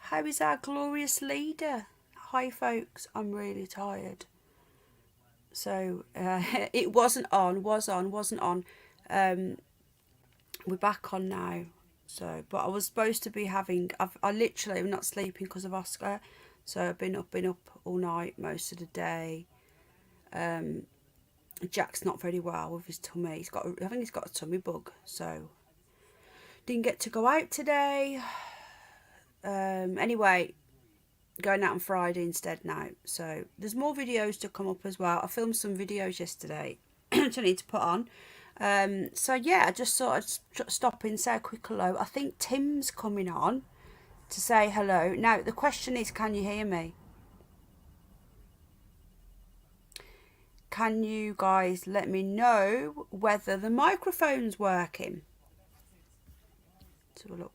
How is our glorious leader? Hi folks, I'm really tired. So it wasn't on, wasn't on. We're back on now. So, but I was supposed to be having, I literally am not sleeping because of Oscar. So I've been up all night, most of the day. Jack's not very well with his tummy. I think he's got a tummy bug. So didn't get to go out today. Anyway, going out on Friday instead now. So there's more videos to come up as well. I filmed some videos yesterday which I need to put on. So yeah, I just thought I'd stop in, say a quick hello. I think Tim's coming on to say hello. Now the question is, can you hear me? Can you guys let me know whether the microphone's working? Let's have a look.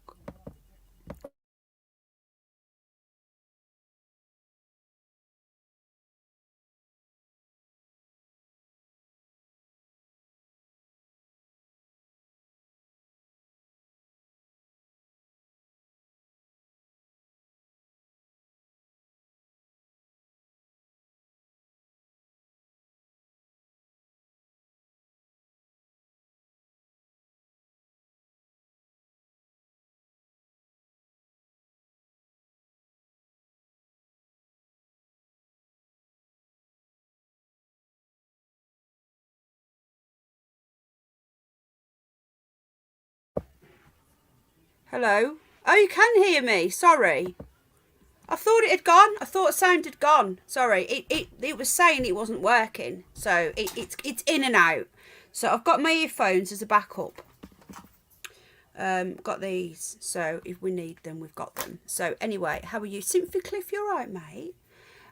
Hello? Oh, you can hear me. Sorry. I thought it had gone. I thought sound had gone. Sorry. It was saying it wasn't working. So it's in and out. So I've got my earphones as a backup. Got these. So if we need them, we've got them. So anyway, how are you? Sympathy Cliff, you're right, mate.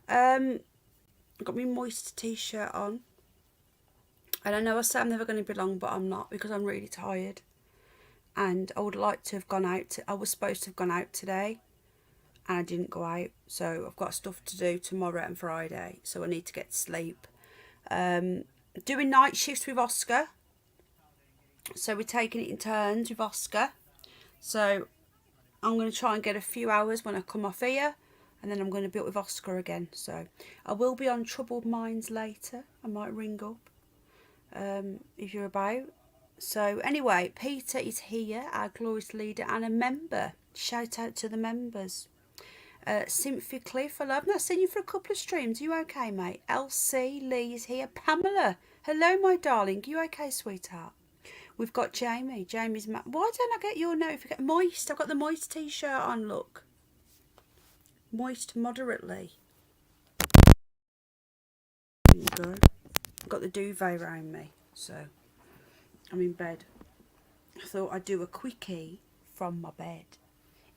Got my moist t-shirt on. And I know I say I'm never going to be long, but I'm not because I'm really tired. And I would like to have gone out. I was supposed to have gone out today. And I didn't go out, so I've got stuff to do tomorrow and Friday, so I need to get to sleep. Doing night shifts with Oscar, so we're taking it in turns with Oscar. So I'm going to try and get a few hours when I come off here, and then I'm going to be up with Oscar again. So I will be on Troubled Minds later. I might ring up if you're about. So anyway, Peter is here, our glorious leader and a member. Shout out to the members. Sympathy Cliff, hello. I've not seen you for a couple of streams. Are you okay, mate? LC Lee is here. Pamela, hello, my darling. Are you okay, sweetheart? We've got Jamie. Why don't I get your notification? Moist. I've got the moist t-shirt on. Look, moist moderately. There you go. I've got the duvet around me, so I'm in bed. I thought I'd do a quickie from my bed.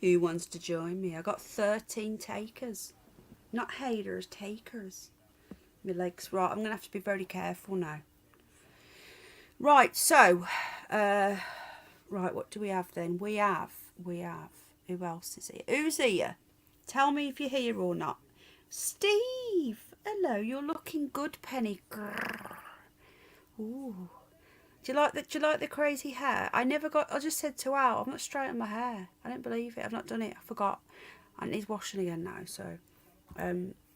Who wants to join me? I got 13 takers. Not haters, takers. My legs, right, I'm going to have to be very careful now. Right, so, right, what do we have then? We have, who else is here? Who's here? Tell me if you're here or not. Steve, hello, you're looking good, Penny. Ooh. Do you like the crazy hair? I just said to Al, I've not straightened my hair. I don't believe it. I've not done it. I forgot. I need washing again now. So,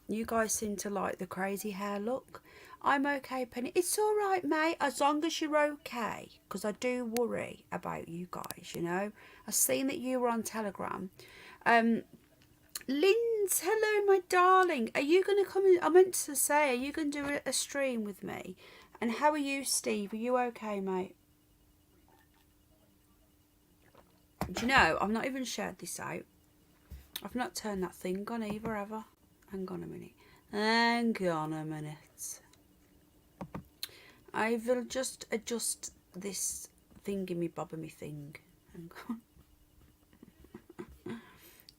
you guys seem to like the crazy hair look. I'm okay, Penny. It's all right, mate, as long as you're okay. Because I do worry about you guys, you know. I've seen that you were on Telegram. Linz, hello, my darling. Are you going to come in? I meant to say, are you going to do a stream with me? And how are you, Steve? Are you okay, mate? Do you know, I've not even shared this out. I've not turned that thing on either, have I? Hang on a minute. Hang on a minute. I will just adjust this thingy bobber me thing. Hang on.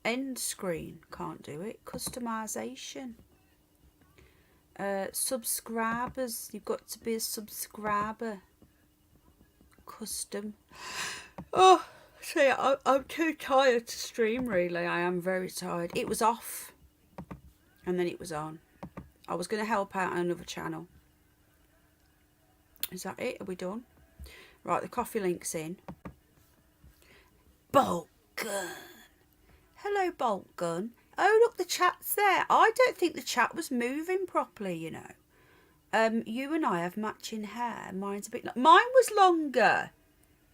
End screen. Can't do it. Customization. Subscribers, you've got to be a subscriber. Custom. Oh, see, I'm too tired to stream, really. I am very tired. It was off and then it was on. I was going to help out on another channel. Is that it? Are we done? Right, the coffee link's in. Balkan. Hello, Bolt Gun. Oh, look, the chat's there. I don't think the chat was moving properly, you know. You and I have matching hair. Mine's a bit... Mine was longer,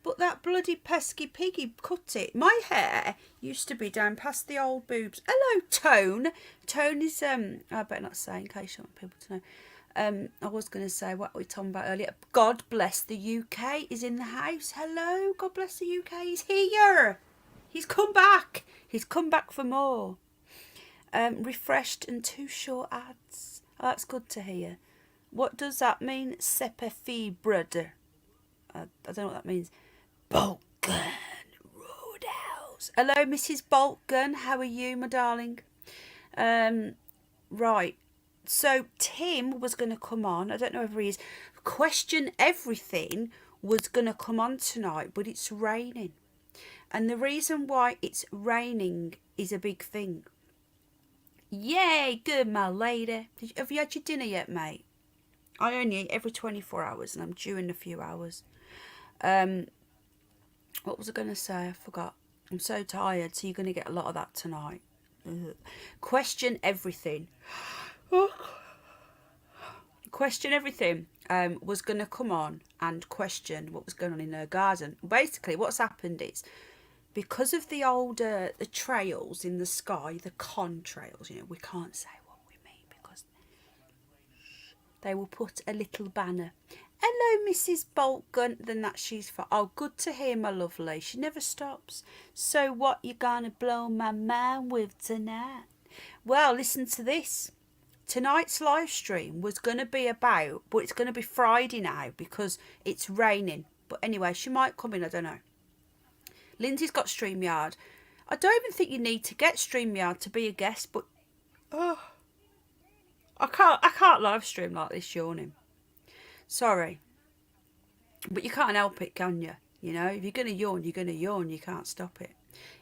but that bloody pesky piggy cut it. My hair used to be down past the old boobs. Hello, Tone. Tone is... I better not say in case you want people to know. I was going to say what we talked about earlier. God bless the UK is in the house. Hello, God bless the UK. He's here. He's come back. He's come back for more. Refreshed and 2 short ads. Oh, that's good to hear. What does that mean? Sepefibrud. I don't know what that means. Boltgun Roadhouse. Hello, Mrs. Boltgun. How are you, my darling? Right. So Tim was going to come on. I don't know if he is. Question Everything was going to come on tonight, but it's raining. And the reason why it's raining is a big thing. Yay, good, my lady. Have you had your dinner yet, mate? I only eat every 24 hours and I'm due in a few hours. What was I going to say? I forgot. I'm so tired, so you're going to get a lot of that tonight. Ugh. Question Everything. Question Everything was going to come on and question what was going on in her garden. Basically, what's happened is, because of the older the trails in the sky, the contrails, you know, we can't say what we mean because they will put a little banner. Hello, Mrs. Boltgun. Then that she's for. Oh, good to hear, my lovely. She never stops. So what you gonna blow my mind with tonight? Well, listen to this. Tonight's live stream was going to be about, but it's going to be Friday now because it's raining. But anyway, she might come in, I don't know. Lindsay's got StreamYard. I don't even think you need to get StreamYard to be a guest, but I can't live stream like this yawning. Sorry. But you can't help it, can you? You know, if you're going to yawn, you're going to yawn. You can't stop it.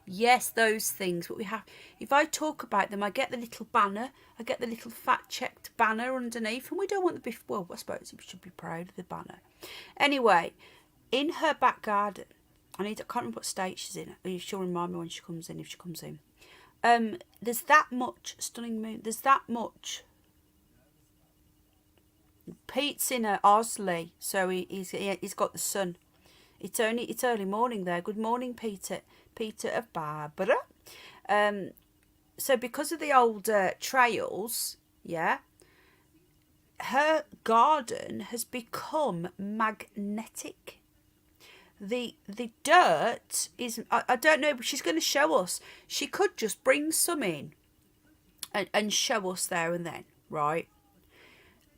Yes, those things. But we have. If I talk about them, I get the little banner. I get the little fact-checked banner underneath. And we don't want the... Well, I suppose we should be proud of the banner. Anyway, in her back garden... I can't remember what state she's in. She'll remind me when she comes in, if she comes in. There's that much stunning moon. There's that much. Pete's in Osley, so he's got the sun. It's early morning there. Good morning, Peter. Peter of Barbara. So because of the old trails, yeah, her garden has become magnetic. The dirt is, I don't know, but she's going to show us. She could just bring some in and show us there and then, right?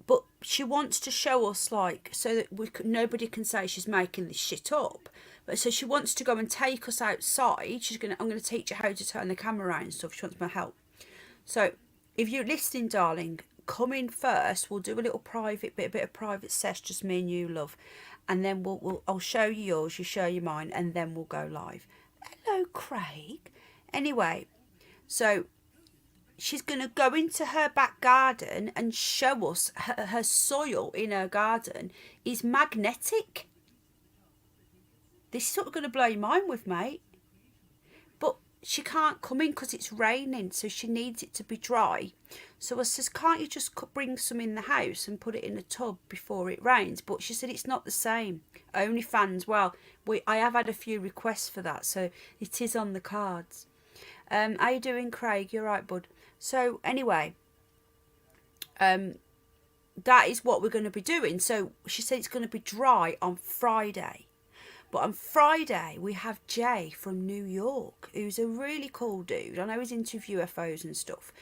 But she wants to show us, like, so that nobody can say she's making this shit up. But so she wants to go and take us outside. I'm going to teach her how to turn the camera around and stuff. She wants my help. So if you're listening, darling, come in first. We'll do a little private bit of private sesh, just me and you, love. And then I'll show you yours, you show you mine, and then we'll go live. Hello, Craig. Anyway, so she's going to go into her back garden and show us her soil in her garden is magnetic. This is sort of going to blow your mind with, mate. But she can't come in because it's raining, so she needs it to be dry. So I says, can't you just bring some in the house and put it in a tub before it rains? But she said it's not the same. OnlyFans, well, I have had a few requests for that, so it is on the cards. How you doing, Craig? You're right, bud. So anyway, that is what we're going to be doing. So she said it's going to be dry on Friday. But on Friday, we have Jay from New York, who's a really cool dude. I know he's into UFOs and stuff,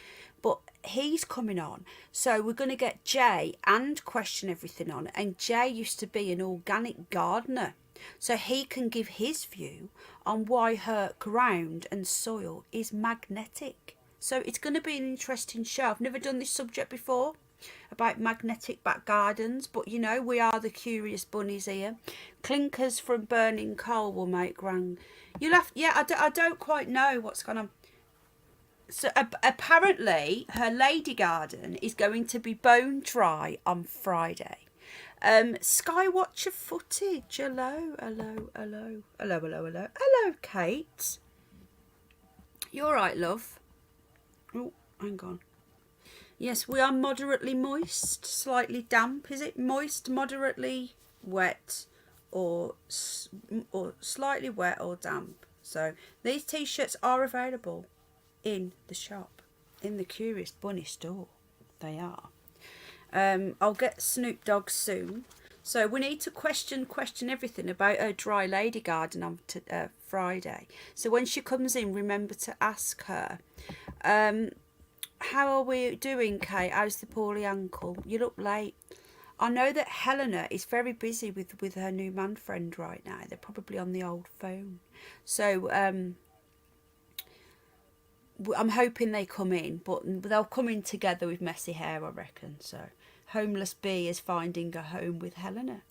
but he's coming on. So we're going to get Jay and Question Everything on. And Jay used to be an organic gardener. So he can give his view on why her ground and soil is magnetic. So it's going to be an interesting show. I've never done this subject before, about magnetic back gardens, but you know, we are the curious bunnies here. Clinkers from burning coal will make grand. You'll have, yeah, I don't quite know what's going on. So apparently her lady garden is going to be bone dry on Friday. Skywatcher footage. Hello, Kate. You all right, love? Oh, hang on. Yes, we are moderately moist, slightly damp. Is it moist, moderately wet, or slightly wet or damp? So these t-shirts are available in the shop, in the Curious Bunny store. They are. I'll get Snoop Dogg soon. So we need to question everything about her dry lady garden on Friday. So when she comes in, remember to ask her. How are we doing, Kate? How's the poorly ankle? You look late. I know that Helena is very busy with her new man friend right now. They're probably on the old phone. So I'm hoping they come in, but they'll come in together with messy hair, I reckon. So Homeless Bee is finding a home with Helena.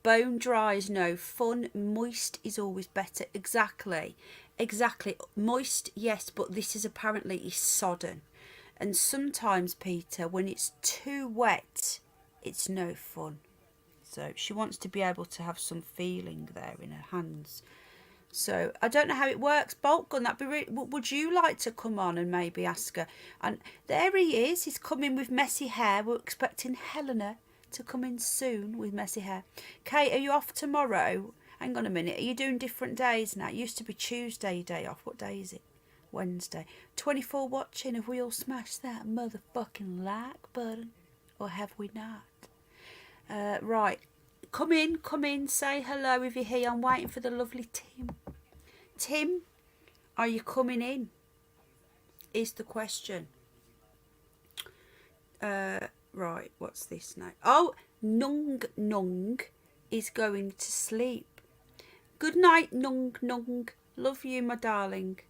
Bone dry is no fun. Moist is always better. Exactly. Moist, yes, but this is apparently sodden. And sometimes, Peter, when it's too wet, it's no fun. So she wants to be able to have some feeling there in her hands. So I don't know how it works. Bolt gun, that'd be really, would you like to come on and maybe ask her? And there he is. He's coming with messy hair. We're expecting Helena to come in soon with messy hair. Kate, are you off tomorrow? Hang on a minute. Are you doing different days now? It used to be Tuesday day off. What day is it? Wednesday. 24 watching. Have we all smashed that motherfucking like button? Or have we not? Right. Come in. Say hello if you're here. I'm waiting for the lovely Tim. Tim, are you coming in? Is the question. Right. What's this now? Oh, Nung is going to sleep. Good night, Nung. Love you, my darling.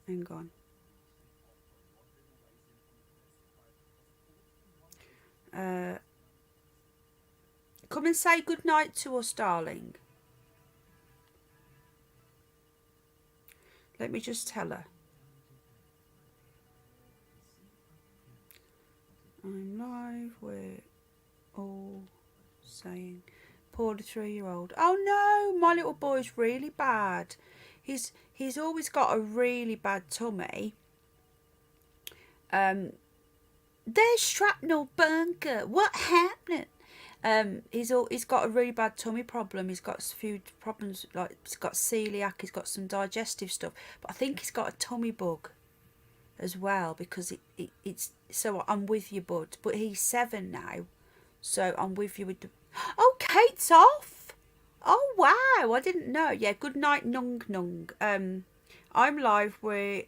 Hang on. Come and say good night to us, darling. Let me just tell her. I'm live. We're all saying poor 3-year-old. Oh no, my little boy's really bad. He's always got a really bad tummy. There's shrapnel bunker. What happened? He's got a really bad tummy problem. He's got a few problems, like he's got celiac. He's got some digestive stuff, but I think he's got a tummy bug as well, because it's. So I'm with you, bud. But he's 7 now, so I'm with you with the. Oh, Kate's off. Oh wow, I didn't know. Yeah, good night, Nung. I'm live. We're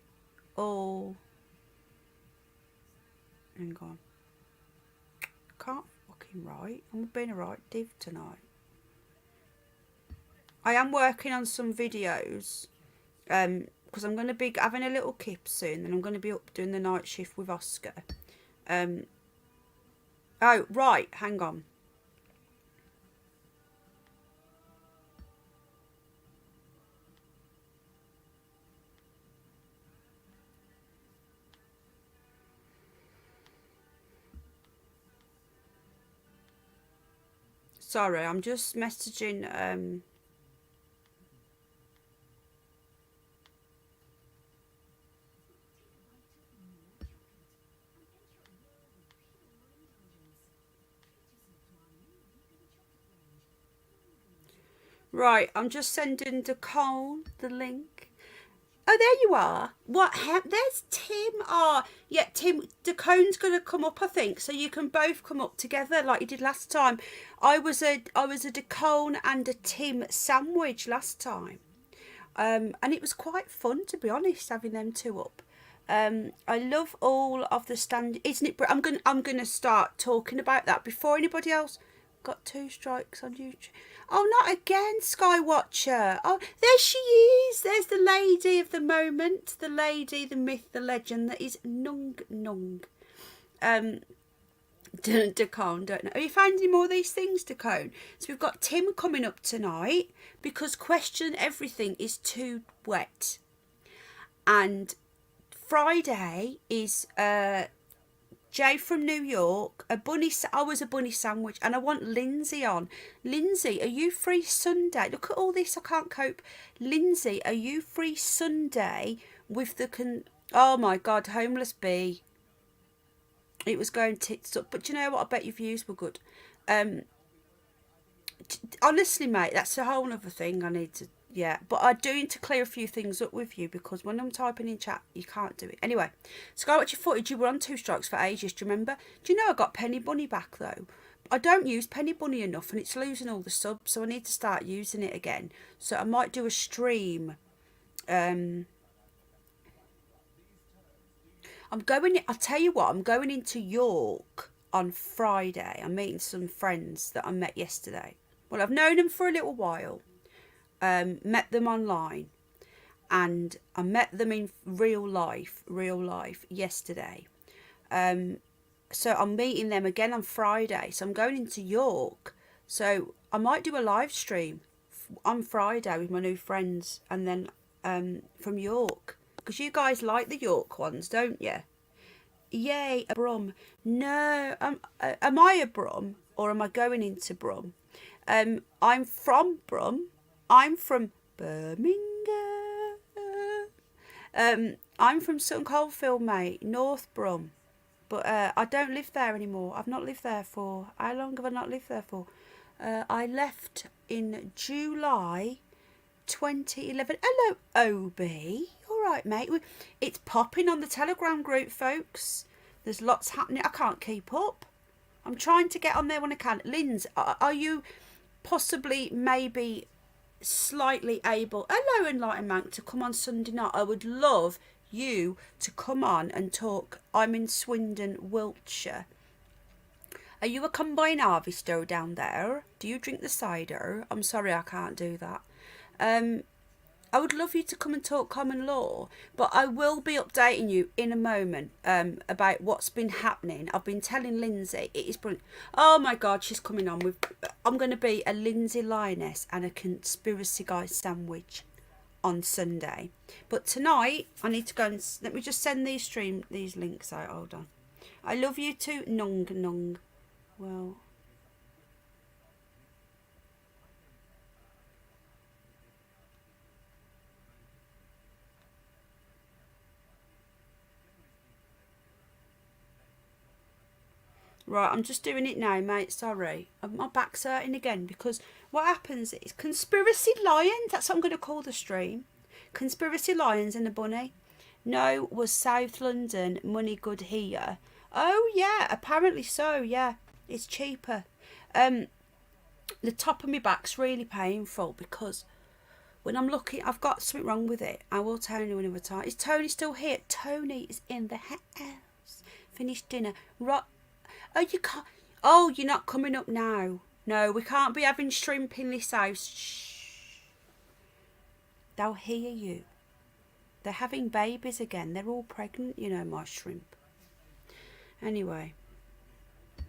all. Hang on. Can't fucking write. I'm being a right div tonight. I am working on some videos. Because I'm going to be having a little kip soon, and I'm going to be up doing the night shift with Oscar. Oh right, hang on. Sorry, I'm just messaging. Right, I'm just sending Decone the link. Oh, there you are. What happened? There's Tim. Oh, yeah, Tim. Decone's going to come up, I think, so you can both come up together like you did last time. I was a Decone and a Tim sandwich last time, and it was quite fun, to be honest, having them two up. I love all of the stand. Isn't it? I'm gonna start talking about that before anybody else. Got 2 strikes on YouTube. Oh, not again, Skywatcher. Oh, there she is. There's the lady of the moment. The lady, the myth, the legend that is Nung. Decone, don't know. Have you found any more of these things, Decone? So we've got Tim coming up tonight because question everything is too wet. And Friday is Jay from New York, I was a bunny sandwich, and I want Lindsay on. Lindsay, are you free Sunday? Look at all this, I can't cope. Lindsay, are you free Sunday with the oh my God, homeless bee. It was going tits up, but you know what? I bet your views were good. Honestly, mate, that's a whole other thing I need to, yeah. But I do need to clear a few things up with you, because when I'm typing in chat, you can't do it. Anyway, Skywatch your footage, you were on 2 strikes for ages, do you remember? Do you know I got Penny Bunny back, though? I don't use Penny Bunny enough, and it's losing all the subs, so I need to start using it again. So I might do a stream. I'll tell you what, I'm going into York on Friday. I'm meeting some friends that I met yesterday. Well, I've known them for a little while, met them online, and I met them in real life yesterday. So I'm meeting them again on Friday. So I'm going into York. So I might do a live stream on Friday with my new friends, and then from York. Because you guys like the York ones, don't you? Yay, a Brum. No, am I a Brum, or am I going into Brum? I'm from Brum. I'm from Birmingham. I'm from Sutton Coldfield, mate, North Brum. But I don't live there anymore. I've not lived there for... How long have I not lived there for? I left in July 2011. Hello, OB. All right, mate. It's popping on the Telegram group, folks. There's lots happening. I can't keep up. I'm trying to get on there when I can. Linz, are you possibly, maybe, slightly able... Hello, Enlightened Mank, to come on Sunday night? I would love you to come on and talk. I'm in Swindon, Wiltshire. Are you a combine harvester down there? Do you drink the cider? I'm sorry, I can't do that. I would love you to come and talk common law, but I will be updating you in a moment about what's been happening. I've been telling Lindsay, it is brilliant. Oh my God, she's coming on with... I'm going to be a Lindsay Lioness and a conspiracy guy sandwich on Sunday. But tonight, I need to go and... Let me just send these links out. Hold on. I love you too, Nung. Well... Right, I'm just doing it now, mate. Sorry. My back's hurting again, because what happens is Conspiracy Lions, that's what I'm going to call the stream. Conspiracy Lions and the Bunny. No, was South London money good here? Oh, yeah, apparently so, yeah. It's cheaper. The top of my back's really painful, because when I'm looking, I've got something wrong with it. I will tell you another time. Is Tony still here? Tony is in the house. Finished dinner. Right. Oh, you can't. Oh, you're not coming up now. No, we can't be having shrimp in this house. Shh. They'll hear you. They're having babies again. They're all pregnant, you know, my shrimp. Anyway.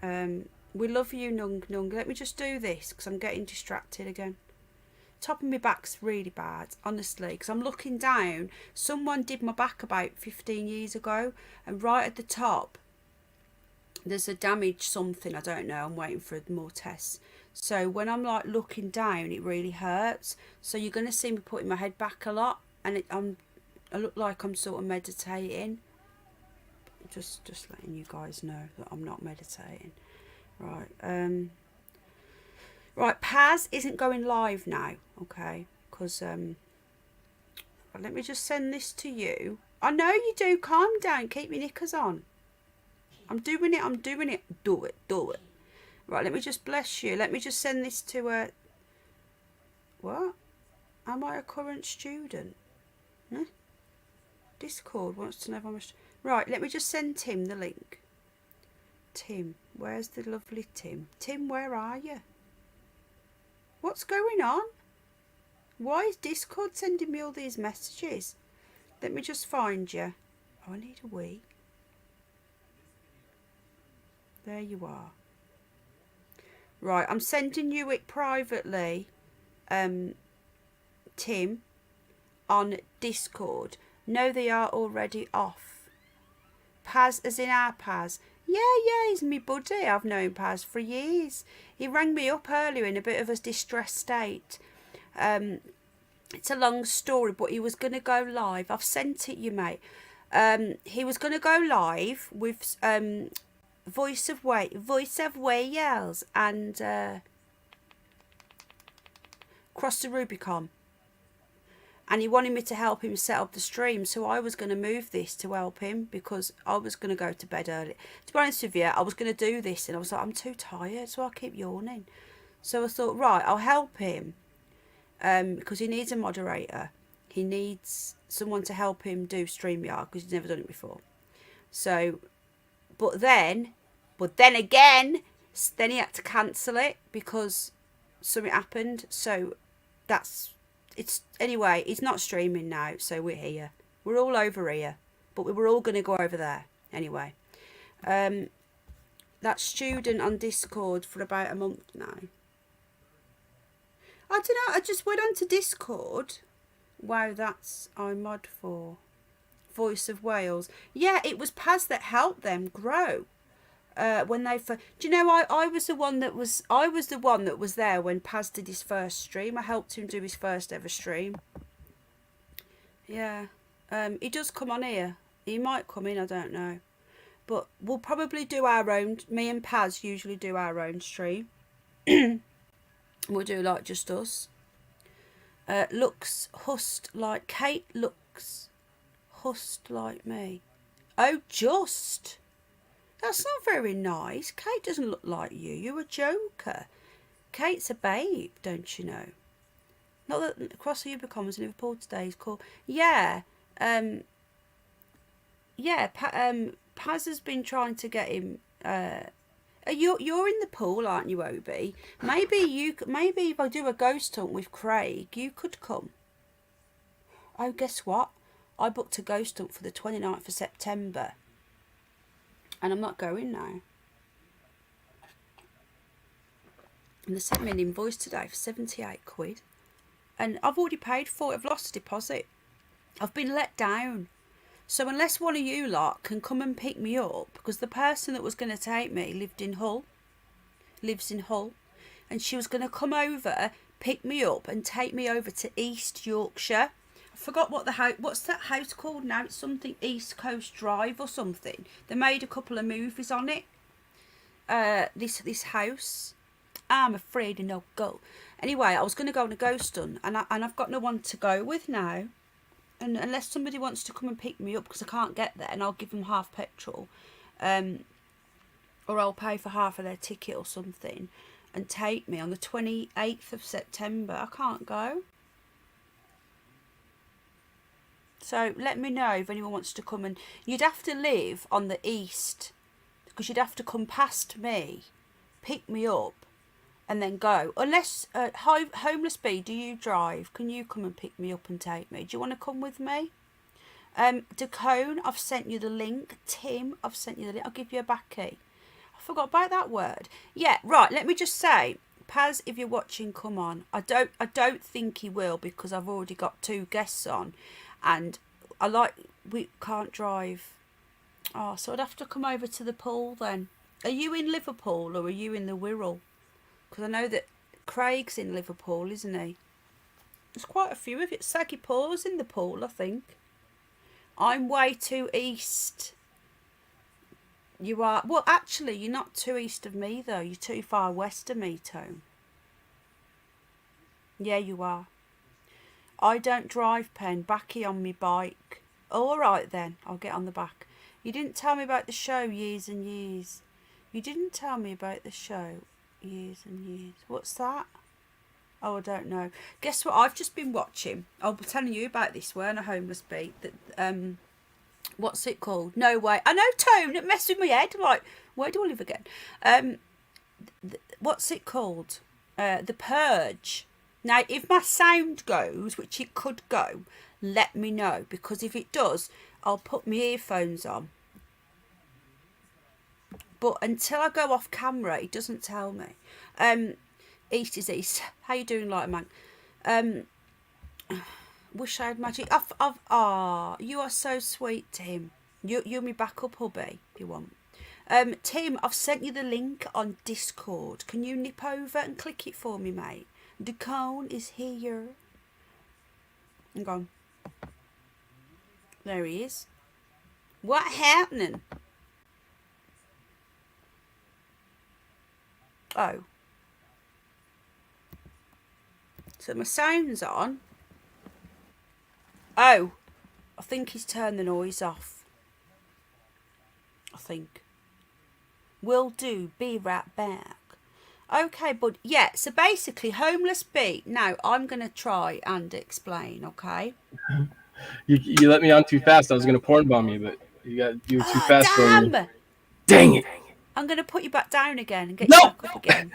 We love you, Nung. Let me just do this, because I'm getting distracted again. Top of my back's really bad, honestly, because I'm looking down. Someone did my back about 15 years ago, and right at the top, there's a damaged something, I don't know, I'm waiting for more tests. So when I'm like looking down, it really hurts. So you're going to see me putting my head back a lot, and I look like I'm sort of meditating. Just letting you guys know that I'm not meditating. Right, right, Paz isn't going live now, okay, because let me just send this to you. I know you do, calm down, keep your knickers on. I'm doing it. Do it. Right, let me just bless you. Let me just send this to a... What? Am I a current student? Huh? Discord wants to know if I'm a... Right, let me just send Tim the link. Tim, where's the lovely Tim? Tim, where are you? What's going on? Why is Discord sending me all these messages? Let me just find you. Oh, I need a wee. There you are. Right, I'm sending you it privately, Tim, on Discord. No, they are already off. Paz, as in our Paz. Yeah, he's my buddy. I've known Paz for years. He rang me up earlier in a bit of a distressed state. It's a long story, but he was going to go live. I've sent it you, mate. He was going to go live with Voice of Wales and Cross the Rubicon. And he wanted me to help him set up the stream, so I was going to move this to help him because I was going to go to bed early. To be honest with you, I was going to do this and I was like, I'm too tired, so I keep yawning. So I thought, right, I'll help him because he needs a moderator. He needs someone to help him do StreamYard because he's never done it before. So, but then again, then he had to cancel it because something happened. So anyway, he's not streaming now, so we're here. We're all over here, but we were all going to go over there anyway. That student on Discord for about a month now. I don't know, I just went onto Discord. Wow, that's iMod for Voice of Wales. Yeah, it was Paz that helped them grow. When they do you know I was the one that was there when Paz did his first stream. I helped him do his first ever stream. Yeah. He does come on here. He might come in, I don't know. But we'll probably do our own. Me and Paz usually do our own stream. We'll do like just us. Looks hust like Kate looks hust like me. Oh, just. That's not very nice. Kate doesn't look like you. You're a joker. Kate's a babe, don't you know? Not that Cross the Rubicon was in Liverpool today. He's called. Yeah. Paz has been trying to get him. You're in the pool, aren't you, Obi? Maybe if I do a ghost hunt with Craig, you could come. Oh, guess what? I booked a ghost hunt for the 29th of September. And I'm not going now. And they sent me an invoice today for 78 quid. And I've already paid for it. I've lost a deposit. I've been let down. So unless one of you lot can come and pick me up, because the person that was going to take me lives in Hull. And she was going to come over, pick me up and take me over to East Yorkshire. I forgot what's that house called now? It's something East Coast Drive or something. They made a couple of movies on it. This house. I'm afraid of no go. Anyway, I was going to go on a ghost hunt, and I've got no one to go with now. And unless somebody wants to come and pick me up because I can't get there, and I'll give them half petrol, or I'll pay for half of their ticket or something, and take me on the 28th of September. I can't go. So let me know if anyone wants to come, and you'd have to live on the east because you'd have to come past me, pick me up, and then go. Unless Homeless Bee, do you drive? Can you come and pick me up and take me? Do you want to come with me? Decone, I've sent you the link. Tim, I've sent you the link. I'll give you a backie. I forgot about that word. Yeah, right. Let me just say, Paz, if you're watching, come on. I don't think he will because I've already got 2 guests on. And we can't drive. Oh, so I'd have to come over to the pool then. Are you in Liverpool or are you in the Wirral? Because I know that Craig's in Liverpool, isn't he? There's quite a few of it. Saggy Paws in the pool, I think. I'm way too east. You are. Well, actually, you're not too east of me, though. You're too far west of me, Tone. Yeah, you are. I don't drive, Pen. Backy on me bike. All right, then. I'll get on the back. You didn't tell me about the show years and years. You didn't tell me about the show years and years. What's that? Oh, I don't know. Guess what? I've just been watching. I'll be telling you about this. We're a Homeless Bee. That what's it called? No Way. I know, Tone. It messed with my head. I'm like, where do I live again? What's it called? The Purge. Now, if my sound goes, which it could go, let me know. Because if it does, I'll put my earphones on. But until I go off camera, it doesn't tell me. East is east. How you doing, Light Man? Wish I had magic. You are so sweet, Tim. You're me backup hubby, if you want. Tim, I've sent you the link on Discord. Can you nip over and click it for me, mate? The cone is here. Hang on. There he is. What happening? Oh. So my sound's on. Oh. I think he's turned the noise off. I think. Will do. Be right back. Okay, but yeah, so basically Homeless Bee. Now, I'm going to try and explain, okay? You let me on too fast. I was going to porn bomb you, but you were too fast for me. Dang it. I'm going to put you back down again and get you back up again.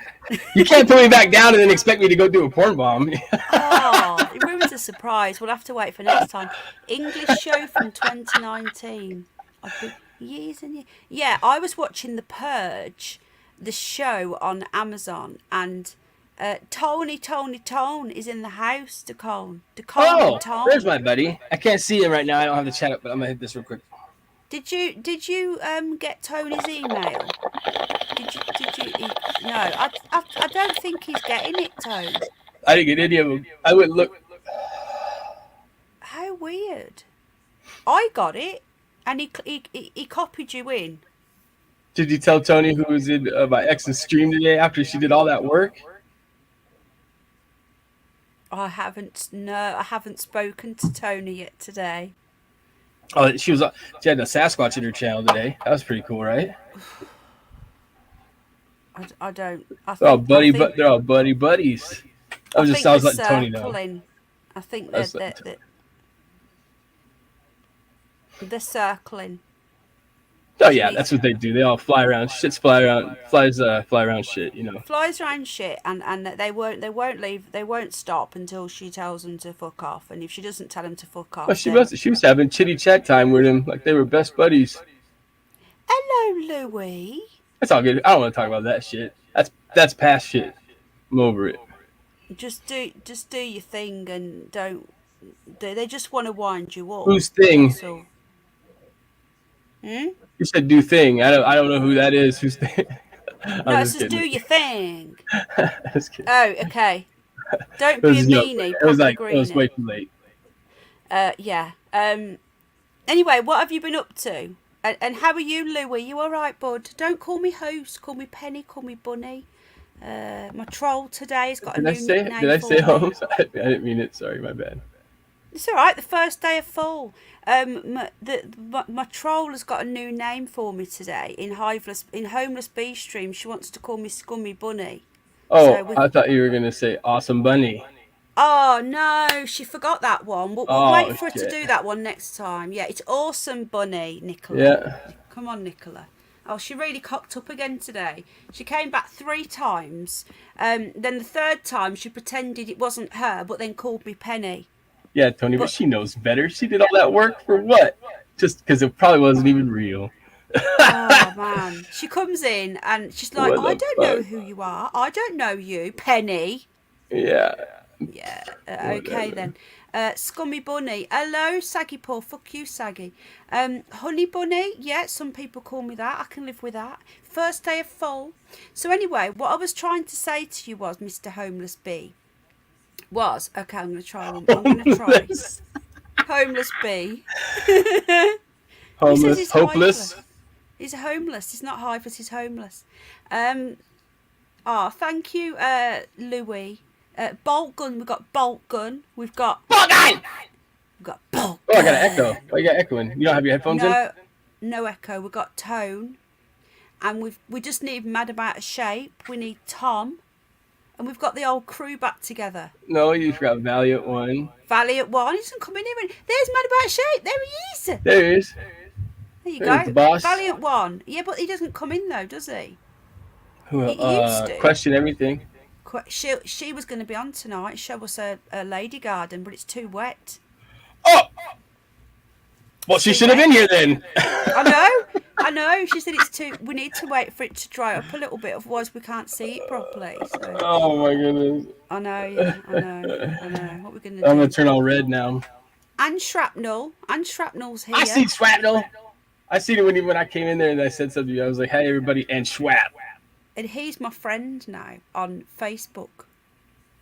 You can't put me back down and then expect me to go do a porn bomb. Oh, it ruins the surprise. We'll have to wait for next time. English show from 2019. I've been years and years. Yeah, I was watching The Purge, the show on Amazon, and Tony is in the house. Tone. There's my buddy. I can't see him right now. I don't have the chat up, but I'm gonna hit this real quick. Did you get Tony's email? Did you? No, I don't think he's getting it, Tone. I didn't get any of them. I wouldn't look. How weird. I got it, and he copied you in. Did you tell Tony who was in my ex's stream today after she did all that work? I haven't spoken to Tony yet today. Oh, she had the Sasquatch in her channel today. That was pretty cool, right? I don't. They're all buddy buddies. I was letting Tony know. I think they're circling. Oh yeah, that's what they do. They all fly around. Flies around shit, you know. Flies around shit, and they won't leave. They won't stop until she tells them to fuck off. And if she doesn't tell them to fuck off, well, she was having chitty chat time with him, like they were best buddies. Hello, Louis. That's all good. I don't want to talk about that shit. That's past shit. I'm over it. Just do your thing and don't. They just want to wind you up. Whose thing? So. You said do thing. I don't know who that is. Whose thing? No, it's just do your thing. Oh, okay. Don't be a meanie. It was way too late. Yeah. Anyway, what have you been up to? And how are you, Louis? You all right, bud? Don't call me host. Call me Penny. Call me Bunny. My troll today has got a new nickname. Did I say Holmes? I didn't mean it. Sorry, my bad. It's all right. The first day of fall. My troll has got a new name for me today in Homeless Bee stream. She wants to call me Scummy Bunny. Oh, so I thought you were gonna say Awesome Bunny. Oh no, she forgot that one. We'll wait for her to do that one next time. Yeah, it's Awesome Bunny, Nicola. Yeah. Come on, Nicola. Oh, she really cocked up again today. She came back 3 times. Then the third time she pretended it wasn't her, but then called me Penny. Yeah, Tony, but she knows better. She did all that work for what? Just because it probably wasn't even real. Oh, man. She comes in and she's like, I don't know who you are. I don't know you, Penny. Yeah. Yeah. Okay, then. Scummy Bunny. Hello, Saggy Paw. Fuck you, Saggy. Honey Bunny. Yeah, some people call me that. I can live with that. First day of fall. So anyway, what I was trying to say to you was, Mr. Homeless Bee, okay, I'm going to try one. I'm going to try Homeless Bee. Homeless, hopeless. He's homeless. He's not hiveless. He's homeless. Thank you, Louis. Bolt gun. We've got bolt gun. We've got bolt gun. We've got bolt gun. Oh, I got an echo. Why you got echoing? You don't have your headphones in? No echo. We've got Tone, and we just need Mad About a Shape. We need Tom. And we've got the old crew back together. No, you forgot Valiant One. Valiant One. He doesn't come in here. There's Mad About Shape. There he is. There he is. There you go. The boss. Valiant One. Yeah, but he doesn't come in though, does he? Well, he used to. Question everything. She was going to be on tonight. Show us a lady garden, but it's too wet. Oh! Well, she should have been here then. I know. She said we need to wait for it to dry up a little bit, otherwise we can't see it properly. So. Oh my goodness. I know. What are we going to do? I'm going to turn all red now. And Shrapnel. And Shrapnel's here. I see Shrapnel. I seen it when I came in there and I said something. I was like, "Hey, everybody," and schwap. And he's my friend now on Facebook.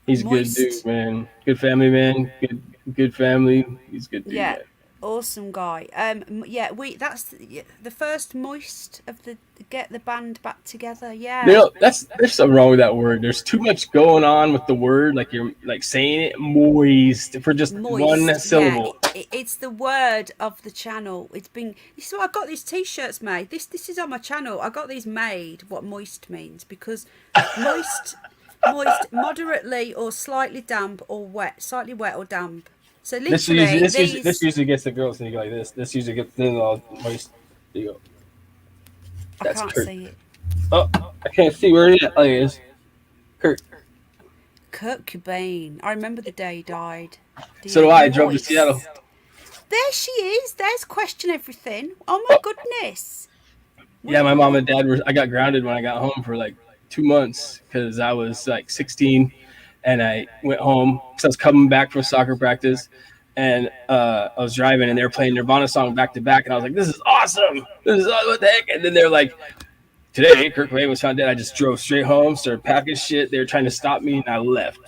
He's a good dude, Moist. man. Good family, man. Good family. He's a good dude, Yeah, man. awesome guy. Yeah, that's the first Moist of the get the band back together. Yeah. There's something wrong with that word. There's too much going on with the word. Like you're like saying it moist for just one Moist, yeah, syllable. it's the word of the channel. It's been. This is why I got these t-shirts made. This is on my channel. I got these made. What moist means, because moist, moderately or slightly damp or wet, slightly wet or damp. So literally, This usually gets the girls thinking like this. This usually gets them all moist. There you go. I That's can't Kurt. see it. Oh, I can't see where it is. Oh, it is. Kurt. Kurt Cobain. I remember the day he died. So do I. I drove to Seattle. There she is. There's Question Everything. Oh my goodness. Yeah, my mom and dad were. I got grounded when I got home for like 2 months because I was like 16, and I went home because I was coming back from soccer practice, and I was driving, and they were playing Nirvana song back to back, and I was like, "This is awesome! This is what the heck!" And then they're like, "Today, Kurt Cobain was found dead." I just drove straight home, started packing shit. They were trying to stop me, and I left.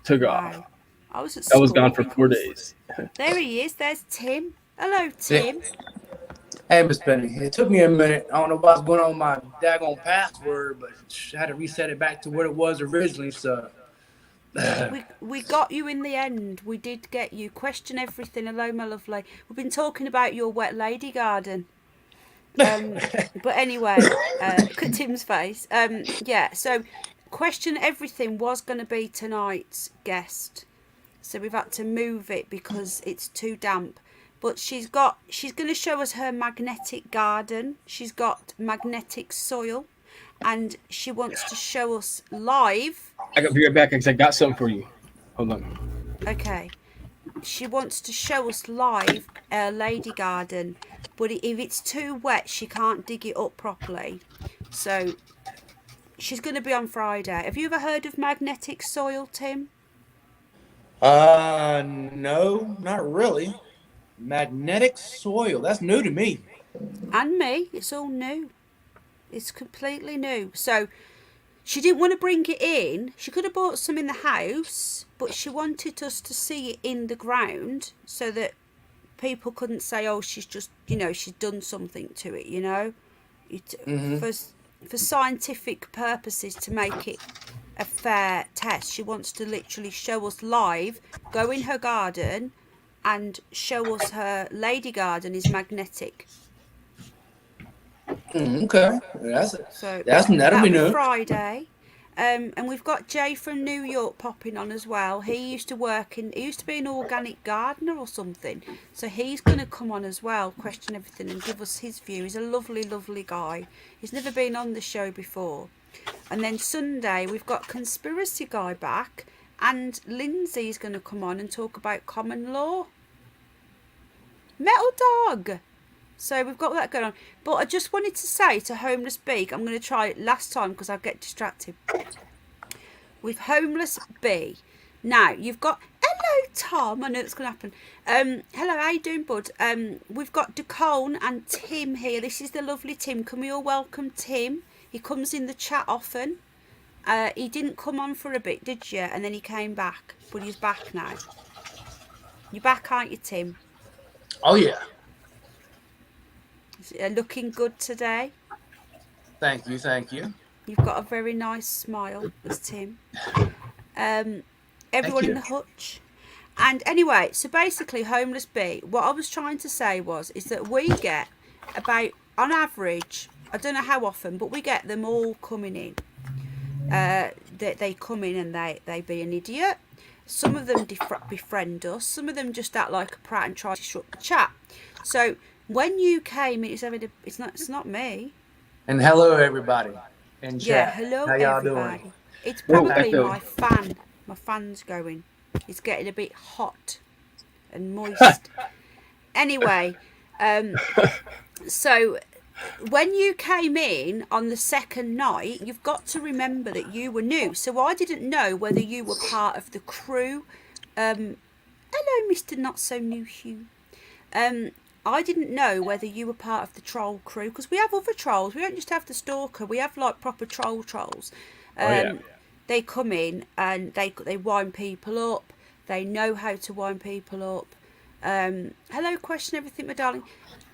Took off. I was at school. I was gone for 4 days. There he is. There's Tim. Hello, Tim. Hey, Miss Penny. It took me a minute. I don't know what's going on with my daggone password, but I had to reset it back to what it was originally. So we got you in the end. We did get you. Question Everything. Hello, my lovely. We've been talking about your wet lady garden. But anyway, look at Tim's face. Yeah. So, Question Everything was going to be tonight's guest. So we've had to move it because it's too damp. But she's going to show us her magnetic garden. She's got magnetic soil, and she wants to show us live. I got to be right back because I got something for you. Hold on. Okay. She wants to show us live her lady garden, but if it's too wet, she can't dig it up properly. So she's going to be on Friday. Have you ever heard of magnetic soil, Tim? No, not really. Magnetic soil. That's new to me. And me. It's all new. It's completely new. So she didn't want to bring it in. She could have bought some in the house, but she wanted us to see it in the ground so that people couldn't say, oh, she's just, she's done something to it, For scientific purposes, to make it a fair test. She wants to literally show us live, go in her garden and show us her lady garden is magnetic. Okay, that'll be new. Friday. And we've got Jay from New York popping on as well. He used to be an organic gardener or something. So he's going to come on as well, question everything and give us his view. He's a lovely, lovely guy. He's never been on the show before. And then Sunday, we've got Conspiracy Guy back, and Lindsay's going to come on and talk about common law. Metal Dog! So we've got that going on. But I just wanted to say to Homeless Bee, I'm going to try it last time because I get distracted. With Homeless Bee. Now, you've got... Hello, Tom. I know it's going to happen. Hello, how you doing, bud? We've got Dacone and Tim here. This is the lovely Tim. Can we all welcome Tim? He comes in the chat often. He didn't come on for a bit, did you? And then he came back. But he's back now. You're back, aren't you, Tim? Oh, yeah. Looking good today. Thank you. You've got a very nice smile, as Tim. Everyone in the hutch. And anyway, so basically, Homeless Bee, what I was trying to say is that we get about, on average, I don't know how often, but we get them all coming in. They come in and they be an idiot. Some of them befriend us. Some of them just act like a prat and try to disrupt the chat. So when you came in, it's not me. And hello, everybody. In chat. Yeah, hello, how y'all everybody. doing? It's probably my fan. My fan's going. It's getting a bit hot and moist. Anyway, so when you came in on the second night, you've got to remember that you were new. So I didn't know whether you were part of the crew. Hello, Mr. Not So New Hugh. I didn't know whether you were part of the troll crew, because we have other trolls. We don't just have the stalker. We have like proper trolls. Oh yeah. They come in and they wind people up. They know how to wind people up. Hello, question everything, my darling.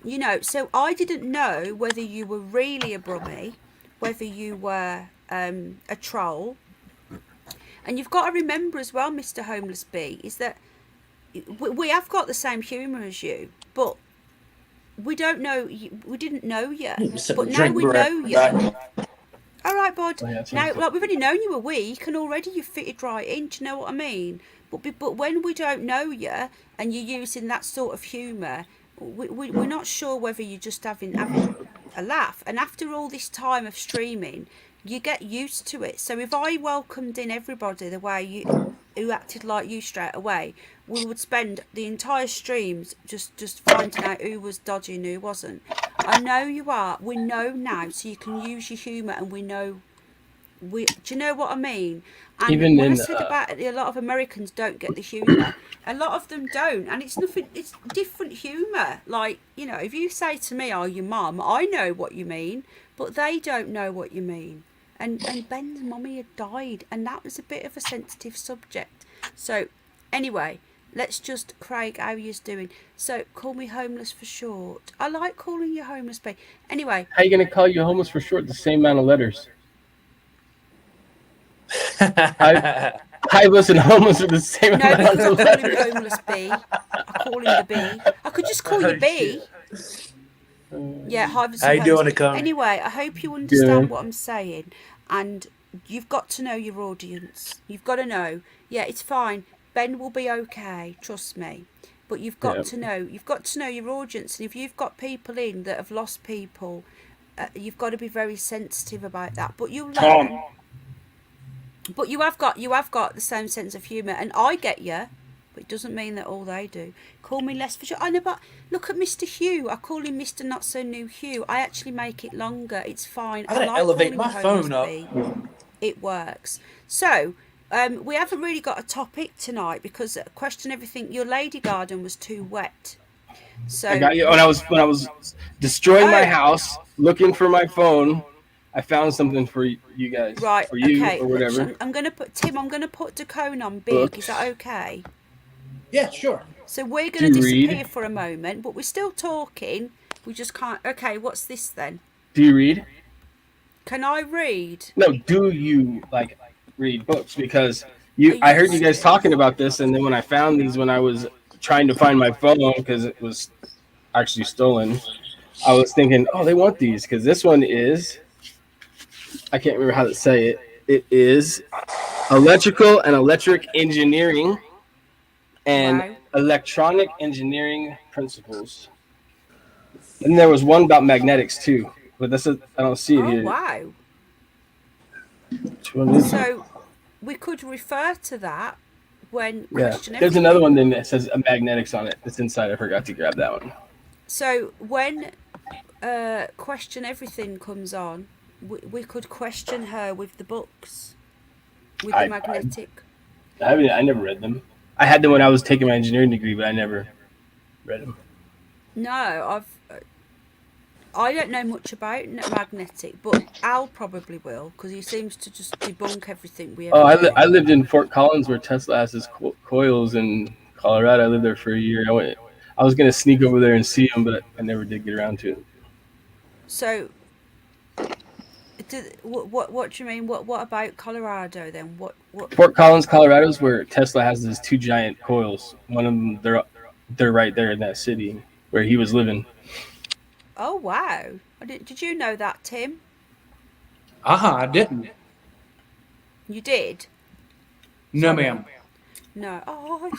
You know, so I didn't know whether you were really a brummie, whether you were a troll. And you've got to remember as well, Mr. Homeless Bee, is that we have got the same humour as you, but we don't know. We didn't know you, but now we know you. All right, bud. Oh, yeah, Now, cool. like, we've only known you a week, and already you've fitted right in. Do you know what I mean? But when we don't know you, and you're using that sort of humour, we're not sure whether you're just having a laugh. And after all this time of streaming, you get used to it. So if I welcomed in everybody the way who acted like you straight away, we would spend the entire streams just finding out who was dodgy and who wasn't. I know you are. We know now, so you can use your humour, and we know. Do you know what I mean? And Even when I in said about it, a lot of Americans don't get the humour. A lot of them don't, and it's nothing. It's different humour. Like, you know, if you say to me, "Oh, your mum," I know what you mean, but they don't know what you mean. And Ben's mummy had died, and that was a bit of a sensitive subject. So, anyway, let's just, Craig, how you's doing? So, call me homeless for short. I like calling you homeless, babe. Anyway. How you gonna call you homeless for short? The same amount of letters. I wasn't homeless with the same amount No, because of I call him letters. homeless B. I call him the B. I could just call you B. Yeah, Harvard's How you doing, Nicole? Anyway, I hope you understand what I'm saying, and you've got to know your audience. You've got to know. Yeah, it's fine. Ben will be okay. Trust me. But you've got to know. You've got to know your audience, and if you've got people in that have lost people, you've got to be very sensitive about that. But you'll learn. But you have got the same sense of humour, and I get you, but it doesn't mean that all they do. Call me less for sure. I know, but look at Mr. Hugh. I call him Mr. Not So New Hugh. I actually make it longer. It's fine. I gotta like elevate my calling phone up. It works. So we haven't really got a topic tonight because question everything. Your lady garden was too wet. So I got you. When I was destroying my house, looking for my phone, I found something for you guys. Right, for you okay. or whatever. I'm going to put Dacone on big. Books. Is that okay? Yeah, sure. So we're going to disappear read? for a moment, but we're still talking. We just can't. Okay, what's this then? Do you read? Can I read? No, do you like read books? Because I heard you guys talking about this, and then when I found these, when I was trying to find my phone because it was actually stolen, I was thinking, oh, they want these because this one is, I can't remember how to say it. It is electrical and electric engineering and electronic engineering principles. And there was one about magnetics too, but I don't see it here. Wow. So we could refer to that when question everything. There's another one then that says magnetics on it. It's inside. I forgot to grab that one. So when question everything comes on, we could question her with the books, with the magnetic. I never read them. I had them when I was taking my engineering degree, but I never read them. No, I don't know much about magnetic, but Al probably will because he seems to just debunk everything we ever do. I lived in Fort Collins where Tesla has his coils in Colorado. I lived there for a year. I was going to sneak over there and see them, but I never did get around to it. So, what do you mean? What about Colorado then? What? Fort Collins, Colorado is where Tesla has his two giant coils. One of them, they're right there in that city where he was living. Oh wow! Did you know that, Tim? I didn't. You did? No, ma'am. No. Oh,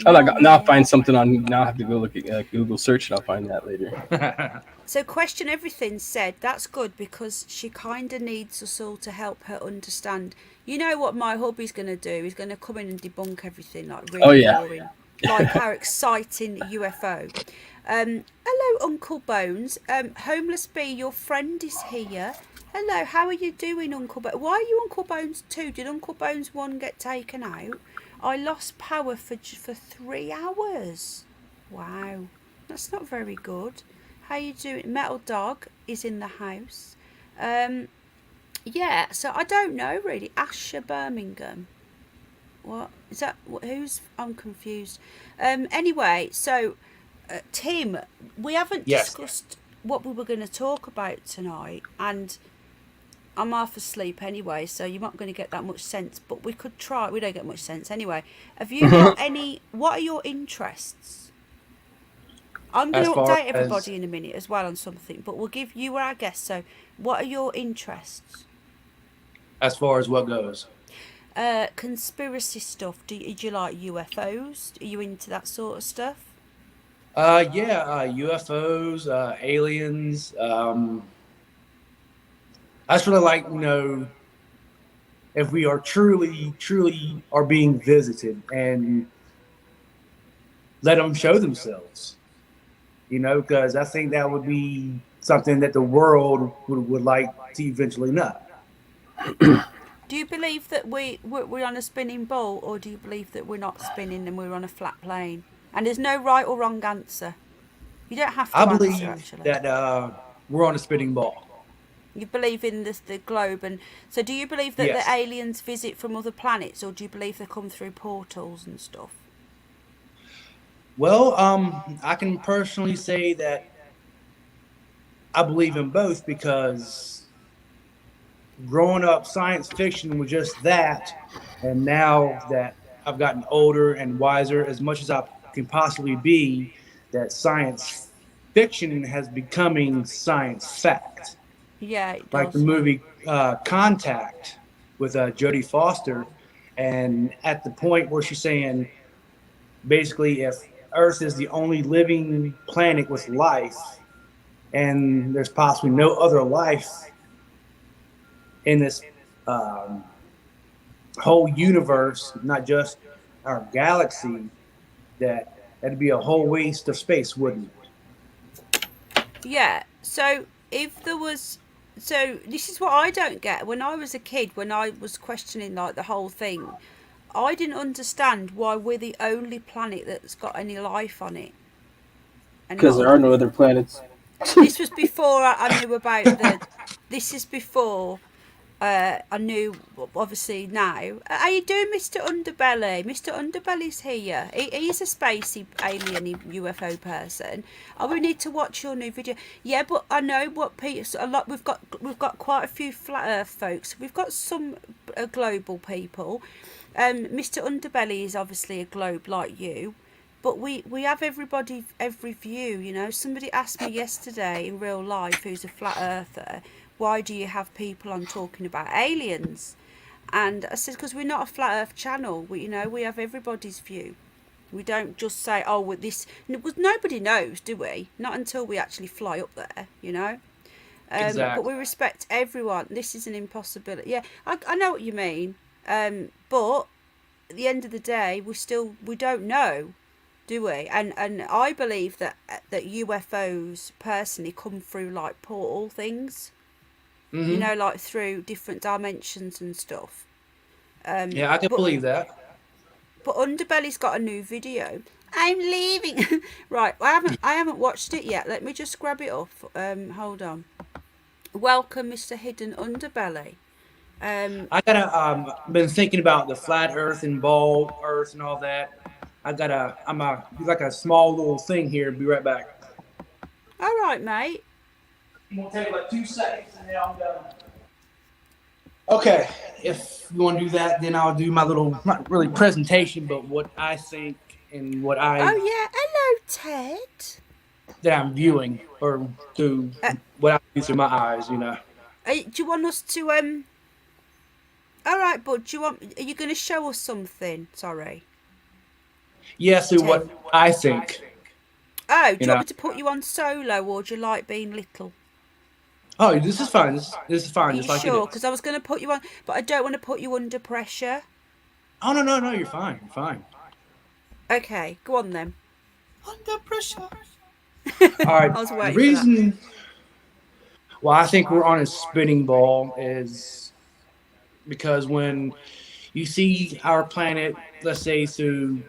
Now I'll find something on. Now I have to go look at Google search, and I'll find that later. So question everything said that's good because she kind of needs us all to help her understand. You know what my hubby's going to do? He's going to come in and debunk everything like really boring, like our exciting UFO. Hello, Uncle Bones. Homeless Bee, your friend is here. Hello, how are you doing, Uncle Bones? Why are you Uncle Bones 2? Did Uncle Bones 1 get taken out? I lost power for 3 hours. Wow. That's not very good. How you doing? Metal Dog is in the house. Yeah, so I don't know really. Asher Birmingham. What is that? Who's? I'm confused. Anyway, so Tim, we haven't Yes. discussed what we were going to talk about tonight, and I'm half asleep anyway, so you're not going to get that much sense. But we could try. We don't get much sense anyway. Have you got any? What are your interests? I'm going As to far update as everybody in a minute as well on something, but we'll give you our guest. So, what are your interests? what goes. Conspiracy stuff. Do you like UFOs? Are you into that sort of stuff? UFOs, aliens. I just really like, if we are truly are being visited and let them show themselves, because I think that would be something that the world would like to eventually know. Do you believe that we're on a spinning ball, or do you believe that we're not spinning and we're on a flat plane? And there's no right or wrong answer. You don't have I to answer, believe actually. that we're on a spinning ball. You believe in the globe, and so do you believe that the Yes. aliens visit from other planets, or do you believe they come through portals and stuff? Well, I can personally say that I believe in both because growing up, science fiction was just that. And now that I've gotten older and wiser, as much as I can possibly be, that science fiction has becoming science fact. Yeah, it Like the does. Yeah. movie Contact with Jodie Foster. And at the point where she's saying, basically, if Earth is the only living planet with life, and there's possibly no other life in this um, whole universe, not just our galaxy, that'd be a whole waste of space, wouldn't it? Yeah. So if there was, so this is what I don't get. When I was a kid, when I was questioning like the whole thing, I didn't understand why we're the only planet that's got any life on it, and Because not there are other. no other planets. This was before I knew about the. This is before I knew, obviously now. How you doing, Mr. Underbelly? Mr. Underbelly's here. He's a spacey alien UFO person. Oh, we need to watch your new video. Yeah, but I know what Peter. A lot. We've got quite a few flat Earth folks. We've got some global people. Mr. Underbelly is obviously a globe like you. But we have everybody, every view, Somebody asked me yesterday in real life who's a flat earther, why do you have people on talking about aliens? And I said, because we're not a flat earth channel. We have everybody's view. We don't just say, oh, with this. Nobody knows, do we? Not until we actually fly up there. But we Exactly. respect everyone. This is an impossibility. Yeah, I know what you mean. But at the end of the day, we don't know, do we? And I believe that UFOs personally come through like portal things, Hmm. like through different dimensions and stuff. Yeah, I can But believe that. Underbelly's got a new video. I'm leaving. Right, I haven't watched it yet. Let me just grab it up. Hold on. Welcome, Mr. Hidden Underbelly. I gotta been thinking about the flat Earth and ball Earth and all that. I'm a like a small little thing here. Be right back. All right, mate. It will take like 2 seconds and then I'm done. Okay, if you want to do that, then I'll do my little, not really presentation, but what I think and Oh yeah, hello, Ted. that I'm viewing, or through Uh, what I see through my eyes. do you want us to All right, bud. Are you going to show us something? Sorry, Yes, through what Tim. I think. Oh, do You you want know. me to put you on solo, or do you like being little? Oh, this is fine. This is Are fine, you just like it sure? is. Because I was going to put you on, but I don't want to put you under pressure. Oh no, you're fine. You're fine. Okay, go on then. Under pressure. All right. I was The waiting for that. reason why I think we're on a spinning ball is because when you see our planet, let's say through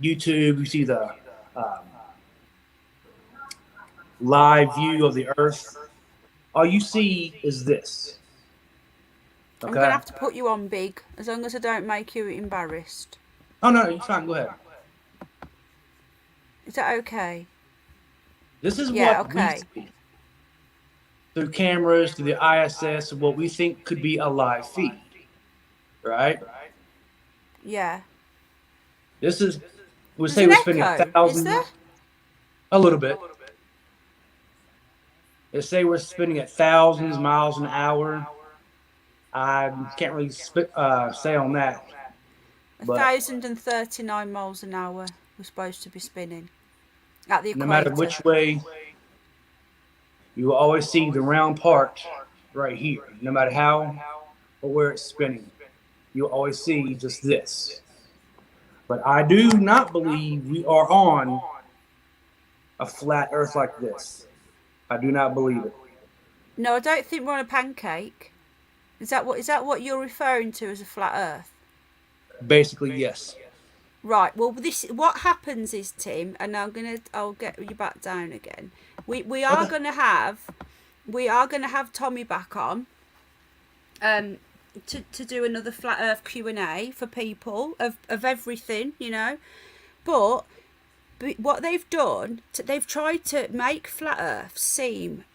YouTube, you see the um, live view of the Earth, all you see is this. I'm going to Okay? have to put you on big, as long as I don't make you embarrassed. Oh no, you're fine. Go ahead. Is that okay? This is Yeah, what we okay. see through cameras, through the ISS, what we think could be a live feed, right? Yeah. This is, we There's say an we're spending echo, is there? a little bit. They say we're spending at thousands miles an hour. I can't really say on that, but 1,039 miles an hour we're supposed to be spinning at the no matter equator. which way, you will always see the round part right here. No matter how or where it's spinning, you'll always see just this. But I do not believe we are on a flat Earth like this. I do not believe it. No, I don't think we're on a pancake. Is that what you're referring to as a flat Earth? Basically, yes. Right. Well, what happens is, Tim, and I'll get you back down again. We are Okay. gonna have Tommy back on, to do another flat Earth Q&A for people of everything, you know, but what they've done, they've tried to make flat Earth seem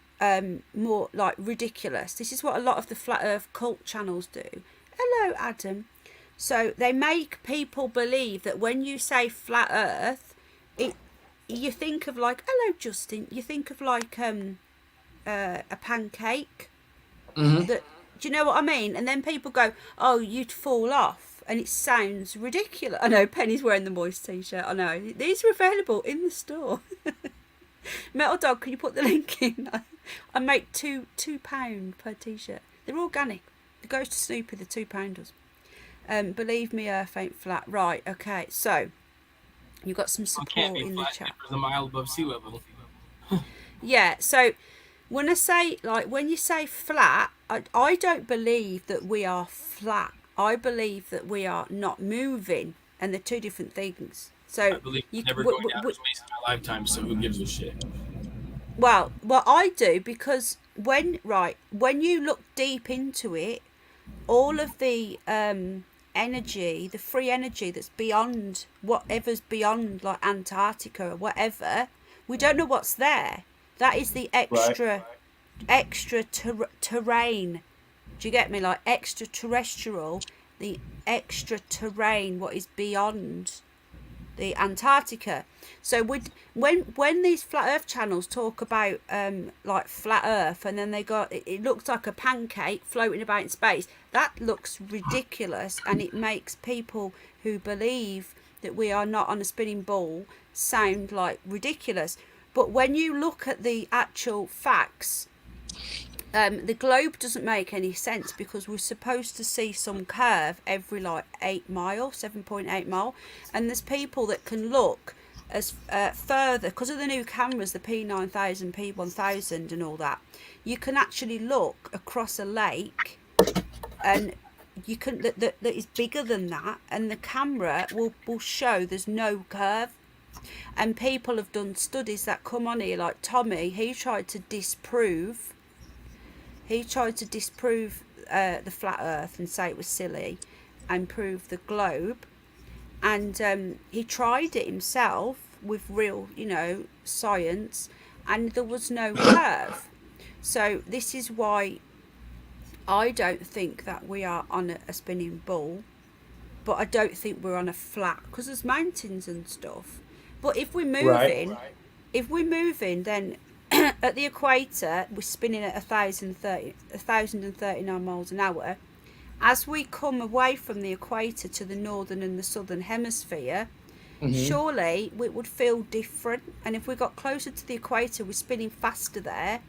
more like ridiculous. This is what a lot of the flat Earth cult channels do. Hello, Adam. So they make people believe that when you say flat Earth, you think of like, hello, Justin. You think of like a pancake. Mm-hmm. That, do you know what I mean? And then people go, oh, you'd fall off, and it sounds ridiculous. I know Penny's wearing the Moist t-shirt. I know these are available in the store. Metal Dog, can you put the link in? I make £2 per t-shirt. They're organic. It goes to Snoopy, the £2. Believe me, Earth ain't flat. Right, okay, so you've got some support in the chat. There's a mile above sea level. Yeah, so when you say flat, I don't believe that we are flat. I believe that we are not moving, and they're two different things. So I believe never going out of space in my lifetime, so who gives a shit? Well, I do, because when you look deep into it, all of the energy, the free energy that's beyond whatever's beyond, like Antarctica or whatever, we don't know what's there. That is the extra terrain. Do you get me? Like extraterrestrial, the extra terrain, what is beyond the Antarctica. So when these flat Earth channels talk about like flat Earth, and then they got it looks like a pancake floating about in space, that looks ridiculous, and it makes people who believe that we are not on a spinning ball sound like ridiculous. But when you look at the actual facts, the globe doesn't make any sense, because we're supposed to see some curve every like 7.8 mile, and there's people that can look as further, because of the new cameras, the P9000, P1000 and all that. You can actually look across a lake, and you can that is bigger than that, and the camera will show there's no curve. And people have done studies that come on here, like Tommy, he tried to disprove the flat Earth and say it was silly, and prove the globe. And he tried it himself with real, science, and there was no curve. So this is why I don't think that we are on a spinning ball, but I don't think we're on a flat, because there's mountains and stuff. But if we're moving, then at the equator we're spinning at 1,039 miles an hour. As we come away from the equator to the northern and the southern hemisphere, surely it would feel different. And if we got closer to the equator, we're spinning faster there,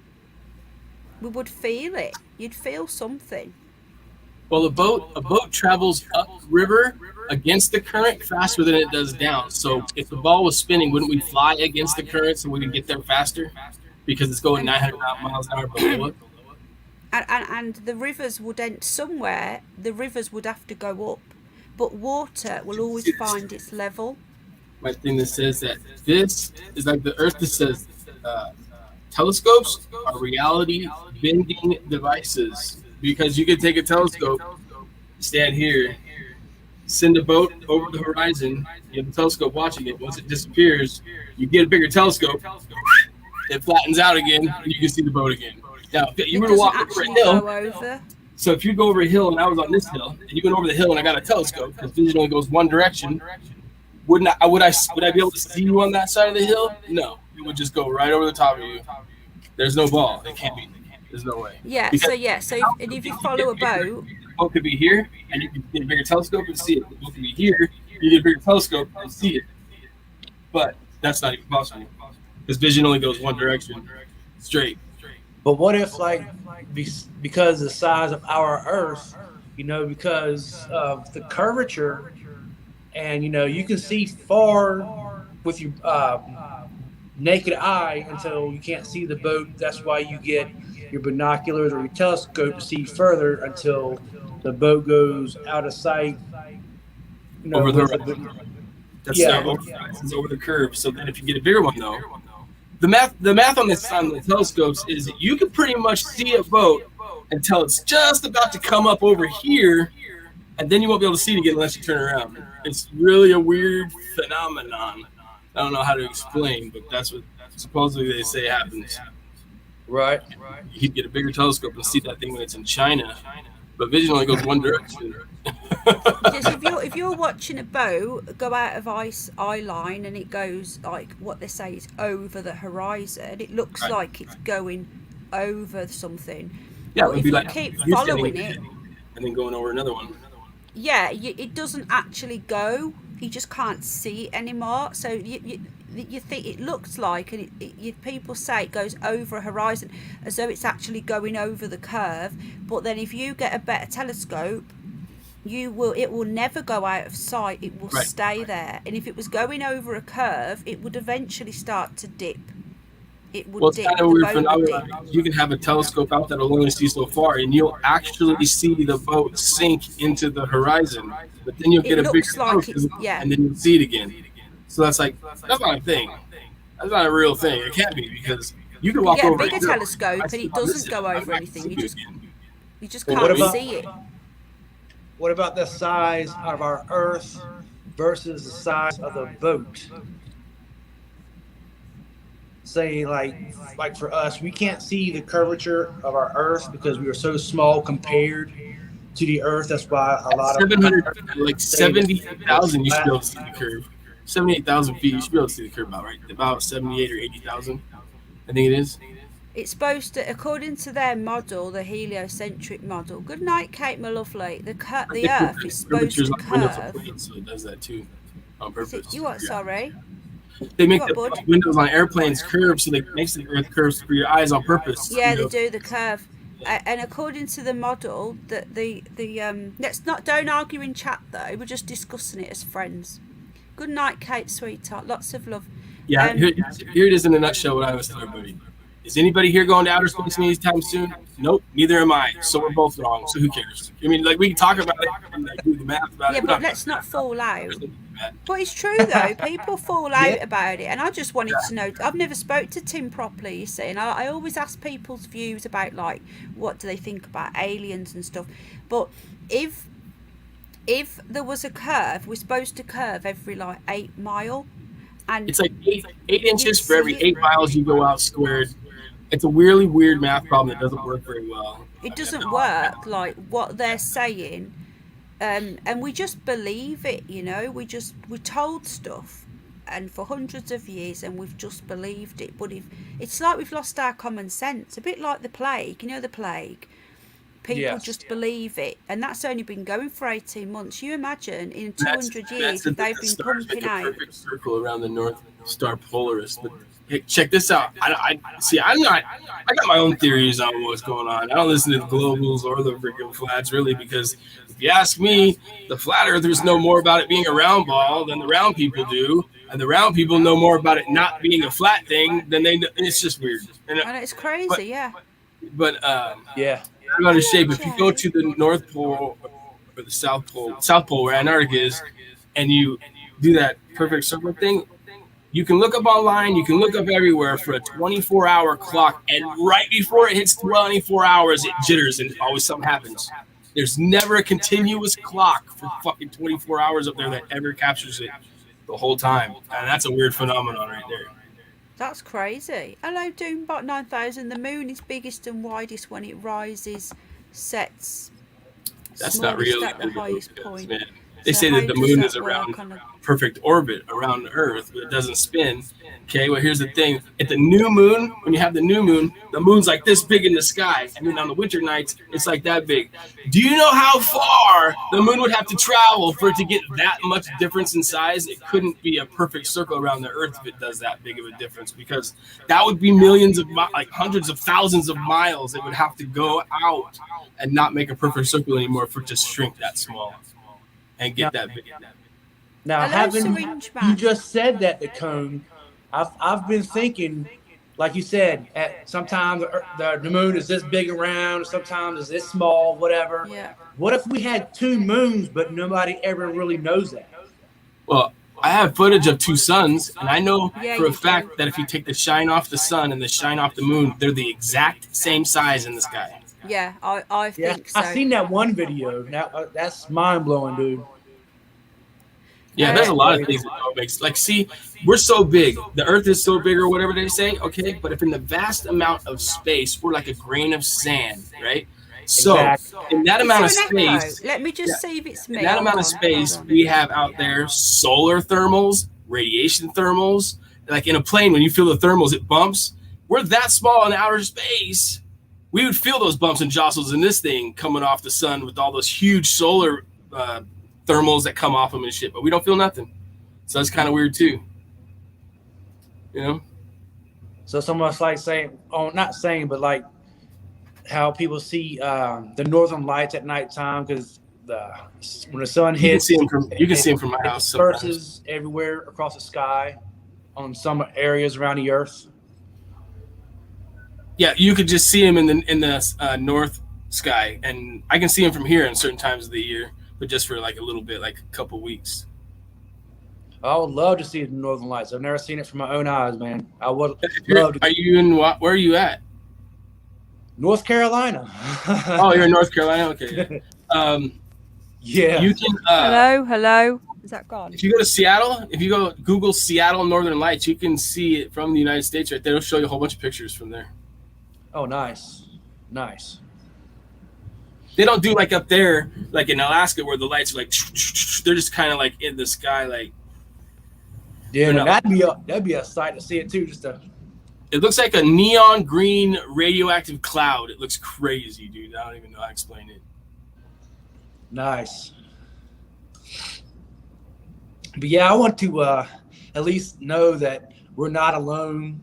we would feel it. You'd feel something. Well, a boat travels upriver against the current faster than it does down. So if the ball was spinning, wouldn't we fly against the current so we could get there faster? Because it's going 900 miles an hour below it. And the rivers would end somewhere. The rivers would have to go up, but water will always find its level. My thing that says that this is like the Earth that says Telescopes are reality bending devices because you can take a telescope, stand here, send a boat over the horizon. You have the telescope watching it. Once it disappears, you get a bigger telescope. It flattens out again, and you can see the boat again. Now, if you It were to doesn't walk over a actually hill, go over. so if you go over a hill and I was on this hill, and you went over the hill and I got a telescope because vision only goes one direction, would I be able to see you on that side of the hill? No, it would just go right over the top of you. There's no ball. It can't be. There's no way. Yeah. Because So if you follow a boat, the boat could be here, and you can get a bigger telescope and see it. The boat could be here, you get a bigger telescope and see it. But that's not even possible because vision only goes one direction, straight. But what if, like, because the size of our Earth, because of the curvature, and you can see far with your naked eye until you can't see the boat. That's why you get your binoculars or your telescope to see further until the boat goes out of sight. Over the horizon. That's over the curve. So then if you get a bigger one though, the math on the telescopes is that you can pretty much see a boat until it's just about to come up over here, and then you won't be able to see it again unless you turn around. It's really a weird phenomenon. I don't know how to explain, but that's what supposedly they say happens. Right. You can get a bigger telescope and see that thing when it's in China, but vision only goes one direction. because if you're watching a boat go out of eye line and it goes like what they say is over the horizon, it looks like it's going over something. Yeah, but if be you like keep following it, and then going over another one. Yeah, it doesn't actually go. You just can't see it anymore. So you think it looks like, and people say it goes over a horizon as though it's actually going over the curve. But then if you get a better telescope, it will never go out of sight. It will stay there. And if it was going over a curve, it would eventually start to dip. It would it's dip. kind of weird phenomenon. You can have a telescope out that'll only see so far, and you'll actually see the boat sink into the horizon. But then you'll get a bigger telescope, and then you'll see it again. So that's not a thing. That's not a real thing. It can't be because you can walk over a bigger telescope and it doesn't go over anything. You just can't see it. What about the size of our Earth versus the size of the boat? Say like for us, we can't see the curvature of our Earth because we are so small compared to the Earth. That's why a lot of 70,000 you should be able to see the curve. 78,000 feet, you should be able to see the curve about 78 or 80,000. I think it is. It's supposed to, according to their model, the heliocentric model. Good night, Kate, my lovely. The Earth is supposed to curve. So it does that too, on purpose. You what? Sorry. They make the windows on airplanes curve, so they makes the Earth curves for your eyes on purpose. Yeah, they do the curve. And according to the model, that don't argue in chat though. We're just discussing it as friends. Good night, Kate, sweetheart. Lots of love. Yeah, here it is in a nutshell. What I was telling everybody. Is anybody here going to outer space anytime soon? Nope, neither am I. So we're both wrong. So who cares? I mean, we can talk about it and do the math about it. Yeah, but let's not fall out. But it's true though. People fall out about it, and I just wanted to know. I've never spoke to Tim properly, you see, and I always ask people's views about what do they think about aliens and stuff. But if there was a curve, we're supposed to curve every 8 mile, and it's like 8 inches for every 8 miles you go out squared. It's a really weird math problem that doesn't work very well. It doesn't work like what they're saying, and we just believe it. We're told stuff, and for hundreds of years, and we've just believed it. But it's like we've lost our common sense, a bit like the plague. The plague. People just believe it, and that's only been going for 18 months. You imagine in 200 years if they've been pumping out. Perfect circle around the North Star Polaris. But hey, check this out. I got my own theories on what's going on. I don't listen to the globals or the freaking flats, really, because if you ask me, the flat earthers know more about it being a round ball than the round people do, and the round people know more about it not being a flat thing than they know. It's just weird. And it's crazy, But out of shape. If you go to the North Pole or the South Pole where Antarctica is, and you do that perfect circle thing, You can look up online, you can look up everywhere for a 24-hour clock, and right before it hits 24 hours, it jitters and always something happens. There's never a continuous clock for fucking 24 hours up there that ever captures it the whole time. And that's a weird phenomenon right there. That's crazy. Hello, Doombot 9000. The moon is biggest and widest when it rises, sets That's not smallest real. at the highest point. Man. They So say how that the does moon that is around work on a- perfect orbit around the Earth, but it doesn't spin. Okay, well, here's the thing. At the new moon, when you have the new moon, the moon's like this big in the sky. And then on the winter nights, it's like that big. Do you know how far the moon would have to travel for it to get that much difference in size? It couldn't be a perfect circle around the Earth if it does that big of a difference, because that would be millions of, like hundreds of thousands of miles. It would have to go out and not make a perfect circle anymore for it to shrink that small and get that big. Now, Hello, having Syringe you Man. just said that, the cone, I've been thinking, like you said, sometimes the moon is this big around, sometimes it's this small, whatever. Yeah. What if we had two moons, but nobody ever really knows that? Well, I have footage of two suns, and I know Yeah, for a you fact do. that if you take the shine off the sun and the shine off the moon, they're the exact same size in the sky. Yeah, I Yeah, think so. I've seen that one video. That's mind blowing, dude. Yeah, there's a lot of things that don't make sense. Like, see, we're so big. The Earth is so big, or whatever they say, okay? But if in the vast amount of space, we're like a grain of sand, right? So, Exactly. in that Is amount of there an echo? space, Let me just see if it's me. in that Hold amount of on, space, hold on. we have out there solar thermals, radiation thermals. Like in a plane, when you feel the thermals, it bumps. We're that small in outer space. We would feel those bumps and jostles in this thing coming off the sun with all those huge solar thermals that come off them and shit, but we don't feel nothing. So that's kind of weird too. You know? So it's almost like saying, not saying, but like how people see the northern lights at nighttime, because when the sun hits, you can see them from my it house sometimes. disperses everywhere across the sky on some areas around the Earth. Yeah, you could just see them in the north sky, and I can see them from here in certain times of the year, but just for like a little bit, like a couple weeks. I would love to see the northern lights. I've never seen it from my own eyes, man. I would love to. Are you in where are you at? North Carolina. Oh, you're in North Carolina. Okay. Yeah. You can. Hello. Is that gone? If you go to Seattle, if you go Google Seattle Northern Lights, you can see it from the United States right there. It'll show you a whole bunch of pictures from there. Oh, nice. They don't do like up there, like in Alaska, where the lights are like, they're just kind of like in the sky, like. Yeah, that'd be a sight to see it too. It looks like a neon green radioactive cloud. It looks crazy, dude. I don't even know how to explain it. Nice. But yeah, I want to at least know that we're not alone,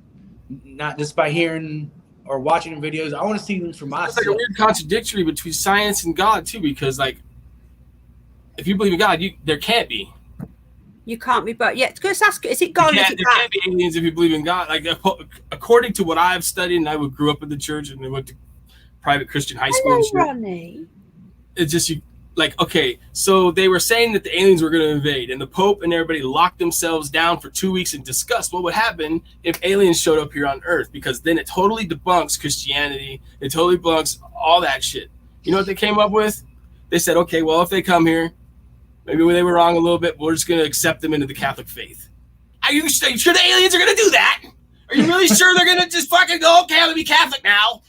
not just by hearing or watching videos. I want to see them for myself. It's like a weird contradictory between science and God too, because like, if you believe in God, there can't be. You can't be, but yeah. Let's ask. Is it gone? Is it There back? can't be aliens if you believe in God. Like according to what I've studied, and I grew up in the church and I went to private Christian high school. Hello, And shit. Ronnie. It's just okay. So they were saying that the aliens were going to invade, and the Pope and everybody locked themselves down for 2 weeks and discussed what would happen if aliens showed up here on Earth, because then it totally debunks Christianity. It totally debunks all that shit. You know what they came up with? They said, okay, well, if they come here, maybe they were wrong a little bit, but we're just going to accept them into the Catholic faith. Are you sure the aliens are going to do that? Are you really sure they're going to just fucking go, okay, I'm going to be Catholic now?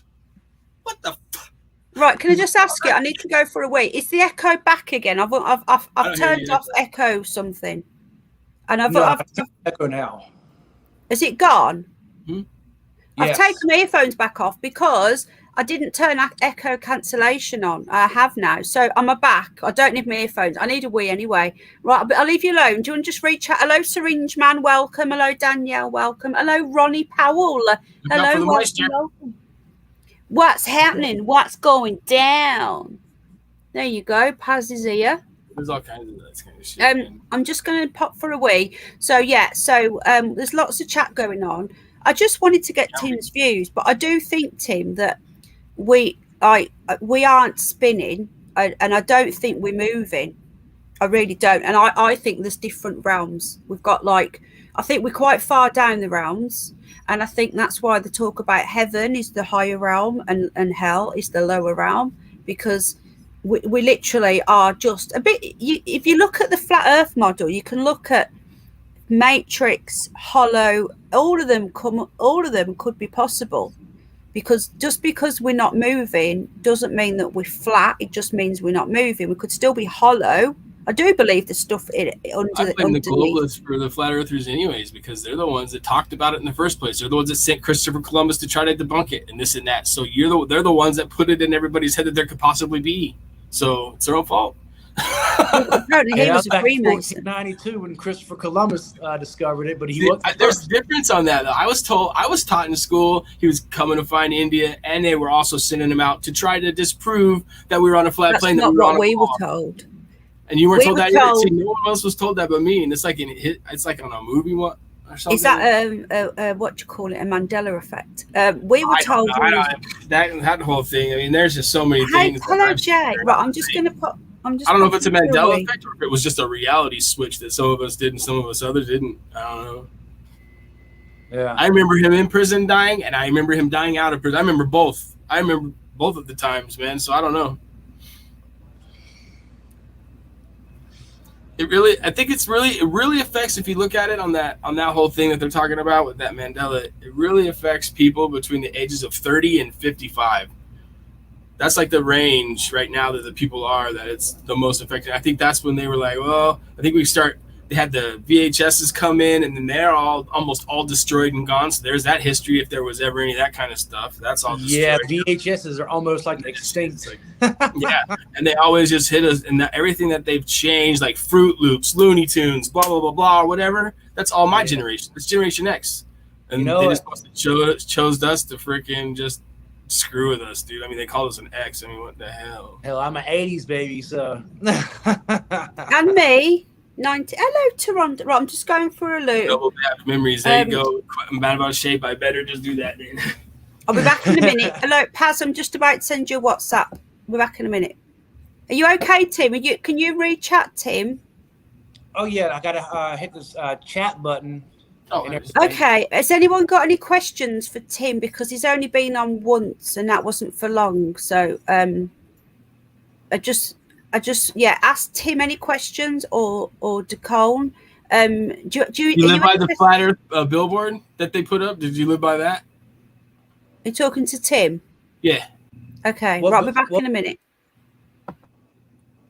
What the fuck? Right, can I just ask you? I need to go for a wee. Is the echo back again? I've turned off echo something, and I've echo now. Is it gone? Yes. I've taken my earphones back off because I didn't turn echo cancellation on. I have now, so I'm back. I don't need my earphones. I need a wee anyway. Right, but I'll leave you alone. Do you want to just reach out? Hello, Syringe Man. Welcome. Hello, Danielle. Welcome. Hello, Ronnie Powell. Hello, welcome. What's happening? What's going down? There you go. Paz is here. There's all kinds of that kind of shit. I'm just going to pop for a wee. So yeah, there's lots of chat going on. I just wanted to get Tim's views, but I do think, Tim, that we aren't spinning, and I don't think we're moving. I really don't. And I think there's different realms. We've got like I think we're quite far down the realms, and I think that's why the talk about heaven is the higher realm and hell is the lower realm, because we literally are just a bit. If you look at the flat Earth model, you can look at Matrix, Hollow. All of them could be possible, because just because we're not moving doesn't mean that we're flat. It just means we're not moving. We could still be hollow. I do believe the stuff I blame the globalists for the flat earthers anyways, because they're the ones that talked about it in the first place. They're the ones that sent Christopher Columbus to try to debunk it and this and that. So they're the ones that put it in everybody's head that there could possibly be. So it's their own fault. Apparently he was a Freemason. 1492 when Christopher Columbus discovered it, but he wasn't. There's a difference on that, though. I was taught in school he was coming to find India, and they were also sending him out to try to disprove that we were on a flat plane. That's not what we were told. And you weren't told that either. See, no one else was told that but me. And it's like it's like on a movie or something. Is that what you call it, a Mandela effect? We were told that whole thing. I mean, there's just so many things. Hello, Jay. Right, I'm just gonna put. I don't know if it's a Mandela effect or if it was just a reality switch that some of us did and some of us others didn't. I don't know. Yeah. I remember him in prison dying, and I remember him dying out of prison. I remember both. Of the times, man. So I don't know. It really affects, if you look at it on that whole thing that they're talking about with that Mandela, it really affects people between the ages of 30 and 55. That's like the range right now that the people are, that it's the most affected. I think that's when they were like, well, I think they had the VHSs come in, and then they're almost all destroyed and gone. So there's that history, if there was ever any of that kind of stuff. That's all destroyed. Yeah, VHSs are almost like extinct. Yeah, and they always just hit us, and everything that they've changed, like Fruit Loops, Looney Tunes, blah, blah, blah, blah, or whatever, that's all my generation. It's Generation X. And they just chose us to freaking just screw with us, dude. I mean, they called us an X. I mean, what the hell? Hell, I'm an 80s baby, so. And me. 90. Hello, Toronto. Right, I'm just going for a loop. Double tap memories. There you go. I'm bad about shape. I better just do that then. I'll be back in a minute. Hello, Paz. I'm just about to send you a WhatsApp. We're back in a minute. Are you okay, Tim? Can you re-chat, Tim? Oh yeah, I gotta hit this chat button. Oh, okay. Has anyone got any questions for Tim? Because he's only been on once, and that wasn't for long. So, I just ask Tim any questions or Decone. Do you live by the flat Earth billboard that they put up? Did you live by that? You're talking to Tim? Yeah. Okay. Right, we're back in a minute.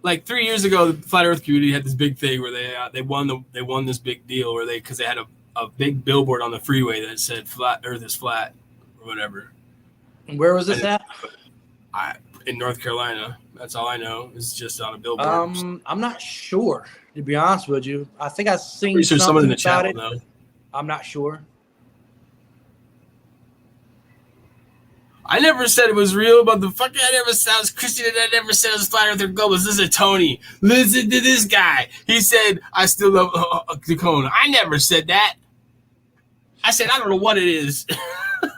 Like 3 years ago, the flat Earth community had this big thing where they won this big deal because they had a big billboard on the freeway that said "Flat Earth is flat" or whatever. And where was this at? In North Carolina. That's all I know. It's just on a billboard. I'm not sure, to be honest with you. I think I've seen someone in the chat it. will know. I'm not sure. I never said it was real, motherfucker. I never said I was Christian, and I never said it was flat earth or global. This is Tony. Listen to this guy. He said, I still love Dakota. I never said that. I said, I don't know what it is.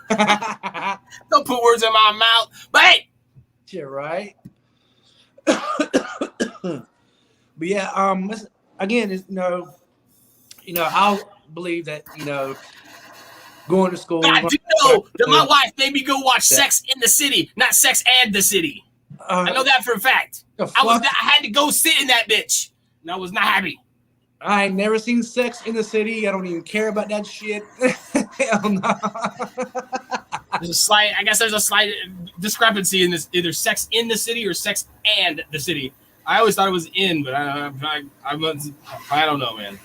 Don't put words in my mouth. But hey. You're right. But yeah, again, I'll believe that, going to school. God, you know that my wife made me go watch Sex in the City, not Sex and the City. I know that for a fact. I had to go sit in that bitch, and I was not happy. I ain't never seen Sex in the City. I don't even care about that shit. Hell no. There's a slight discrepancy in this, either Sex in the City or Sex and the City. I always thought it was in, but I don't know, man.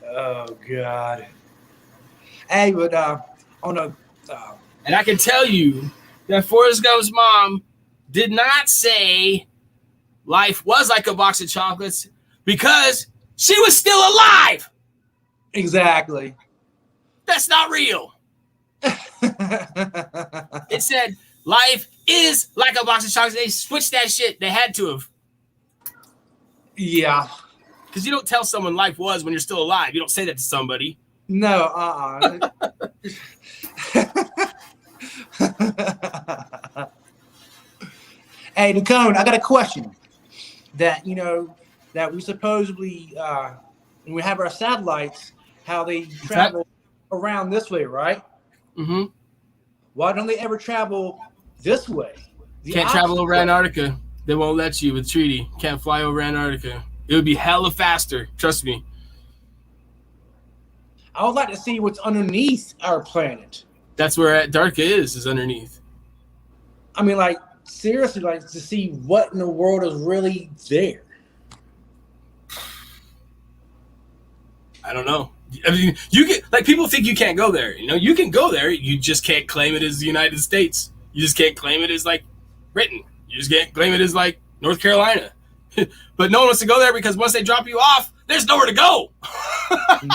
Oh God. Hey, but and I can tell you that Forrest Gump's mom did not say life was like a box of chocolates because she was still alive. Exactly. That's not real. It said life is like a box of chocolates. They switched that shit. They had to have. Yeah. Because you don't tell someone life was when you're still alive. You don't say that to somebody. No, Hey, Nicole, I got a question that, that we supposedly, when we have our satellites, how they What's that? travel around this way, right? Mm-hmm. Why don't they ever travel this way? The Can't travel opposite over way? Antarctica. They won't let you with treaty. Can't fly over Antarctica. It would be hella faster. Trust me. I would like to see what's underneath our planet. That's where Antarctica is underneath. I mean, like, seriously, like, to see what in the world is really there. I don't know. I mean, you get like people think you can't go there. You know, you can go there. You just can't claim it as the United States. You just can't claim it as like Britain. You just can't claim it as like North Carolina. But no one wants to go there because once they drop you off, there's nowhere to go.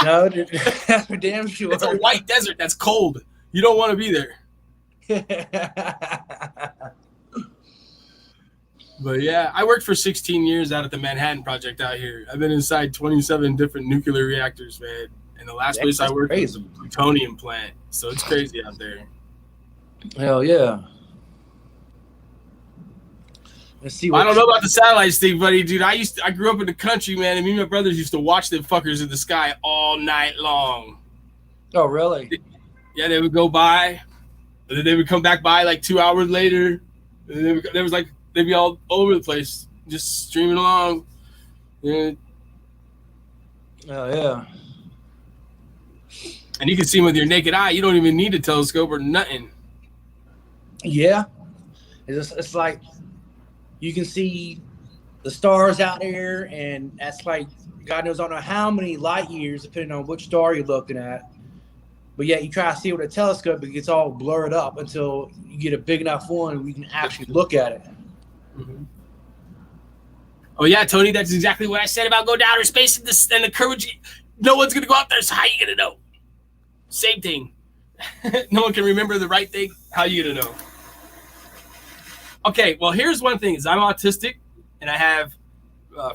No, that's for damn sure. It's a white desert that's cold. You don't want to be there. But yeah, I worked for 16 years out at the Manhattan Project out here. I've been inside 27 different nuclear reactors, man. And the last place I worked was a plutonium plant. So it's crazy out there. Hell yeah. Let's see what I don't know about the satellites thing, buddy, dude. I grew up in the country, man, and me and my brothers used to watch them fuckers in the sky all night long. Oh, really? Yeah, they would go by, and then they would come back by like 2 hours later. And there was like they'd be all over the place, just streaming along. Yeah. Oh, yeah. And you can see them with your naked eye. You don't even need a telescope or nothing. Yeah. It's like you can see the stars out there, and that's like, God knows, I don't know how many light years, depending on which star you're looking at. But yeah, you try to see it with a telescope, it gets all blurred up until you get a big enough one and we can actually look at it. Mm-hmm. Oh yeah, Tony, that's exactly what I said about going to outer space and the courage. No one's gonna go out there, so how you gonna know? Same thing. No one can remember the right thing. How you gonna know? Okay, well, here's one thing: is I'm autistic, and I have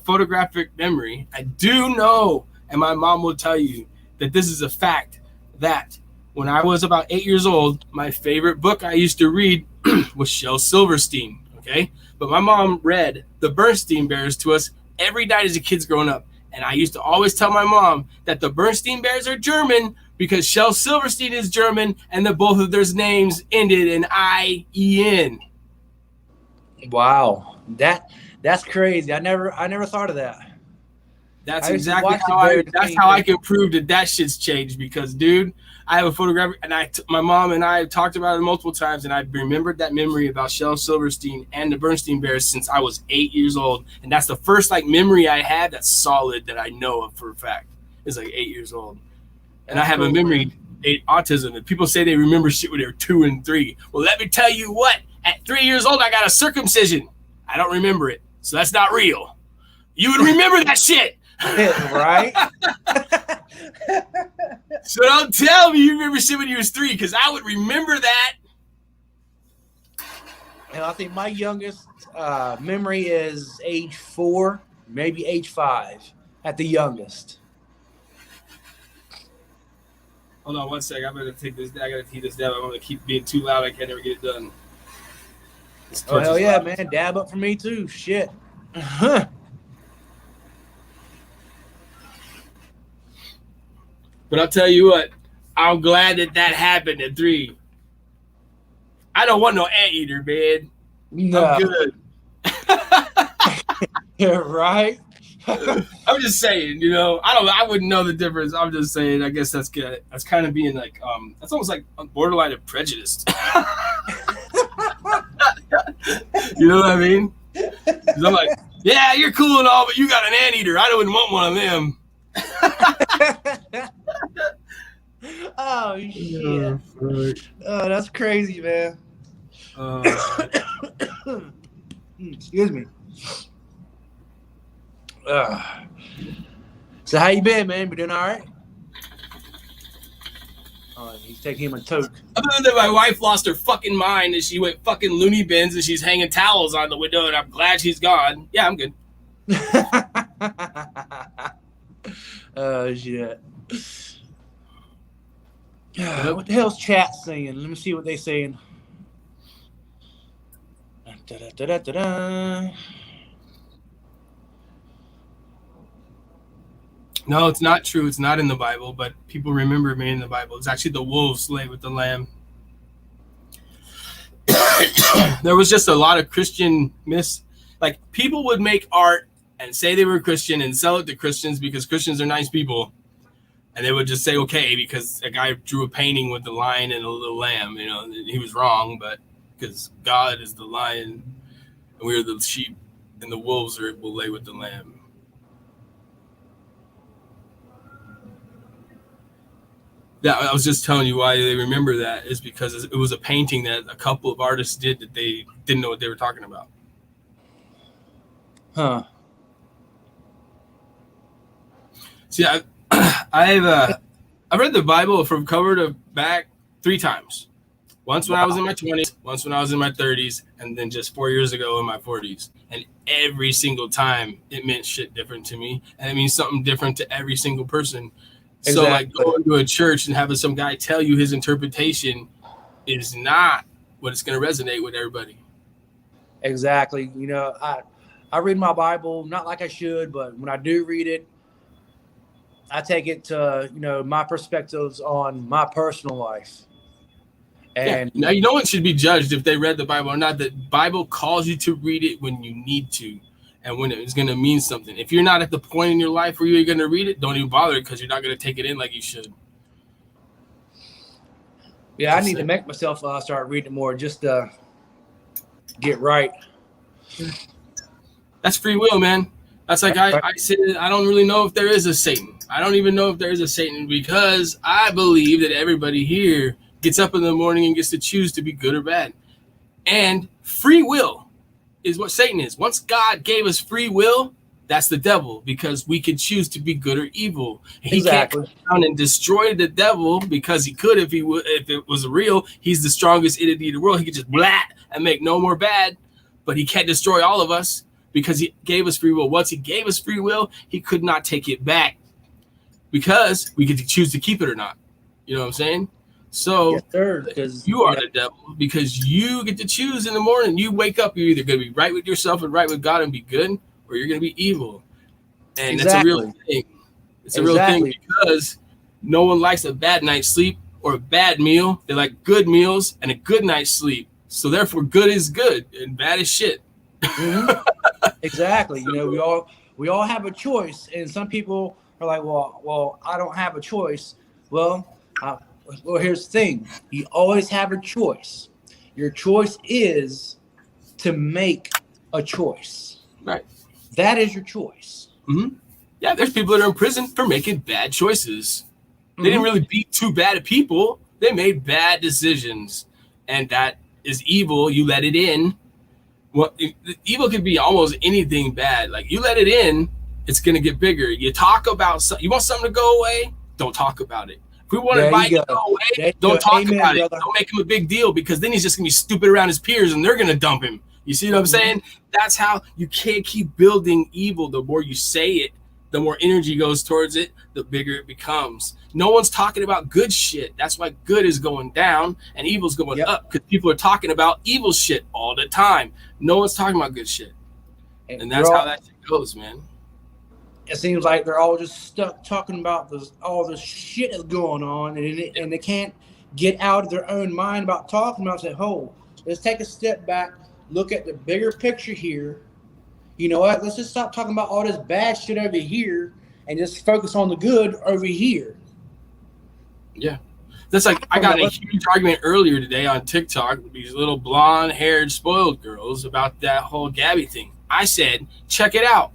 photographic memory. I do know, and my mom will tell you that this is a fact, that when I was about 8 years old, my favorite book I used to read was Shel Silverstein. Okay, but my mom read the Bernstein Bears to us every night as a kid's growing up, and I used to always tell my mom that the Bernstein Bears are German because Shel Silverstein is German, and that both of their names ended in I-E-N. Wow, that's crazy. I never thought of that. That's exactly how I can prove that shit's changed, because, dude, I have a photograph, and my mom and I talked about it multiple times, and I remembered that memory about Shel Silverstein and the Bernstein Bears since I was 8 years old, and that's the first memory I had that's solid that I know of for a fact. It's 8 years old, and I have a memory autism, and people say they remember shit when they're 2 and 3. Well, let me tell you what. At 3 years old, I got a circumcision. I don't remember it, so that's not real. You would remember that shit. Right? So don't tell me you remember shit when you was 3, because I would remember that. And I think my youngest memory is age 4, maybe age 5 at the youngest. Hold on one second. I'm going to take this. I got to heat this down. I'm going to keep being too loud. I can't ever get it done. Oh, hell yeah, man. Dab up for me, too. Shit. But I'll tell you what. I'm glad that happened at 3. I don't want no anteater, man. No. I'm good. Yeah, right? I'm just saying, I wouldn't know the difference. I'm just saying, I guess that's good. That's kind of being that's almost like borderline of prejudiced. You know what I mean? 'Cause I'm like, yeah, you're cool and all, but you got an anteater. I wouldn't want one of them. Oh, shit. Oh, that's crazy, man. Excuse me. So how you been, man? You doing all right? Oh, he's taking him a toke. Other than that, my wife lost her fucking mind and she went fucking loony bins and she's hanging towels on the window, and I'm glad she's gone. Yeah, I'm good. Oh, shit. What the hell's chat saying? Let me see what they're saying. No, it's not true. It's not in the Bible, but people remember it being in the Bible. It's actually the wolves lay with the lamb. There was just a lot of Christian like people would make art and say they were Christian and sell it to Christians because Christians are nice people. And they would just say, okay, because a guy drew a painting with the lion and a little lamb, you know, he was wrong, but because God is the lion and we are the sheep and the wolves will lay with the lamb. Yeah, I was just telling you why they remember that is because it was a painting that a couple of artists did that they didn't know what they were talking about. Huh. See, I've read the Bible from cover to back 3 times. Once when I was in my 20s, once when I was in my 30s, and then just 4 years ago in my 40s. And every single time it meant shit different to me, and it means something different to every single person. Exactly. So like going to a church and having some guy tell you his interpretation is not what it's going to resonate with everybody. Exactly. You know, I read my Bible, not like I should, but when I do read it, I take it to, you know, my perspectives on my personal life. And yeah. Now, no one should be judged if they read the Bible or not. The Bible calls you to read it when you need to and when it's going to mean something. If you're not at the point in your life where you're going to read it, don't even bother because you're not going to take it in like you should. Yeah, I need to make myself start reading more just to get right. That's free will, man. That's like I said, I don't really know if there is a Satan. I don't even know if there is a Satan because I believe that everybody here gets up in the morning and gets to choose to be good or bad. And free will is what Satan is. Once God gave us free will, that's the devil because we can choose to be good or evil. He can't come down and destroy the devil because he could if it was real. He's the strongest entity in the world. He could just blat and make no more bad, but he can't destroy all of us because he gave us free will. Once he gave us free will, he could not take it back because we get to choose to keep it or not. You know what I'm saying? So yes, you are the devil because you get to choose in the morning. You wake up, you're either going to be right with yourself and right with God and be good, or you're going to be evil. And that's a real thing. It's a real thing because no one likes a bad night's sleep or a bad meal. They like good meals and a good night's sleep. So therefore, good is good and bad is shit. Mm-hmm. Exactly. You know, we all have a choice, and some people are like, well, I don't have a choice. Well, here's the thing. You always have a choice. Your choice is to make a choice. Right. That is your choice. Mm-hmm. Yeah, there's people that are in prison for making bad choices. They didn't really beat too bad at people. They made bad decisions. And that is evil. You let it in. Well, evil can be almost anything bad. Like you let it in, it's going to get bigger. You talk about you want something to go away? Don't talk about it. If we want to buy it to go away, don't talk about it. Don't make him a big deal because then he's just going to be stupid around his peers and they're going to dump him. You see what I'm saying? That's how you can't keep building evil. The more you say it, the more energy goes towards it, the bigger it becomes. No one's talking about good shit. That's why good is going down and evil's going up because people are talking about evil shit all the time. No one's talking about good shit. And that's how that shit goes, man. It seems like they're all just stuck talking about all this shit that's going on and they can't get out of their own mind about talking about it. Let's take a step back, look at the bigger picture here. You know what? Let's just stop talking about all this bad shit over here and just focus on the good over here. Yeah. That's like I got a huge argument earlier today on TikTok with these little blonde-haired spoiled girls about that whole Gabby thing. I said, check it out.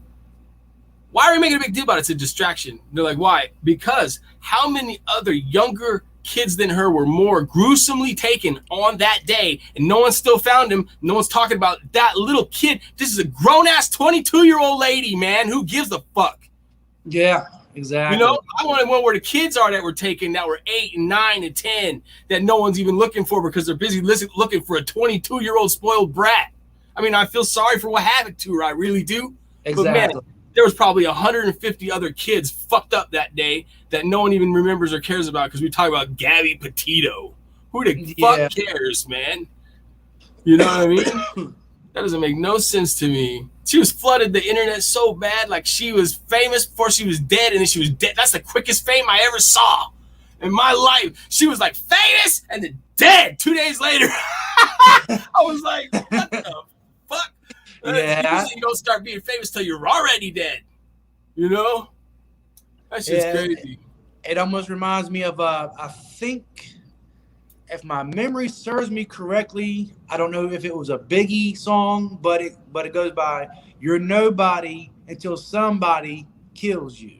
Why are we making a big deal about it? It's a distraction. They're like, why? Because how many other younger kids than her were more gruesomely taken on that day and no one still found him? No one's talking about that little kid. This is a grown-ass 22-year-old lady, man. Who gives a fuck? Yeah, exactly. You know, I wanted one where the kids are that were taken that were 8 and 9 and 10 that no one's even looking for because they're busy looking for a 22-year-old spoiled brat. I mean, I feel sorry for what happened to her. I really do. Exactly. But man, there was probably 150 other kids fucked up that day that no one even remembers or cares about because we talk about Gabby Petito. Who the fuck cares, man? You know what I mean? That doesn't make no sense to me. She was flooded the internet so bad, like she was famous before she was dead, and then she was dead. That's the quickest fame I ever saw in my life. She was like famous and then dead 2 days later. I was like, what the fuck? Yeah. Usually you don't start being famous till you're already dead. You know? That's just crazy. It almost reminds me of, I think, if my memory serves me correctly, I don't know if it was a Biggie song, but it goes by, "You're nobody until somebody kills you."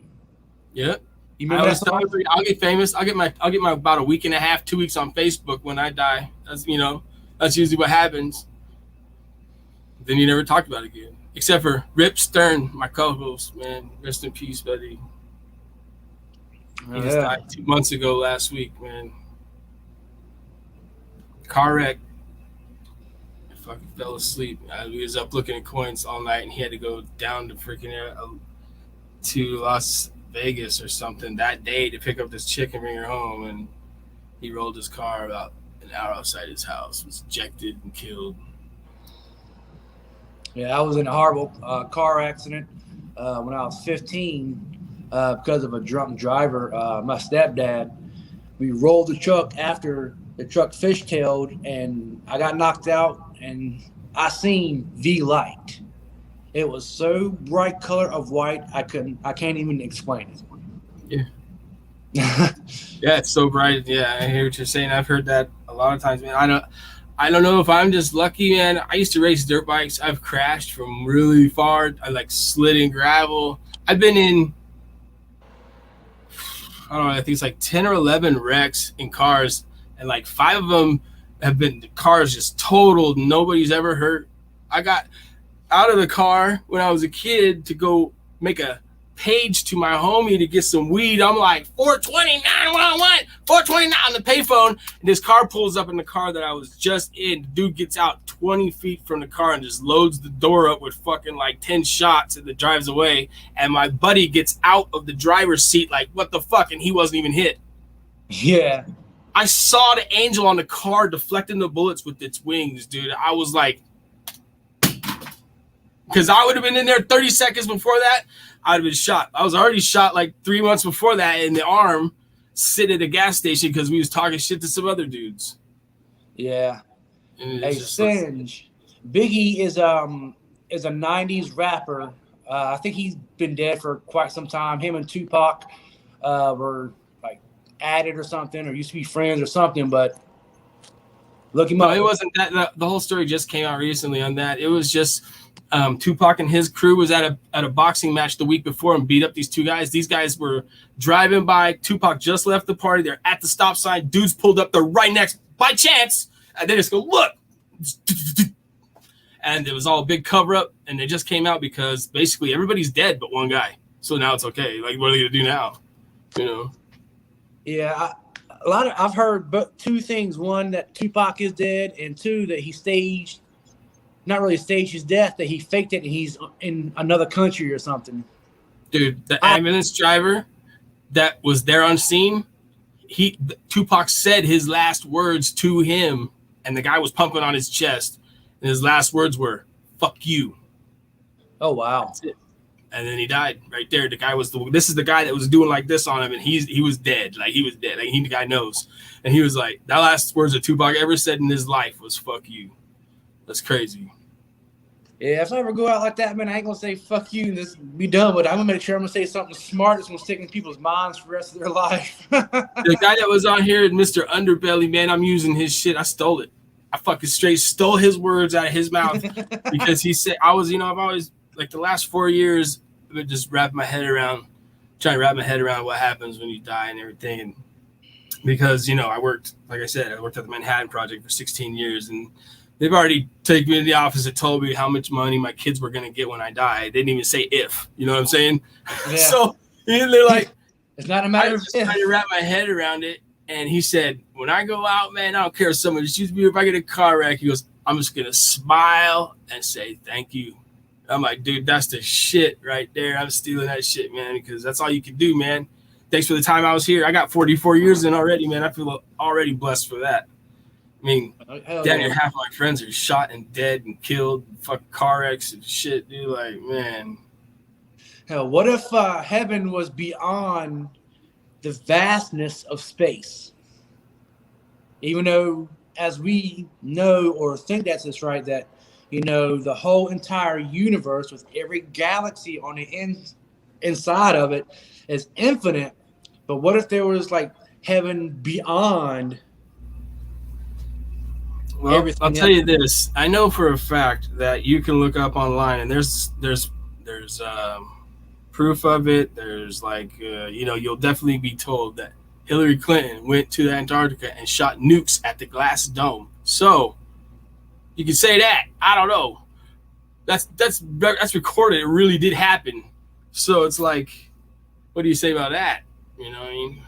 Yep. You remember that song? I'll get famous. I'll get my about a week and a half, 2 weeks on Facebook when I die. That's that's usually what happens. Then you never talked about it again. Except for Rip Stern, my co-host, man. Rest in peace, buddy. He just died 2 months ago last week, man. Car wreck. I fucking fell asleep. We was up looking at coins all night, and he had to go down to freaking to Las Vegas or something that day to pick up this chick and bring her home, and he rolled his car about an hour outside his house, was ejected and killed. Yeah, I was in a horrible car accident when I was 15 because of a drunk driver. My stepdad, we rolled the truck after the truck fishtailed, and I got knocked out, and I seen the light. It was so bright color of white, I can't even explain it. Yeah. Yeah, it's so bright. Yeah, I hear what you're saying. I've heard that a lot of times, man. I don't know if I'm just lucky, man. I used to race dirt bikes. I've crashed from really far. I like slid in gravel. I've been in, I don't know, I think it's like 10 or 11 wrecks in cars, and like 5 of them have been cars just totaled. Nobody's ever hurt. I got out of the car when I was a kid to go make a page to my homie to get some weed. I'm like, 420, 911, 429 on the payphone. And this car pulls up in the car that I was just in. The dude gets out 20 feet from the car and just loads the door up with fucking like 10 shots and then drives away. And my buddy gets out of the driver's seat like, what the fuck? And he wasn't even hit. Yeah. I saw the angel on the car deflecting the bullets with its wings, dude. I was like, because I would have been in there 30 seconds before that, I'd have been shot. I was already shot like 3 months before that in the arm, sit at a gas station because we was talking shit to some other dudes. Yeah. Hey, Singe, Biggie is a 90s rapper. I think he's been dead for quite some time. Him and Tupac were like added or something, or used to be friends or something, but look him up. It wasn't that. The whole story just came out recently on that. It was just Tupac and his crew was at a boxing match the week before and beat up these 2 guys. These guys were driving by. Tupac just left the party. They're at the stop sign. Dudes pulled up. They're right next by chance. And they just go, look. And it was all a big cover up. And they just came out because basically everybody's dead but one guy. So now it's okay. Like, what are they going to do now? You know? Yeah. I've heard but 2 things. One, that Tupac is dead. And 2, that he staged. Not really staged his death, that he faked it and he's in another country or something. Dude, the ambulance driver that was there on scene, Tupac said his last words to him, and the guy was pumping on his chest, and his last words were, "Fuck you." Oh, wow. That's it. And then he died right there. The guy was this is the guy that was doing like this on him, and he was dead. Like, he was dead. Like, the guy knows. And he was like, that last words that Tupac ever said in his life was "fuck you." That's crazy. Yeah, if I ever go out like that, man, I ain't gonna say "fuck you" and just be done with it. I'm gonna make sure I'm gonna say something smart that's gonna stick in people's minds for the rest of their life. The guy that was on here, Mr. Underbelly, man, I'm using his shit. I stole it. I fucking straight stole his words out of his mouth because he said, I've always, like, the last 4 years, I've been just trying to wrap my head around what happens when you die and everything. And because, I worked at the Manhattan Project for 16 years, and they've already taken me to the office and told me how much money my kids were going to get when I die. They didn't even say if. You know what I'm saying? Yeah. So they're like, it's not a matter of if. Trying to wrap my head around it. And he said, when I go out, man, I don't care if someone shoots me, if I get a car wreck. He goes, I'm just going to smile and say thank you. I'm like, dude, that's the shit right there. I'm stealing that shit, man, because that's all you can do, man. Thanks for the time I was here. I got 44 years in already, man. I feel already blessed for that. I mean, Hell damn yeah. near half of my friends are shot and dead and killed, fucking car wrecks and shit, dude. Like, man. Hell, what if heaven was beyond the vastness of space? Even though, as we know or think that's right, that the whole entire universe with every galaxy on the inside of it is infinite. But what if there was like heaven beyond? Well, Everything I'll tell else? you this. I know for a fact that you can look up online, and there's proof of it. There's like, you'll definitely be told that Hillary Clinton went to Antarctica and shot nukes at the glass dome. So you can say that. I don't know. That's recorded. It really did happen. So it's like, what do you say about that? You know what I mean?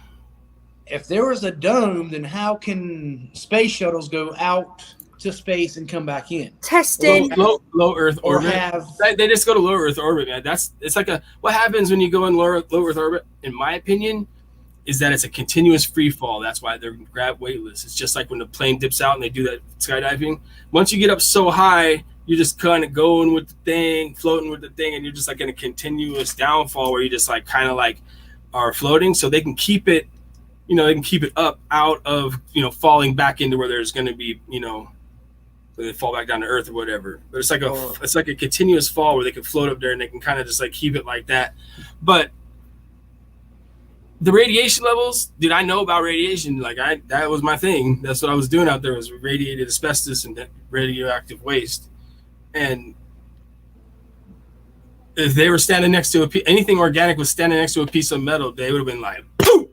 If there was a dome, then how can space shuttles go out to space and come back in? Testing. Low Earth Or orbit. have They just go to low Earth orbit, man. It's like what happens when you go in low Earth orbit, in my opinion, is that it's a continuous free fall. That's why they're grab weightless. It's just like when the plane dips out and they do that skydiving. Once you get up so high, you're just kind of going with the thing, floating with the thing, and you're just like in a continuous downfall where you just like kind of like are floating. So they can keep it, they can keep it up out of, falling back into where there's going to be, where they fall back down to Earth or whatever. But it's like a continuous fall where they can float up there and they can kind of just like keep it like that. But the radiation levels, dude, I know about radiation. Like that was my thing. That's what I was doing out there, was radiated asbestos and radioactive waste. And if they were standing next to anything organic was standing next to a piece of metal, they would have been like, poof!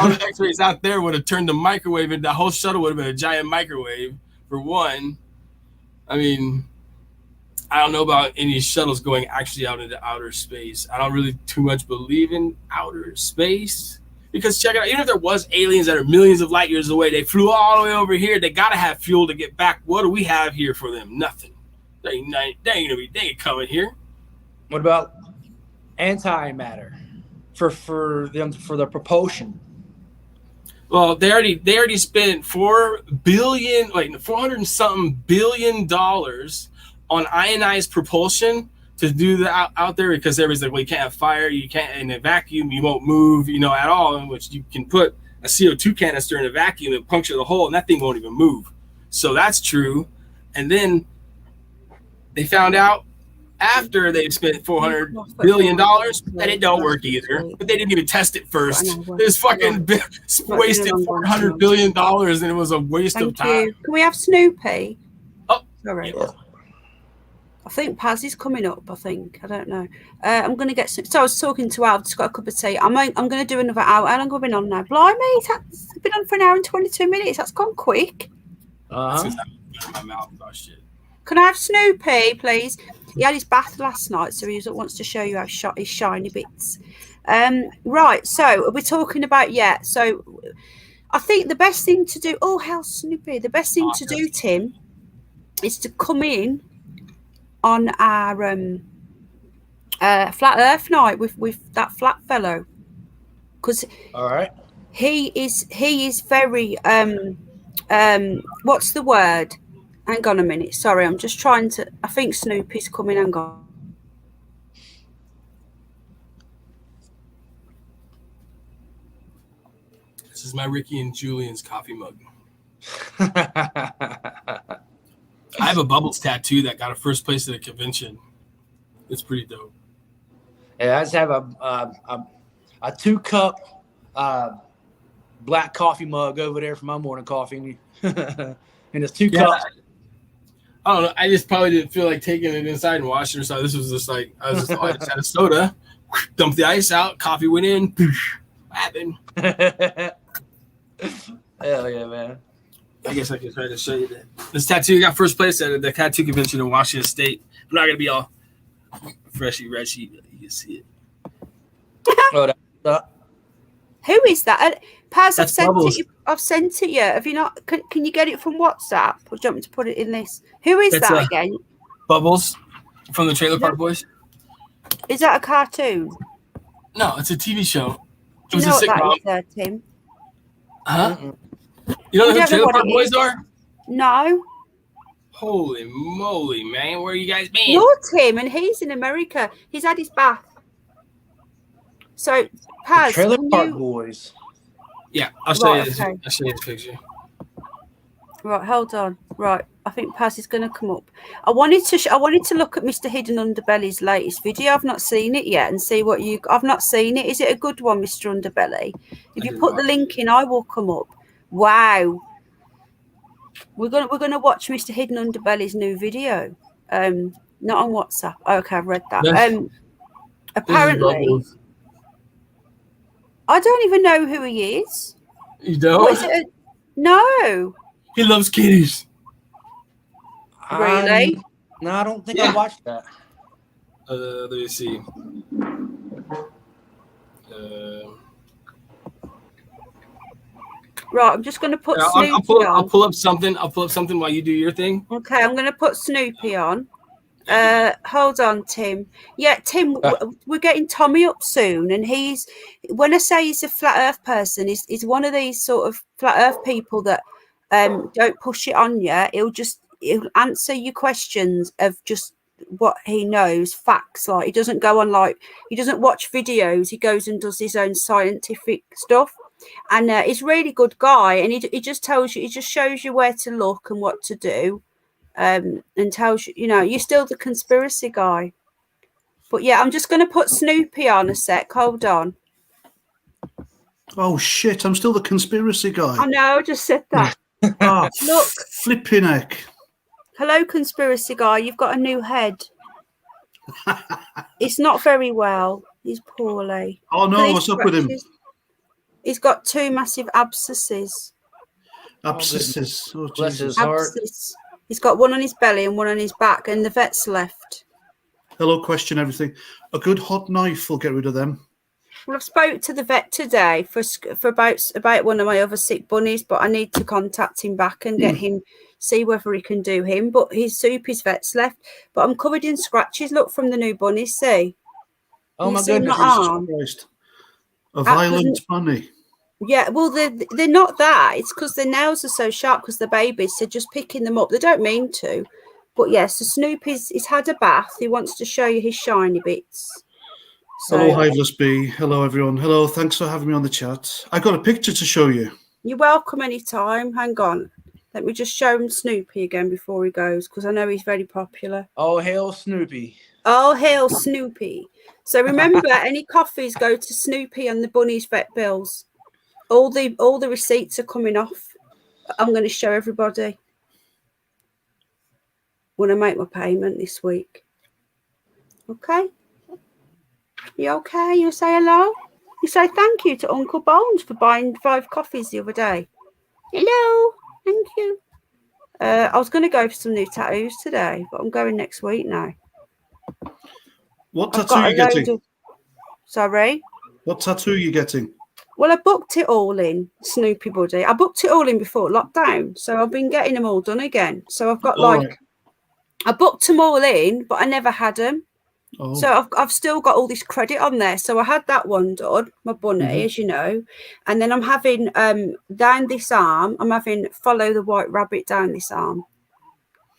All the X-rays out there would have turned the microwave, and the whole shuttle would have been a giant microwave. For one, I mean, I don't know about any shuttles going actually out into outer space. I don't really too much believe in outer space, because check it out, even if there was aliens that are millions of light years away, they flew all the way over here. They gotta have fuel to get back. What do we have here for them? Nothing. They ain't coming here. What about antimatter for the propulsion? Well, they already spent $400 and something billion on ionized propulsion to do that out there, because everybody's like, well, you can't have fire, you can't in a vacuum, you won't move, at all. In which you can put a CO2 canister in a vacuum and puncture the hole, and that thing won't even move. So that's true. And then they found out after they spent $400 billion that it don't work either, but they didn't even test it first. It was fucking wasted $400 billion, and it was a waste of time. Can we have Snoopy? Oh, sorry. Yeah. I think Paz is coming up. I don't know. I'm going to get some. So I was talking to Al. Just got a cup of tea. I'm going to do another hour. How long have I been on now? Blimey, it's been on for an hour and 22 minutes. That's gone quick. My mouth about shit. Can I have Snoopy, please? He had his bath last night, so he wants to show you how his shiny bits. Right, so we're talking about, so I think the best thing to do, oh, hell, Snoopy, the best thing to do, Tim, is to come in on our Flat Earth night with that flat fellow. Because all right, he is very, what's the word? Hang on a minute. Sorry, I'm just trying to. I think Snoopy's coming. Hang on. This is my Ricky and Julian's coffee mug. I have a Bubbles tattoo that got a first place at a convention. It's pretty dope. Yeah, I just have a 2-cup black coffee mug over there for my morning coffee, and it's 2 cups. I don't know. I just probably didn't feel like taking it inside and washing it. So this was just like, I just had a soda, dumped the ice out, coffee went in, poosh, what happened? Hell yeah, man. I guess I can try to show you that. This tattoo got first place at the tattoo convention in Washington State. I'm not going to be all freshy, redgy. You can see it. Who is that? Paz, I've sent Bubbles. it. I've sent it. Yeah, have you not? Can you get it from WhatsApp? Or do you want me to put it in this? Who is that again? Bubbles from the Trailer Park Boys. Is that a cartoon? No, it's a TV show. Do you know what that is, Tim? Huh? You don't We know who don't know Trailer what Park it Boys is. are? No. Holy moly, man! Where you guys been? You're Tim, and he's in America. He's had his bath. So, The Paz, Trailer can Park you... Boys. Yeah, I'll show Right, you this. okay. I'll show you this picture. Right, hold on. Right, I think Paz is going to come up. I wanted to look at Mr. Hidden Underbelly's latest video. I've not seen it yet, and see what you. I've not seen it. Is it a good one, Mr. Underbelly? If you put the link in, I will come up. Wow, we're gonna watch Mr. Hidden Underbelly's new video. Not on WhatsApp. Okay, I've read that. This is Apparently, Bubbles. I don't even know who he is. You don't? What is it? No, He loves kitties. really. No, I don't think Yeah. I watched that. Let me see. Right, I'm just going to put I'll Snoopy pull on. up something. I'll pull up something while you do your thing. Okay, I'm going to put Snoopy on. Hold on, Tim. Yeah, Tim, we're getting Tommy up soon, and when I say he's a flat Earth person, he's one of these sort of flat Earth people that don't push it on you. He'll answer your questions of just what he knows, facts. Like he doesn't go on he doesn't watch videos. He goes and does his own scientific stuff. And he's a really good guy, and he just tells you, he just shows you where to look and what to do, and tells you, you're still the conspiracy guy. But yeah, I'm just going to put Snoopy on a sec. Hold on. Oh shit! I'm still the conspiracy guy. I know, I just said that. Ah, Look. flipping heck! Hello, conspiracy guy. You've got a new head. It's not very well. He's poorly. Oh no, what's up with him? He's got 2 massive abscesses. Abscesses. Oh, Bless Jesus. his heart. Abscess. He's got one on his belly and one on his back, and the vet's left. Hello, question everything. A good hot knife will get rid of them. Well, I've spoke to the vet today for about one of my other sick bunnies, but I need to contact him back and get him, see whether he can do him. But his vet's left. But I'm covered in scratches. Look, from the new bunnies. See? Oh my see goodness! my arm? Christ. A violent bunny. Yeah, well, they're not that. It's because their nails are so sharp because they're babies. So just picking them up. They don't mean to. But yes, so Snoopy's had a bath. He wants to show you his shiny bits. So, Hello, Hiveless Bee. Hello, everyone. Hello, thanks for having me on the chat. I got a picture to show you. You're welcome anytime. Hang on. Let me just show him Snoopy again before he goes, because I know he's very popular. Oh, hail Snoopy. Oh, hail Snoopy. So remember, any coffees go to Snoopy and the bunny's vet bills. All the receipts are coming off. I'm going to show everybody when I make my payment this week. Okay? You okay? You say hello? You say thank you to Uncle Bones for buying 5 coffees the other day. Hello. Thank you. I was going to go for some new tattoos today, but I'm going next week now. What tattoo are you getting? Sorry? What tattoo are you getting? Well, I booked it all in, Snoopy Buddy. I booked it all in before lockdown, so I've been getting them all done again. So I've got I booked them all in, but I never had them. Oh. So I've still got all this credit on there. So I had that one done, my bunny, as you know, and then I'm having down this arm. I'm having follow the white rabbit down this arm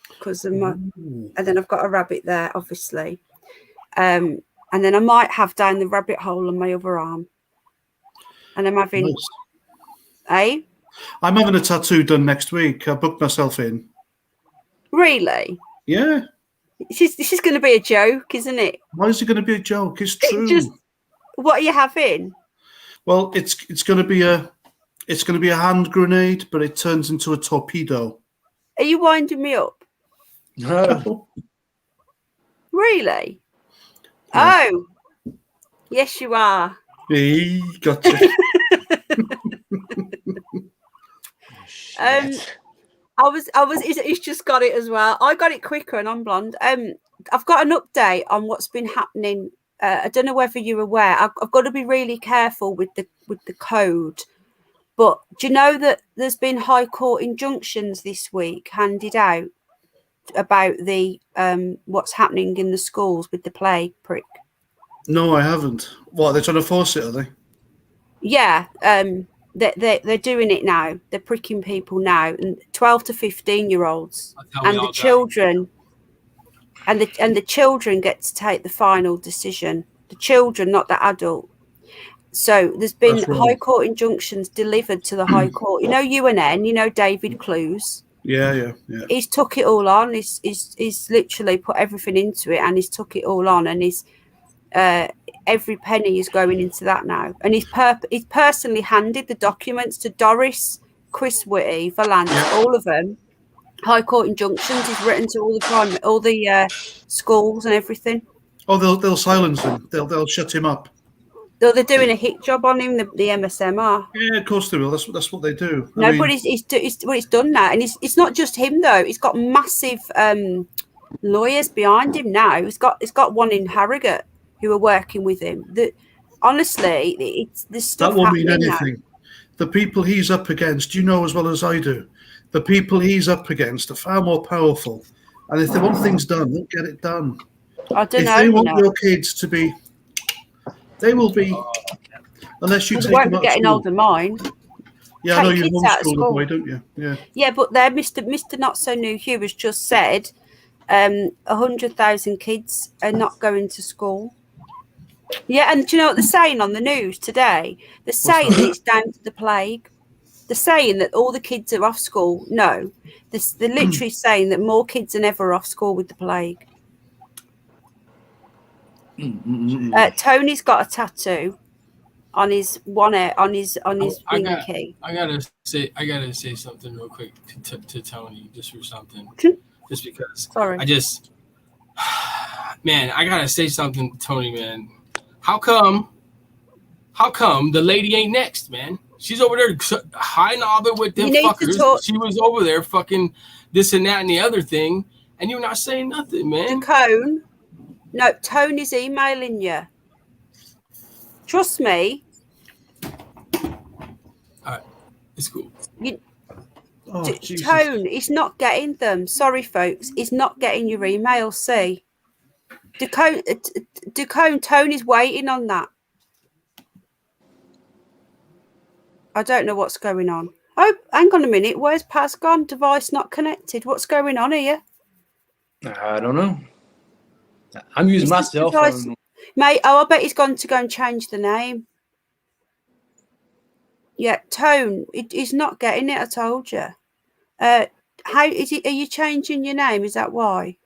because of my, and then I've got a rabbit there, obviously, and then I might have down the rabbit hole on my other arm. And I'm having, I'm having a tattoo done next week. I booked myself in. Really? Yeah. This is going to be a joke, isn't it? Why is it going to be a joke? It's true. What are you having? Well, it's going to be a hand grenade, but it turns into a torpedo. Are you winding me up? Really? Yeah. Oh, yes, you are. Hey, gotcha. He's just got it as well. I got it quicker and I'm blonde. I've got an update on what's been happening. I don't know whether you're aware. I've got to be really careful with the code. But do you know that there's been High Court injunctions this week handed out about the what's happening in the schools with the plague prick? No, I haven't. What, are they trying to force it, are they? Yeah. they're doing it now. They're pricking people now, and 12 to 15-year-olds, and the children, and the children get to take the final decision. The children, not the adult. So there's been High Court injunctions delivered to the High Court. You know UNN, you know David Clues. Yeah. He's took it all on. He's literally put everything into it, and he's took it all on, and he's every penny is going into that now. And he's personally handed the documents to Doris, Chris Whitty, Valance, all of them. High Court injunctions. He's written to all the schools and everything. Oh, they'll silence him. They'll shut him up. They're doing a hit job on him. The MSMR. Yeah, of course they will. That's what they do. No, but he's done that, and it's not just him though. He's got massive lawyers behind him now. He's got one in Harrogate who are working with him. Honestly, it's this stuff. That won't mean anything. Now. The people he's up against, you know as well as I do, the people he's up against are far more powerful. And if they want things done, they'll get it done. I don't know. If they want your kids to be, they will be, unless you take them out of school. They won't be getting older mine. Yeah, I know you homeschool the boy, don't you? Yeah. Yeah, but there, Mr. Not So New Hugh has just said 100,000 kids are not going to school. Yeah, and do you know what they're saying on the news today? They're saying that it's down to the plague. They're saying that all the kids are off school. No, they're literally saying that more kids than ever are off school with the plague. Tony's got a tattoo on his pinky. I gotta say something real quick to Tony, just for something, just because. Sorry. Man, I gotta say something, Tony. Man, how come the lady ain't next, man? She's over there high nobbing with them fuckers. She was over there fucking this and that and the other thing, and you're not saying nothing, man. Cone. No, Tony's emailing you. Trust me. Alright, it's cool. Tone, he's not getting them. Sorry, folks. He's not getting your email. See. Tony's waiting on that. I don't know what's going on. Oh, hang on a minute. Where's Paz gone? Device not connected. What's going on here? I don't know. I'm using my cell phone. Mate, I bet he's gone to go and change the name. Yeah, Tone, he's not getting it, I told you. How is it? Are you changing your name? Is that why?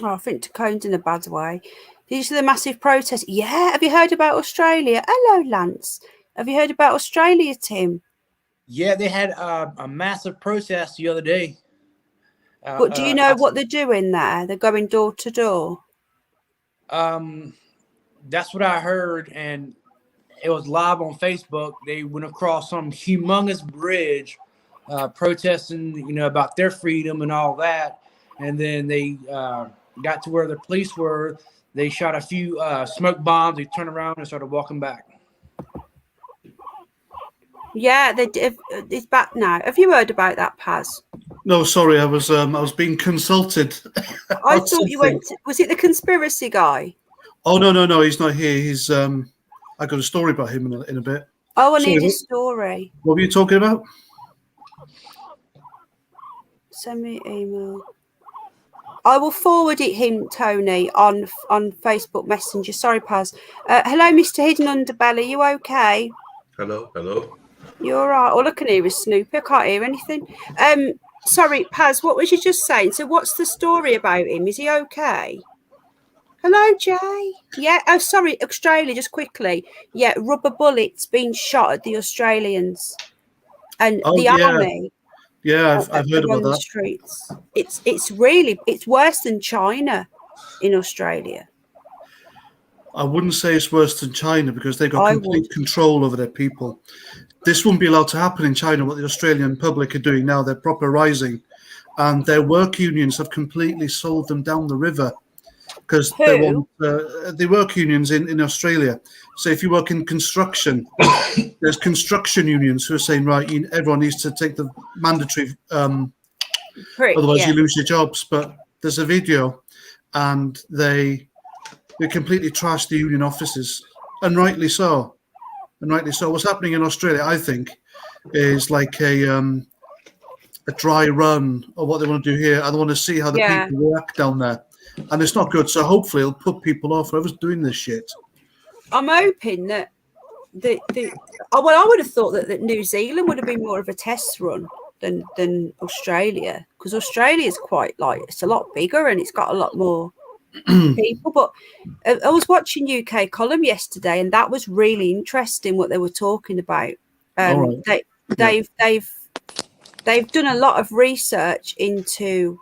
Oh, I think Tacone's in a bad way. These are the massive protests. Yeah, have you heard about Australia? Hello, Lance. Have you heard about Australia, Tim? Yeah, they had a massive protest the other day. But do you know what they're doing there? They're going door to door. That's what I heard, and it was live on Facebook. They went across some humongous bridge, protesting, about their freedom and all that. And then they got to where the police were. They shot a few smoke bombs. They turned around and started walking back. Yeah, it's back now. Have you heard about that, Paz? No, sorry, I was being consulted. I thought you went. Was it the conspiracy guy? Oh no, he's not here. He's I got a story about him in a bit. Oh, I need a story. What were you talking about? Send me an email. I will forward it him, Tony, on Facebook Messenger. Sorry, Paz. Hello, Mr. Hidden Underbelly. You okay? Hello. You're all right. All I can hear is Snoopy. I can't hear anything. Sorry, Paz, what was you just saying? So what's the story about him? Is he okay? Hello, Jay. Yeah. Oh, sorry, Australia, just quickly. Yeah, rubber bullets being shot at the Australians and the army. Yeah, I've heard about that. The streets. It's worse than China in Australia. I wouldn't say it's worse than China because they've got complete control over their people. This wouldn't be allowed to happen in China, what the Australian public are doing now. They're proper rising. And their work unions have completely sold them down the river because they want the work unions in Australia. So if you work in construction, there's construction unions who are saying, right, everyone needs to take the mandatory, otherwise you lose your jobs. But there's a video and they They completely trashed the union offices, and rightly so. And rightly so. What's happening in Australia, I think, is like a dry run of what they want to do here. I want to see how the people react down there, and it's not good. So hopefully, it'll put people off whoever's doing this shit. I'm hoping that I would have thought that New Zealand would have been more of a test run than Australia, because Australia is quite like, it's a lot bigger and it's got a lot more people. But I was watching UK Column yesterday, and that was really interesting what they were talking about. They've done a lot of research into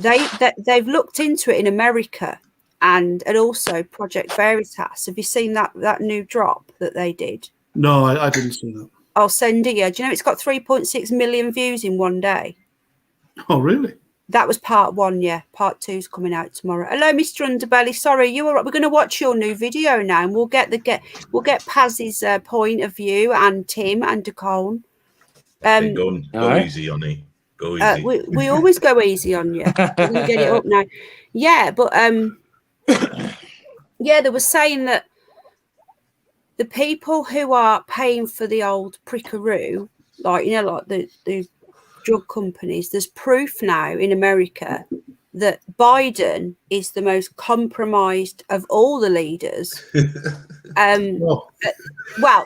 they've looked into it in America. And also Project Veritas. Have you seen that new drop that they did? No, I didn't see that. I'll send it you. Do you know it's got 3.6 million views in one day? Oh, really? That was part 1, yeah. Part 2's coming out tomorrow. Hello, Mr. Underbelly. Sorry, you were right. We're going to watch your new video now, and we'll get Paz's point of view, and Tim and Nicole. Go easy on me. Go easy. We always go easy on you. We're going to get it up now. Yeah, but yeah, they were saying that the people who are paying for the old prickaroo, like, you know, like the drug companies, there's proof now in America that Biden is the most compromised of all the leaders. Well,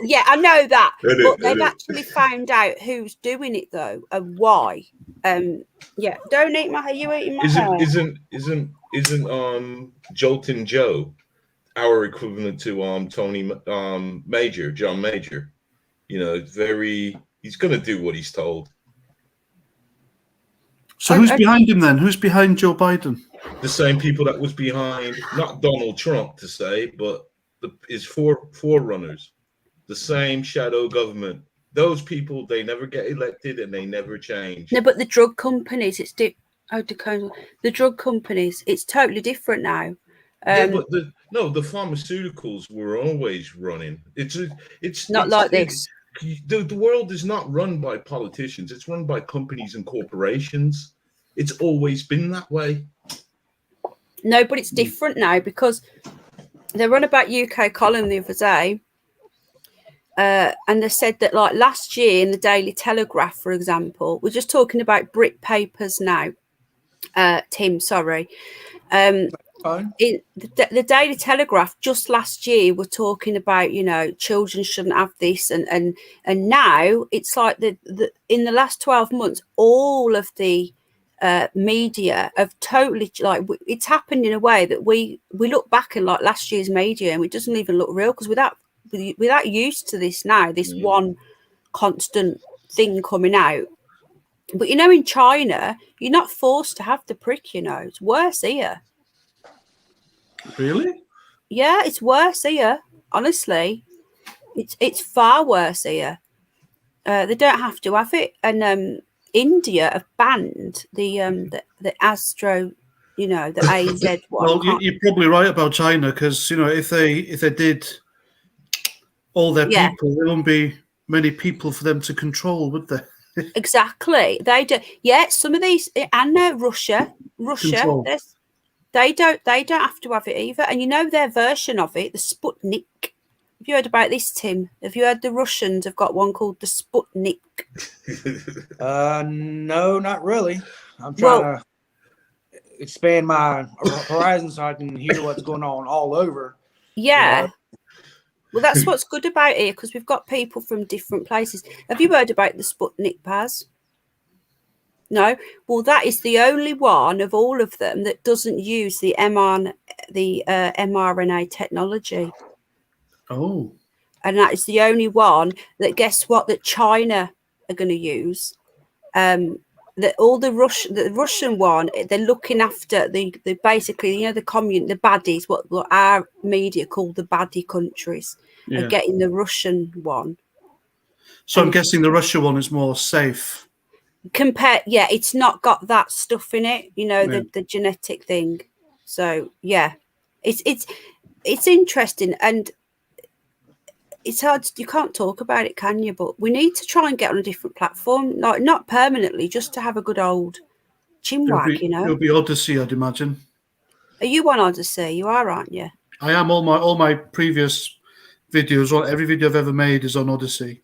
yeah, I know that, but they've actually found out who's doing it though, and why. Yeah, don't eat my. Are you eating my hair? Isn't Joltin' Joe our equivalent to Tony John Major? You know, he's going to do what he's told. So who's behind him then? Who's behind Joe Biden? The same people that was behind, not Donald Trump to say, but his forerunners. The same shadow government. Those people, they never get elected and they never change. No, but the drug companies, the drug companies, it's totally different now. Yeah, but the pharmaceuticals were always running. It's not like this. The world is not run by politicians. It's run by companies and corporations. It's always been that way. No, but it's different now, because they run about UK Column the other day, and they said that, like, last year in the Daily Telegraph, for example, we're just talking about brick papers now. Tim, sorry. In the Daily Telegraph just last year were talking about, you know, children shouldn't have this, and now it's like in the last 12 months, all of the media have totally, like, it's happened in a way that we look back at, like, last year's media, and it doesn't even look real, because without used to this now, this one constant thing coming out. But, you know, in China, you're not forced to have the prick, you know. It's worse here. Really? Yeah, it's worse here. Honestly, it's far worse here. They don't have to have it, and India have banned the Astro, you know, the AZ one. Well, you're probably right about China, because, you know, if they did all their people, there wouldn't be many people for them to control, would there? Exactly, they do. Yeah, some of these, and Russia. Control. They don't have to have it either. And you know their version of it, the Sputnik. Have you heard about this, Tim? Have you heard the Russians have got one called the Sputnik? No, not really. I'm trying to expand my horizon so I can hear what's going on all over. Yeah. You know? Well, that's what's good about here, because we've got people from different places. Have you heard about the Sputnik, Paz? No? Well, that is the only one of all of them that doesn't use the mRNA technology. Oh. And that is the only one that, guess what, that China are going to use. That all the Russian one, they're looking after the basically, you know, the baddies, what our media call the baddie countries, are getting the Russian one. So I'm guessing the Russia one is more safe. It's not got that stuff in it, you know, the genetic thing. So yeah, it's interesting, and it's hard. You can't talk about it, can you? But we need to try and get on a different platform, like not permanently, just to have a good old chinwag, you know. It'll be Odyssey, I'd imagine. Are you on Odyssey? You are, aren't you? I am. All my previous videos, or every video I've ever made is on Odyssey.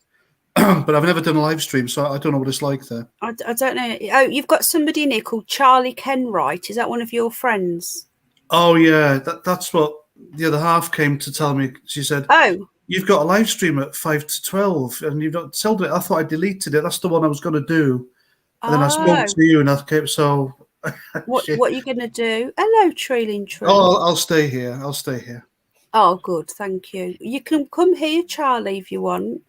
But I've never done a live stream, so I don't know what it's like there. I don't know. Oh, you've got somebody in here called Charlie Kenwright. Is that one of your friends? Oh yeah, that's what the other half came to tell me. She said, "Oh, you've got a live stream at 5 to 12, and you've not told it. I thought I deleted it. That's the one I was going to do." And then I spoke to you, and I came. So what are you going to do? Hello, Trailing Tree. Oh, I'll stay here. I'll stay here. Oh, good, thank you. You can come here, Charlie, if you want.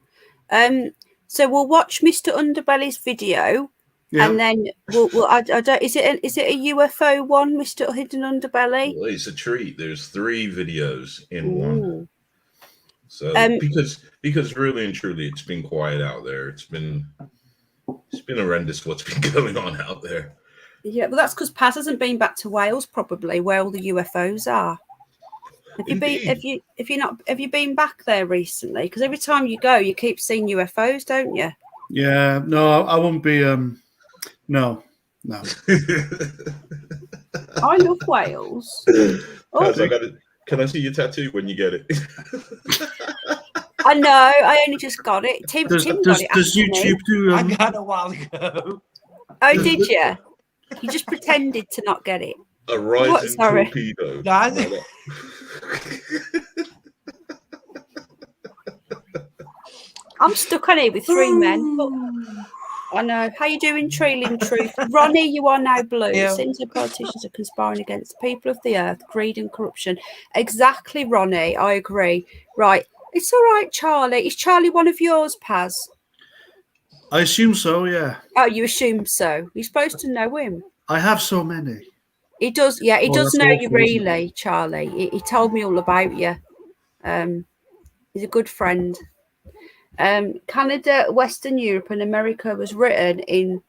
So we'll watch Mr. Underbelly's video, and then we'll I don't. Is it a UFO one, Mr. Hidden Underbelly? Well, it's a treat. There's 3 videos in one. So because really and truly, it's been quiet out there. It's been horrendous what's been going on out there. Yeah, well, that's because Paz hasn't been back to Wales, probably where all the UFOs are. Have you been back there recently? Because every time you go, you keep seeing UFOs, don't you? Yeah, no, I won't be. No. I love Wales. Can I see your tattoo when you get it? I know. I only just got it. Tim got it. Does YouTube do? I got it a while ago. Oh, did you? You just pretended to not get it. A rising torpedo. I'm stuck on here with 3 men. But I know. How you doing, Trailing Truth? Ronnie, you are now blue. Yeah. Seems like politicians are conspiring against the people of the earth, greed and corruption. Exactly, Ronnie. I agree. Right. It's all right, Charlie. Is Charlie one of yours, Paz? I assume so, yeah. Oh, you assume so. You're supposed to know him. I have so many. He does, yeah. He does that's know awful, you really, Charlie. He told me all about you. He's a good friend. Canada, Western Europe, and America was written in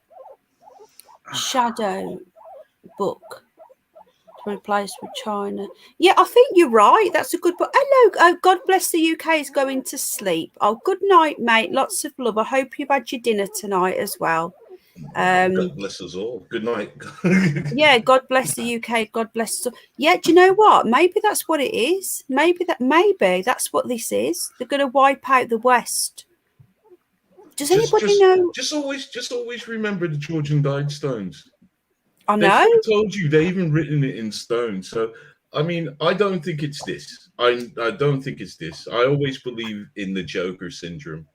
shadow book to replace with China. Yeah, I think you're right. That's a good book. Hello. Oh, God bless the UK is going to sleep. Oh, good night, mate. Lots of love. I hope you've had your dinner tonight as well. God bless us all. Good night. Yeah, God bless the UK. God bless us all. Yeah, do you know what? Maybe that's what it is. Maybe that's what this is. They're going to wipe out the West. Does anybody know? Just always remember the Georgian Guidestones. I know. They told you they even written it in stone. So I mean, I don't think it's this. I don't think it's this. I always believe in the Joker syndrome.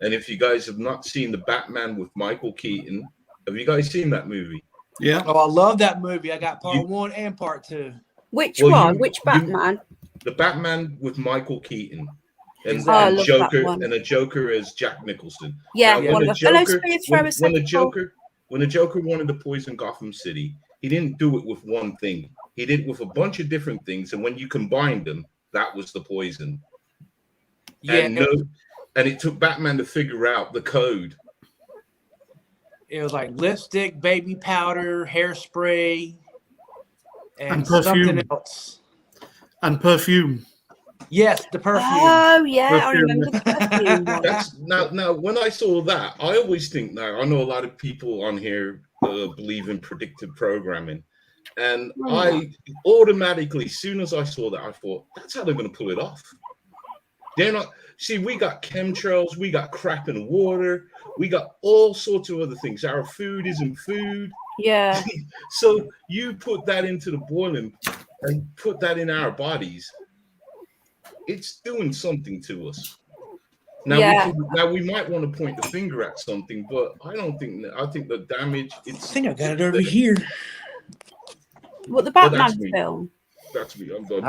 And if you guys have not seen the Batman with Michael Keaton, have you guys seen that movie? Yeah. Oh, I love that movie. I got part 1 and part 2. Which one? Which Batman? The Batman with Michael Keaton. And I Joker and a Joker as Jack Nicholson. Yeah, now, when the Joker wanted to poison Gotham City, he didn't do it with one thing. He did it with a bunch of different things, and when you combined them, that was the poison. Yeah. And it took Batman to figure out the code. It was like lipstick, baby powder, hairspray, and perfume. something else. And perfume. Yes, the perfume. Oh yeah, Perfume. I remember the perfume one. That's now when I saw that, I always think now I know a lot of people on here believe in predictive programming, and I automatically, as soon as I saw that, I thought that's how they're going to pull it off. They're not. See, we got chemtrails, we got crap in the water, we got all sorts of other things. Our food isn't food. Yeah. So you put that into the boiling and put that in our bodies. It's doing something to us. Now, we might want to point the finger at something, but I don't think that. I think the damage. I think I got it over here. What, the Batman film? That's me. I'm done.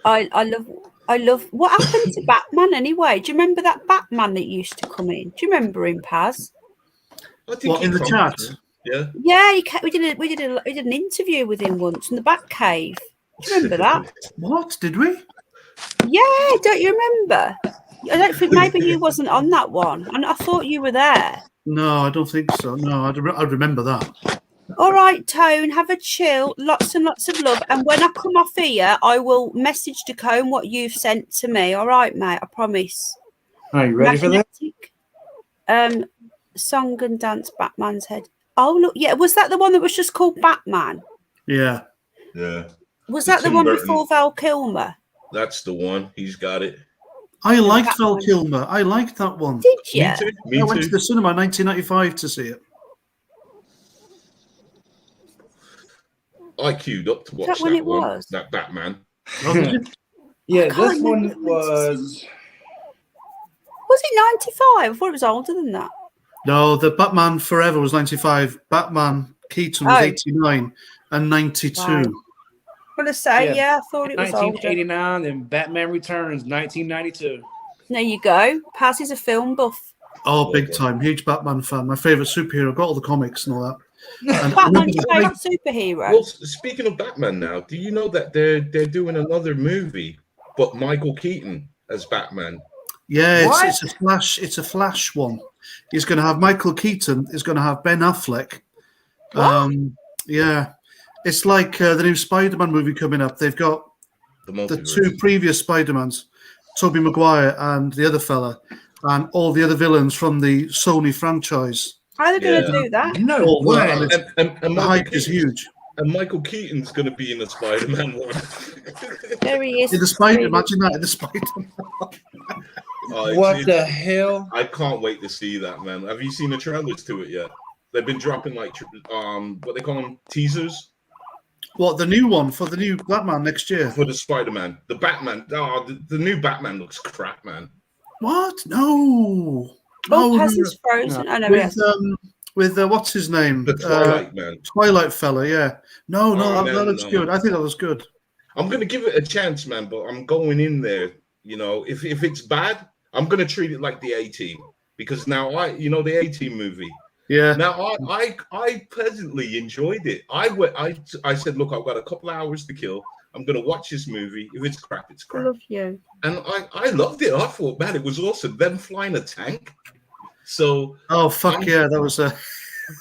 I love. What happened to Batman anyway? Do you remember that Batman that used to come in? Do you remember him, Paz? I think in the chat? Yeah. Yeah, we did an interview with him once in the Batcave. Do you remember that? What did we? Yeah, don't you remember? I don't think maybe you wasn't on that one, and I thought you were there. No, I don't think so. No, I remember that. All right, Tone, have a chill. Lots and lots of love. And when I come off here, I will message Dacone what you've sent to me. All right, mate, I promise. Are you ready for that? Song and dance, Batman's head. Oh, look, yeah. Was that the one that was just called Batman? Yeah. Yeah. Was The that the Tim one Burton. before Val Kilmer? That's the one. He's got it. I liked that Val one. Kilmer. I liked that one. Did you? Me too. Me I went to too. the cinema in 1995 to see it. I queued up to Is watch that when it one. was? That Batman. Oh, did you? Yeah, I can't this one remember when to see was. Was it 95? I thought it was older than that. No, the Batman Forever was 95. Batman Keaton was Oh. 89 and 92. Wow. I'm gonna say, Yeah. I thought it was older. 1989 and Batman Returns 1992. There you go. Paz is a film buff. Oh, big time. Huge Batman fan. My favourite superhero. Got all the comics and all that. And Batman's your favourite superhero. Well, speaking of Batman now, do you know that they're doing another movie, but Michael Keaton as Batman? yeah, What? it's a Flash. It's a Flash one. He's going to have Michael Keaton. He's going to have Ben Affleck. Yeah, it's like the new Spider-Man movie coming up. They've got The the multiverse. two previous Spider-Mans, Tobey Maguire and the other fella, and all the other villains from the Sony franchise. How are they going Yeah. to do that? No Oh, well, way. and it's- And The Michael hype is Keaton- huge. And Michael Keaton's going to be in the Spider-Man one. There he is. In the Spider, imagine that in the Spider. Oh, What the hell? I can't wait to see that, man. Have you seen the trailers to it yet? They've been dropping like what they call them, teasers What, the new one for the new Batman next year? for the Spider-Man. The Batman. Oh, the new Batman looks crap, man. What? No. Oh, No, Paz no, is frozen. No. Oh, no, with yes. what's his name? The Twilight man. Twilight fella, yeah. No, Oh, that man, looks no. good. I think that looks good. I'm gonna give it a chance, man. But I'm going in there. You know, if it's bad, I'm gonna treat it like the A-Team because now the A-Team movie. Yeah. Now I pleasantly enjoyed it. I said, look, I've got a couple of hours to kill. I'm gonna watch this movie. If it's crap, it's I crap. love you. And I loved it. I thought, man, it was awesome. Them flying a tank. So Oh fuck yeah, that was a.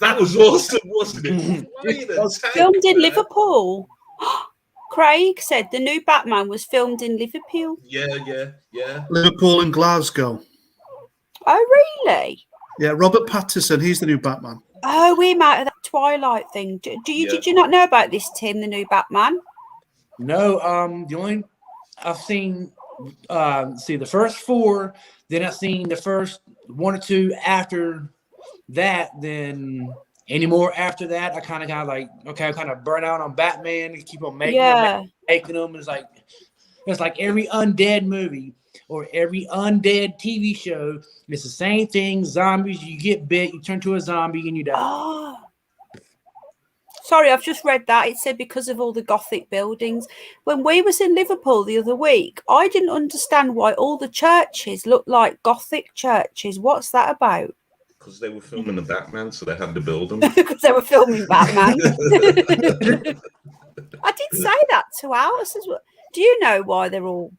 that was awesome, wasn't it? Flying a tank, Filmed in man. Liverpool. Craig said the new Batman was filmed in Liverpool. Yeah. Liverpool and Glasgow. Oh, really? Yeah, Robert Pattinson. He's the new Batman. Oh, we're out of that Twilight thing. Did you not know about this, Tim, the new Batman? No, the only I've seen the first 4, then I've seen the first 1 or 2 after that, then any more after that, I kind of got like, okay, I kind of burn out on Batman and keep on making them. It's like every undead movie or every undead TV show. It's the same thing. Zombies, you get bit, you turn to a zombie and you die. Oh. Sorry, I've just read that. It said because of all the Gothic buildings. When we was in Liverpool the other week, I didn't understand why all the churches look like Gothic churches. What's that about? Because they were filming the Batman, so they had to build them. Because they were filming Batman. I did say that to Alice as well. Do you know why they're all?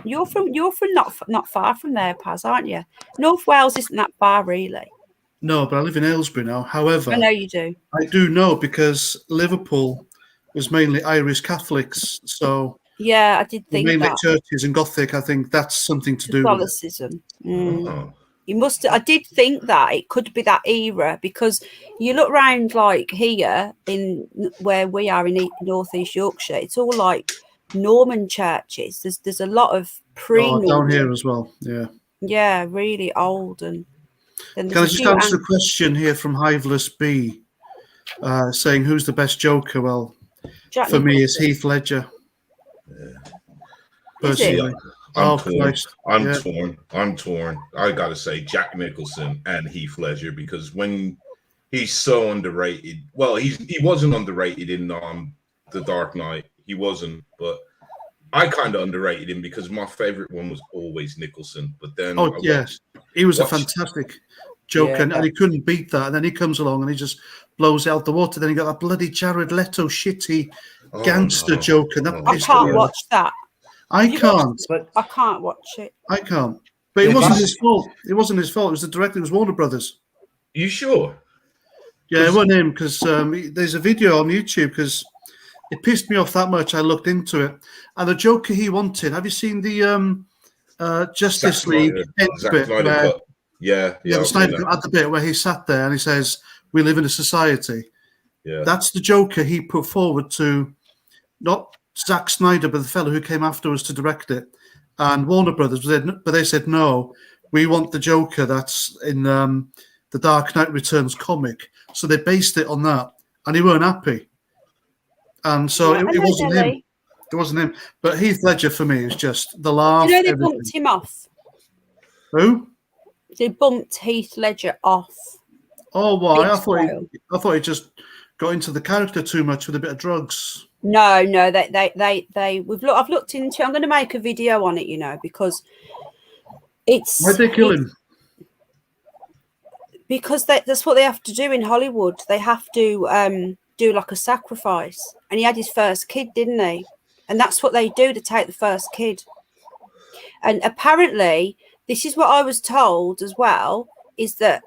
You're from not far from there, Paz, aren't you? North Wales isn't that far, really. No, but I live in Aylesbury now. However, I know you do. I do know because Liverpool was mainly Irish Catholics, so Yeah, I did think mainly that. churches and Gothic. I think that's something to do with it. Catholicism. Mm. Oh. You must. I did think that it could be that era because you look round like here in where we are in Northeast Yorkshire. It's all like Norman churches. There's a lot of pre-Norman. down here as well. Yeah. Yeah, really old and. Then Can I just answer a question here from Hiveless B, saying who's the best Joker? Well, Jack for me, it's Nicholson. Heath Ledger. Is it? Personally, I'm torn. Christ. I'm Yeah. torn. I'm torn. I gotta say Jack Nicholson and Heath Ledger because when he's so underrated. Well, he wasn't underrated in The Dark Knight. He wasn't, but I kind of underrated him because my favorite one was always Nicholson. But then, Oh, yes. He was a watched- fantastic Joker, Yeah. and he couldn't beat that. And then he comes along and he just blows it out the water. Then he got that bloody Jared Leto shitty Oh, gangster no. Joker. That Oh, I pissed can't me off. watch that. I You can't. But I can't watch it. I can't. But it Yeah, wasn't but- his fault. It wasn't his fault. It was the director. It was Warner Brothers. You sure? Yeah, it wasn't him because there's a video on YouTube because it pissed me off that much. I looked into it, and the Joker he wanted. Have you seen the Justice Zack League Snyder- end Zack bit? Snyder Where, cut. Yeah, the I've seen Snyder that. at the bit where he sat there and he says, "We live in a society," Yeah. That's the Joker he put forward to, not Zack Snyder, but the fellow who came afterwards to direct it, and Warner Brothers. But they said no, we want the Joker that's in the Dark Knight Returns comic. So they based it on that, and he weren't happy, and so it wasn't him. It wasn't him. But Heath Ledger for me is just the laugh. You know they everything. bumped him off. Who? They bumped Heath Ledger off. Oh, why? I thought he just got into the character too much with a bit of drugs. No, I've looked into. I'm going to make a video on it, you know, because it's. Why'd they kill him? Because that's what they have to do in Hollywood. They have to do like a sacrifice, and he had his first kid, didn't he? And that's what they do to take the first kid. And apparently, this is what I was told as well, is that,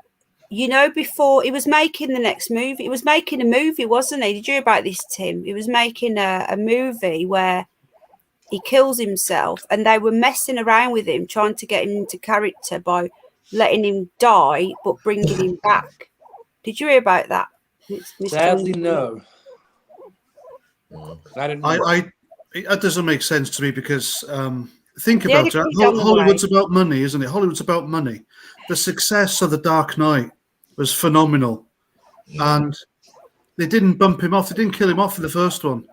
you know, before he was making the next movie, he was making a movie, wasn't he? Did you hear about this, Tim? He was making a movie where he kills himself, and they were messing around with him, trying to get him into character by letting him die, but bringing him back. Did you hear about that? Sadly, no. I didn't know. That doesn't make sense to me because think about it. Hollywood's about money, isn't it? Hollywood's about money. The success of The Dark Knight was phenomenal, and they didn't bump him off. They didn't kill him off in the first one.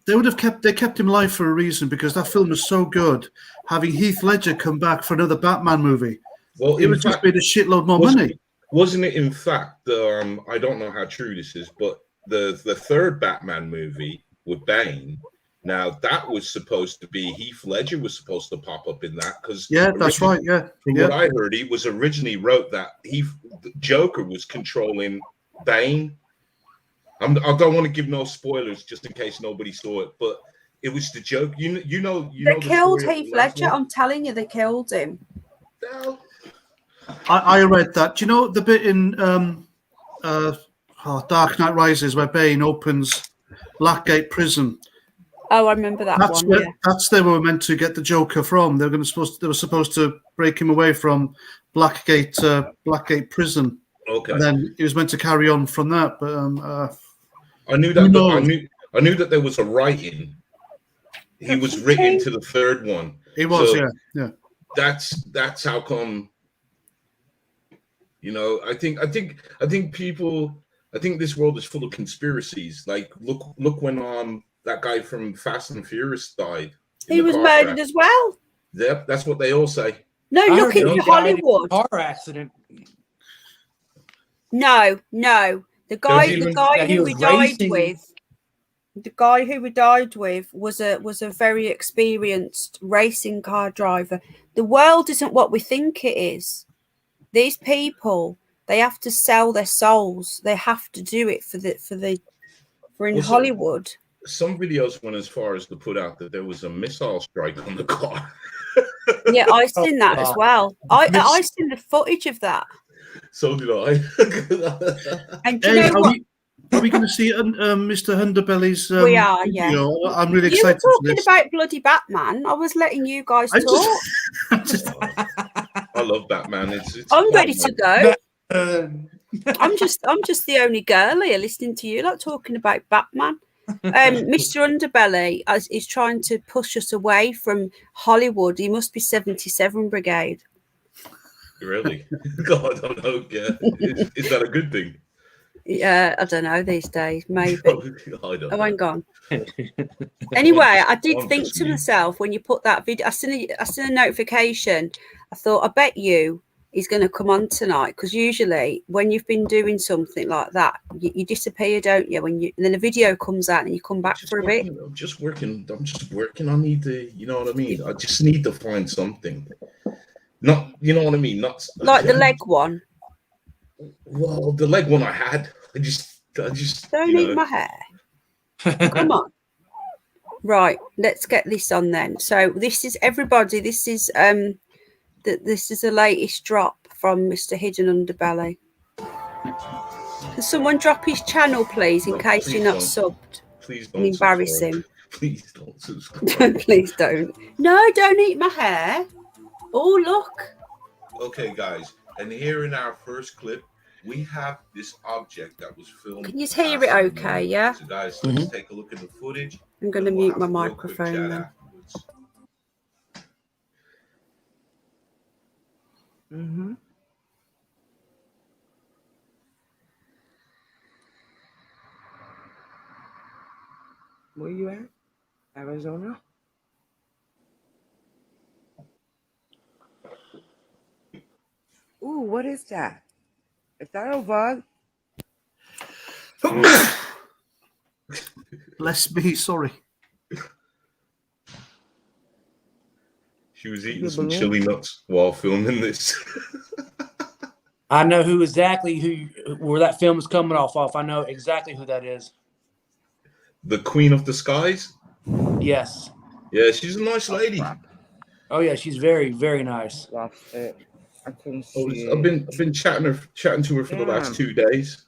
They kept him alive for a reason, because that film was so good. Having Heath Ledger come back for another Batman movie, it would just made a shitload more money. Wasn't it, in fact, I don't know how true this is, but the third Batman movie with Bane, now that was supposed to be, Heath Ledger was supposed to pop up in that, because that's right. Yeah, from what I heard, he was originally wrote that Joker was controlling Bane. I don't want to give no spoilers just in case nobody saw it, but it was the joke. You know. They killed Heath Ledger. I'm telling you, they killed him. No. I read that. Do you know the bit in Dark Knight Rises where Bane opens Blackgate Prison? Oh, I remember that one. That's where they were meant to get the Joker from. They were supposed to break him away from Blackgate Prison. Okay. And then he was meant to carry on from that, but I knew that. I knew that there was a writing. He was written to the third one. He was, yeah. That's how come. You know, I think people. I think this world is full of conspiracies. Like, look when that guy from Fast and Furious died. He was murdered as well. Yep, that's what they all say. No, look into Hollywood. Car accident. No. The guy who we died with was a very experienced racing car driver. The world isn't what we think it is. These people, they have to sell their souls. They have to do it for Hollywood. Some videos went as far as to put out that there was a missile strike on the car. Yeah, I seen that as well. I seen the footage of that. So did I. And do you know what? Are we going to see Mr. Underbelly's we are, video? Yeah. I'm really excited. You were talking about bloody Batman. I was letting you guys talk. I love Batman. I'm ready to go. I'm just the only girl here listening to you, like talking about Batman. Mr. Underbelly is trying to push us away from Hollywood. He must be 77 Brigade. Really? God, I don't know. Yeah. Is that a good thing? Yeah, I don't know these days. Maybe. I ain't gone. Anyway, I did think to myself when you put that video. I seen a notification. I thought, I bet you he's going to come on tonight, because usually when you've been doing something like that, you disappear, don't you? And then a video comes out and you come back for a bit. I'm just working. I need to, you know what I mean? I just need to find something. Not, you know what I mean? Not like the leg one. Well, the leg one I had. I just don't eat my hair. Come on. Right, let's get this on then. So this is everybody. This is this is the latest drop from Mr. Hidden Underbelly. Can someone drop his channel, please, in case you're not subbed? Please don't. And embarrass him. Please don't subscribe. Please don't. No, don't eat my hair. Oh, look. Okay, guys, and here in our first clip, we have this object that was filmed. Can you hear it okay, yeah? So guys, let's take a look at the footage. I'm going to and we'll mute my have a real quick microphone chat then. afterwards. Mm-hmm. Where you at? Arizona? Ooh, what is that? Is that a bug? Bless me, sorry. She was eating some chili nuts while filming this. I know where that film is coming off. I know exactly who that is. The Queen of the Skies? Yes. Yeah, she's a nice lady. Oh yeah, she's very, very nice. Lost it. I couldn't see it. I've been chatting to her for the last 2 days.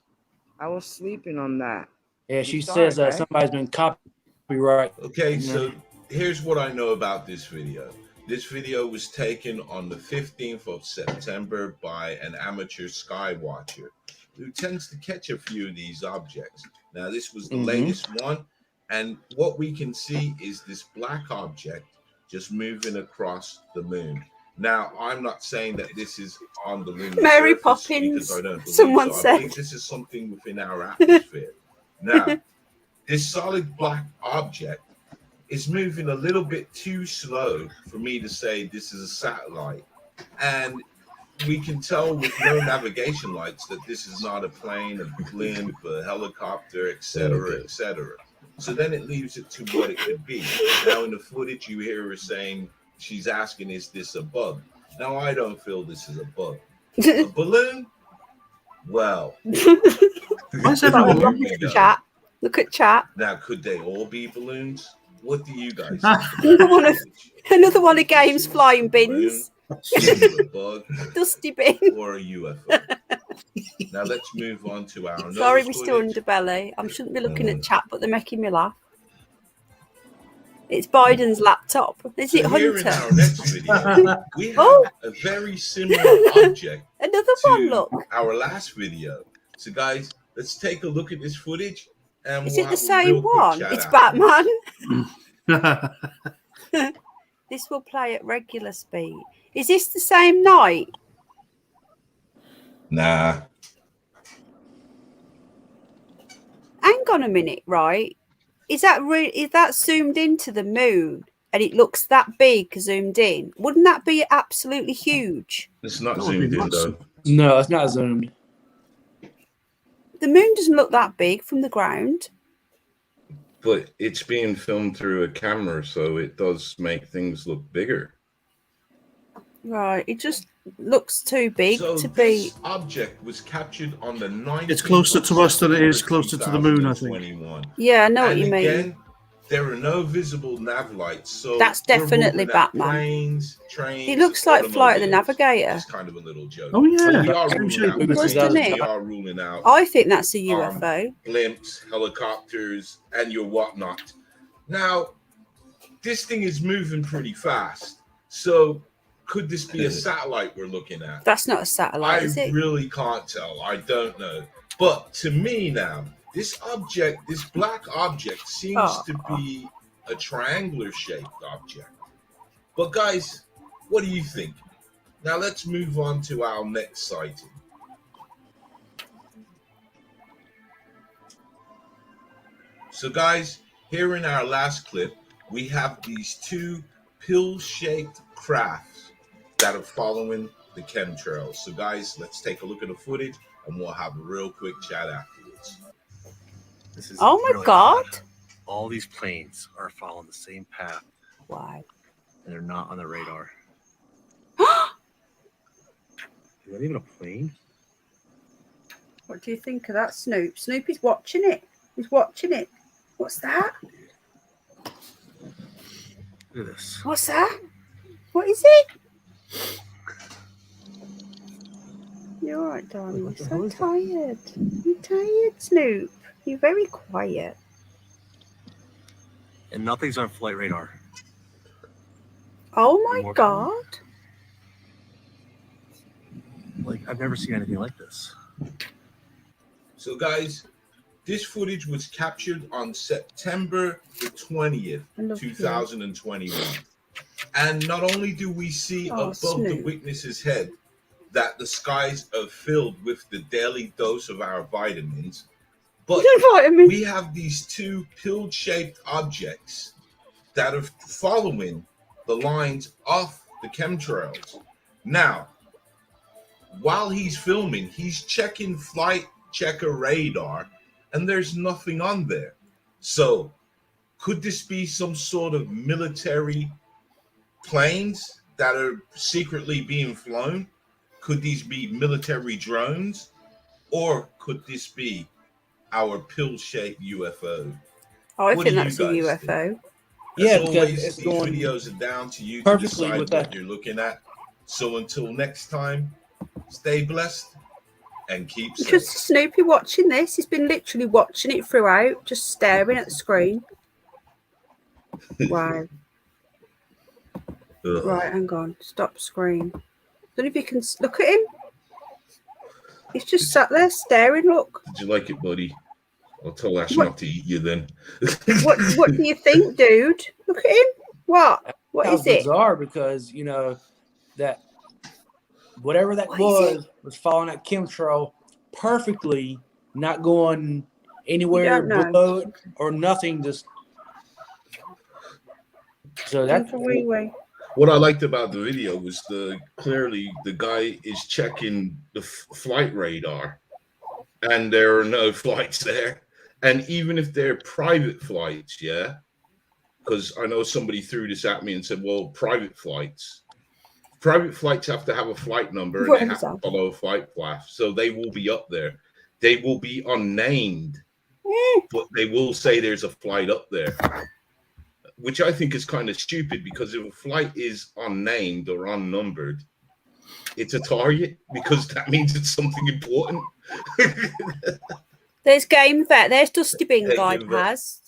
I was sleeping on that. Yeah, she says right? somebody's been copyright. Okay, so here's what I know about this video. This video was taken on the 15th of September by an amateur sky watcher who tends to catch a few of these objects. Now, this was the latest one, and what we can see is this black object just moving across the moon. Now, I'm not saying that this is on the lunar Mary surface Poppins, because I don't believe someone so. said. I believe this is something within our atmosphere. Now, this solid black object is moving a little bit too slow for me to say this is a satellite. And we can tell with no navigation lights that this is not a plane, a blimp, a helicopter, etc., etc. So then it leaves it to what it could be. Now in the footage you hear her saying, she's asking, is this a bug? Now I don't feel this is a bug. A balloon? Well. Why's everyone Look at chat. Look at chat. Now could they all be balloons? What do you guys Another one of Game's flying bins. A bug, Dusty bin. or a UFO. Now let's move on to our Sorry, we're still underbelly. I shouldn't be looking at chat, but they're making me laugh. It's Biden's laptop. Is it Here in Hunter? our next video, we have a very similar object Another one, look. our last video. So guys, let's take a look at this footage. And Is we'll it the have a same real quick one? chat It's afterwards. Batman. This will play at regular speed. Is this the same night? Nah. Hang on a minute, right? Is that zoomed into the moon and it looks that big zoomed in? Wouldn't that be absolutely huge? It's not That would be zoomed in massive. though. No, it's not zoomed. The moon doesn't look that big from the ground. But it's being filmed through a camera, so it does make things look bigger. Right, it just looks too big So to this be. object was captured on the 19th. It's closer to us than it is closer to the moon, I think. 2021. Yeah, I know what And you mean. again, there are no visible nav lights, so That's we're definitely looking at Batman. Planes, trains, It looks like Flight of the automobiles. Navigator. It's kind of a little joke. Oh, yeah. But we are Same ruling shape. out It does, planes, doesn't it? we are ruling out I think that's a UFO. blimps, helicopters, and your whatnot. Now, this thing is moving pretty fast. So, could this be a satellite we're looking at? That's not a satellite, is I it? really can't tell. I don't know. But to me now, this object, this black object, seems to be a triangular shaped object. But guys, what do you think? Now let's move on to our next sighting. So guys, here in our last clip, we have these two pill-shaped crafts that are following the chemtrails. So guys, let's take a look at the footage and we'll have a real quick chat afterwards. This is Oh my really God. odd. All these planes are following the same path Wow. and they're not on the radar. Is that even a plane? What do you think of that, Snoop? Snoop is watching it. He's watching it. What's that? Look at this. What's that? What is it? You're all right, darling. What the You're hell so is that? tired. You're tired, Snoop. You're very quiet. And nothing's on flight radar. Oh my More God. Like, I've never seen anything like this. So, guys, this footage was captured on September the 20th, 2021. And not only do we see above the witness's head that the skies are filled with the daily dose of our vitamins, but we have these two pill-shaped objects that are following the lines off the chemtrails. Now, while he's filming, he's checking flight checker radar, and there's nothing on there. So, could this be some sort of military planes that are secretly being flown? Could these be military drones? Or could this be our pill-shaped UFO? I think that's a UFO. Yeah, because these videos are down to you to decide what you're looking at. So until next time, stay blessed and keep safe. Just Snoopy watching this. He's been literally watching it throughout, just staring at the screen. Wow. Right, hang on. Stop screen. I don't know if you can look at him. He's just sat there staring. Look. Did you like it, buddy? I'll tell Ash not to eat you then. What do you think, dude? Look at him. What is it? Bizarre, because you know that whatever that was following that chemtrail perfectly, not going anywhere below it or nothing. Just so that's what I liked about the video was clearly the guy is checking the flight radar, and there are no flights there. And even if they're private flights, yeah, because I know somebody threw this at me and said, well, private flights have to have a flight number and they have to follow a flight path. So they will be up there. They will be unnamed, but they will say there's a flight up there, which I think is kind of stupid, because if a flight is unnamed or unnumbered, it's a target, because that means it's something important. There's Game Vet. There's Dusty Bin Guy, Paz.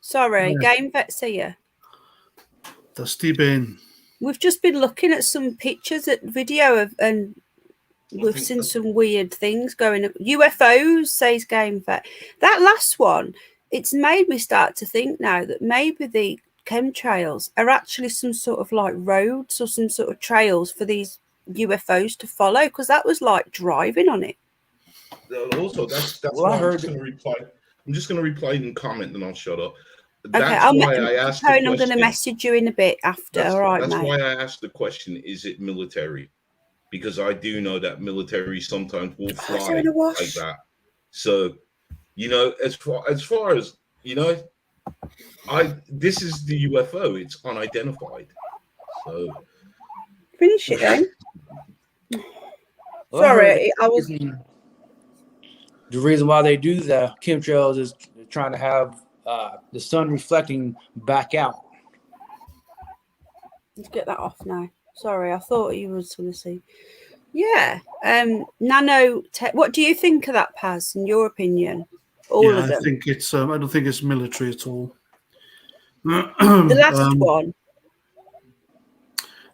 Sorry, Game Vet, see ya. Dusty Bin. We've just been looking at some pictures at video of, and we've seen some weird things going. UFOs, says Game Vet. That last one, it's made me start to think now that maybe the chemtrails are actually some sort of like roads or some sort of trails for these UFOs to follow, because that was like driving on it. Also, that's why I'm just going to reply and comment, and I'll shut up. That's okay, why I asked the question. I'm going to message you in a bit after. All right, that's mate. Why I asked the question: is it military? Because I do know that military sometimes will fly like that. So, you know, as far as you know, this is the UFO. It's unidentified. So finish it then. Sorry, I was. The reason why they do the chemtrails is trying to have the sun reflecting back out. Let's get that off now. Sorry, I thought you was going to see. Yeah. Nanotech. What do you think of that, Paz, in your opinion? All of them. I think it's. I don't think it's military at all. The last one.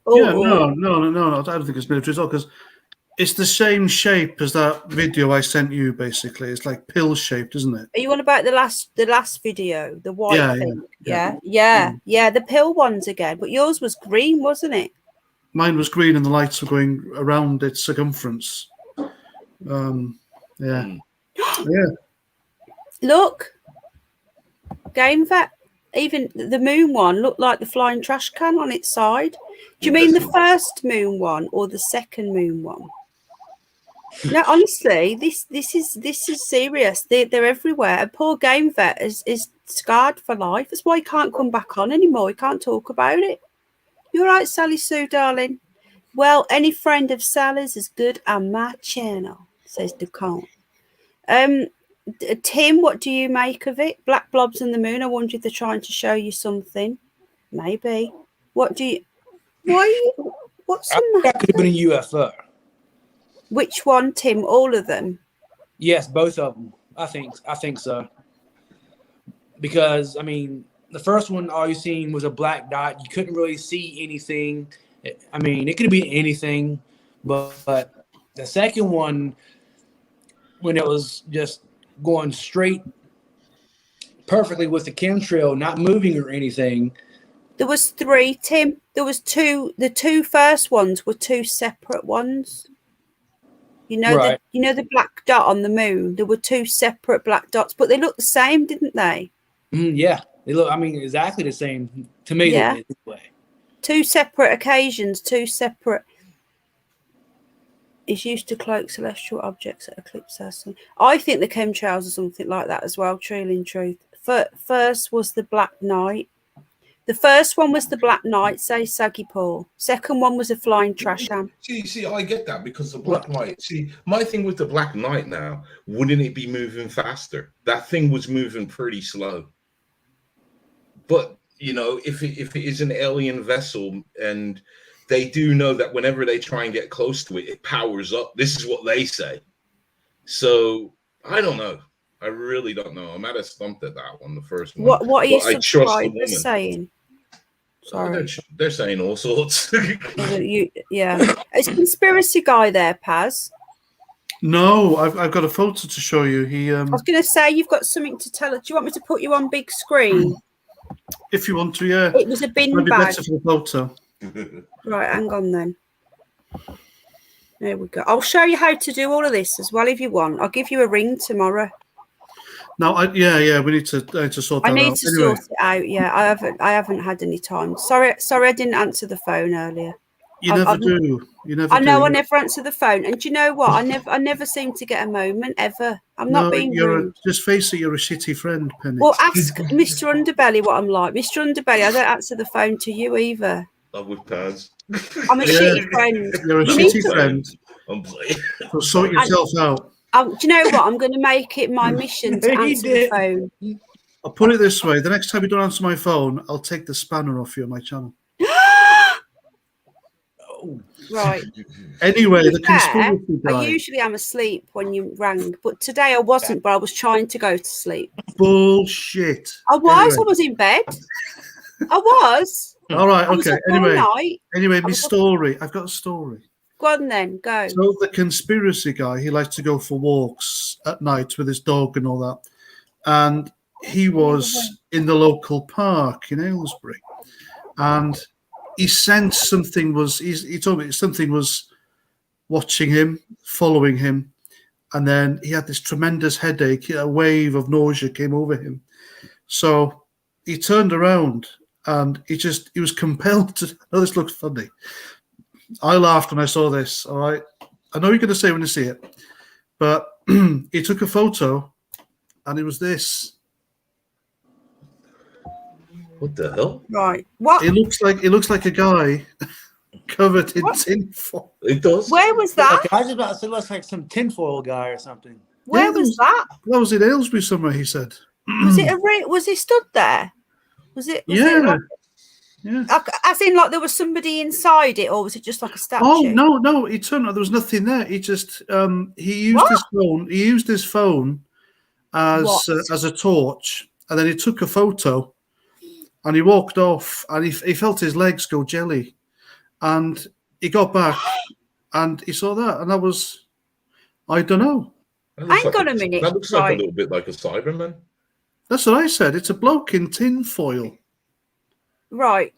No. I don't think it's military at all, because it's the same shape as that video I sent you. Basically, it's like pill shaped, isn't it? Are you on about the last video, the white thing? Yeah, the pill ones again. But yours was green, wasn't it? Mine was green, and the lights were going around its circumference. Yeah. Look, Game Vet. Even the moon one looked like the flying trash can on its side. Do you mean the first moon one or the second moon one? No, honestly, this is serious. They're everywhere. And poor Game Vet is scarred for life. That's why he can't come back on anymore. He can't talk about it. You're right, Sally Sue, darling. Well, any friend of Sally's is good on my channel, says Ducon. Tim, what do you make of it? Black blobs in the moon. I wonder if they're trying to show you something. Maybe. What do you? Why? What's the matter? That could have been a UFO. Which one, Tim? All of them? Yes, both of them. I think so. Because I mean, the first one, all you seen was a black dot. You couldn't really see anything. I mean, it could be anything, but the second one, when it was just going straight perfectly with the chemtrail, not moving or anything. There was 3, Tim. There was 2. The 2 first ones were 2 separate ones. You know, Right. the black dot on the moon. There were 2 separate black dots, but they looked the same, didn't they? Yeah, they look. I mean, exactly the same to me. Yeah. They did anyway. 2 separate occasions, 2 separate. Is used to cloak celestial objects that eclipse our sun. I think the chemtrails are something like that as well. Truly, in truth. First was the black night. The first one was the black night, say Saggy Paul. Second one was a flying trash can. See, I get that because the Black Knight. See, my thing with the Black Knight now, wouldn't it be moving faster? That thing was moving pretty slow. But you know, if it is an alien vessel, and they do know that whenever they try and get close to it, it powers up. This is what they say. So I don't know. I really don't know. I'm at a stump at that one, the first one. What are your I trust the woman. subscribers saying? Sorry. They're saying all sorts. Yeah. Is conspiracy guy there, Paz? No, I've got a photo to show you. I was going to say you've got something to tell us. Do you want me to put you on big screen? If you want to, yeah. It was a bin Might be bag. better for the photo. Right, hang on then. There we go. I'll show you how to do all of this as well if you want. I'll give you a ring tomorrow. No, yeah, we need to sort that out. I need to sort it out. Yeah, I haven't had any time. Sorry, I didn't answer the phone earlier. You never do. You never. I know. do. I never answer the phone, and do you know what? I never seem to get a moment ever. I'm not being rude. Just face it. You're a shitty friend, Penny. Well, ask Mr. Underbelly what I'm like. Mr. Underbelly, I don't answer the phone to you either. I'm with Paz. I'm a shitty friend. You're a shitty friend. I'm playing. So sort yourself out. Do you know what? I'm going to make it my mission to answer the phone. I'll put it this way: the next time you don't answer my phone, I'll take the spanner off you on my channel. Right. Anyway, the conspiracy guy. I usually am asleep when you rang, but today I wasn't. But I was trying to go to sleep. Bullshit. I was. Anyway. I was in bed. I was. All right. Okay. Anyway, my was story. I've got a story. Go on then. Go. So the conspiracy guy, he likes to go for walks at night with his dog and all that, and he was in the local park in Aylesbury, and he sensed something was. He told me something was watching him, following him, and then he had this tremendous headache. A wave of nausea came over him, so he turned around and he was compelled to. Oh, this looks funny. I laughed when I saw this. All right, I know you're going to say when you see it, but he took a photo, and it was this. What the hell? Right. What? It looks like a guy covered in tinfoil. It does. Where was that? Okay, I was about to say it looks like some tinfoil guy or something. Where was that? That was in Aylesbury somewhere. He said. Was he stood there? Was it? Yeah. As in, like there was somebody inside it, or was it just like a statue? Oh no! It turned out there was nothing there. He just he used his phone. He used his phone as a torch, and then he took a photo, and he walked off, and he felt his legs go jelly, and he got back, and he saw that, and that was, I don't know. Hang on a minute. That looks like a little bit like a Cyberman. That's what I said. It's a bloke in tinfoil. Right.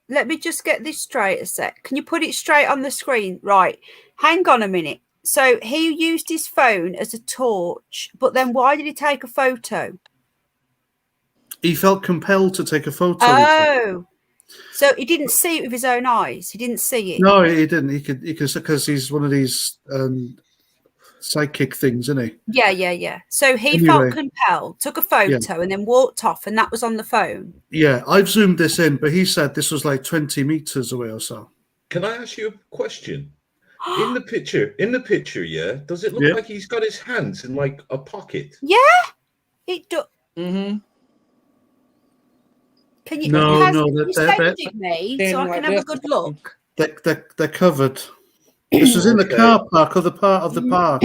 Let me just get this straight a sec. Can you put it straight on the screen? Right. Hang on a minute. So he used his phone as a torch, but then why did he take a photo? He felt compelled to take a photo. Oh. So he didn't see it with his own eyes. He didn't see it. No, he didn't. He could because he's one of these psychic things, isn't he? Yeah. So he felt compelled, took a photo, and then walked off, and that was on the phone. Yeah, I've zoomed this in, but he said this was like 20 meters away or so. Can I ask you a question? In the picture, yeah, does it look like he's got his hands in like a pocket? Yeah, it does. Mm-hmm. Can you? No, you send it me so I can have a good look. They're covered. This was in the car park, or the part of the park.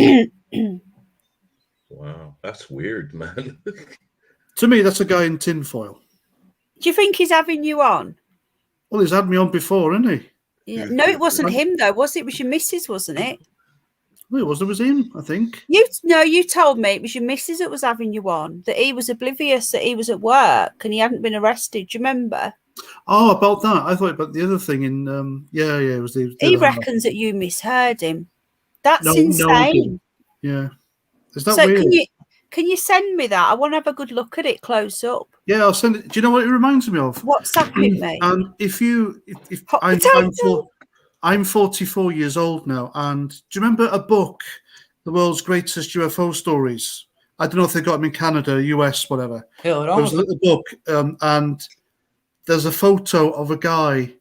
Wow, that's weird, man. To me, that's a guy in tinfoil. Do you think he's having you on? Well, he's had me on before, hasn't he? Yeah. No, it wasn't him though, was it? It was your missus, wasn't it? Well, it was him, I think. You told me it was your missus that was having you on, that he was oblivious that he was at work and he hadn't been arrested. Do you remember? Oh, about that. I thought about the other thing in it was the He other half. reckons that you misheard him. That's No, insane. Yeah. Is that So weird? can you send me that? I want to have a good look at it close up. Yeah, I'll send it. Do you know what it reminds me of? WhatsApp it me. And if Hot I'm, potato. I'm 44 years old now, and do you remember a book, The World's Greatest UFO Stories? I don't know if they got them in Canada, US, whatever. Hell, There was a little book, and there's a photo of a guy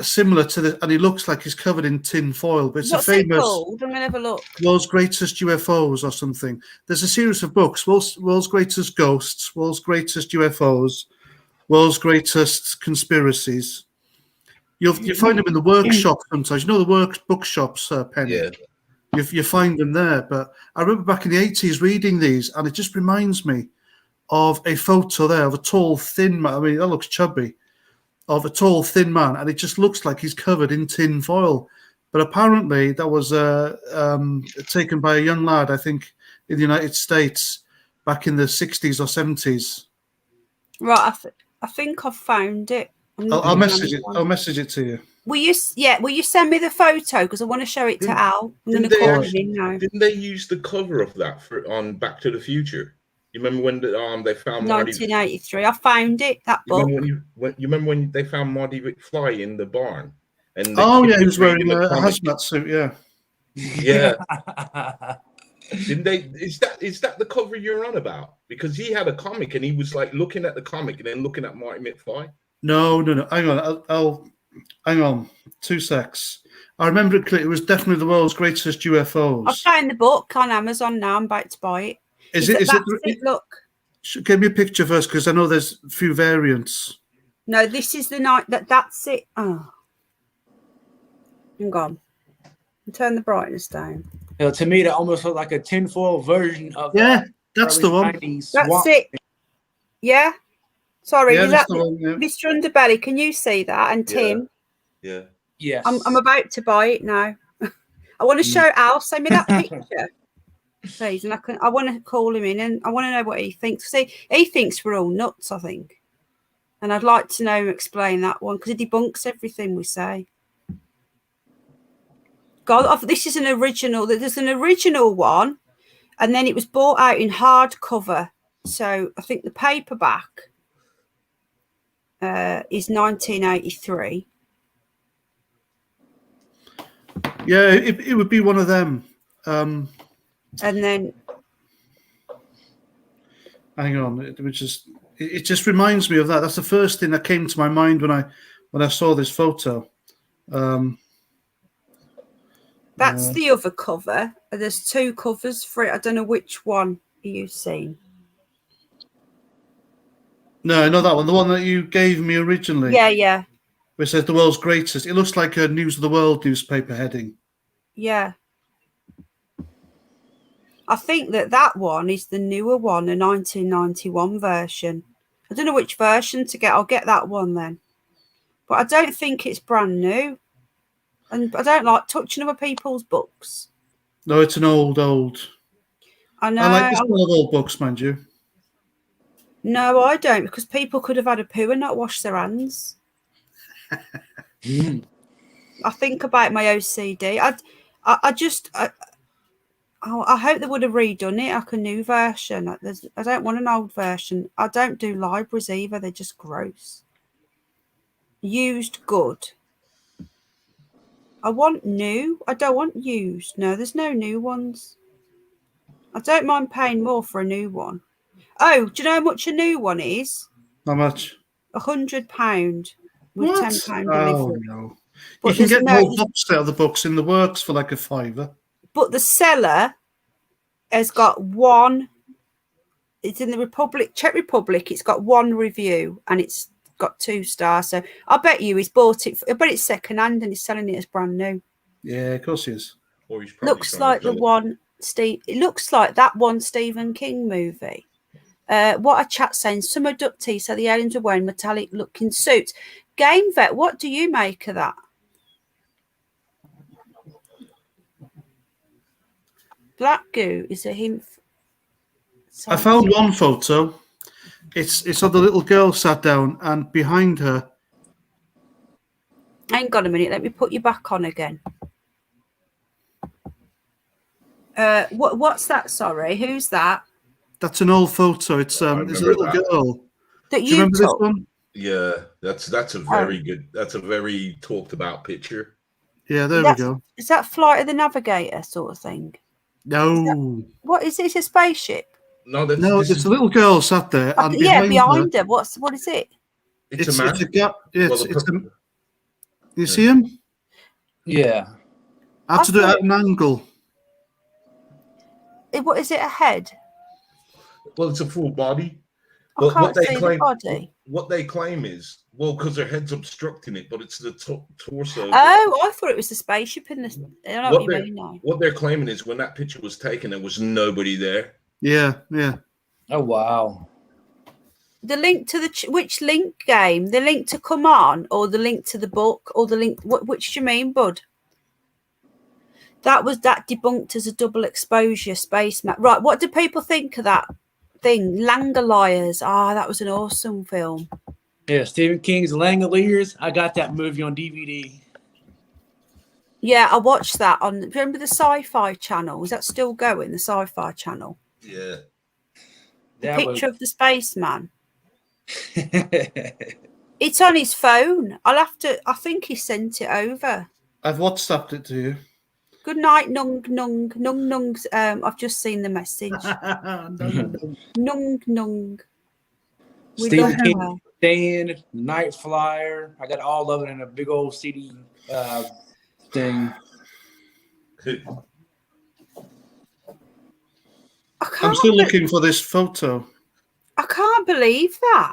similar to this, and he looks like he's covered in tin foil. But it's What's a famous it called? I'm gonna have a look. World's Greatest UFOs or something. There's a series of books: World's Greatest Ghosts, World's Greatest UFOs, World's Greatest Conspiracies. You find them in the workshop sometimes. You know the bookshops, Penny. Yeah. You find them there. But I remember back in the 80s reading these, and it just reminds me of a photo there of a tall, thin man. I mean, that looks chubby. Of a tall, thin man, and it just looks like he's covered in tin foil. But apparently, that was taken by a young lad, I think, in the United States back in the 60s or 70s. Right, I think I've found it. I'll message it. I'll message it to you. Will you send me the photo because I want to show it to Al? I'm going to call him in now. Didn't they use the cover of that on Back to the Future? You remember when they found 1983? I found it. That book. You remember when they found Marty McFly in the barn? And he was wearing a hazmat suit. Yeah. Yeah. Didn't they? Is that the cover you're on about? Because he had a comic and he was like looking at the comic and then looking at Marty McFly. No. Hang on. I'll hang on. 2 secs. I remember it clearly. It was definitely The World's Greatest UFOs. I found the book on Amazon now. I'm about to buy it. Is it? Look. Give me a picture first, because I know there's a few variants. No, this is the night that's it. Oh, hang on. Turn the brightness down. You know, to me, that almost looked like a tinfoil version of that's the one. That's it. Yeah. Sorry, is that one, yeah. Mr. Underbelly? Can you see that? And Tim? Yeah. Yes. I'm about to buy it now. I want to show Al. Send me that picture, please. And I want to call him in, and I want to know what he thinks. See, he thinks we're all nuts, I think. And I'd like to know him explain that one, because he debunks everything we say. God, this is an original. There's an original one, and then it was bought out in hardcover. So I think the paperback is 1983. Yeah, it would be one of them. And then, hang on, it just reminds me of that. That's the first thing that came to my mind when I saw this photo. That's the other cover. There's 2 covers for it. I don't know which one you've seen. No, not that one. The one that you gave me originally. Yeah. Where it says The World's Greatest. It looks like a News of the World newspaper heading. Yeah. I think that one is the newer one, a 1991 version. I don't know which version to get. I'll get that one then. But I don't think it's brand new. And I don't like touching other people's books. No, it's an old. I know. I like this one of old books, mind you. No, I don't, because people could have had a poo and not washed their hands. I think about my OCD. I hope they would have redone it, like a new version. I don't want an old version. I don't do libraries either. They're just gross. Used good. I want new. I don't want used. No, there's no new ones. I don't mind paying more for a new one. Oh, do you know how much a new one is? How much? £100 with What? £10 delivery. Oh, no. But you can get the whole box set of the books in the works for like £5. But the seller has got one. It's in the Czech Republic. It's got 1 review and it's got 2 stars. So I bet you he's bought it. I bet it's second hand and he's selling it as brand new. Yeah, of course he is. Or he's looks like the one It looks like that one Stephen King movie. What a chat saying. Some abductees say the aliens are wearing metallic looking suits. Game Vet, what do you make of that? Black goo is a hint. I found one photo. It's of the little girl sat down, and behind her. Hang on a minute. Let me put you back on again. What's that? Sorry, who's that? That's an old photo. It's there's a little girl. That Do you remember took? this one? Yeah, that's a very good. That's a very talked about picture. Yeah, there we go. Is that Flight of the Navigator sort of thing? No. What is it? It's a spaceship. No, it's a little girl sat there, and behind her. What is it? It's a man. It's a gap. You see him? Yeah. I have to do it at an angle. What is it? A head? Well, it's a full body. I can't see the body. What they claim is, because their head's obstructing it, but it's the torso. Oh, I thought it was the spaceship in the. I don't know what you mean now. What they're claiming is when that picture was taken, there was nobody there. Yeah. Oh, wow. The link to which link game? The link to Come On, or the link to the book, or the link? Which do you mean, bud? That debunked as a double exposure space map. Right, what do people think of that thing? Langoliers. That was an awesome film. Yeah, Stephen King's Langoliers. I got that movie on DVD. Yeah, I watched that on. Remember the Sci-Fi Channel? Is that still going? The Sci-Fi Channel. Yeah. The picture of the spaceman. It's on his phone. I think he sent it over. I've WhatsApped it to you. Good night, Nung. I've just seen the message. Nung. Stephen King, Stand, Night Flyer. I got all of it in a big old CD thing. I'm still looking for this photo. I can't believe that.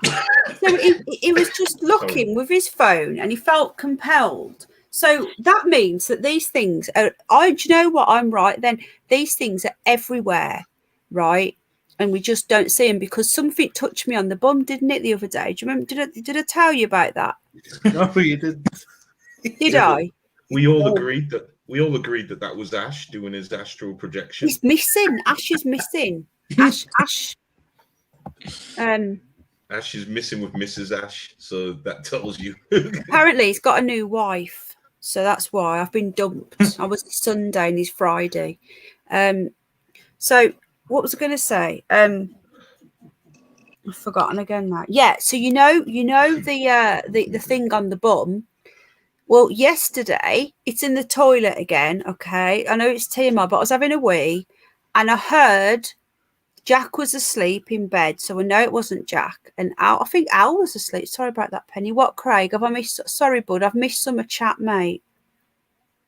So he was just looking with his phone, and he felt compelled. So that means that these things are. Do you know what? I'm right. Then these things are everywhere, right? And we just don't see them because something touched me on the bum, didn't it, the other day? Do you remember? Did I tell you about that? No, you didn't. Did I? We all agreed that that was Ash doing his astral projection. He's missing. Ash is missing. Ash. Ash is missing with Mrs. Ash, so that tells you. Apparently, he's got a new wife, so that's why I've been dumped. I was Sunday and he's Friday. So what was I going to say? I've forgotten again now. Yeah. So you know the thing on the bum. Well, yesterday it's in the toilet again. Okay, I know it's TMI, but I was having a wee, and I heard Jack was asleep in bed, so I know it wasn't Jack. And I think Al was asleep. Sorry about that, Penny. What, Craig? Have I missed? Sorry, bud. I've missed some chat, mate.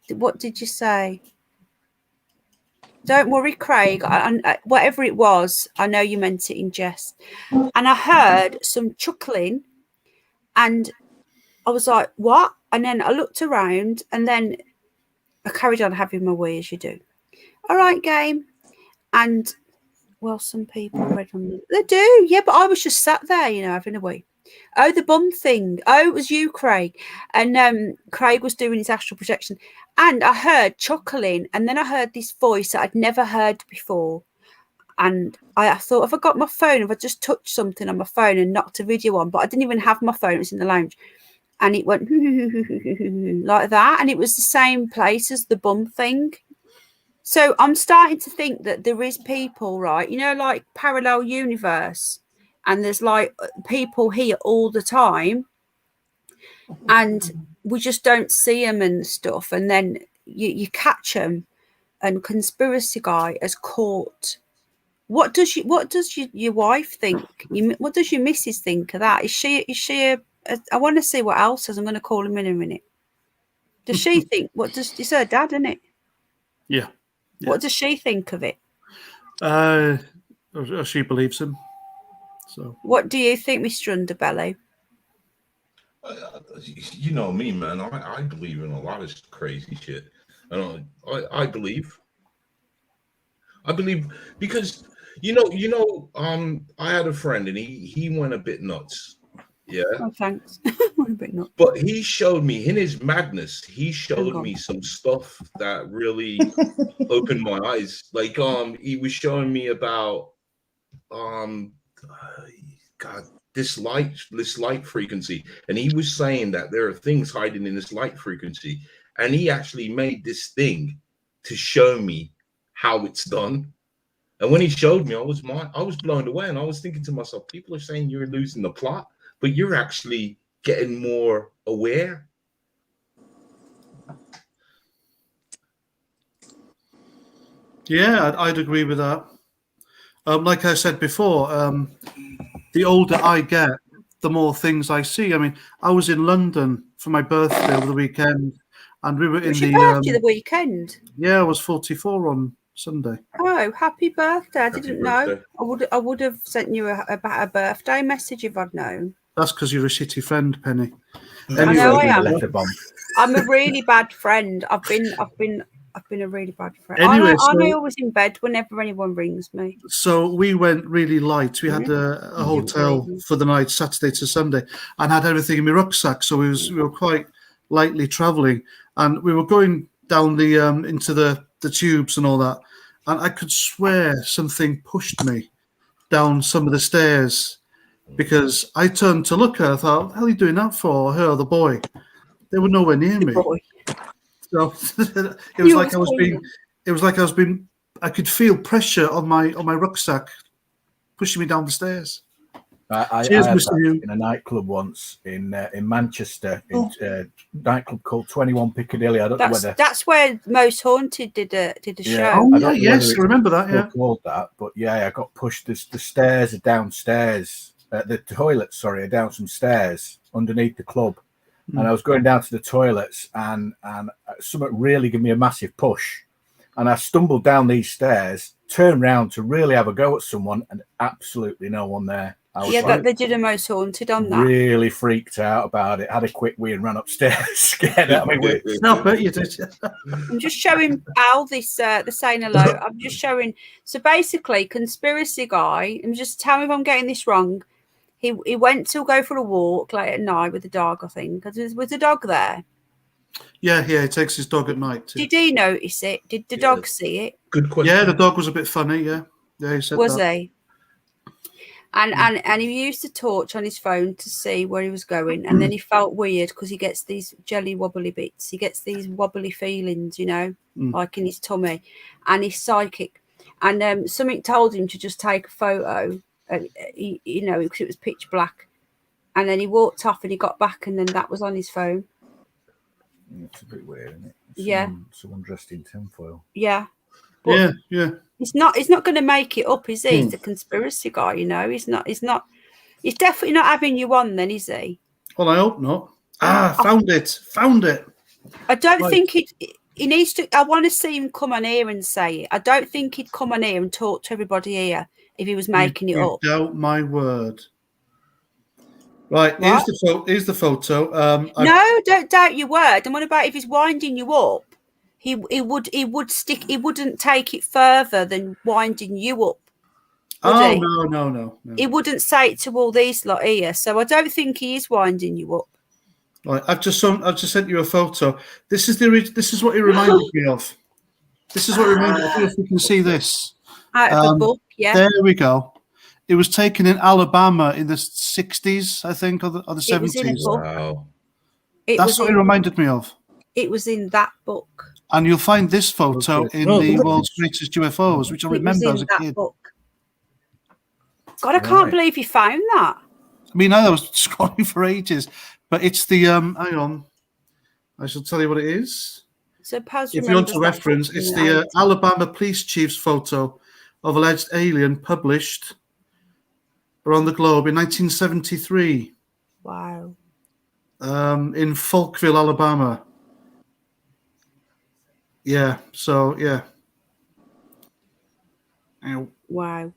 What did you say? Don't worry, Craig. Whatever it was, I know you meant it in jest. And I heard some chuckling, and I was like, "What?" And then I looked around, and then I carried on having my wee, as you do. All right, game. And well, some people read on them. They do, yeah, but I was just sat there, having a wee. Oh, the bum thing. Oh, it was you, Craig. And Craig was doing his astral projection. And I heard chuckling, and then I heard this voice that I'd never heard before. And I thought, if I got my phone, if I just touched something on my phone and knocked a video on, but I didn't even have my phone, it was in the lounge. And it went like that. And it was the same place as the bum thing. So I'm starting to think that there is people, right? Like parallel universe. And there's like people here all the time. And we just don't see them and stuff. And then you catch them. And conspiracy guy has caught. What does your wife think? What does your missus think of that? Is she I want to see what else says. I'm going to call him in a minute. Does she think? It's her dad, isn't it? Yeah. What does she think of it? She believes him. So. What do you think, Mr. Underbelly? You know me, man. I believe in a lot of crazy shit. I believe because I had a friend and he went a bit nuts. Yeah. Oh, thanks. I'm a bit nuts. But he showed me in his madness, he Hang showed on. me some stuff that really opened my eyes. Like he was showing me about God, this light frequency. And he was saying that there are things hiding in this light frequency. And he actually made this thing to show me how it's done. And when he showed me, I was blown away, and I was thinking to myself, people are saying you're losing the plot, but you're actually getting more aware. Yeah, I'd agree with that. Like I said before, the older I get, the more things I see. I mean, I was in London for my birthday over the weekend, and we were It was in your the birthday the weekend. yeah, I was 44 on Sunday. Oh, happy birthday! I didn't know. Birthday. I would have sent you a birthday message if I'd known. That's because you're a shitty friend, Penny. I know I am. Letter bomb. I'm a really bad friend. I've been a really bad friend. Anyway, I'm always in bed whenever anyone rings me. So we went really light. We had a hotel for the night, Saturday to Sunday, and had everything in my rucksack. So we were quite lightly travelling, and we were going down the into the tubes and all that, and I could swear something pushed me down some of the stairs, because I turned to look at her. I thought, what the hell are you doing that for? Her or the boy? They were nowhere near me. So it was like I was being. I could feel pressure on my rucksack pushing me down the stairs. I Cheers, had Mr. that Hugh. in a nightclub once in Manchester, in a nightclub called 21 Piccadilly. I don't know whether that's where Most Haunted did a show. Oh, I don't know yes, whether I remember that. it's Yeah, called that, but yeah, I got pushed. The stairs are downstairs. The toilets, sorry, are down some stairs underneath the club, and I was going down to the toilets, and something really gave me a massive push, and I stumbled down these stairs, turned round to really have a go at someone, and absolutely no one there. I was They did a Most Haunted on that. really freaked out about it. Had a quick wee and ran upstairs, scared out of my wits. no, but you did. I'm just showing Al this. They're saying hello. I'm just showing. So basically, conspiracy guy. And just tell me if I'm getting this wrong. He went to go for a walk late at night with the dog. I think because was the dog there. Yeah, he takes his dog at night too. Did he notice it? Did the dog see it? Good question. Yeah, the dog was a bit funny. Yeah, he said Was that. he? And he used a torch on his phone to see where he was going, and then he felt weird because he gets these jelly wobbly bits. He gets these wobbly feelings, like in his tummy, and he's psychic. And something told him to just take a photo, because it was pitch black. And then he walked off, and he got back, and then that was on his phone. It's a bit weird, isn't it? Someone dressed in tinfoil. Yeah. But yeah. He's not going to make it up, is he? He's a conspiracy guy, He's definitely not having you on, then, is he? Well, I hope not. Found it. I don't think he needs to. I want to see him come on here and say it. I don't think he'd come on here and talk to everybody here if he was making it up. Doubt my word. Right, here's the photo. No, don't doubt your word. And what about if he's winding you up? He wouldn't take it further than winding you up. No. He wouldn't say it to all these lot here. So I don't think he is winding you up. Right, I've just sent you a photo. This is what it reminded me of. This is what it reminded me. I don't know if you can see this. Out of a book, yeah. There we go. It was taken in Alabama in the 60s, I think, or the 70s. It was in a book. Wow. That's what it reminded me of. It was in that book. And you'll find this photo in the World's Greatest UFOs, which I remember as a kid. Book. God, I can't believe you found that. I mean, I was scrolling for ages, but it's the hang on, I shall tell you what it is. So, if you want to reference, it's the Alabama police chief's photo of alleged alien published around the globe in 1973. Wow. In Falkville, Alabama. Yeah. So yeah. Wow.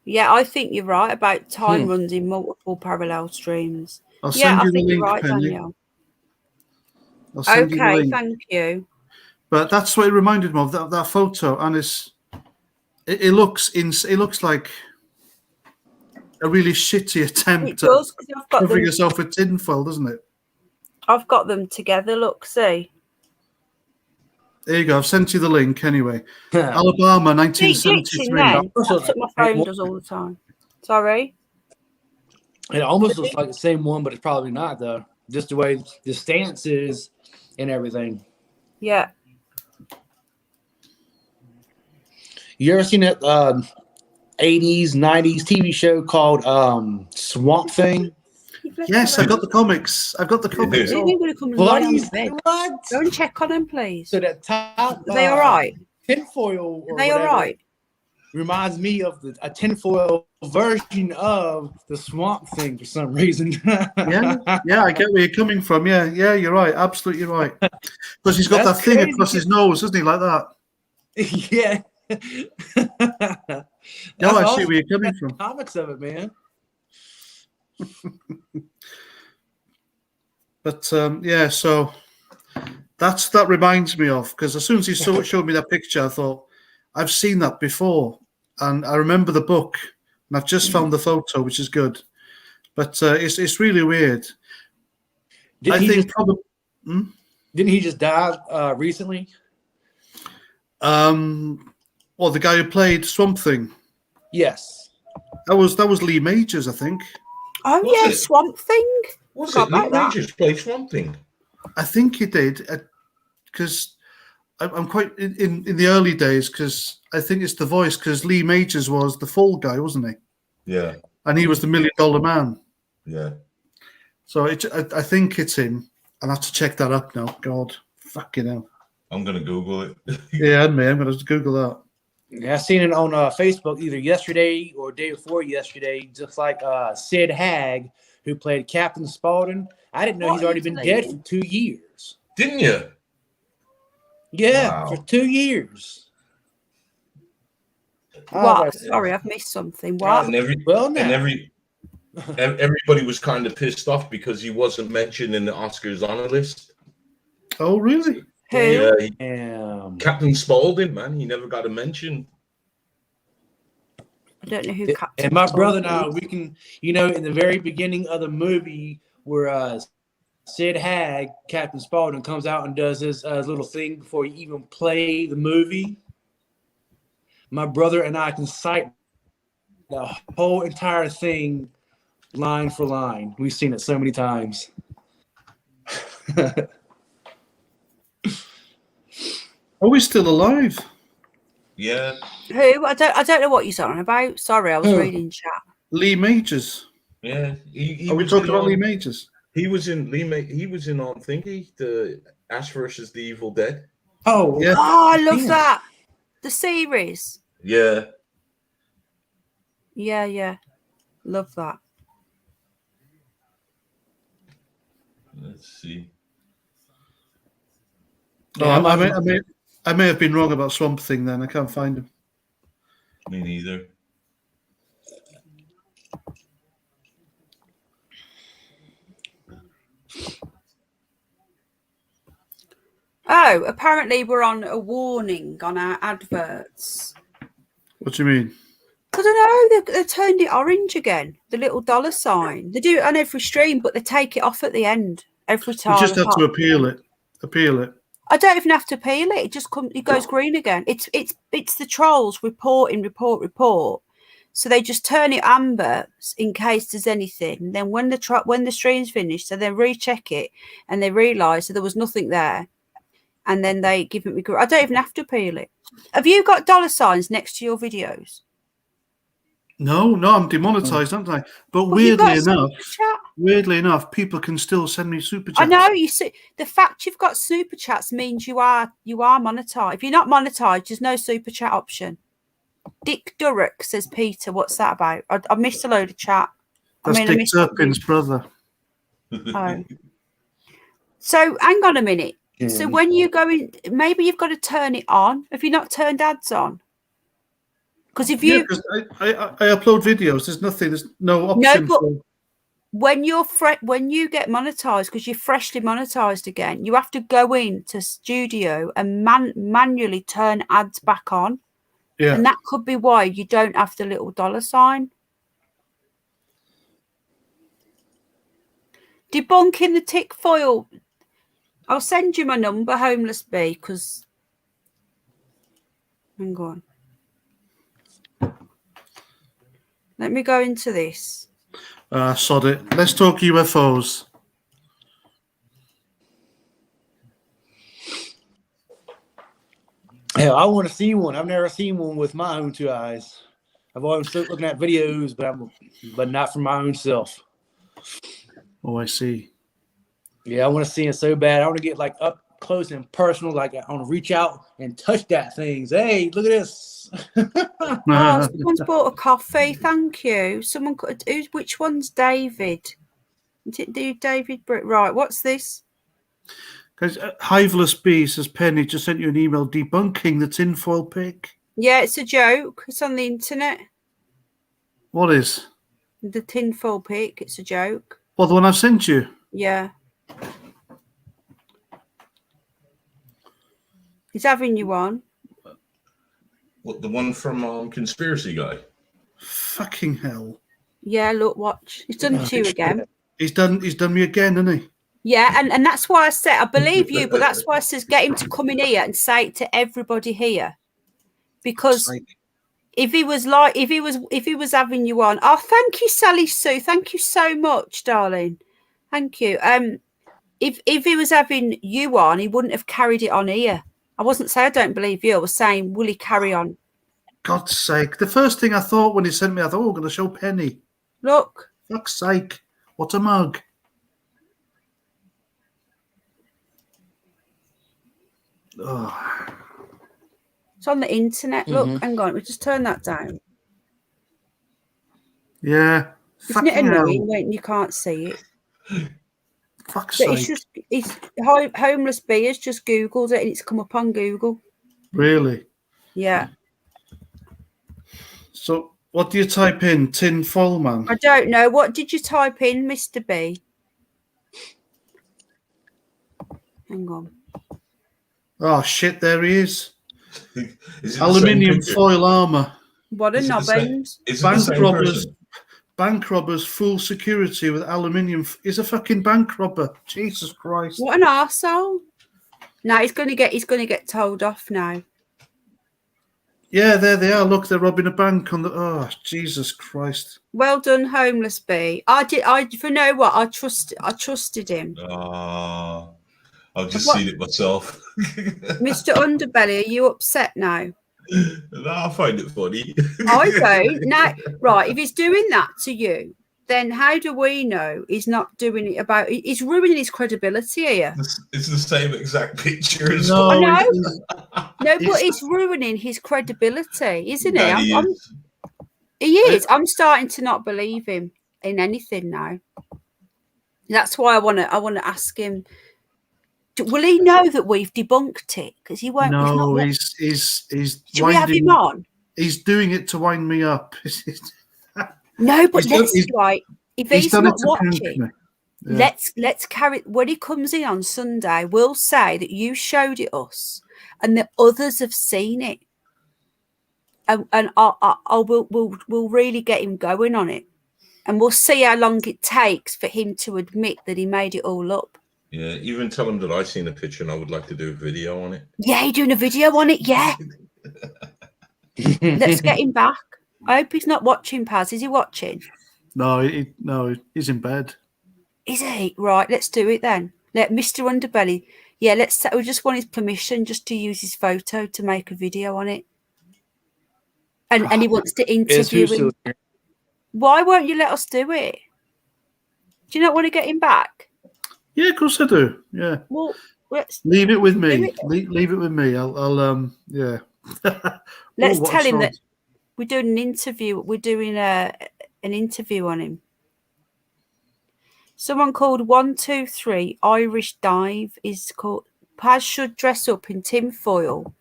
Yeah, I think you're right about time runs in multiple parallel streams. I'll send you the link, you're right, Penny. Danielle. I'll send you the link. Thank you. But that's what it reminded me of, that photo, and it looks like a really shitty attempt It does, because I've at got covering them. yourself with tinfoil, doesn't it? I've got them together. Look, see. There you go. I've sent you the link anyway. Alabama, See, glitching 1973. then. That's what my phone does all the time. Sorry. It almost looks like the same one, but it's probably not, though. Just the way the stance is and everything. Yeah. You ever seen that 80s, 90s TV show called Swamp Thing? Yes, I got the comics. I've got the comics. You're all. going to come and lie on the bed. What? Go and check on them, please. So that top Are they all right? tinfoil or Are they all whatever right? reminds me of a tinfoil version of the Swamp Thing for some reason. Yeah, I get where you're coming from. Yeah, you're right. Absolutely right. Because he's got That's that thing crazy. across his nose, doesn't he? Like that. Yeah. No, I see where you're coming from. Comics of it, man. But yeah, so that reminds me of, because as soon as he showed me that picture, I thought, I've seen that before, and I remember the book, and I've just found the photo, which is good. But it's really weird. Didn't he just die recently? Well, the guy who played Swamp Thing. Yes. That was Lee Majors, I think. Oh, What's yeah, it? Swamp Thing. What's Forgot it? Lee about that. Majors played Swamp Thing. I think he did, because I'm quite in the early days, because I think it's the voice, because Lee Majors was the Fall Guy, wasn't he? Yeah. And he was the $1 Million Man. Yeah. So I think it's him. I'll have to check that up now. God, fucking hell. I'm gonna Google it. Yeah, and me, I'm going to Google that. Yeah, I seen it on Facebook either yesterday or day before yesterday, just like Sid Haig, who played Captain Spaulding. I didn't know he's already been dead for 2 years. Didn't you? Yeah, Wow. for 2 years. What? Sorry, I've missed something. What? And everybody was kind of pissed off because he wasn't mentioned in the Oscars honor list. Oh, really? Who? Yeah, Captain Spaulding, man, he never got a mention. I don't know who Captain And my brother and Spaulding I, we can, in the very beginning of the movie where Sid Haig, Captain Spaulding, comes out and does his little thing before you even play the movie. My brother and I can cite the whole entire thing line for line. We've seen it so many times. Oh, he's still alive. Yeah. Who? I don't know what you're on about. Sorry, I was reading chat. Lee Majors. Yeah. He Are we was talking in about on- Lee Majors? He was in He was in on Thingy, the Ash versus the Evil Dead. Oh, Yeah. Oh, I love that. The series. Yeah. Yeah. Love that. Let's see. No, I may have been wrong about Swamp Thing then. I can't find him. Me neither. Oh, apparently we're on a warning on our adverts. What do you mean? I don't know. They turned it orange again. The little dollar sign. They do it on every stream, but they take it off at the end every time. You just have to appeal it. I don't even have to appeal it. It just comes. It goes green again. It's the trolls reporting. So they just turn it amber in case there's anything. Then when the stream's finished, so they recheck it and they realise that there was nothing there, and then they give it me. I don't even have to appeal it. Have you got dollar signs next to your videos? No, I'm demonetized, aren't I? But weirdly enough, people can still send me super chats. I know. You see, the fact you've got super chats means you are monetized. If you're not monetized, there's no super chat option. Dick Durrock says, Peter, what's that about? I missed a load of chat. That's Dick Turpin's brother. Oh. So hang on a minute. Yeah. So when you go in, maybe you've got to turn it on. Have you not turned ads on? Because if you, I upload videos. There's no option. No, but when you get monetized, because you're freshly monetized again, you have to go into Studio and manually turn ads back on. Yeah, and that could be why you don't have the little dollar sign. Debunking the tick foil. I'll send you my number, Homeless Bee, because... Hang on. Let me go into this. Sod it. Let's talk UFOs. Hell, I want to see one. I've never seen one with my own two eyes. I've always been looking at videos, but not for my own self. Oh, I see. Yeah, I want to see it so bad. I want to get like up close and personal. Like I want to reach out and touch that thing. Hey, look at this. Oh, someone's bought a coffee. Thank you. Someone. Which one's David? David Britt. Right. What's this? Guys, Hiveless Bee says Penny just sent you an email debunking the tinfoil pic. Yeah, it's a joke. It's on the internet. What is? The tinfoil pic. It's a joke. Well, the one I've sent you. Yeah. He's having you on. What, the one from Conspiracy Guy? Fucking hell. Yeah, look, watch. He's done it to you again. He's done me again, hasn't he? Yeah, and that's why I said I believe you, but that's why I says get him to come in here and say it to everybody here. Because if he was having you on, oh, thank you, Sally Sue. Thank you so much, darling. Thank you. If he was having you on, he wouldn't have carried it on here. I wasn't saying I don't believe you. I was saying, will he carry on? God's sake. The first thing I thought when he sent me, I thought, oh, I'm going to show Penny. Look. Fuck's sake. What a mug. Oh. It's on the internet. Look, hang on. We just turn that down. Yeah. Isn't it annoying when you can't see it? Fuck's but sake. It's Homeless Bee has just Googled it and it's come up on Google. Really? Yeah. So what do you type in? Tin foil man? I don't know. What did you type in, Mr. B? Hang on. Oh shit, there he is. Aluminium foil armour. What a knob end. Bank robbers fool security with aluminium. He's a fucking bank robber. Jesus Christ. What an arsehole. No, he's gonna get told off now. Yeah, there they are. Look, they're robbing a bank on the. Oh, Jesus Christ! Well done, Homeless Bee. You know what? I trusted him. I've just seen it myself. Mr. Underbelly, are you upset now? No, I find it funny. I don't. Now, right, if he's doing that to you, then how do we know he's not doing it about... He's ruining his credibility here. It's the same exact picture as well. I know. No, but he's ruining his credibility, isn't he? He is. I'm starting to not believe him in anything now. That's why I want to ask him... Will he know that we've debunked it? Because he won't. No, he's. Should we have him on? He's doing it to wind me up. No, but let's right. If he's not watching, yeah. let's carry. When he comes in on Sunday, we'll say that you showed it us, and that others have seen it, and we'll really get him going on it, and we'll see how long it takes for him to admit that he made it all up. Yeah, even tell him that I seen a picture and I would like to do a video on it. Yeah, you're doing a video on it, yeah. Let's get him back. I hope he's not watching, Paz. Is he watching? No, he's in bed. Is he? Right, let's do it then. Let Mr. Underbelly. Yeah, we just want his permission just to use his photo to make a video on it. And he wants to interview him. Why won't you let us do it? Do you not want to get him back? Yeah, of course I do. Yeah. Well, leave it with me. Leave it with me. I'll yeah. Let's tell him that we're doing an interview. We're doing an interview on him. Someone called 123 Irish Dive is called. Paz should dress up in tinfoil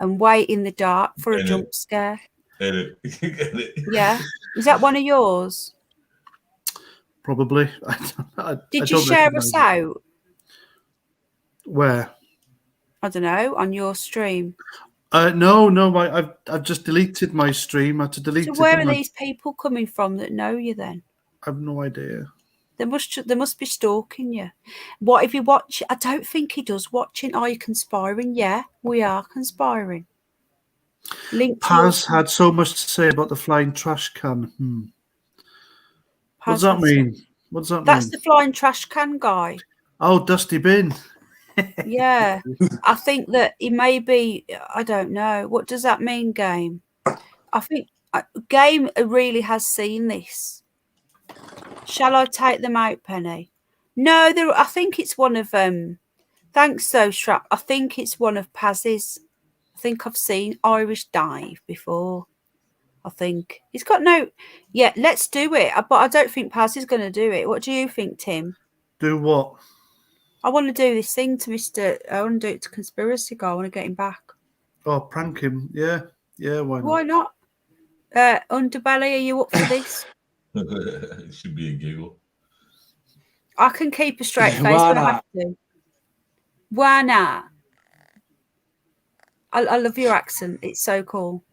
and wait in the dark for a jump scare. Yeah, is that one of yours? Probably. Did you share us out? Where? I don't know, on your stream. No. I've just deleted my stream. I had to delete it. So where are these people coming from that know you then? I have no idea. They must be stalking you. What if you watch? I don't think he does watching. Are you conspiring? Yeah, we are conspiring. Paz had so much to say about the flying trash can. What does that mean? What does that mean? That's the flying trash can guy. Oh, Dusty Bin. Yeah, I think that he may be. I don't know. What does that mean, Game? I think Game really has seen this. Shall I take them out, Penny? No, I think it's one of Thanks, though, Strap. I think it's one of Paz's. I think I've seen Irish Dive before. I think he's got no. Yeah, let's do it. But I don't think Paz is going to do it. What do you think, Tim? Do what? I want to do this thing to Mr. I want to do it to Conspiracy Guy. I want to get him back. Oh, prank him. Yeah. Why not? Why not? Underbelly, are you up for this? It should be a giggle. I can keep a straight face, but I have to. Why not? I love your accent. It's so cool.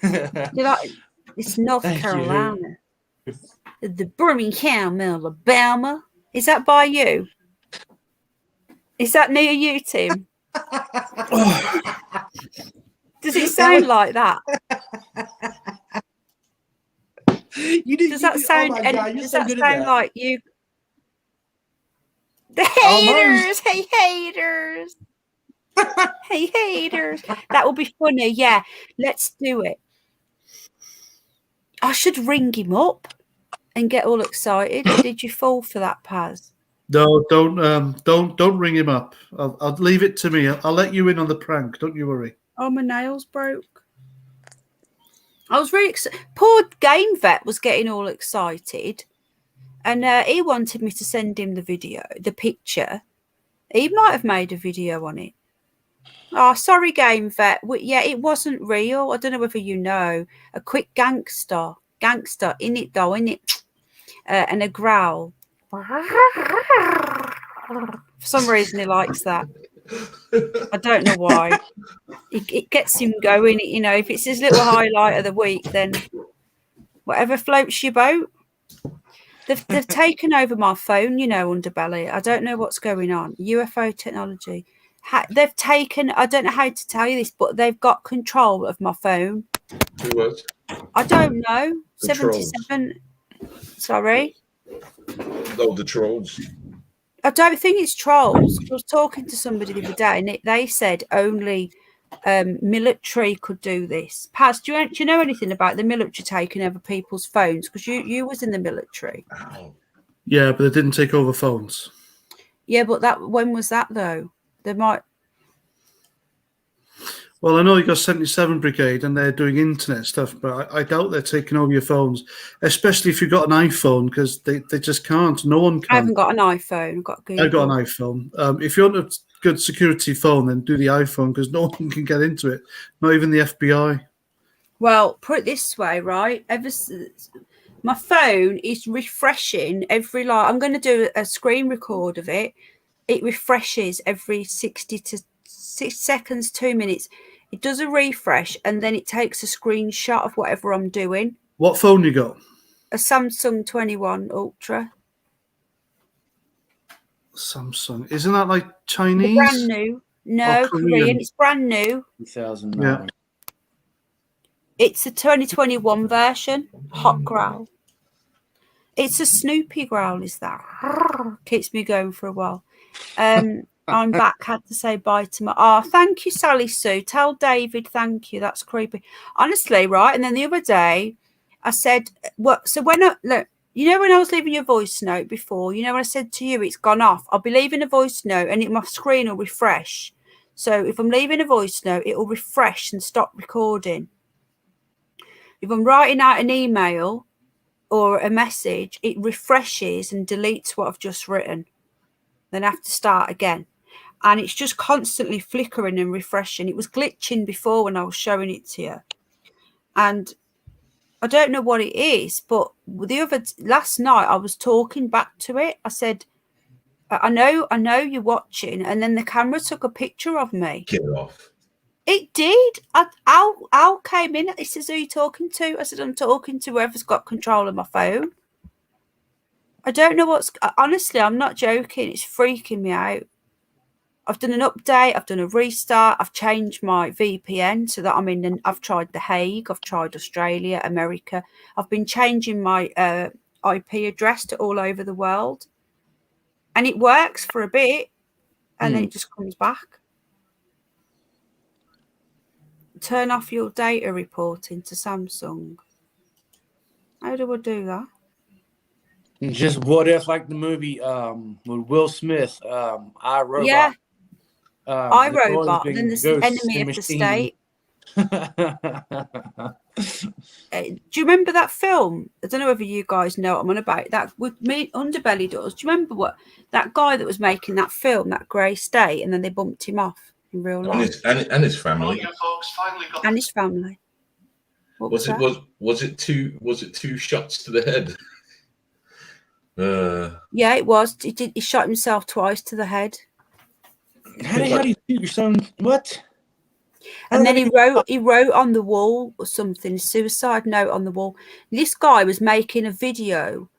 You like it's North Carolina, the Birmingham, Alabama. Is that by you? Is that near you, Tim? Does it sound like that? Does that sound? Does that sound like you? The haters, hey haters. Hey haters, that will be funny. Yeah, let's do it. I should ring him up and get all excited. Did you fall for that, Paz? No, don't ring him up. I'll leave it to me. I'll let you in on the prank. Don't you worry. Oh, my nails broke. I was really excited. Poor Game Vet was getting all excited, and he wanted me to send him the picture. He might have made a video on it. Oh, sorry, Game Vet. Yeah, it wasn't real. I don't know whether you know. A quick gangster in it though, in it, and a growl. For some reason, he likes that. I don't know why. It gets him going. You know, if it's his little highlight of the week, then whatever floats your boat. They've taken over my phone. You know, Underbelly. I don't know what's going on. UFO technology. They've taken, I don't know how to tell you this, but they've got control of my phone. Who was? I don't know. The 77. Trolls. Sorry? No, the trolls. I don't think it's trolls. I was talking to somebody the other day and they said only military could do this. Paz, do you know anything about the military taking over people's phones? Because you was in the military. Yeah, but they didn't take over phones. Yeah, but when was that though? They might. Well, I know you got 77 Brigade and they're doing internet stuff, but I doubt they're taking over your phones, especially if you've got an iPhone, because they just can't. No one can. I haven't got an iPhone. I've got Google. I've got an iPhone. If you want a good security phone, then do the iPhone, because no one can get into it, not even the FBI. Well, put it this way, right? My phone is refreshing every I'm going to do a screen record of it. It refreshes every 60 to 6 seconds, 2 minutes. It does a refresh and then it takes a screenshot of whatever I'm doing. What phone you got? A Samsung 21 Ultra. Samsung. Isn't that like Chinese? Brand new. No, Korean. It's brand new. 2009. Yeah. It's a 2021 version. Hot growl. It's a Snoopy growl, is that? Keeps me going for a while. I'm back. Had to say bye to my. Oh, thank you, Sally Sue. Tell David thank you. That's creepy. Honestly, right? And then the other day, I said, "What?" So when look, you know, when I was leaving your voice note before, you know, when I said to you, it's gone off. I'll be leaving a voice note, and my screen will refresh. So if I'm leaving a voice note, it will refresh and stop recording. If I'm writing out an email or a message, it refreshes and deletes what I've just written. Then I have to start again. And it's just constantly flickering and refreshing. It was glitching before when I was showing it to you. And I don't know what it is, but last night I was talking back to it. I said, I know you're watching. And then the camera took a picture of me. Get off. It did. Al came in. He says, who are you talking to? I said, I'm talking to whoever's got control of my phone. I don't know honestly, I'm not joking. It's freaking me out. I've done an update. I've done a restart. I've changed my VPN so that I've tried The Hague. I've tried Australia, America. I've been changing my IP address to all over the world. And it works for a bit. And then it just comes back. Turn off your data reporting to Samsung. How do I do that? Just what if, like the movie with Will Smith, I, Robot. Yeah. I, the Robot. being Then there's ghosts Enemy in of the machine. State. Do you remember that film? I don't know whether you guys know what I'm on about. That with me, Underbelly does. Do you remember what that guy that was making that film, that Grey State, and then they bumped him off in real life? And his family. And his family. What was it two shots to the head? Yeah, it was. He shot himself twice to the head. How do you shoot your son? What? And then he wrote on the wall or something, a suicide note on the wall. This guy was making a video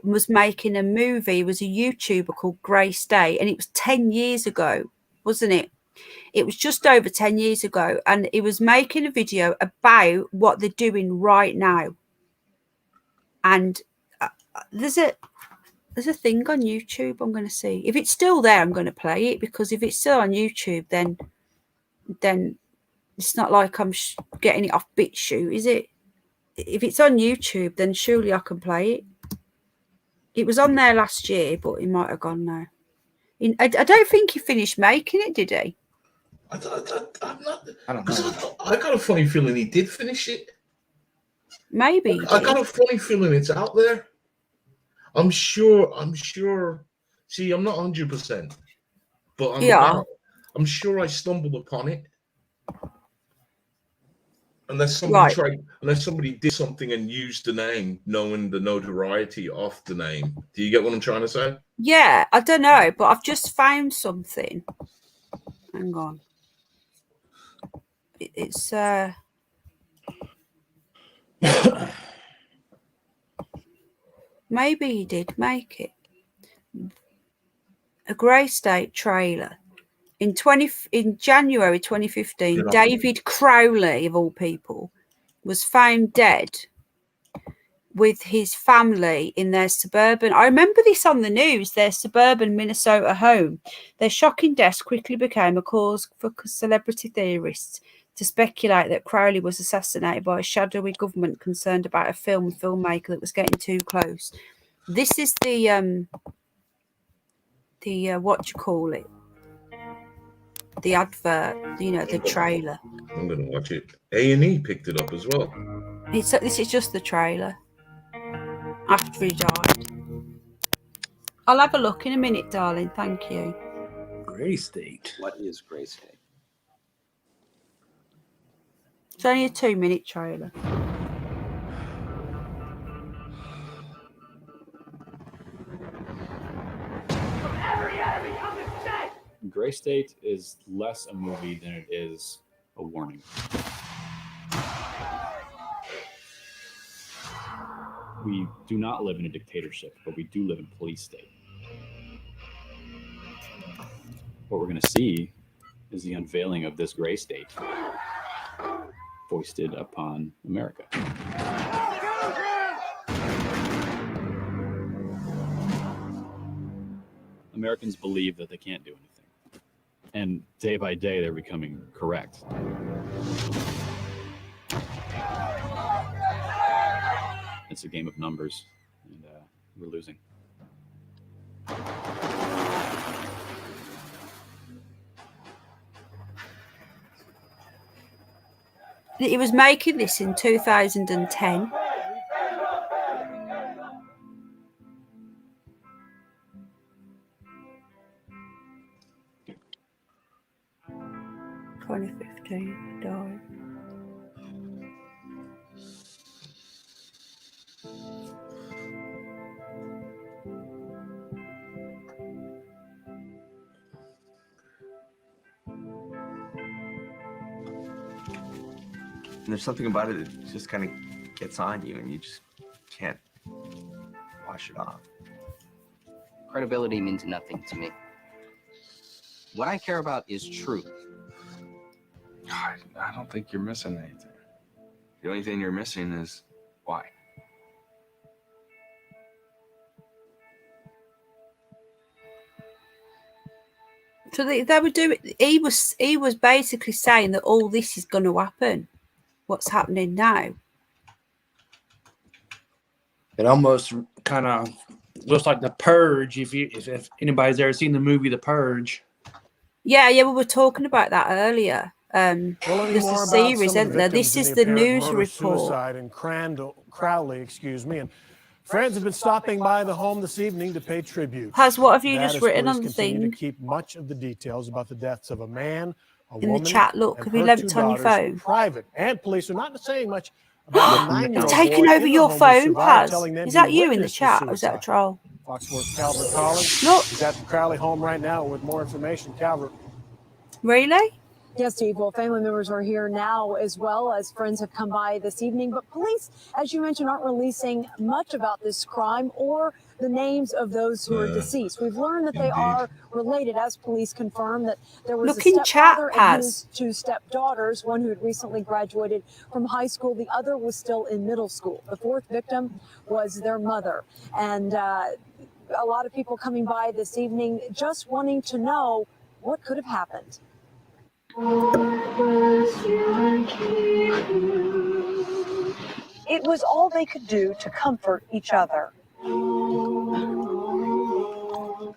was making a movie. It was a YouTuber called Grey State, and it was 10 years ago, wasn't it? It was just over 10 years ago, and he was making a video about what they're doing right now. And there's a thing on YouTube. I'm going to see if it's still there. I'm going to play it, because if it's still on YouTube, then it's not like I'm getting it off BitChute, is it? If it's on YouTube, then surely I can play it. It was on there last year, but it might have gone now. I don't think he finished making it, did he? I'm not. I don't know. I got a funny feeling he did finish it. Maybe. I got a funny feeling it's out there. I'm sure. See, I'm not 100%, but I'm sure I stumbled upon it. Unless somebody did something and used the name, knowing the notoriety of the name. Do you get what I'm trying to say? Yeah, I don't know, but I've just found something. Hang on. It's maybe he did make it. A Grey State trailer. In January 2015, David Crowley, of all people, was found dead with his family in their suburban. I remember this on the news. Their suburban Minnesota home. Their shocking death quickly became a cause for celebrity theorists to speculate that Crowley was assassinated by a shadowy government concerned about a filmmaker that was getting too close. This is the what do you call it? The advert, the trailer. I'm going to watch it. A&E picked it up as well. This is just the trailer. After he died. I'll have a look in a minute, darling. Thank you. Grey State. What is Grey State? It's only a 2-minute trailer. Grey State is less a movie than it is a warning. We do not live in a dictatorship, but we do live in a police state. What we're going to see is the unveiling of this Grey State foisted upon America. Americans believe that they can't do anything. And day by day, they're becoming correct. It's a game of numbers, and we're losing. He was making this in 2010. Died. And there's something about it that just kind of gets on you, and you just can't wash it off. Credibility means nothing to me. What I care about is truth. I don't think you're missing anything. The only thing you're missing is why. So they were doing. He was basically saying that all this is going to happen. What's happening now? It almost kind of looks like The Purge. If anybody's ever seen the movie The Purge. Yeah, we were talking about that earlier. There's a series, isn't there? This is the news report. Suicide in Crowley, and friends have been stopping by the home this evening to pay tribute. What have you That just written on the continue thing? To keep much of the details about the deaths of a man, a In woman, the chat, look, and have you her left 2 it on your daughters phone? private, and police are not saying much about the 9-year-old They've taken boy over in the your home who phone, survived, Paz. telling them Is he that you in the witnessed chat, or is that a suicide. troll? Foxworth Calvert Collins Look. is at the Crowley home right now with more information. Calvert. Really? Yes, Steve. Well, family members are here now as well as friends have come by this evening. But police, as you mentioned, aren't releasing much about this crime or the names of those who are deceased. We've learned that they are related, as police confirm that there was a stepfather and his 2 stepdaughters, one who had recently graduated from high school. The other was still in middle school. The 4th victim was their mother. And a lot of people coming by this evening just wanting to know what could have happened. It was all they could do to comfort each other.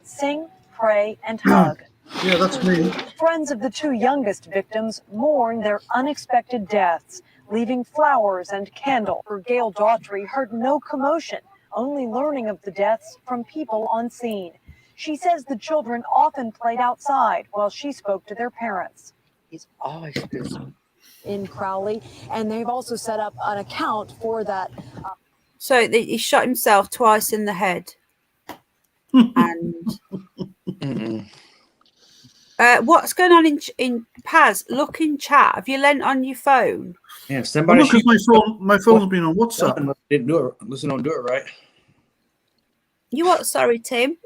Sing, pray, and hug. Yeah, that's me. Friends of the 2 youngest victims mourn their unexpected deaths, leaving flowers and candles. Gail Daughtry heard no commotion, only learning of the deaths from people on scene. She says the children often played outside while she spoke to their parents. He's always busy. In Crowley, and they've also set up an account for that. So he shot himself twice in the head. And what's going on in Paz? Look in chat. Have you lent on your phone? Yeah, somebody. Because my phone's been on WhatsApp. Didn't do it. Listen, don't do it right. You what? Sorry, Tim.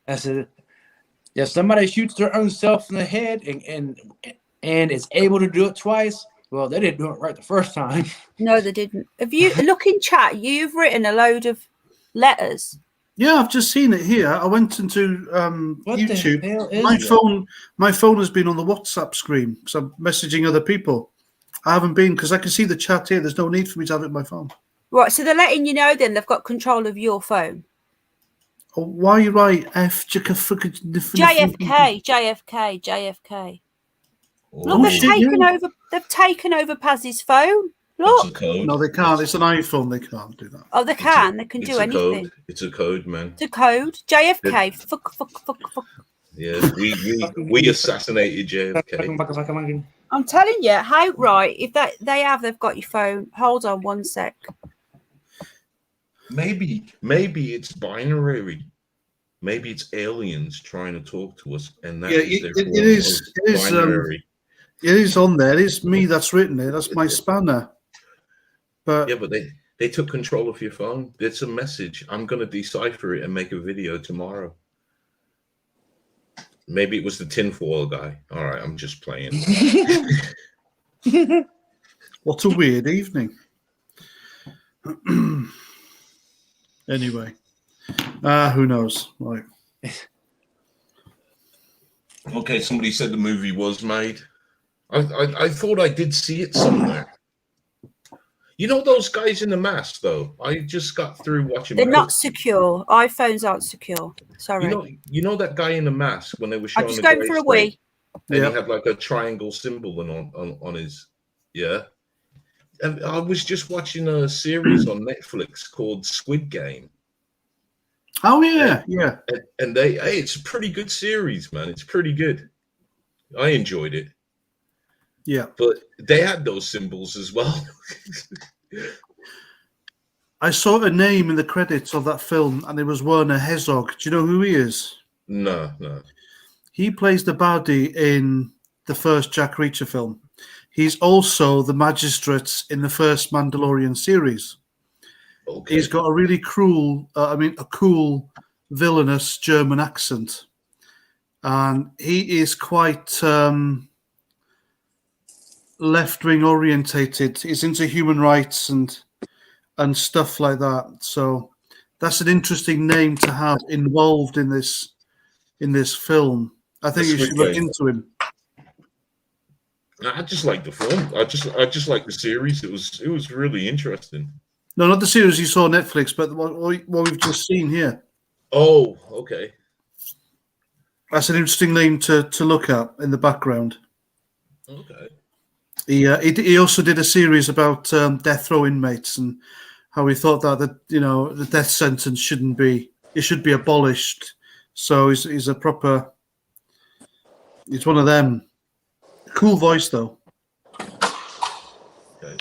I said, yeah, somebody shoots their own self in the head and is able to do it twice. Well, they didn't do it right the first time. No, they didn't. Have you look in chat? You've written a load of letters. Yeah, I've just seen it here. I went into What YouTube. the hell is My phone has been on the WhatsApp screen because I'm messaging other people. I haven't been because I can see the chat here. There's no need for me to have it on my phone. Right, so they're letting you know then they've got control of your phone. Oh, why are you right? JFK. Look, they've taken over Paz's phone. Look. It's a code. No, they can't. It's an iPhone. They can't do that. Oh, they can. They can do anything. Code. It's a code, man. It's a code. JFK. Fuck. Yeah, we assassinated JFK. I'm telling you, how right? If they've got your phone. Hold on one sec. Maybe it's binary. Maybe it's aliens trying to talk to us, and that is their it is binary. It is on there. It is me that's written it. That's my spanner. But yeah, but they took control of your phone. It's a message. I'm going to decipher it and make a video tomorrow. Maybe it was the tinfoil guy. All right, I'm just playing. What a weird evening. Anyway, who knows? Right. Okay, somebody said the movie was made. I thought I did see it somewhere. You know those guys in the mask, though? I just got through watching. They're not secure. iPhones aren't secure. Sorry. You know that guy in the mask when they were showing. I'm just going for a wee. And he had like a triangle symbol on his. Yeah. And I was just watching a series on Netflix called Squid Game. Oh yeah, yeah. And it's a pretty good series, man. It's pretty good. I enjoyed it. Yeah. But they had those symbols as well. I saw a name in the credits of that film, and it was Werner Herzog. Do you know who he is? No. He plays the baddie in the first Jack Reacher film. He's also the magistrate in the first Mandalorian series. Okay. He's got a really cool villainous German accent, and he is quite left-wing orientated. He's into human rights and stuff like that. So that's an interesting name to have involved in this film. I think you should look into him. I just like the film. I just like the series. It was really interesting. No, not the series you saw on Netflix, but what we've just seen here. Oh, okay. That's an interesting name to look at in the background. Okay. He also did a series about death row inmates and how he thought that the death sentence shouldn't be. It should be abolished. So he's a proper. He's one of them. Cool voice though. Okay.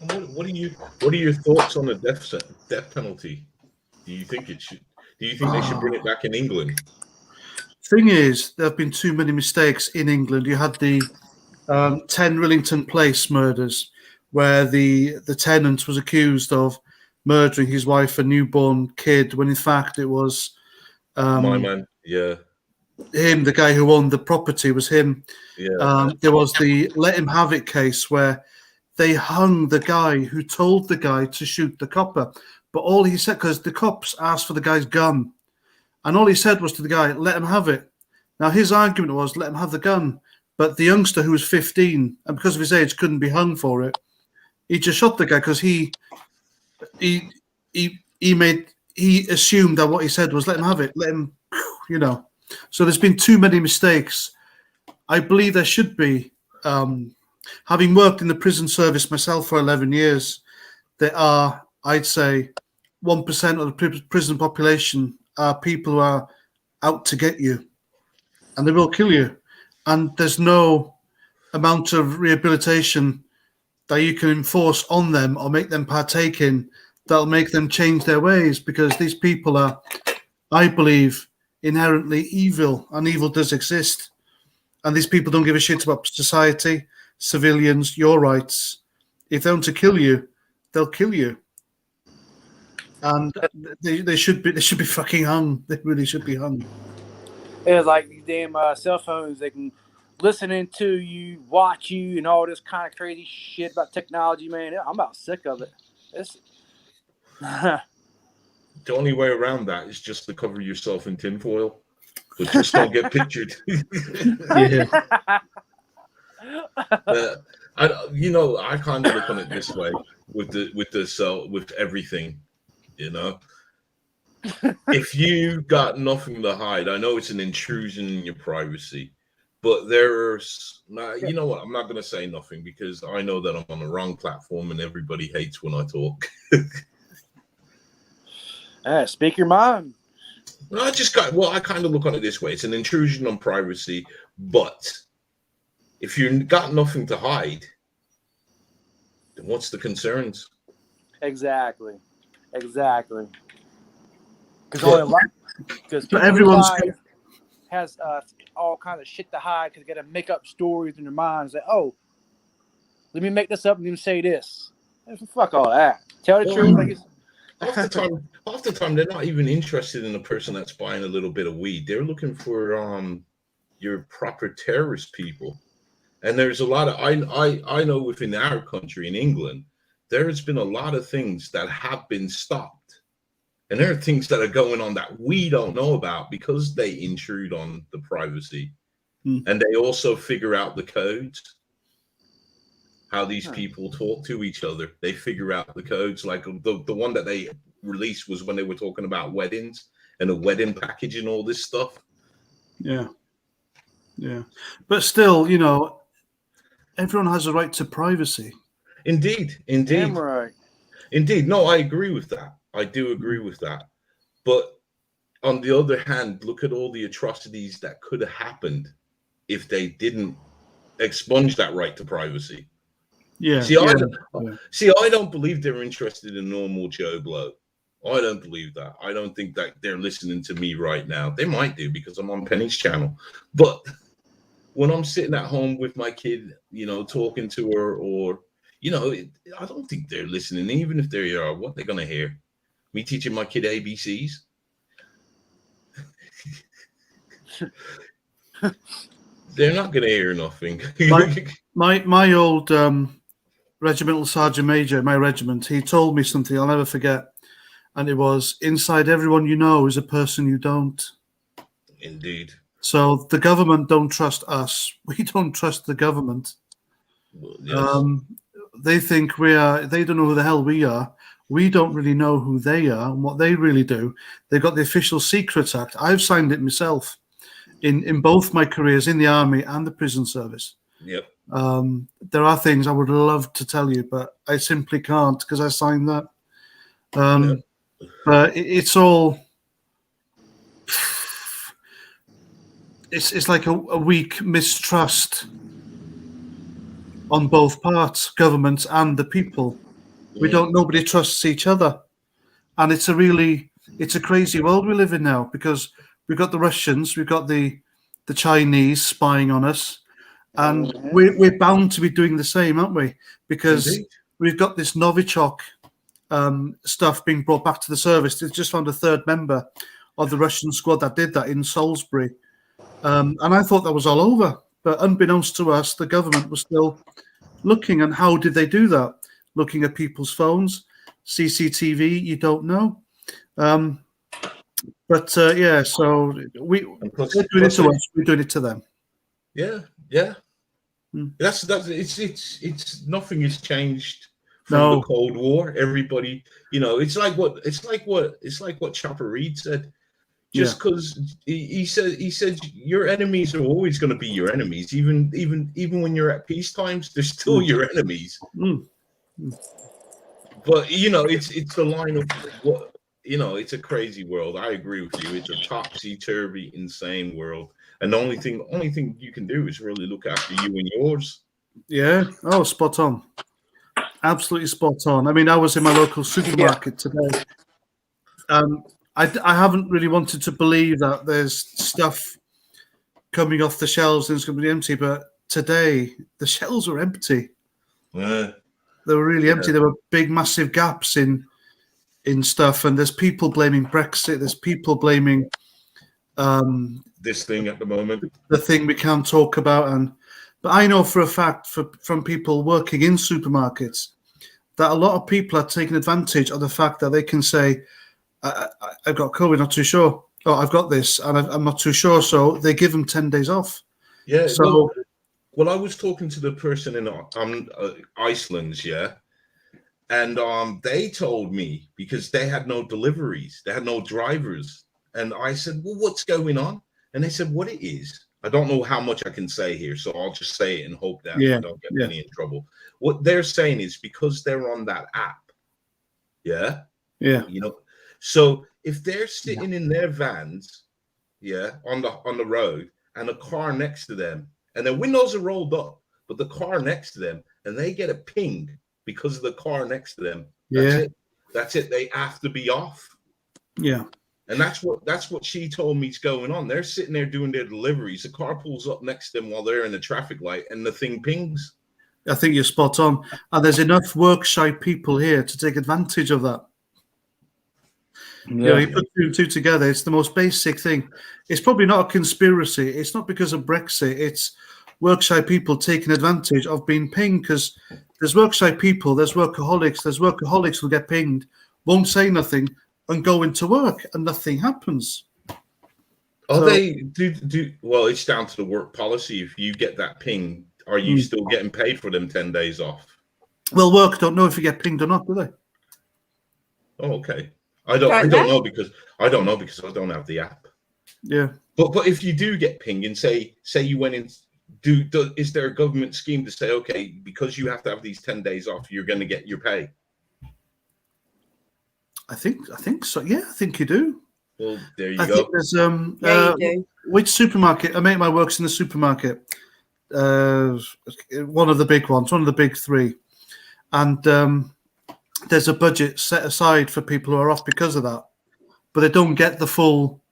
And what are your thoughts on the death penalty? Do you think they should bring it back in England? Thing is, there have been too many mistakes in England. You had the 10 Rillington Place murders, where the tenant was accused of murdering his wife and newborn kid, when in fact it was My man, yeah. Him, the guy who owned the property, was him. Yeah. There was the Let Him Have It case where they hung the guy who told the guy to shoot the copper. But all he said, because the cops asked for the guy's gun, and all he said was to the guy, let him have it. Now, his argument was, let him have the gun. But the youngster, who was 15, and because of his age, couldn't be hung for it, he just shot the guy because he assumed that what he said was, let him have it, let him, So there's been too many mistakes. I believe there should be. Having worked in the prison service myself for 11 years, there are, I'd say, 1% of the prison population are people who are out to get you, and they will kill you. And there's no amount of rehabilitation that you can enforce on them or make them partake in that'll make them change their ways, because these people are, I believe, inherently evil, and evil does exist. And these people don't give a shit about society, civilians, your rights. If they want to kill you, they'll kill you. And they should be fucking hung. They really should be hung. It's like these damn cell phones. They can listen into you, watch you, and all this kind of crazy shit about technology, man. I'm about sick of it. The only way around that is just to cover yourself in tinfoil, but just don't get pictured. Yeah. I kind of look on it this way with everything. If you got nothing to hide, I know it's an intrusion in your privacy, but there's, you know what? I'm not going to say nothing because I know that I'm on the wrong platform and everybody hates when I talk. Speak your mind. I kind of look on it this way. It's an intrusion on privacy, but if you've got nothing to hide, then what's the concerns? Exactly. Because everyone's has all kinds of shit to hide because they got to make up stories in their minds. Like, oh, let me make this up and then say this. Fuck all that. Tell the truth. Half the time, they're not even interested in the person that's buying a little bit of weed. They're looking for your proper terrorist people. And there's a lot of I know within our country in England, there has been a lot of things that have been stopped. And there are things that are going on that we don't know about because they intrude on the privacy. And they also figure out the codes, how these people talk to each other. They figure out the codes. Like the one that they released was when they were talking about weddings and a wedding package and all this stuff. Yeah. But still, everyone has a right to privacy. Indeed. Damn right. Indeed. No, I agree with that. I do agree with that. But on the other hand, look at all the atrocities that could have happened if they didn't expunge that right to privacy. Yeah. I don't believe they're interested in normal Joe Blow. I don't believe that. I don't think that they're listening to me right now. They might do because I'm on Penny's channel. But when I'm sitting at home with my kid, talking to her, or I don't think they're listening. Even if they are, what they're gonna hear? Me teaching my kid ABCs. They're not going to hear nothing. my old regimental sergeant major, my regiment, he told me something I'll never forget. And it was, inside everyone you know is a person you don't. Indeed. So the government don't trust us. We don't trust the government. Well, yes. They think they don't know who the hell we are. We don't really know who they are and what they really do. They've got the Official Secrets Act. I've signed it myself in both my careers, in the army and the prison service. Yep. There are things I would love to tell you, but I simply can't because I signed that. But it's all... It's like a weak mistrust on both parts, government and the people. Nobody trusts each other. And it's a crazy world we live in now, because we've got the Russians, we've got the Chinese spying on us, and we're bound to be doing the same, aren't we? Because we've got this Novichok stuff being brought back to the service. They've just found a third member of the Russian squad that did that in Salisbury. And I thought that was all over. But unbeknownst to us, the government was still looking. And how did they do that? Looking at people's phones, CCTV, you don't know. So they're doing it to us, we're doing it to them. Yeah. That's it's nothing has changed from the Cold War. Everybody, it's like what Chopper Reed said. Just because he said your enemies are always going to be your enemies, even when you're at peace times, they're still your enemies. But it's the line of what it's a crazy world. I agree with you. It's a topsy-turvy, insane world, and the only thing you can do is really look after you and yours. Yeah. Oh, spot on. Absolutely spot on. I mean, I was in my local supermarket today. I haven't really wanted to believe that there's stuff coming off the shelves and it's going to be empty, but today the shelves were empty. Yeah. They were really empty. There were big, massive gaps in stuff, and there's people blaming Brexit. There's people blaming this thing at the moment, the thing we can't talk about. But I know for a fact from people working in supermarkets that a lot of people are taking advantage of the fact that they can say, I've got COVID, not too sure. Oh, I've got this, and I'm not too sure. So they give them 10 days off. Yeah. So, well, I was talking to the person in Iceland, and they told me, because they had no deliveries, they had no drivers, and I said, "Well, what's going on?" And they said, "What it is, I don't know how much I can say here, so I'll just say it and hope that I don't get any in trouble." What they're saying is because they're on that app, So if they're sitting in their vans, on the road, and a car next to them, and their windows are rolled up, but the car next to them, and they get a ping because of the car next to them, that's it. They have to be off. Yeah. And that's what she told me is going on. They're sitting there doing their deliveries. The car pulls up next to them while they're in a traffic light, and the thing pings. I think you're spot on. And there's enough work-shy people here to take advantage of that. You put two and two together. It's the most basic thing. It's probably not a conspiracy. It's not because of Brexit. It's work-shy people taking advantage of being pinged, because there's work-shy people, there's workaholics. There's workaholics who get pinged, won't say nothing, and go into work, and nothing happens. They do well, it's down to the work policy. If you get that ping, are you still getting paid for them 10 days off? Well, work don't know if you get pinged or not, do they? Oh, okay. I don't know because I don't have the app. Yeah. But if you do get pinged and say you went in, is there a government scheme to say, okay, because you have to have these 10 days off, you're going to get your pay? I think so. Yeah, I think you do. Well, there you go. Think there's you do. Which supermarket? A mate of mine works in the supermarket. One of the big ones, one of the big three, and there's a budget set aside for people who are off because of that, but they don't get the full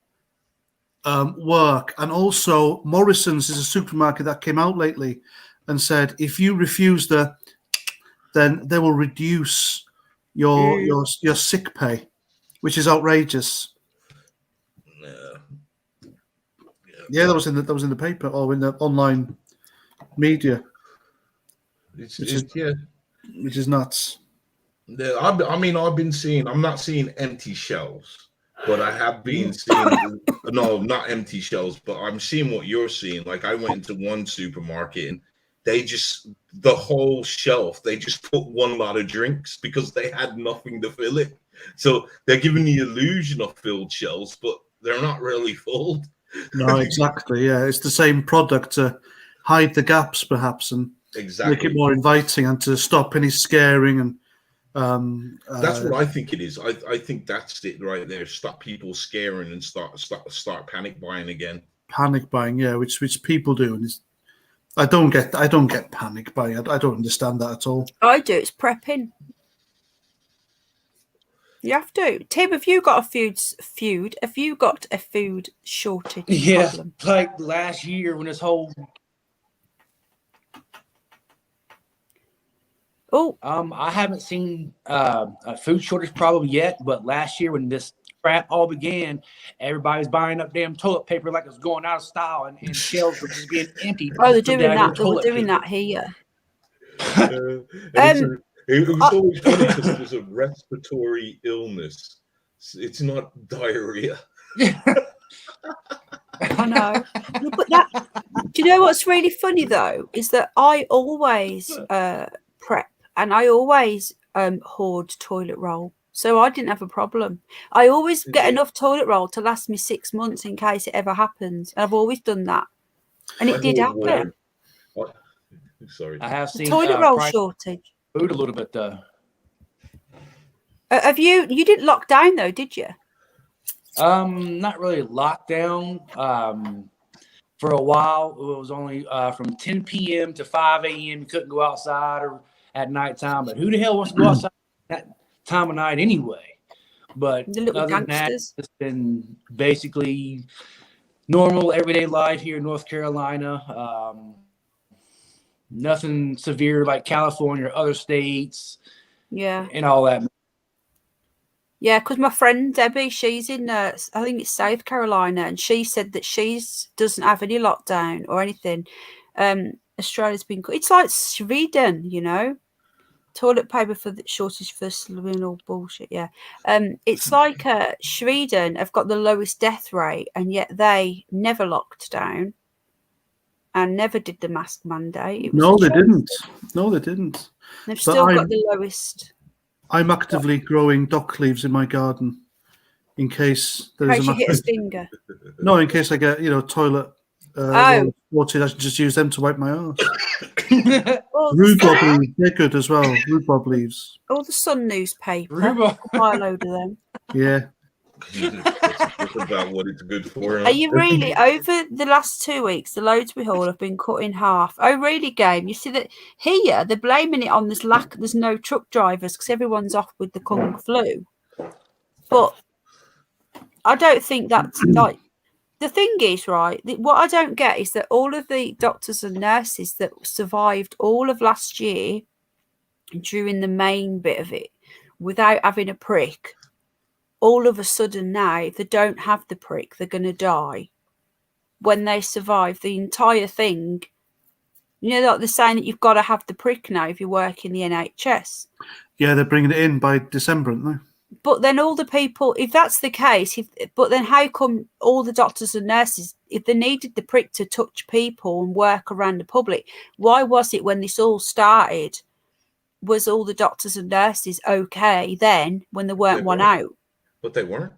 work. And also, Morrison's is a supermarket that came out lately and said if you refuse then they will reduce your sick pay. which is outrageous. Yeah, that was in the paper or in the online media, which is nuts. Yeah, I've been seeing. I'm not seeing empty shelves, but I have been seeing. No, not empty shelves, but I'm seeing what you're seeing. Like I went into one supermarket and the whole shelf, they just put one lot of drinks because they had nothing to fill it. So they're giving the illusion of filled shelves, but they're not really full. No, exactly. Yeah, it's the same product to hide the gaps, perhaps, and make it more inviting, and to stop any scaring. And that's what I think it is. I think that's it right there. Stop people scaring and start panic buying again. Panic buying, yeah, which people do, and I don't get panic buying. I don't understand that at all. I do. It's prepping. You have to. Tim, have you got a food? Have you got a food shortage problem? Like last year when this whole I haven't seen a food shortage problem yet, but last year when this crap all began, everybody's buying up damn toilet paper like it's going out of style, and shelves were just being empty. Oh, they're doing that. They were doing that here. It was always funny because it was a respiratory illness. It's not diarrhea. I know. Do you know what's really funny though? Is that I always prep and I always hoard toilet roll. So I didn't have a problem. I always get enough toilet roll to last me 6 months in case it ever happens. And I've always done that. And it did happen. Sorry. I have seen toilet roll shortage. Food a little bit though. Have you didn't lock down though, did you? Not really locked down. For a while, it was only from 10 p.m. to 5 a.m. You couldn't go outside or at nighttime. But who the hell wants to go outside at that time of night anyway? But the little other than that, gangsters. it's been basically normal everyday life here in North Carolina. Nothing severe like California or other states. Yeah. And all that. Yeah, because my friend Debbie, she's in, I think it's South Carolina, and she said that she doesn't have any lockdown or anything. Australia's been, it's like Sweden, you know, toilet paper for the shortage for subliminal bullshit. Yeah, it's like Sweden have got the lowest death rate, and yet they never locked down and never did the mask mandate. No, they didn't. No, they didn't. They've still got the lowest. I'm actively growing dock leaves in my garden in case there is a hit a stinger. No, in case I get toilet water, I can just use them to wipe my arse. Rhubarb leaves, they're good as well. Rhubarb leaves. All the Sun newspaper. Buy a load of them. Yeah. About what it's good for. Are you really over the last 2 weeks? The loads we haul have been cut in half. Oh, really, Game? You see that here they're blaming it on this lack. There's no truck drivers because everyone's off with the kung flu. But I don't think that's like the thing is right. What I don't get is that all of the doctors and nurses that survived all of last year during the main bit of it without having a prick. All of a sudden now, if they don't have the prick, they're going to die. When they survive the entire thing, like they're saying that you've got to have the prick now if you work in the NHS. Yeah, they're bringing it in by December, aren't they? But then all the people, if that's the case, but then how come all the doctors and nurses, if they needed the prick to touch people and work around the public, why was it when this all started, was all the doctors and nurses okay then when there weren't one out? But they weren't.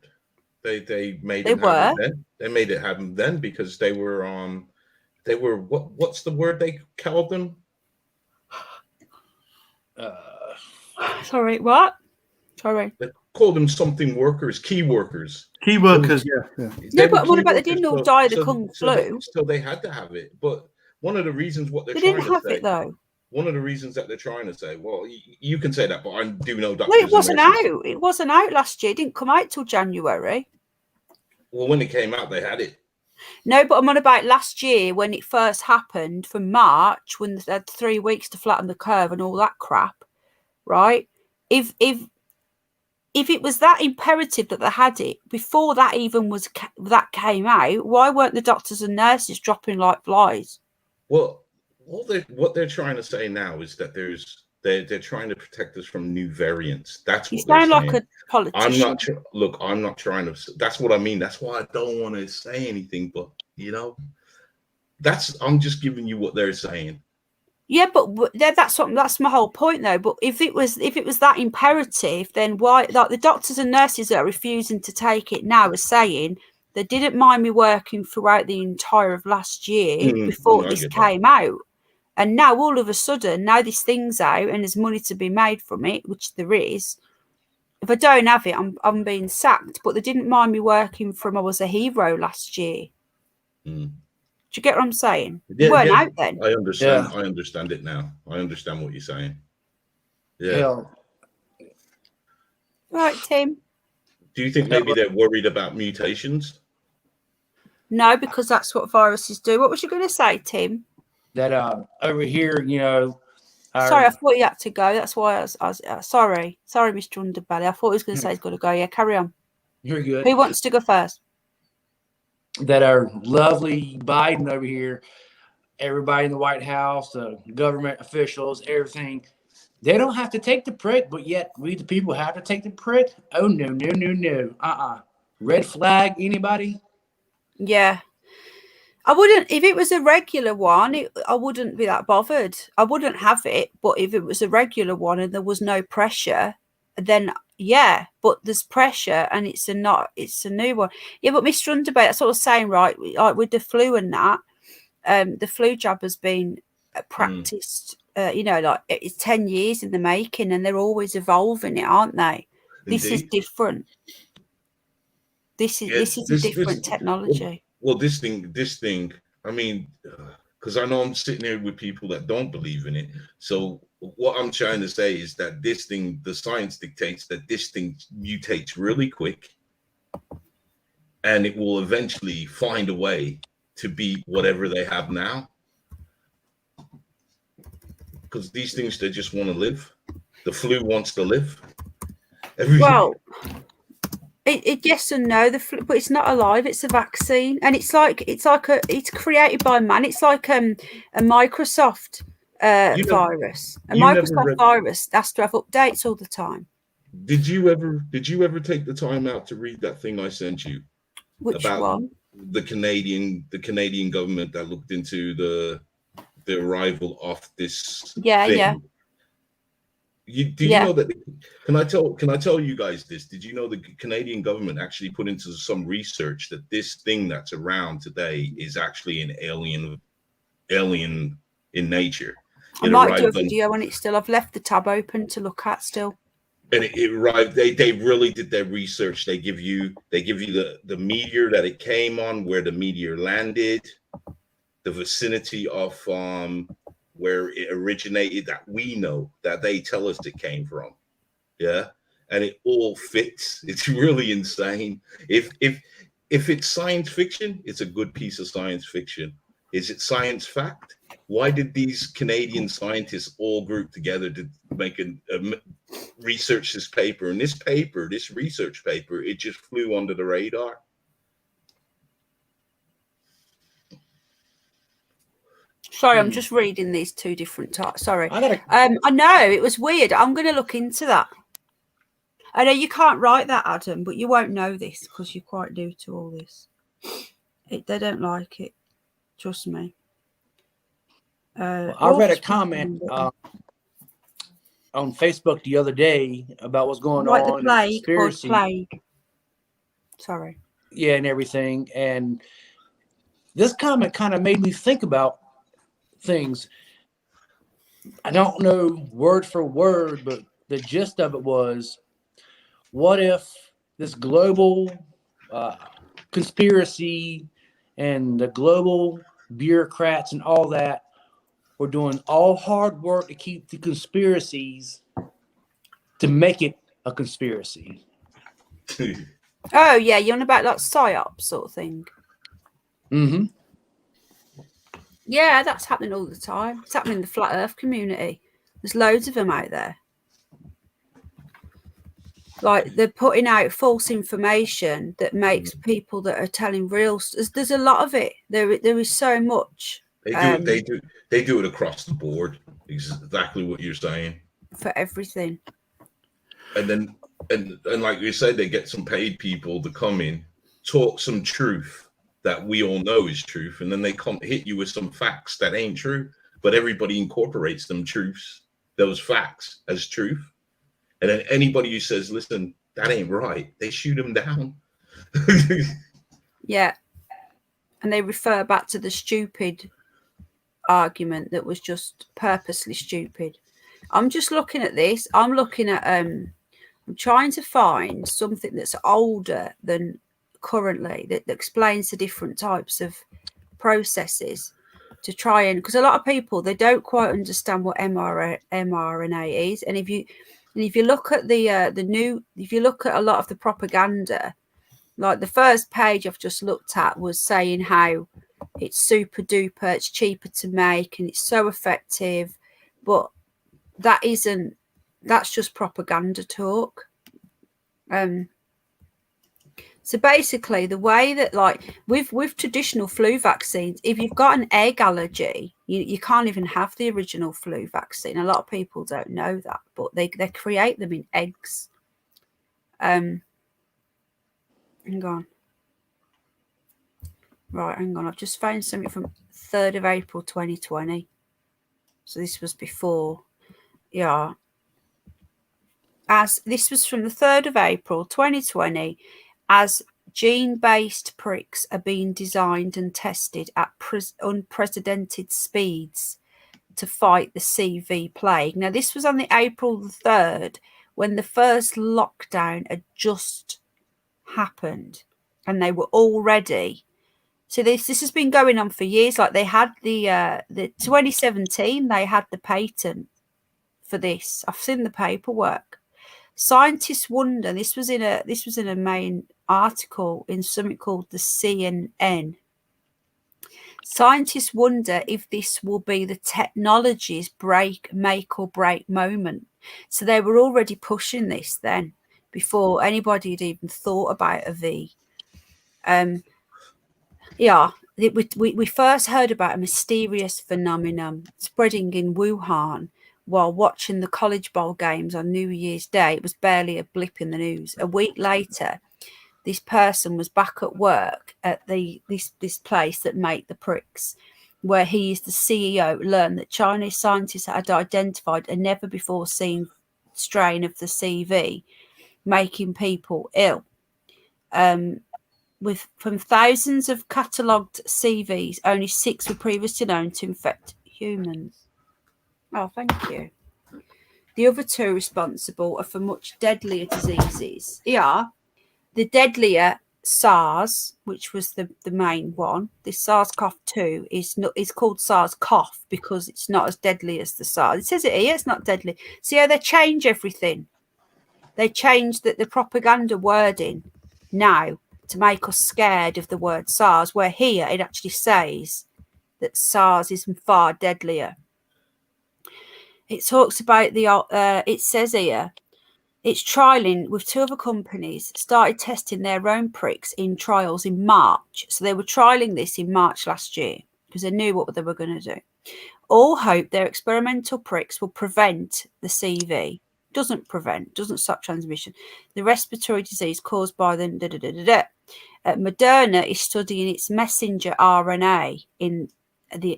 They made it happen then. They made it happen then because they were what's the word they called them? Sorry, what? Sorry. They called them something workers, key workers. Key workers, yeah. No, but what about they didn't all die of the kung flu? So they had to have it. But one of the reasons they didn't have it though. One of the reasons that they're trying to say, well, you can say that, but I do know doctors. Well, it wasn't out. It wasn't out last year. It didn't come out till January. Well, when it came out, they had it. No, but I'm on about last year when it first happened from March, when they had 3 weeks to flatten the curve and all that crap, right? If if it was that imperative that they had it before that even was that came out, why weren't the doctors and nurses dropping like flies? Well, what they're trying to say now is that they're trying to protect us from new variants. That's what they're saying. You sound like a politician. I'm not trying to. That's what I mean. That's why I don't want to say anything. But I'm just giving you what they're saying. Yeah, but that's my whole point, though. But if it was that imperative, then why? Like the doctors and nurses that are refusing to take it now are saying they didn't mind me working throughout the entire of last year before this came out, and now all of a sudden, now this thing's out and there's money to be made from it, which there is. If I don't have it, I'm being sacked. But they didn't mind me working from I was a hero last year. Do you get what I'm saying? Yeah, weren't out then. I understand. Yeah. I understand it now. I understand what you're saying. Yeah. Hell. Right, Tim. Do you think maybe they're worried about mutations? No, because that's what viruses do. What was you going to say, Tim? That over here, sorry, I thought you had to go. That's why I was sorry, Mr. Underbelly. I thought he was going to say he's got to go. Yeah, carry on. You're good. Who wants to go first? That our lovely Biden over here, everybody in the White House, the government officials, everything, they don't have to take the prick, but yet we the people have to take the prick. Oh no. Red flag, anybody? Yeah. I wouldn't, if it was a regular one, I wouldn't be that bothered. I wouldn't have it, but if it was a regular one and there was no pressure, then yeah, but there's pressure and it's a new one. Yeah, but Mr. Underbelly, that's what I was saying, right? Like with the flu and that, the flu jab has been practiced, like it's 10 years in the making and they're always evolving it, aren't they? Indeed. This is different. This is a different technology. Well, this thing, I mean, because I know I'm sitting here with people that don't believe in it. So what I'm trying to say is that this thing, the science dictates that this thing mutates really quick and it will eventually find a way to be whatever they have now. Because these things, they just want to live. The flu wants to live. Well, it yes and no. But it's not alive. It's a vaccine, and it's created by man. It's like a Microsoft virus. A Microsoft virus has to have updates all the time. Did you ever take the time out to read that thing I sent you? Which one? The Canadian government that looked into the arrival of this thing. Yeah. You know that? Can I tell you guys this? Did you know the Canadian government actually put into some research that this thing that's around today is actually an alien in nature? I might do a video on it still. I've left the tab open to look at still. And it arrived. They really did their research. They give you the meteor that it came on, where the meteor landed, the vicinity of where it originated, that we know, that they tell us it came from. Yeah. And it all fits. It's really insane. If it's science fiction, it's a good piece of science fiction. Is it science fact? Why did these Canadian scientists all group together to make research this paper? And this research paper, it just flew under the radar. Sorry, I'm just reading these two different types. Sorry. I know, it was weird. I'm going to look into that. I know you can't write that, Adam, but you won't know this because you're quite new to all this. They don't like it. Trust me. I read a comment on Facebook the other day about what's going on. The plague or plague. Sorry. Yeah, and everything. And this comment kind of made me think about things. I don't know word for word, but the gist of it was, what if this global conspiracy and the global bureaucrats and all that were doing all hard work to keep the conspiracies to make it a conspiracy? Oh yeah, you're on about like psyop sort of thing. Mm-hmm. Yeah, that's happening all the time. It's happening in the flat earth community. There's loads of them out there. Like they're putting out false information that makes people that are telling real. There's a lot of it. There is so much. They do it across the board. Exactly what you're saying. For everything. And then and like you said, they get some paid people to come in, talk some truth that we all know is truth, and then they come hit you with some facts that ain't true, but everybody incorporates them truths, those facts, as truth. And then anybody who says, listen, that ain't right, they shoot them down. Yeah. And they refer back to the stupid argument that was just purposely stupid. I'm just looking at this. I'm looking at I'm trying to find something that's older than currently that explains the different types of processes to try and, because a lot of people, they don't quite understand what mRNA is. And if you look at if you look at a lot of the propaganda, like the first page I've just looked at was saying how it's super duper, it's cheaper to make, and it's so effective. But that's just propaganda talk. So basically, the way that, like, with traditional flu vaccines, if you've got an egg allergy, you can't even have the original flu vaccine. A lot of people don't know that, but they create them in eggs. Hang on. Right, hang on. I've just found something from 3rd of April 2020. So this was before. Yeah. As this was from the 3rd of April 2020, as gene-based pricks are being designed and tested at unprecedented speeds to fight the CV plague. Now, this was on the April the 3rd, when the first lockdown had just happened, and they were already. So this has been going on for years. Like they had the 2017, they had the patent for this. I've seen the paperwork. Scientists wonder. This was in a main article in something called the CNN. Scientists wonder if this will be the technology's make or break moment. So they were already pushing this then, before anybody had even thought about a V. We first heard about a mysterious phenomenon spreading in Wuhan while watching the College Bowl games on New Year's Day. It was barely a blip in the news. A week later, this person was back at work at this place that make the pricks, where he is the CEO, learned that Chinese scientists had identified a never before seen strain of the CV, making people ill. From thousands of catalogued CVs, only 6 were previously known to infect humans. Oh, thank you. The other 2 responsible are for much deadlier diseases. Yeah, the deadlier SARS, which was the main one. This SARS-CoV-2 is called SARS-CoV because it's not as deadly as the SARS. It says it here, it's not deadly. See how they change everything? They changed the propaganda wording now to make us scared of the word SARS, where here it actually says that SARS is far deadlier. It talks about it says here, it's trialing with 2 other companies, started testing their own pricks in trials in March. So they were trialing this in March last year because they knew what they were going to do. All hope their experimental pricks will prevent the CV. Doesn't stop transmission. The respiratory disease caused by the Moderna is studying its messenger RNA in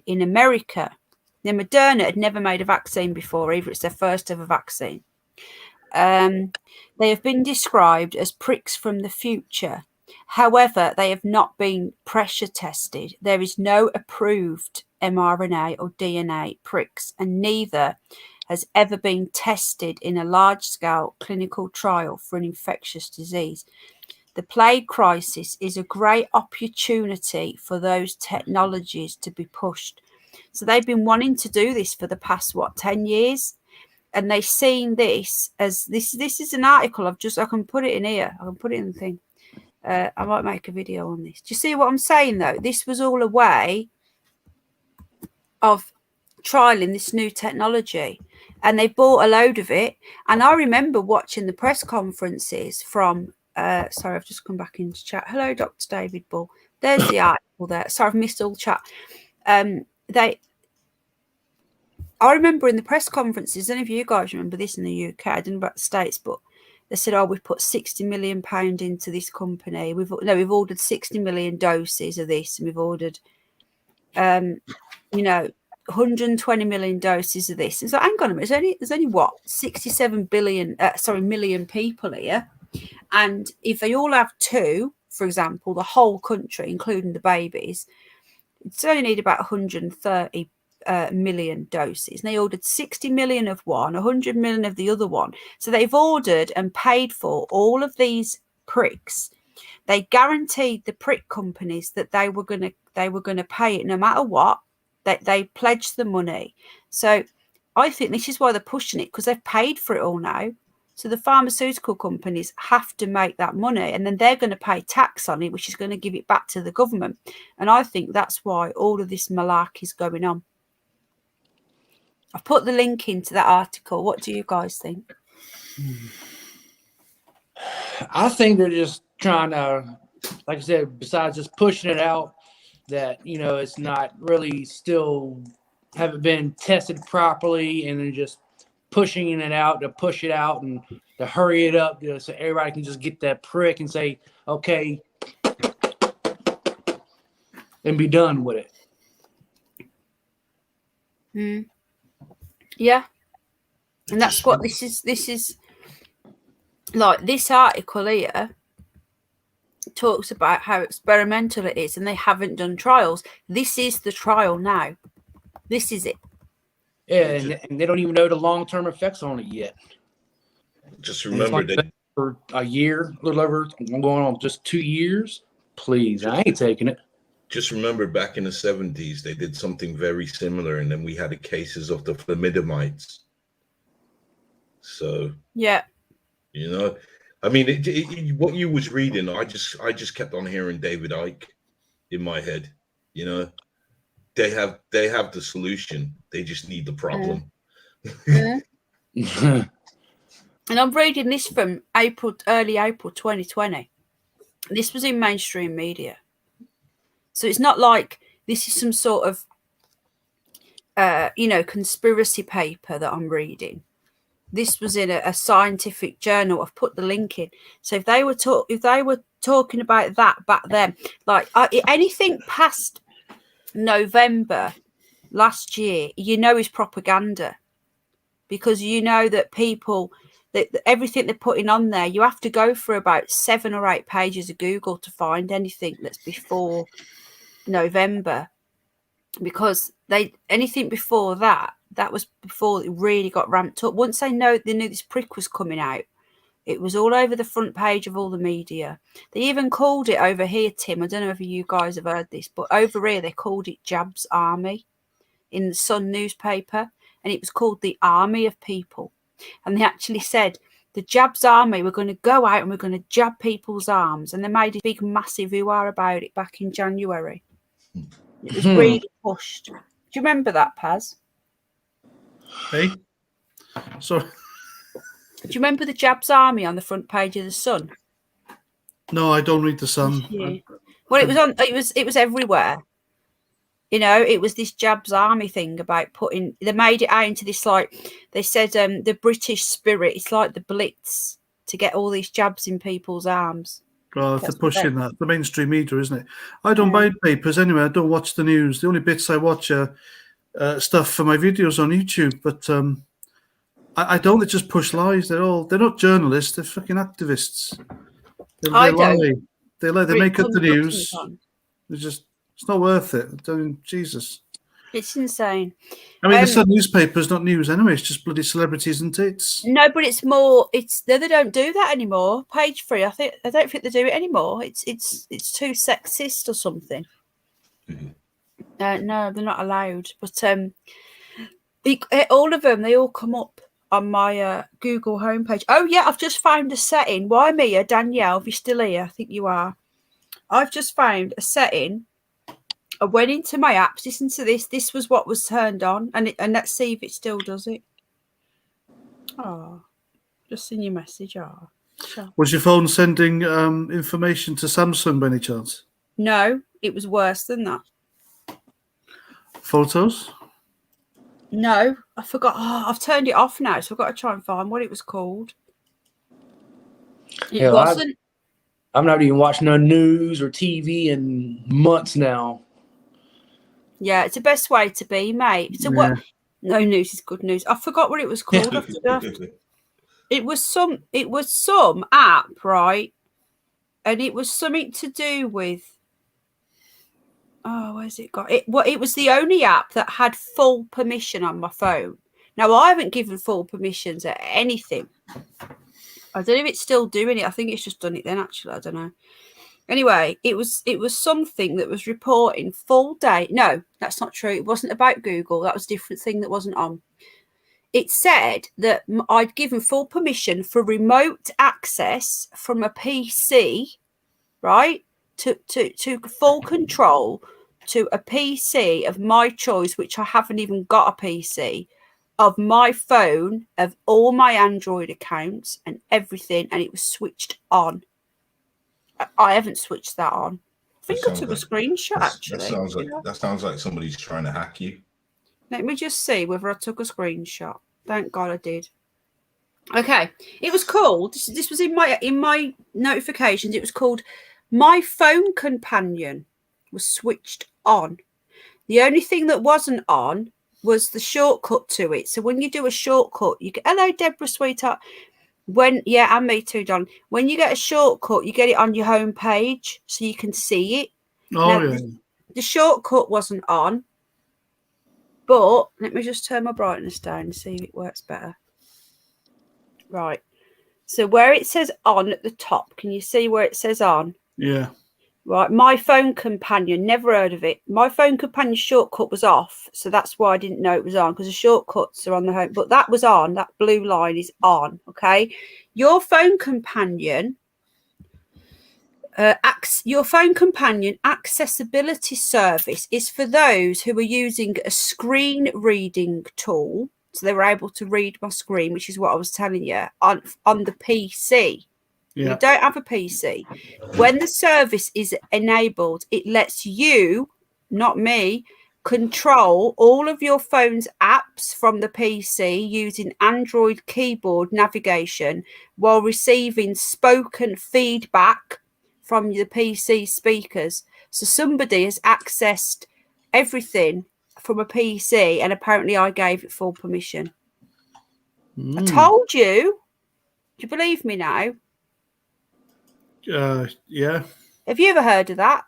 America. The Moderna had never made a vaccine before either. It's their first ever vaccine. They have been described as pricks from the future. However, they have not been pressure tested. There is no approved mRNA or DNA pricks, and neither has ever been tested in a large-scale clinical trial for an infectious disease. The plague crisis is a great opportunity for those technologies to be pushed. So they've been wanting to do this for the past, 10 years? And they've seen this as, this is an article I can put it in here. I can put it in the thing. I might make a video on this. Do you see what I'm saying, though? This was all a way of trialing this new technology. and they bought a load of it. And I remember watching the press conferences from sorry, I've just come back into chat. Hello, Dr. David Bull. There's the article there. Sorry, I've missed all the chat. I remember in the press conferences, I don't know if you guys remember this in the UK, I don't know about the States, but they said, oh, we've put £60 million into this company. We've ordered 60 million doses of this, and we've ordered, 120 million doses of this. It's like, hang on a minute, there's only what, 67 million people here. And if they all have two, for example, the whole country, including the babies, it's only need about 130 million doses. And they ordered 60 million of one, 100 million of the other one. So they've ordered and paid for all of these pricks. They guaranteed the prick companies that they were going to pay it no matter what. They pledged the money. So I think this is why they're pushing it, because they've paid for it all now. So the pharmaceutical companies have to make that money, and then they're going to pay tax on it, which is going to give it back to the government. And I think that's why all of this malarkey is going on. I've put the link into that article. What do you guys think? I think they're just trying to, like I said, besides just pushing it out, that, it's not really still haven't been tested properly, and then just pushing it out to push it out and to hurry it up, so everybody can just get that prick and say, okay, and be done with it. Yeah. And that's what this is like. This article here talks about how experimental it is, and they haven't done trials. This is the trial now. This is it. Yeah, and they don't even know the long-term effects on it yet. Just remember that for a year, a little over, going on just 2 years. Please, I ain't taking it. Just remember, back in the 70s, they did something very similar, and then we had the cases of the thalidomide. So yeah, I mean, what you was reading, I just kept on hearing David Icke in my head. They have the solution. They just need the problem. And I'm reading this from early April 2020. This was in mainstream media. So it's not like this is some sort of, conspiracy paper that I'm reading. This was in a scientific journal. I've put the link in. So if they were talking about that back then, like anything past November last year, is propaganda, because that people, that everything they're putting on there, you have to go through about 7 or 8 pages of Google to find anything that's before November, because anything before that was before it really got ramped up. Once they knew this prick was coming out, it was all over the front page of all the media. They even called it over here, Tim, I don't know if you guys have heard this, but over here they called it Jab's Army in the Sun newspaper, and it was called the Army of People. And they actually said the Jab's Army were going to go out and we're going to jab people's arms, and they made a big massive hoo-ha about it back in January. It was really pushed. Do you remember that, Paz? Hey, sorry. Do you remember the Jab's Army on the front page of the Sun? No, I don't read the Sun. Yeah. Well, it was on. It was everywhere. It was this Jab's Army thing about they made it out into this, like, they said the British spirit. It's like the Blitz to get all these jabs in people's arms. Well, if they're pushing that, the mainstream media, isn't it? I don't buy papers anyway. I don't watch the news. The only bits I watch are stuff for my videos on YouTube. But I don't. They just push lies. They're not journalists. They're fucking activists. They lie. They lie. They make up the news. It's not worth it. Jesus. It's insane. I mean, the Sun newspaper is not news anyway. It's just bloody celebrities and tits. No, but it's more. They don't do that anymore. Page 3. I don't think they do it anymore. It's too sexist or something. No, they're not allowed. But all of them, they all come up on my Google homepage. Oh yeah, I've just found a setting. Why Mia, Danielle? If you're still here, I think you are. I've just found a setting. I went into my apps. Listen to this. This was what was turned on, and let's see if it still does it. Oh, just seen your message. Oh, sure. Was your phone sending information to Samsung by any chance? No, it was worse than that. Photos? No, I forgot. Oh, I've turned it off now, so I've got to try and find what it was called. It Hell, wasn't. I'm not even watching no news or TV in months now. Yeah, it's the best way to be, mate. So what? No news is good news. I forgot what it was called. It was some app, right? And it was something to do with. Oh, where's it got? It was the only app that had full permission on my phone. Now, I haven't given full permissions at anything. I don't know if it's still doing it. I think it's just done it then, actually. I don't know. Anyway, it was something that was reporting full day. No, that's not true. It wasn't about Google. That was a different thing that wasn't on. It said that I'd given full permission for remote access from a PC, right, to full control to a PC of my choice, which I haven't even got a PC, of my phone, of all my Android accounts and everything, and it was switched on. I haven't switched that on. I think I took a screenshot, actually. That sounds like somebody's trying to hack you. Let me just see whether I took a screenshot. Thank God I did. Okay, it was called. This was in my notifications. It was called My Phone Companion was switched on. The only thing that wasn't on was the shortcut to it. So when you do a shortcut, you get, hello, Deborah, sweetheart. And me too, Don. When you get a shortcut, you get it on your home page so you can see it. Oh, yeah. The shortcut wasn't on, but let me just turn my brightness down and see if it works better. Right. So where it says on at the top, can you see where it says on? Yeah. Right. My Phone Companion, never heard of it. My Phone Companion shortcut was off. So that's why I didn't know it was on, because the shortcuts are on the home. But that was on. That blue line is on. Okay. Your Phone Companion, your Phone Companion accessibility service is for those who are using a screen reading tool. So they were able to read my screen, which is what I was telling you, on the PC. Yeah. You don't have a PC. When the service is enabled, it lets you, not me, control all of your phone's apps from the PC using Android keyboard navigation while receiving spoken feedback from the PC speakers. So somebody has accessed everything from a PC, and apparently I gave it full permission. I told you. Do you believe me now? Yeah. Have you ever heard of that?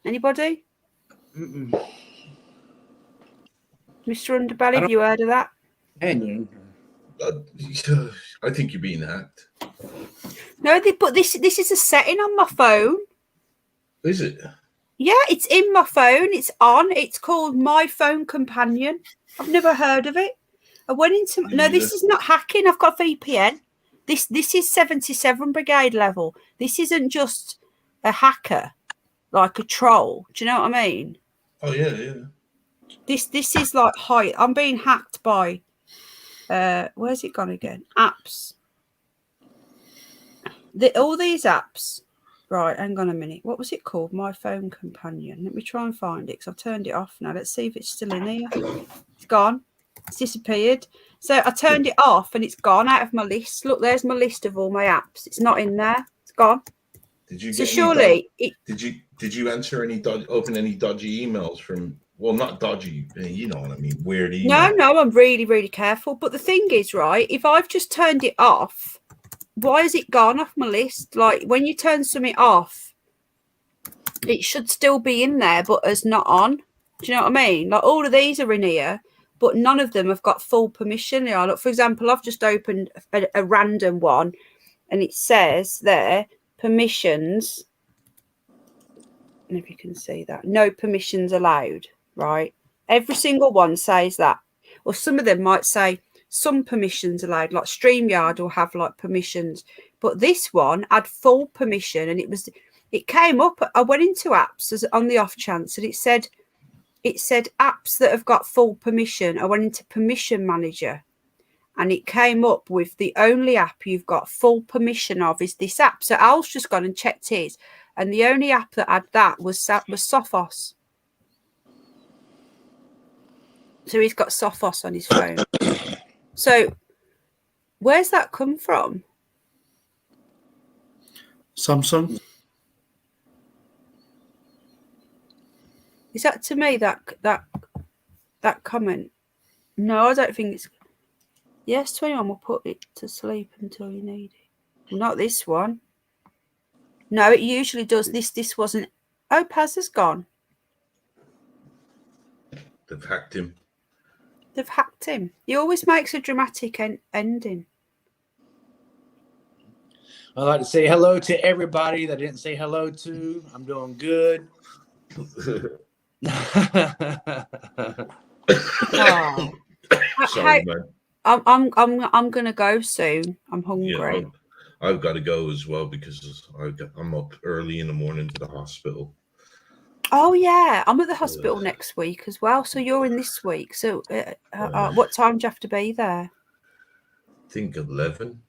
Anybody? Mm-mm. Mr. Underbelly, have you heard of that? I think you're being hacked. No, but this is a setting on my phone. Is it? Yeah, it's in my phone. It's on. It's called My Phone Companion. I've never heard of it. I went into... No, this is not hacking. I've got VPN. This is 77 Brigade level. This isn't just a hacker, like a troll. Do you know what I mean? Oh, yeah. This is like high. I'm being hacked by... where's it gone again? Apps. All these apps... Right, hang on a minute. What was it called? My Phone Companion. Let me try and find it, because I've turned it off now. Let's see if it's still in here. It's gone. It's disappeared. So I turned it off and it's gone out of my list. Look, there's my list of all my apps. It's not in there. It's gone. Did you? So surely, did you enter open any dodgy emails from? Well, not dodgy. You know what I mean. Weird emails. No. I'm really, really careful. But the thing is, right? If I've just turned it off, why has it gone off my list? Like when you turn something off, it should still be in there, but as not on. Do you know what I mean? Like all of these are in here, but none of them have got full permission. Look, for example, I've just opened a random one, and it says there permissions. And if you can see that, no permissions allowed. Right? Every single one says that, or some of them might say some permissions allowed, like StreamYard will have like permissions, but this one had full permission, and it came up. I went into apps as on the off chance, and it said apps that have got full permission. I went into permission manager, and it came up with the only app you've got full permission of is this app. So Al's just gone and checked his, and the only app that had that was Sophos. So he's got Sophos on his phone. So where's that come from? Samsung. Is that to me that comment? No, I don't think it's. Yes, 21 will put it to sleep until you need it. Not this one. No, it usually does. This wasn't. Oh, Paz has gone. They've hacked him. They've hacked him. He always makes a dramatic ending. I'd like to say hello to everybody that I didn't say hello to. I'm doing good. Oh. Sorry, man. I'm gonna go soon. I'm hungry. Yeah, I've got to go as well because I'm up early in the morning to the hospital. Oh yeah, I'm at the hospital next week as well. So you're in this week. So what time do you have to be there? I think 11.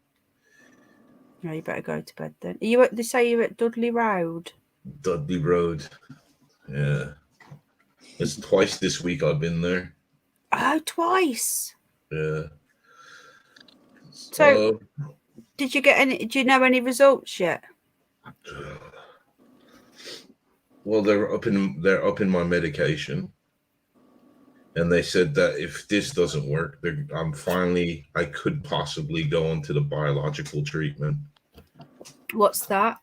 No, you better go to bed then. Are you at? They say you're at Dudley Road. Dudley Road. Yeah, it's twice this week I've been there. Oh, twice. Yeah. So, did you get any? Do you know any results yet? Well, they're up in my medication, and they said that if this doesn't work, I could possibly go onto the biological treatment. What's that?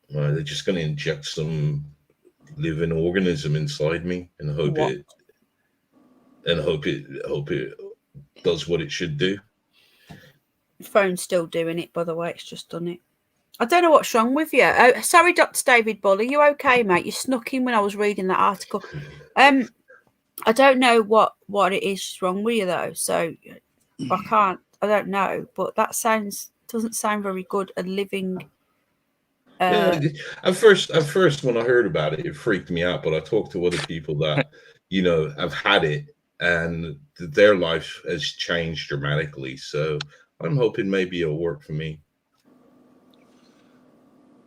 They're just going to inject some living organism inside me and hope it does what it should do. The phone's still doing it, by the way. It's just done it. I don't know what's wrong with you. Oh, sorry, Dr. David Bull. Are you okay, mate? You snuck in when I was reading that article. I don't know what it is wrong with you though. So I don't know. But that doesn't sound very good. A living. Yeah, at first, when I heard about it, it freaked me out. But I talked to other people that have had it, and their life has changed dramatically. So I'm hoping maybe it'll work for me.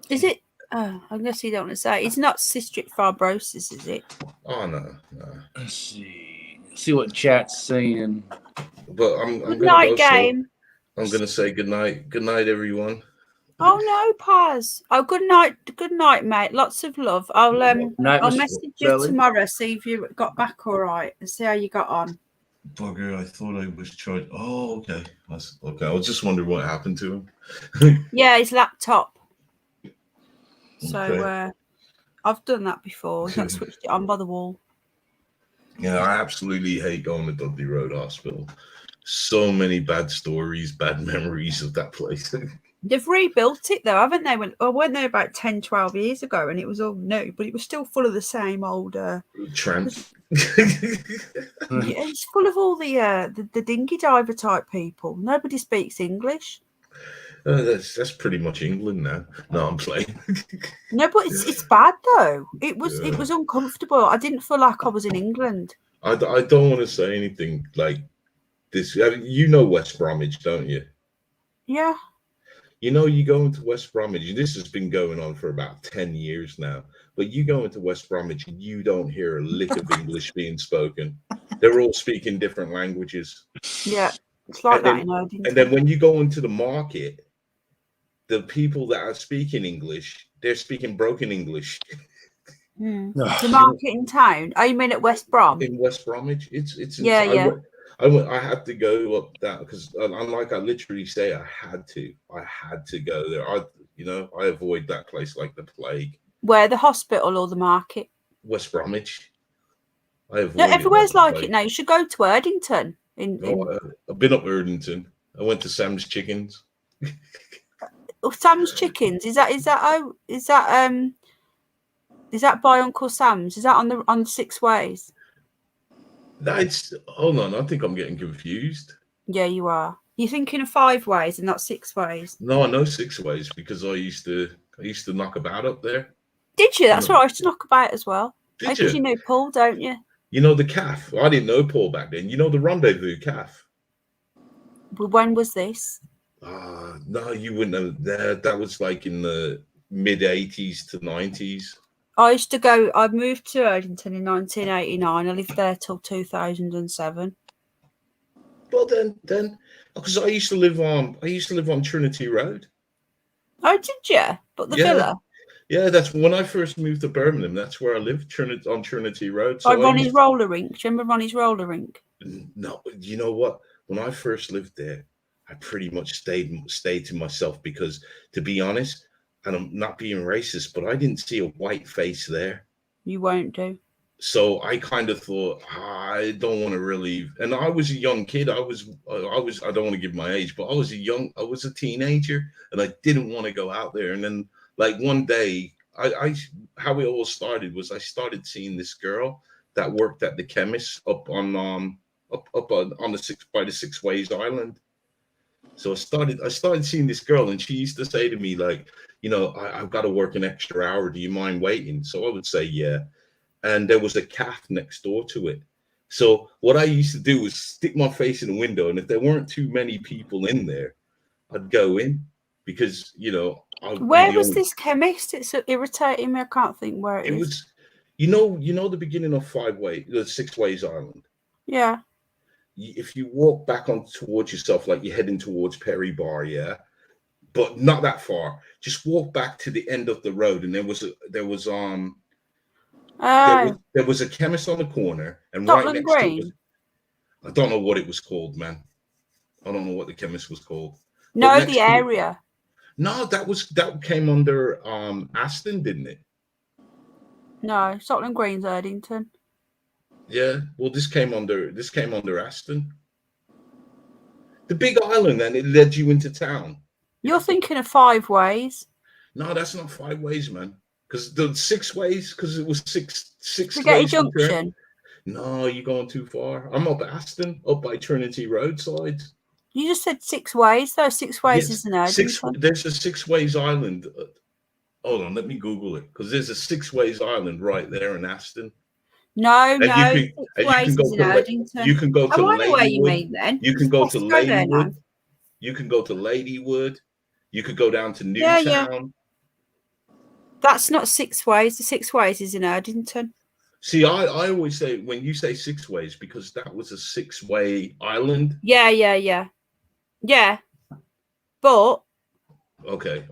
Is it? Oh, I guess you don't want to say. It's not cystic fibrosis, is it? Oh no. Let's see what chat's saying. But I'm good night, game. I'm gonna say good night. Good night, everyone. Oh no, Paz. Oh, good night, mate. Lots of love. I'll message you tomorrow. See if you got back all right, and see how you got on. Bugger! I thought I was charged. Oh, okay. That's okay. I was just wondering what happened to him. Yeah, his laptop. So Okay. I've done that before. He's not switched it on by the wall. Yeah, I absolutely hate going to Dudley Road Hospital. So many bad stories, bad memories of that place. They've rebuilt it though, haven't they? I went there about 10, 12 years ago and it was all new, but it was still full of the same old tramps. Yeah, it's full of all the dinghy diver type people. Nobody speaks English. That's pretty much England now. No, I'm playing. No, but it's bad though. It was uncomfortable. I didn't feel like I was in England. I don't want to say anything like this. You know West Bromwich, don't you? Yeah. You go into West Bromwich. This has been going on for about 10 years now. But you go into West Bromwich and you don't hear a lick of English being spoken. They're all speaking different languages. Yeah, it's like that in Erdington. And then when you go into the market, the people that are speaking English, they're speaking broken English. The market in town. Oh, you mean at West Brom? In West Bromwich, it's yeah. I had to go up that because, unlike I literally say, I had to go there. I avoid that place like the plague. Where, the hospital or the market? West Bromwich. Everywhere's like it now. You should go to Erdington. I've been up Erdington. I went to Sam's Chickens. Sam's Chickens, is that by Uncle Sam's? Is that on 6 Ways? Hold on, I think I'm getting confused. Yeah, you are. You're thinking of 5 Ways and not 6 Ways. No, I know 6 Ways because I used to knock about up there. Did you? That's what I used to knock about as well. Did Because you know Paul, don't you? You know the calf. I didn't know Paul back then. You know the Rendezvous calf. When was this? No, you wouldn't have. That was like in the mid 80s to 90s. I used to go. I moved to Erdington in 1989. I lived there till 2007. Well, then, because I used to live on Trinity Road. Oh, did you? But the villa. Yeah, that's when I first moved to Birmingham. That's where I lived, on Trinity Road. So Ronnie's roller rink. Do you remember Ronnie's roller rink? No, you know what? When I first lived there, I pretty much stayed to myself because, to be honest, and I'm not being racist, but I didn't see a white face there. You won't do. So I kind of thought, I don't want to really. And I was a young kid. I don't want to give my age, but I was a teenager, and I didn't want to go out there. And then, like one day, how it all started was I started seeing this girl that worked at the chemist up on the Six Ways Island. So I started seeing this girl, and she used to say to me, like, I've got to work an extra hour. Do you mind waiting? So I would say, yeah. And there was a calf next door to it. So what I used to do was stick my face in the window, and if there weren't too many people in there, I'd go in because, Where was this chemist? It's so irritating me. I can't think where it is. Was, the beginning of the Six Ways Island. Yeah. If you walk back on towards yourself, like you're heading towards Perry Bar, yeah, but not that far. Just walk back to the end of the road, and there was a chemist on the corner, and Scotland right next Green. to it, I don't know what it was called, man. I don't know what the chemist was called. No, the area. No, that came under Aston, didn't it? No, Scotland Green's Erdington. Yeah, well, this came under Aston. The big island, and it led you into town. You're thinking of Five Ways. No, that's not Five Ways, man. Because the Six Ways, because it was six Spaghetti ways. Junction. No, you're going too far. I'm up Aston, up by Trinity Roadside. You just said Six Ways, though. Six Ways is an Erdington. There's a Six Ways Island. Hold on, let me Google it. Because there's a Six Ways Island right there in Aston. No, and no. Six Ways is in Erdington. You can go to I know where you Ladywood. mean, then. You can go to Ladywood. Now. You can go to Ladywood. You could go down to Newtown. Yeah. That's not Six Ways. The Six Ways is in Erdington. See, I always say, when you say Six Ways, because that was a six-way island. Yeah. But okay,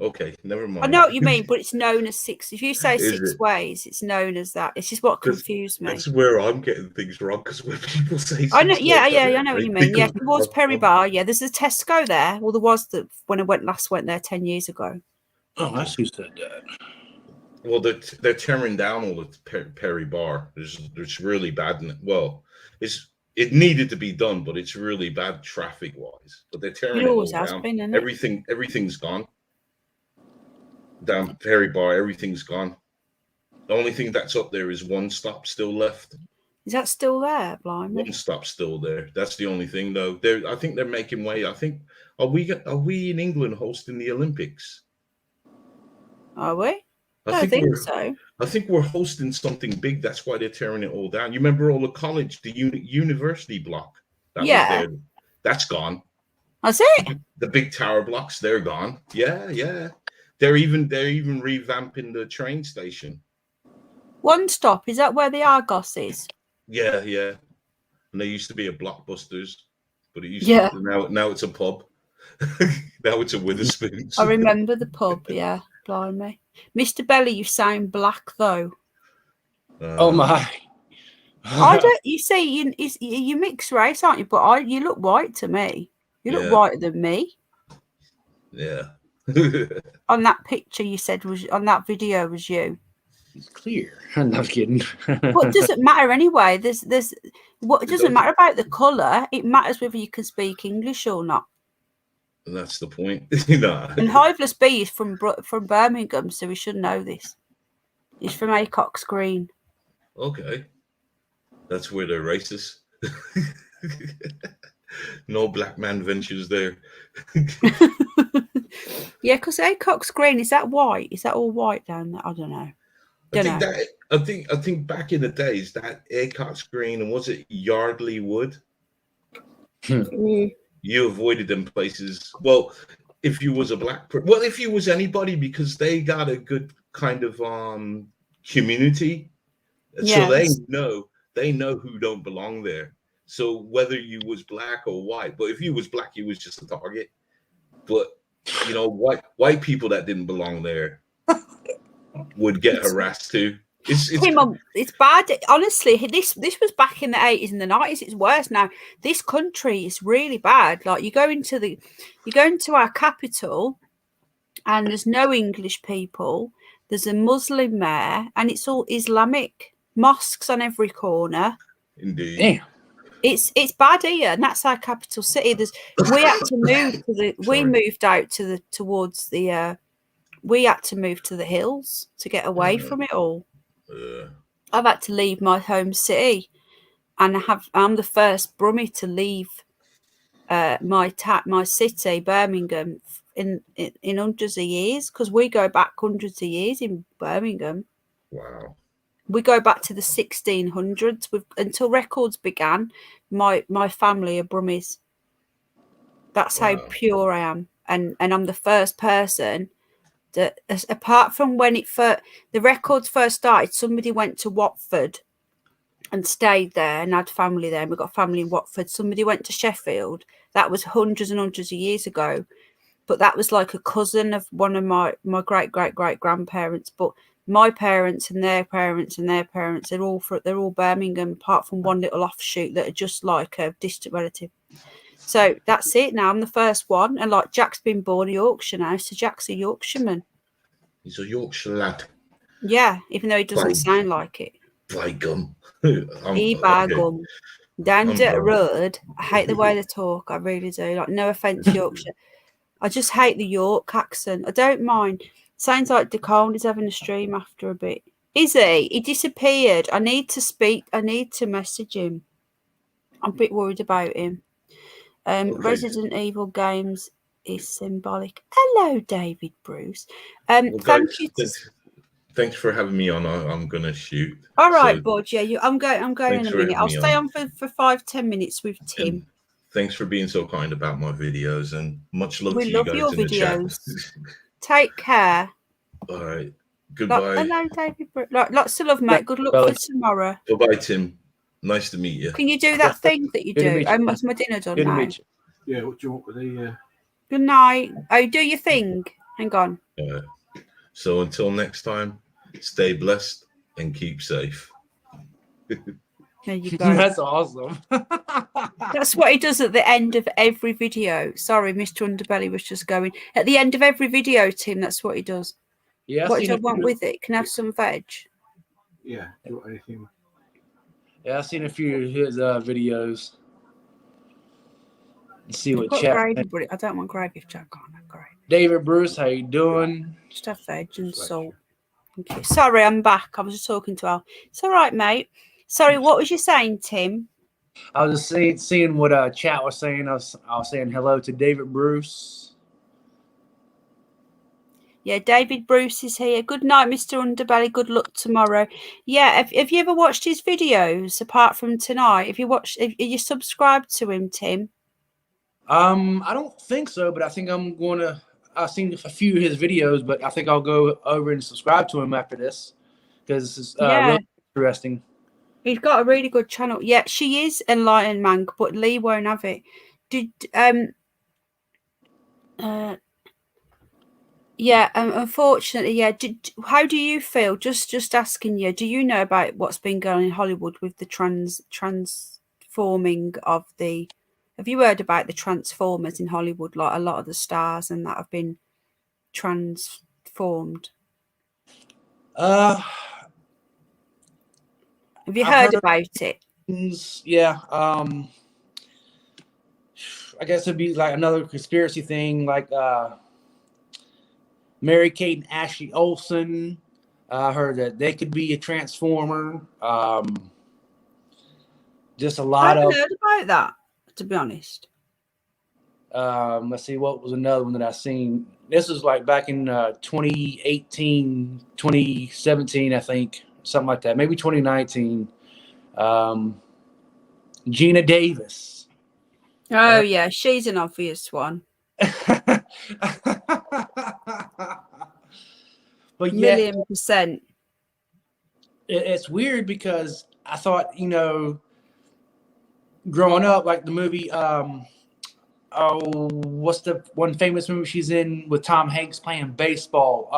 never mind. I know what you mean, but it's known as six. If you say Six Ways, it's known as that. It's just what confused me. That's where I'm getting things wrong, because when people say I know, I know what you mean. Yeah, towards Perry Bar. Yeah, there's a Tesco there. Well, there was when I went there 10 years ago. Oh, that's who said that. Well, they're tearing down all the Perry Bar. There's really bad. Well, it needed to be done, but it's really bad traffic wise. But they're tearing it all down. Been, everything's gone. Down Perry Bar, everything's gone. The only thing that's up there is One Stop still left. Is that still there, blimey? One Stop still there. That's the only thing, though. I think they're making way. I think are we in England hosting the Olympics? Are we? I think so. I think we're hosting something big. That's why they're tearing it all down. You remember all the college, the university block that was there? That's gone. That's it. The big tower blocks, they're gone. Yeah. They're even revamping the train station. One Stop, is that where the Argos is? Yeah. And there used to be a Blockbusters, but it used to now it's a pub. Now it's a Witherspoons. I remember the pub, yeah. Blimey. Mr. Belly, you sound black though. Oh my. I don't. You say you mixed race, aren't you? But you look white to me. You look whiter than me. Yeah. On that picture, you said on that video was you. It's clear. I'm not kidding. What does it matter anyway? There's what it doesn't matter about the colour. It matters whether you can speak English or not. And that's the point. And Hiveless B is from Birmingham, so we should know this. He's from Acox Green. Okay. That's where they're racist. No black man ventures there. Yeah, because Acox Green, is that white? Is that all white down there? I don't know. I think back in the days that Acox Green, and was it Yardley Wood? you avoided them places. Well, if you was a well, if you was anybody, because they got a good kind of community, so Yes. they know who don't belong there. So whether you was black or white, but if you was black, you was just a target. But you know, white people that didn't belong there would get harassed too. It's bad. Honestly, this was back in the 80s and the 90s. It's worse now. This country is really bad. Like you go into our capital, and there's no English people. There's a Muslim mayor, and it's all Islamic mosques on every corner. Indeed. Damn. It's bad here, and that's our capital city. We had to move to the. We moved out to towards the. We had to move to the hills to get away from it all. I've had to leave my home city, and I'm the first Brummie to leave my city, Birmingham, in hundreds of years, because we go back hundreds of years in Birmingham. Wow. We go back to the 1600s. Until records began, my family are Brummies. That's how pure I am, and I'm the first person that, apart from when the records first started, somebody went to Watford and stayed there and had family there, and we've got family in Watford. Somebody went to Sheffield. That was hundreds and hundreds of years ago, but that was like a cousin of one of my great grandparents. But my parents and their parents and their parents, they're all Birmingham, apart from one little offshoot that are just like a distant relative. So that's it now. I'm the first one. And like Jack's been born in Yorkshire now, so Jack's a Yorkshireman. He's a Yorkshire lad. Yeah, even though he doesn't sound like it. By gum. By gum. Down the road. I hate the way they talk. I really do. Like, no offence, Yorkshire. I just hate the York accent. I don't mind. Sounds like Decone is having a stream after a bit. Is he? He disappeared. I need to speak. I need to message him. I'm a bit worried about him. Resident Evil games is symbolic. Hello, David Bruce. Thank you. Thanks for having me on. I'm gonna shoot. All right, Bud. Yeah, I'm going in a minute. I'll stay on for 5-10 minutes with Tim. And thanks for being so kind about my videos, and much love to you love guys your in the chat. videos. Take care. All right. Goodbye. Hello, David Bruce. Lots of love, mate. Good luck for tomorrow. Bye-bye, Tim. Nice to meet you. Can you do that thing that you do? What's my dinner done now? Yeah, what do you want with the... Good night. Oh, do your thing. Hang on. So until next time, stay blessed and keep safe. There you go. That's awesome. That's what he does at the end of every video. Sorry, Mr. Underbelly was just going. At the end of every video, Tim, that's what he does. Yeah. What do you want with it? Can I have some veg? Yeah. Do you want anything? Yeah, I've seen a few of his videos. Let's see what chat. I don't want gravy if Jack can't have gravy. David Bruce, how you doing? Just have veg and salt. Thank you. Sorry, I'm back. I was just talking to Al. It's all right, mate. Sorry, what was you saying, Tim? I was just seeing what chat was saying. I was saying hello to David Bruce. Yeah, David Bruce is here. Good night, Mr. Underbelly. Good luck tomorrow. Yeah, have you ever watched his videos apart from tonight? Are you subscribed to him, Tim? I don't think so, but I think I'm going to. I've seen a few of his videos, but I think I'll go over and subscribe to him after this because this is really interesting. He's got a really good channel. Yeah, she is Enlightened Man, but Lee won't have it. Unfortunately, yeah. How do you feel? Just asking you. Do you know about what's been going on in Hollywood with the transforming of the? Have you heard about the Transformers in Hollywood? Like a lot of the stars and that have been transformed. Have you heard about it? Yeah. I guess it'd be like another conspiracy thing, like Mary-Kate and Ashley Olsen. I heard that they could be a transformer. Just a lot I of. haven't heard about that, to be honest. Let's see, what was another one that I seen? This was like back in 2018, 2017, I think, something like that. Maybe 2019. Gina Davis. Oh yeah, she's an obvious one. But yet, $1,000,000%. It's weird because I thought, growing up, like the movie, what's the one famous movie she's in with Tom Hanks playing baseball?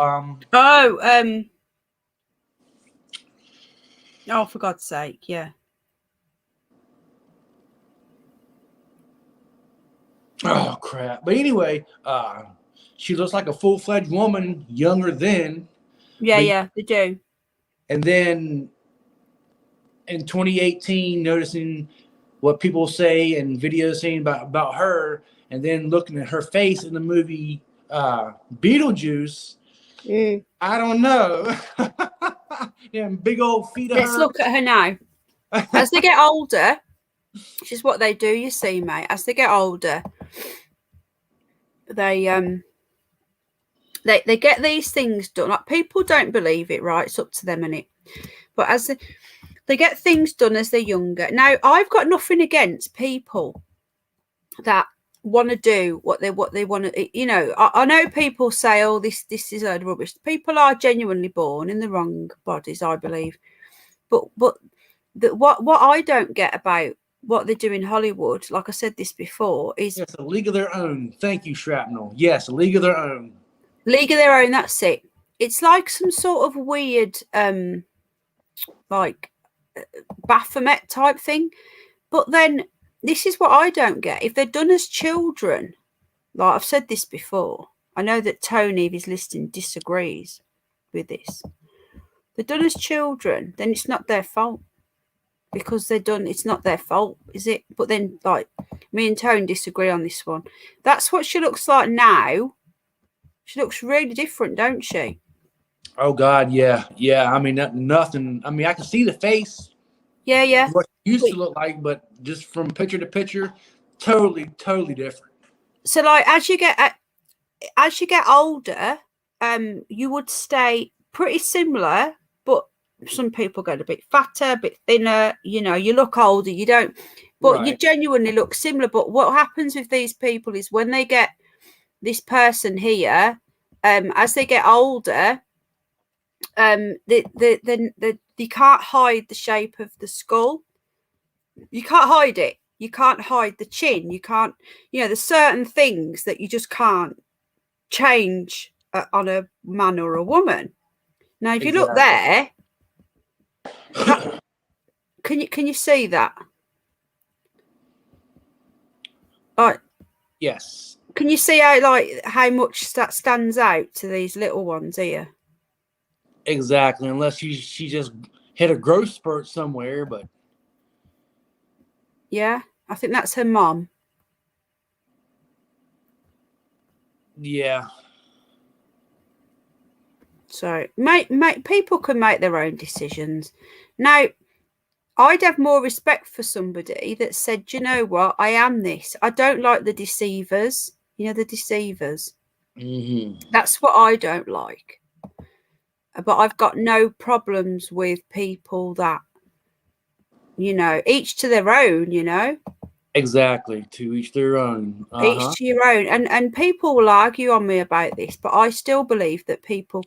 Oh, for God's sake, yeah. Oh crap! But anyway, she looks like a full-fledged woman, younger than. Yeah, they do. And then in 2018, noticing what people say and videos saying about her, and then looking at her face in the movie Beetlejuice. I don't know. Them big old feet of Let's look at her now. As they get older, which is what they do, you see, mate. As they get older, they get these things done. Like, people don't believe it, right? It's up to them, innit? But as they get things done as they're younger. Now, I've got nothing against people that want to do what they want to. I know people say, "Oh, this is a load of rubbish." People are genuinely born in the wrong bodies, I believe. But what I don't get about what they do in Hollywood, like I said this before, is it's a league of their own. Thank you, Shrapnel. Yes, a league of their own. League of their own. That's it. It's like some sort of weird, like Baphomet type thing. But then this is what I don't get. If they're done as children, like I've said this before, I know that Tony, if he's listening, disagrees with this. If they're done as children, then it's not their fault. Because they're done, it's not their fault, is it? But then, like, me and Tony disagree on this one. That's what she looks like now. She looks really different, don't she? Oh God, yeah. I mean, nothing. I mean, I can see the face. Yeah. What it used to look like, but just from picture to picture, totally different. So, like, as you get older, you would stay pretty similar, but some people get a bit fatter, a bit thinner. You look older. You don't, but you genuinely look similar. But what happens with these people is when they get this person here, as they get older, you can't hide the shape of the skull. You can't hide it. You can't hide the chin. You can't. There's certain things that you just can't change on a man or a woman. Now, if you look there, can you see that? Right. Yes. Can you see how much that stands out to these little ones here? Exactly. Unless she just hit a growth spurt somewhere, but yeah, I think that's her mom. Yeah. So people can make their own decisions. Now, I'd have more respect for somebody that said, you know what, I am this. I don't like the deceivers. The deceivers. Mm-hmm. That's what I don't like. But I've got no problems with people that, each to their own, Exactly. To each their own. Each to your own. And people will argue on me about this, but I still believe that people,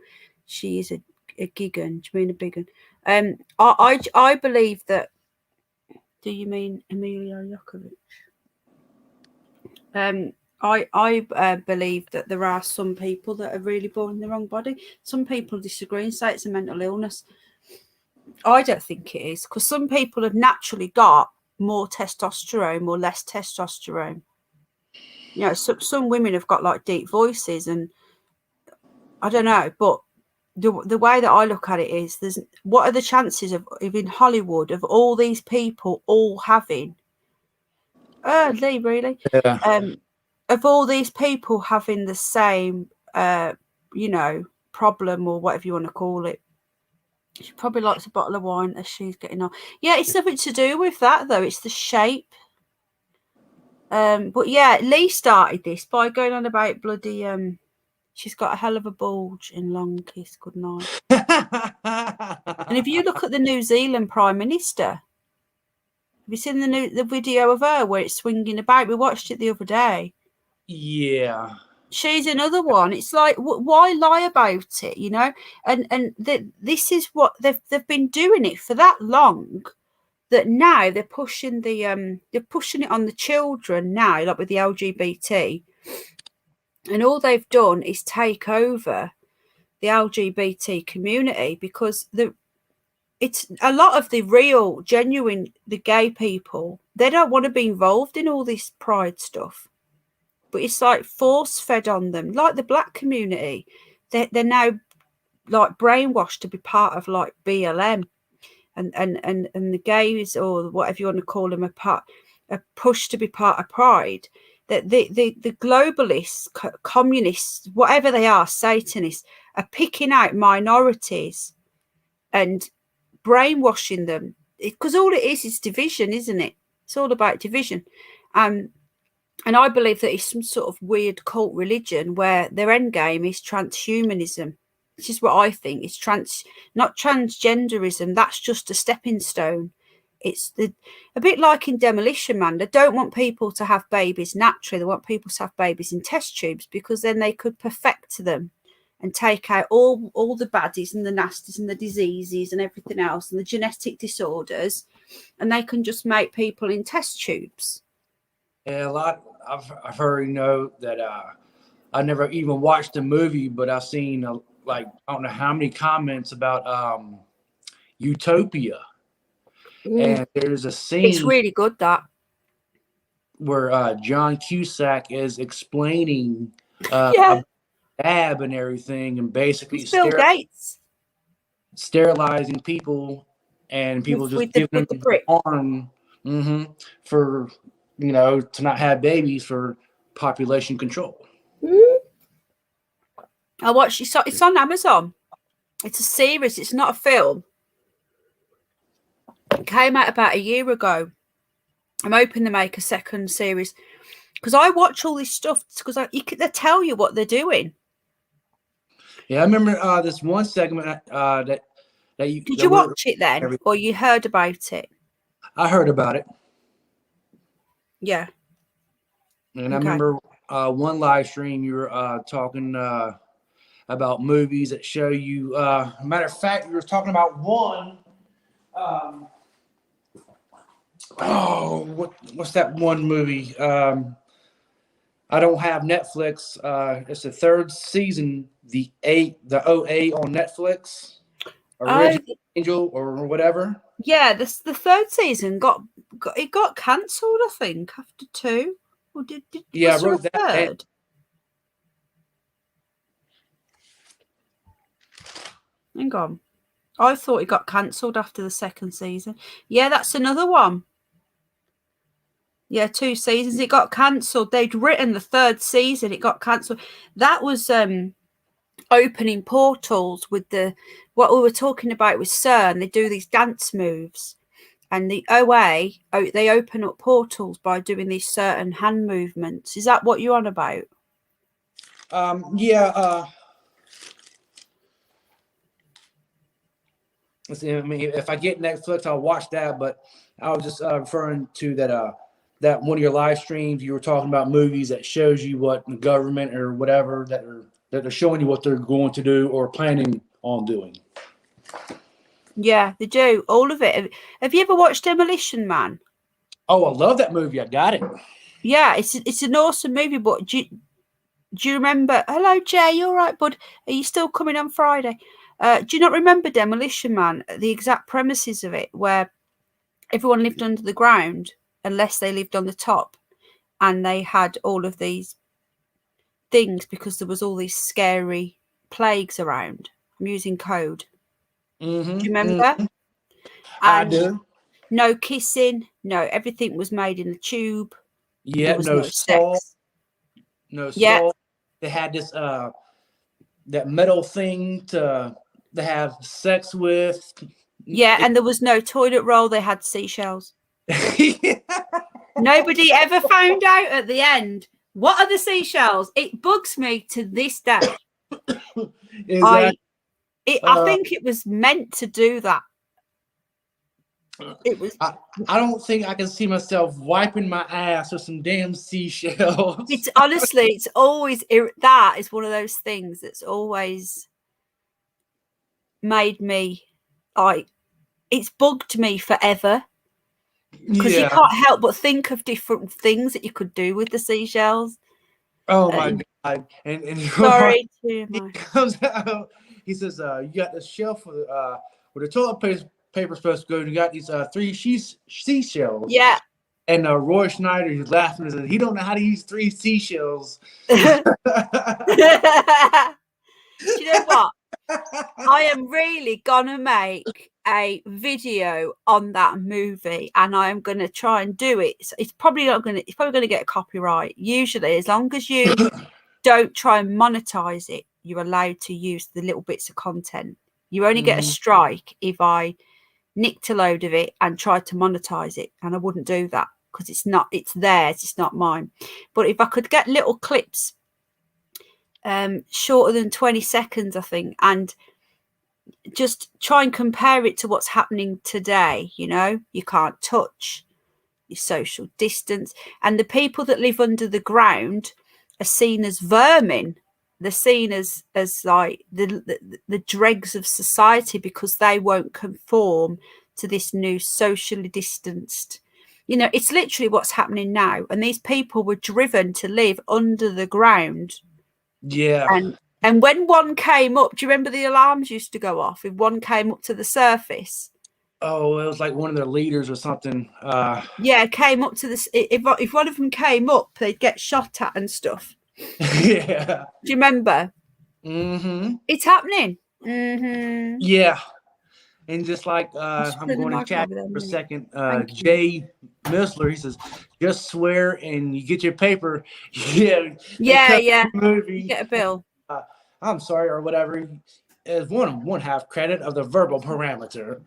she is a gigan. Do you mean a big one? I believe that. Do you mean Emilio Jokovic? I believe that there are some people that are really born in the wrong body. Some people disagree and say it's a mental illness. I don't think it is, because some people have naturally got more testosterone or less testosterone. Some women have got like deep voices, and I don't know, but the way that I look at it is, what are the chances of in Hollywood of all these people all having Lee, really? Yeah. Of all these people having the same problem, or whatever you want to call it. She probably likes a bottle of wine as she's getting on. Yeah, it's nothing to do with that though, it's the shape. But yeah, Lee started this by going on about bloody she's got a hell of a bulge in Long Kiss Goodnight. And if you look at the New Zealand Prime Minister, you seen the video of her where it's swinging about? We watched it the other day. Yeah. She's another one. It's like, why lie about it, you know? And this is what they've been doing it for that long, that now they're pushing it on the children now, like with the LGBT, and all they've done is take over the LGBT community, because it's a lot of the real, genuine, the gay people, they don't want to be involved in all this pride stuff. But it's like force fed on them, like the black community. They're now like brainwashed to be part of like BLM, and the gays, or whatever you want to call them, are pushed to be part of Pride. That the globalists, communists, whatever they are, Satanists, are picking out minorities and brainwashing them, because all it is division, isn't it? It's all about division. And I believe that it's some sort of weird cult religion where their end game is transhumanism. This is what I think. It's not transgenderism. That's just a stepping stone. It's a bit like in Demolition Man. They don't want people to have babies naturally. They want people to have babies in test tubes, because then they could perfect them and take out all the baddies and the nasties and the diseases and everything else and the genetic disorders, and they can just make people in test tubes. Yeah, a lot. I've heard, that I never even watched the movie, but I've seen I don't know how many comments about Utopia, and there's a scene. It's really good, that, where John Cusack is explaining about lab and everything, and basically Bill Gates sterilizing people, and people just giving them the arm for to not have babies for population control. I watched it's on Amazon. It's a series, it's not a film. It came out about a year ago. I'm hoping to make a second series, because I watch all this stuff because they tell you what they're doing. Yeah, I remember this one segment that you did you watch it then, or you heard about it? I heard about it. Yeah. And I remember one live stream you were talking about movies that show you. Matter of fact, you were talking about one. What's that one movie? I don't have Netflix. It's the third season, the OA on Netflix. Original Angel or whatever. Yeah, the third season got cancelled, I think, after 2. Or did I wrote that third? Hang on. I thought it got cancelled after the second season. Yeah, that's another one. Yeah, 2 seasons. It got cancelled. They'd written the third season. It got cancelled. That was opening portals with what we were talking about with CERN. They do these dance moves. And the OA, they open up portals by doing these certain hand movements. Is that what you're on about? Yeah. Let's see, I mean, if I get Netflix, I'll watch that. But I was just referring to that one of your live streams. You were talking about movies that shows you what the government or whatever that are showing you what they're going to do or planning on doing. Yeah, they do. All of it. Have you ever watched Demolition Man? Oh, I love that movie. I got it. Yeah, it's an awesome movie. But do you remember? Hello, Jay. You all right, bud? Are you still coming on Friday? Do you not remember Demolition Man? The exact premises of it, where everyone lived under the ground unless they lived on the top, and they had all of these things because there was all these scary plagues around. I'm using code. Mm-hmm, do you remember? Mm-hmm. I do. No kissing. No, everything was made in a tube. Yeah, there was no salt. sex. No salt. They had this that metal thing to have sex with. Yeah, and there was no toilet roll. They had seashells. Nobody ever found out at the end, what are the seashells? It bugs me to this day. I think it was meant to do that. It was. I don't think I can see myself wiping my ass with some damn seashells. It's honestly, it's always that is one of those things that's always made me like. It's bugged me forever because you can't help but think of different things that you could do with the seashells. Oh my God! And sorry, he comes out. He says, "You got the shelf with where the toilet paper's supposed to go. And you got these 3 seashells." Yeah. And Roy Schneider is laughing and says, "He don't know how to use 3 seashells." Do you know what? I am really gonna make a video on that movie, and I am gonna try and do it. It's probably gonna get a copyright. Usually, as long as you don't try and monetize it, you're allowed to use the little bits of content. You only get a strike if I nicked a load of it and tried to monetize it, and I wouldn't do that because it's theirs, it's not mine. But if I could get little clips shorter than 20 seconds, I think, and just try and compare it to what's happening today. You can't touch, you social distance, and the people that live under the ground are seen as vermin. They're seen as like the dregs of society because they won't conform to this new socially distanced. It's literally what's happening now, and these people were driven to live under the ground. Yeah. And when one came up, do you remember the alarms used to go off if one came up to the surface? Oh, it was like one of their leaders or something. Yeah, came up to this. If one of them came up, they'd get shot at and stuff. Yeah. Do you remember? Mm-hmm. It's happening. Mm-hmm. Yeah. And just like I'm going to chat for a second. Jay Missler, he says, "Just swear and you get your paper." Yeah. Movie. You get a bill. I'm sorry, or whatever. Is one half credit of the verbal parameter.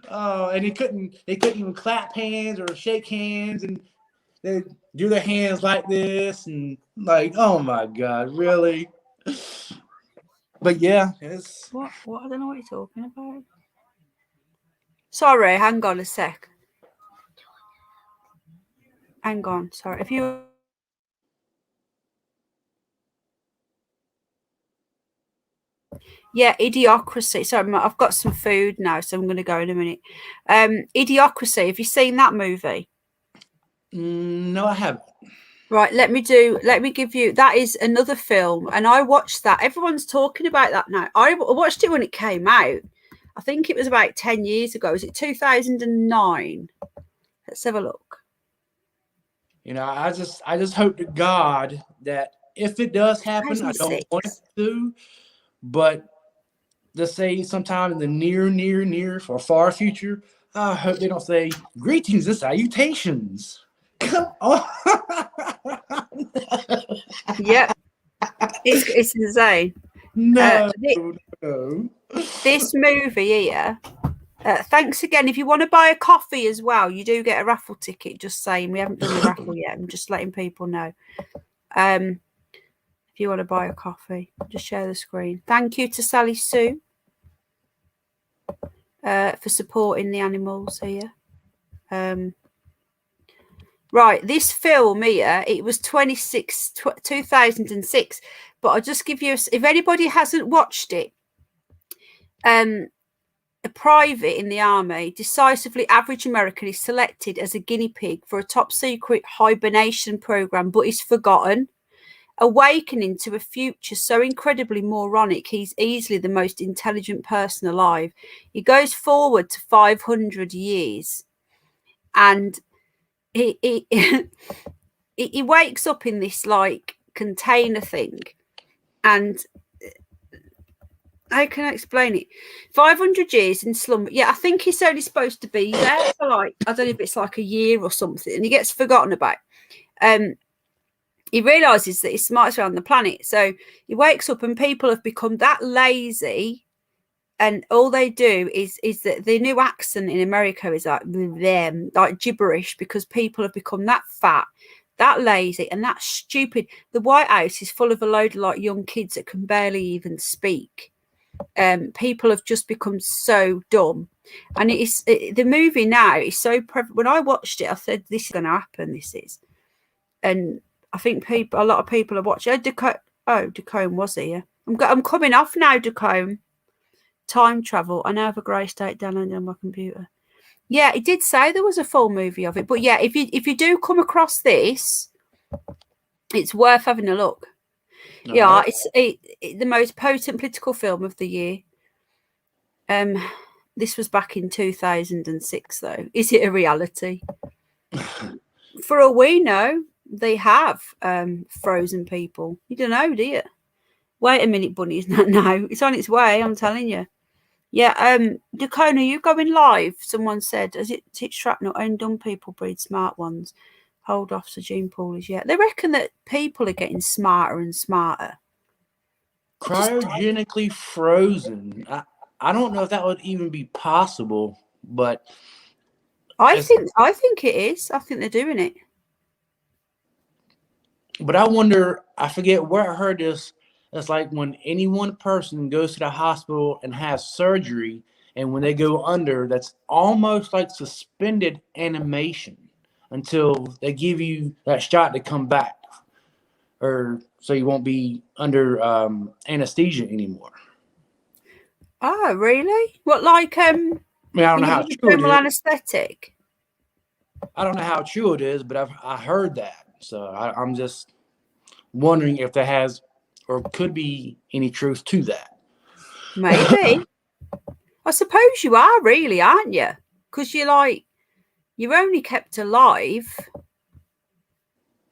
Oh, and they couldn't even clap hands or shake hands, and they do their hands like this, and like, oh my God, really? But yeah, it's what I don't know what you're talking about. Sorry, hang on a sec. Hang on, sorry. If you Idiocracy. Sorry, I've got some food now, so I'm going to go in a minute. Idiocracy. Have you seen that movie? No, I haven't. Right, let me give you, that is another film, and I watched that. Everyone's talking about that now. I watched it when it came out. I think it was about 10 years ago. Was it 2009? Let's have a look. I just hope to God that if it does happen, I don't want it to, but let's say sometime in the near or far future, I hope they don't say greetings and salutations. Come on. Yep. It's insane. No. This movie here. Thanks again. If you want to buy a coffee as well, you do get a raffle ticket. Just saying, we haven't done the raffle yet. I'm just letting people know. If you want to buy a coffee, just share the screen. Thank you to Sally Sue for supporting the animals here. Right, this film here, it was 2006, but I'll just give you, if anybody hasn't watched it, a private in the army, decisively average American, is selected as a guinea pig for a top secret hibernation program, but is forgotten. Awakening to a future so incredibly moronic, he's easily the most intelligent person alive. He goes forward to 500 years, and he wakes up in this like container thing, and how can I explain it? 500 years in slumber. Yeah, I think he's only supposed to be there for like, I don't know if it's like a year or something, and he gets forgotten about. He realizes that he's smartest around the planet. So he wakes up and people have become that lazy, and all they do is that the new accent in America is like them, like gibberish, because people have become that fat, that lazy, and that stupid. The White House is full of a load of like young kids that can barely even speak. people have just become so dumb. And the movie now is so when I watched it, I said, this is going to happen. This is. And I think a lot of people are watching. Dacombe was here. I'm coming off now, Dacombe. Time travel. I now have a grey state downloaded on my computer. Yeah, it did say there was a full movie of it. But yeah, if you do come across this, it's worth having a look. Yeah, it's the most potent political film of the year. This was back in 2006, though. Is it a reality? For all we know, they have frozen people. You don't know, do you? Wait a minute, Bunny. It's not now. It's on its way. I'm telling you. Yeah. Dakona, are you going live? Someone said, "Is it shrapnel? Only dumb people breed smart ones." Hold off, so gene pool is They reckon that people are getting smarter and smarter. Cryogenically frozen. I don't know if that would even be possible, but I think it is. I think they're doing it. But I wonder, I forget where I heard this. It's like when any one person goes to the hospital and has surgery, and when they go under, that's almost like suspended animation until they give you that shot to come back, or so you won't be under anesthesia anymore. Oh, really? What, like I mean, I don't know how true it is. Anesthetic? I don't know how true it is, but I heard that. So I'm just wondering if there has or could be any truth to that. Maybe. I suppose you are really, aren't you? Because you're only kept alive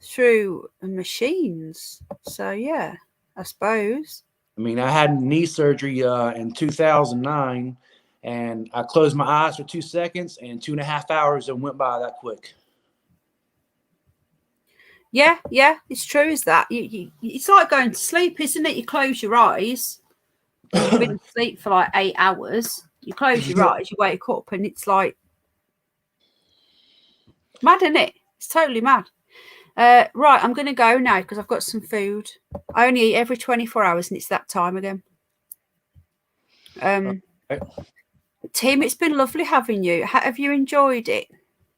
through machines. So, yeah, I suppose. I mean, I had knee surgery in 2009, and I closed my eyes for 2 seconds, and 2.5 hours and went by that quick. Yeah, it's true as that. It's like going to sleep, isn't it? You close your eyes. You've been asleep for like 8 hours. You close your eyes, you wake up, and it's like mad, isn't it? It's totally mad. Right, I'm going to go now because I've got some food. I only eat every 24 hours, and it's that time again. Tim, it's been lovely having you. Have you enjoyed it?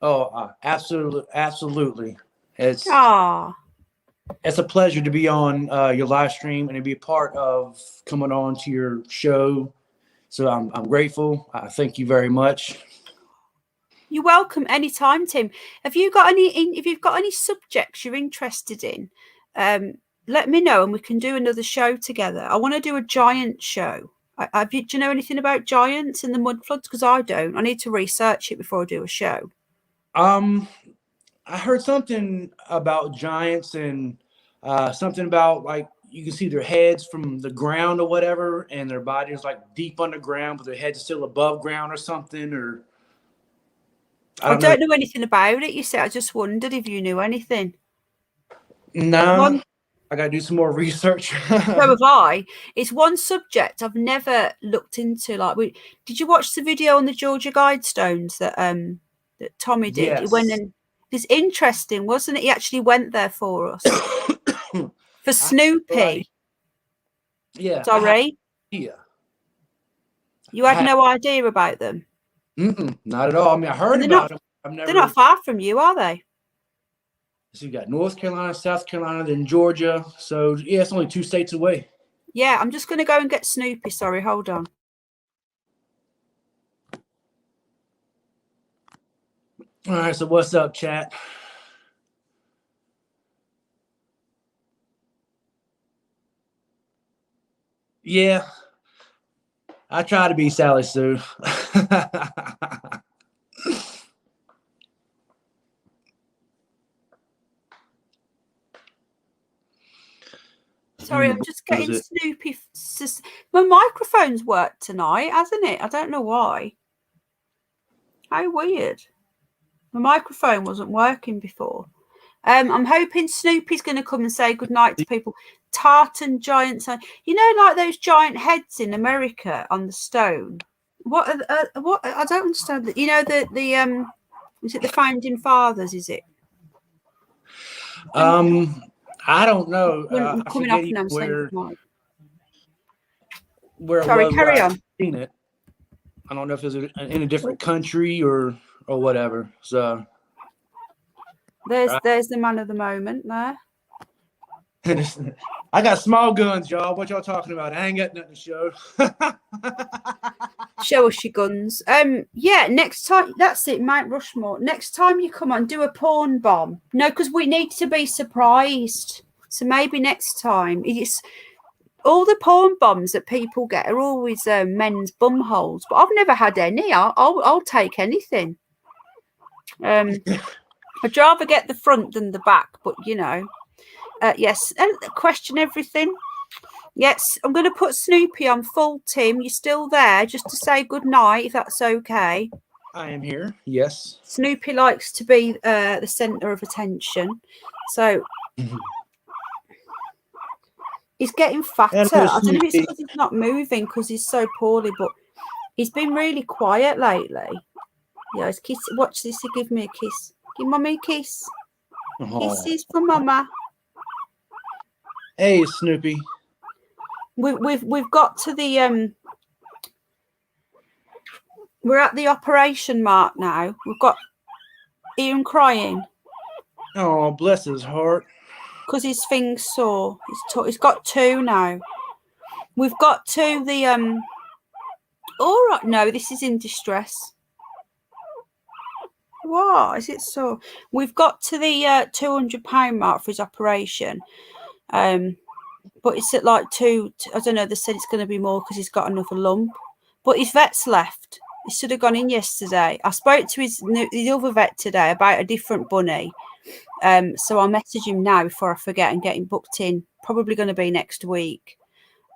Oh, absolutely. It's a pleasure to be on your live stream and to be a part of coming on to your show. So I'm grateful. Thank you very much. You're welcome anytime, Tim. If you've got any subjects you're interested in, let me know and we can do another show together. I want to do a giant show. Do you know anything about giants and the mud floods? Because I don't. I need to research it before I do a show. I heard something about giants and something about like you can see their heads from the ground or whatever, and their bodies like deep underground, but their heads are still above ground or something. Or I don't know anything about it. You said I just wondered if you knew anything. No, I gotta do some more research. So have I. It's one subject I've never looked into. Did you watch the video on the Georgia Guidestones that Tommy did? Yes. He went and it's interesting, wasn't it? He actually went there for us for Snoopy. Yeah. Sorry. Yeah. You had no idea about them. Not at all. I mean, I heard about them. They're not far from you, are they? So you got North Carolina, South Carolina, then Georgia. So yeah, it's only 2 states away. Yeah, I'm just going to go and get Snoopy. Sorry, hold on. All right, so what's up, chat? Yeah, I try to be Sally Sue. Sorry, I'm just getting Snoopy. My microphone's worked tonight, hasn't it? I don't know why. How weird. My microphone wasn't working before. I'm hoping Snoopy's going to come and say goodnight to people. Tartan giants. You know, like those giant heads in America on the stone. What I don't understand that. You know, the is it the Founding Fathers, is it? I don't know. I'm coming off and I'm saying goodnight. where it Sorry, was carry where I on. seen it. I don't know if it's in a different country or whatever. So There's the man of the moment there. I got small guns, y'all. What y'all talking about? I ain't got nothing to show. Show us your guns. Yeah, next time, that's it, Mount Rushmore. Next time you come on, do a porn bomb. No, because we need to be surprised. So maybe next time. It's all the porn bombs that people get are always men's bum holes, but I've never had any. I'll take anything. I'd rather get the front than the back, but you know. Yes, and question everything. Yes, I'm going to put Snoopy on full, Tim. You're still there just to say good night, if that's okay. I am here, yes. Snoopy likes to be the centre of attention. So he's getting fatter. I don't know if it's because he's not moving because he's so poorly, but he's been really quiet lately. Yeah, he's kiss. Watch this. He give me a kiss. Give Mummy a kiss. Oh. Kisses for Mama. Hey, Snoopy. We've got to the we're at the operation mark now. We've got Ian crying. Oh, bless his heart. Because his thing's sore. He's got 2 now. We've got to the all right. No, this is in distress. What is it sore? We've got to the £200 mark for his operation. But it's at like 2. I don't know. They said it's going to be more because he's got another lump. But his vet's left. He should have gone in yesterday. I spoke to the other vet today about a different bunny. So I'll message him now before I forget and get him booked in. Probably going to be next week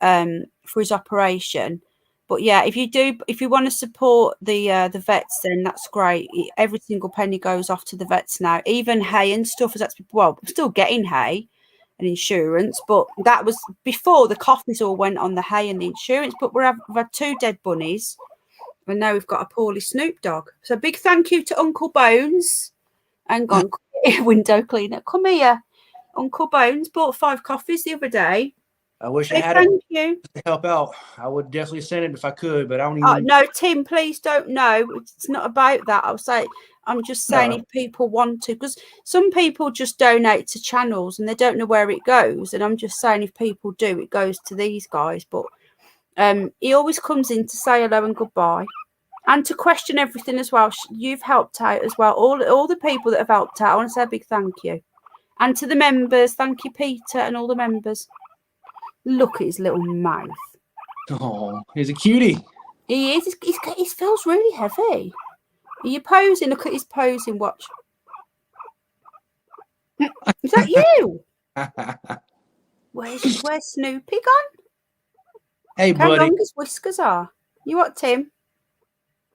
for his operation. But yeah, if you want to support the vets, then that's great. Every single penny goes off to the vets now. Even hay and stuff. Well, I'm still getting hay and insurance, but that was before the coffees all went on the hay and the insurance. But we've had 2 dead bunnies, and now we've got a poorly Snoop dog. So big thank you to Uncle Bones. Hang on, window cleaner. Come here, Uncle Bones. Bought 5 coffees the other day. I wish I had thank you to help out. I would definitely send it if I could, but I don't even. No, Tim, please don't. No, it's not about that. I'm just saying if people want to, because some people just donate to channels and they don't know where it goes. And I'm just saying if people do, it goes to these guys. But he always comes in to say hello and goodbye and to question everything as well. You've helped out as well. All the people that have helped out, I want to say a big thank you. And to the members, thank you, Peter, and all the members. Look at his little mouth. Oh, he's a cutie. He is. He feels really heavy. Are you posing? Look at his posing. Watch. Is that you? Where's Snoopy gone? Hey, How buddy. long his whiskers are? You what, Tim?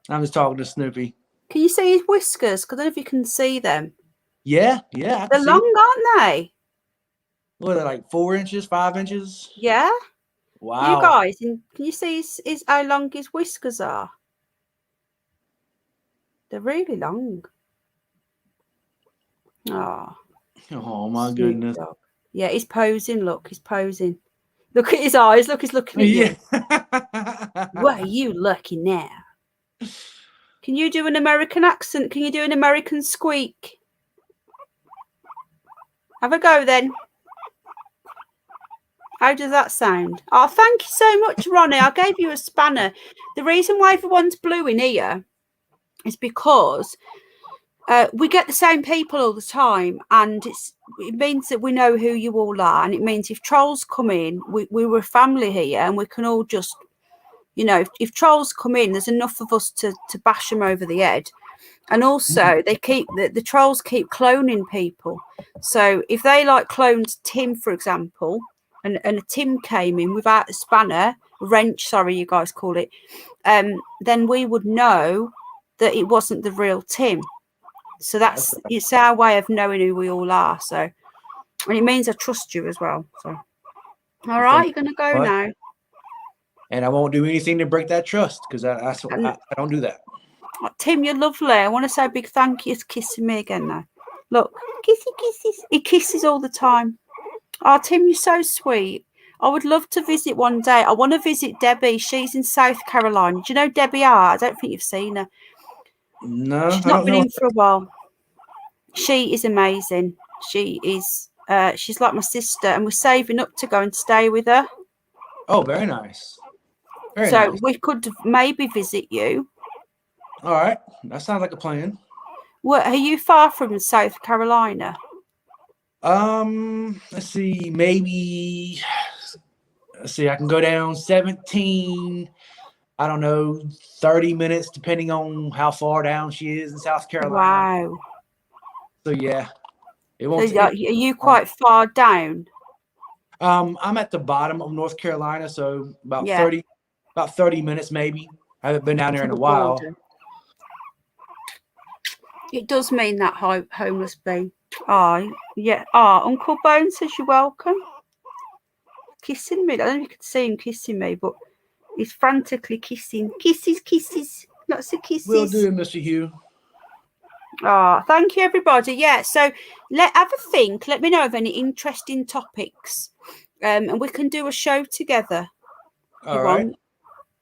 I'm just talking to Snoopy. Can you see his whiskers? Because I don't know if you can see them. Yeah. They're long, aren't they? What are they, like 4 inches, 5 inches? Yeah. Wow. You guys, can you see his how long his whiskers are? They're really long. Oh my goodness. Dog. Yeah, he's posing. Look, he's posing. Look at his eyes. Look, he's looking at you. What are you looking now? Can you do an American accent? Can you do an American squeak? Have a go then. How does that sound? Oh, thank you so much, Ronnie. I gave you a spanner. The reason why everyone's blue in here is because we get the same people all the time, and it means that we know who you all are, and it means if trolls come in, we were a family here, and we can all just, you know, if trolls come in, there's enough of us to bash them over the head. And also, they keep the trolls keep cloning people. So if they like cloned Tim, for example, and a Tim came in without a spanner, wrench, sorry, you guys call it, then we would know that it wasn't the real Tim. So it's our way of knowing who we all are. So, and it means I trust you as well. So, all right, you're gonna go now. And I won't do anything to break that trust because I don't do that. Tim, you're lovely. I want to say a big thank you for kissing me again now. Look, kissy kisses. He kisses all the time. Oh, Tim, you're so sweet. I would love to visit one day. I want to visit Debbie. She's in South Carolina. Do you know Debbie R? I don't think you've seen her. No, She's I not don't been know. in for a while. She is amazing. She is. She's like my sister, and we're saving up to go and stay with her. Oh, very nice. Very So nice. we could maybe visit you. All right, that sounds like a plan. What, are you far from South Carolina? Let's see, maybe. Let's see, I can go down 17. I don't know, 30 minutes, depending on how far down she is in South Carolina. Wow. So yeah, it So won't. are you quite far down? I'm at the bottom of North Carolina, so about Yeah. 30 minutes maybe. I haven't been down there in To a the while. border. It does mean that homeless bee. Oh, yeah. Oh, Uncle Bone says you're welcome. Kissing me. I don't know if you could see him kissing me, but he's frantically kissing. Kisses, kisses. Lots of kisses. Will do, Mr. Hugh. Oh, thank you, everybody. Yeah, so have a think. Let me know of any interesting topics, and we can do a show together. All right.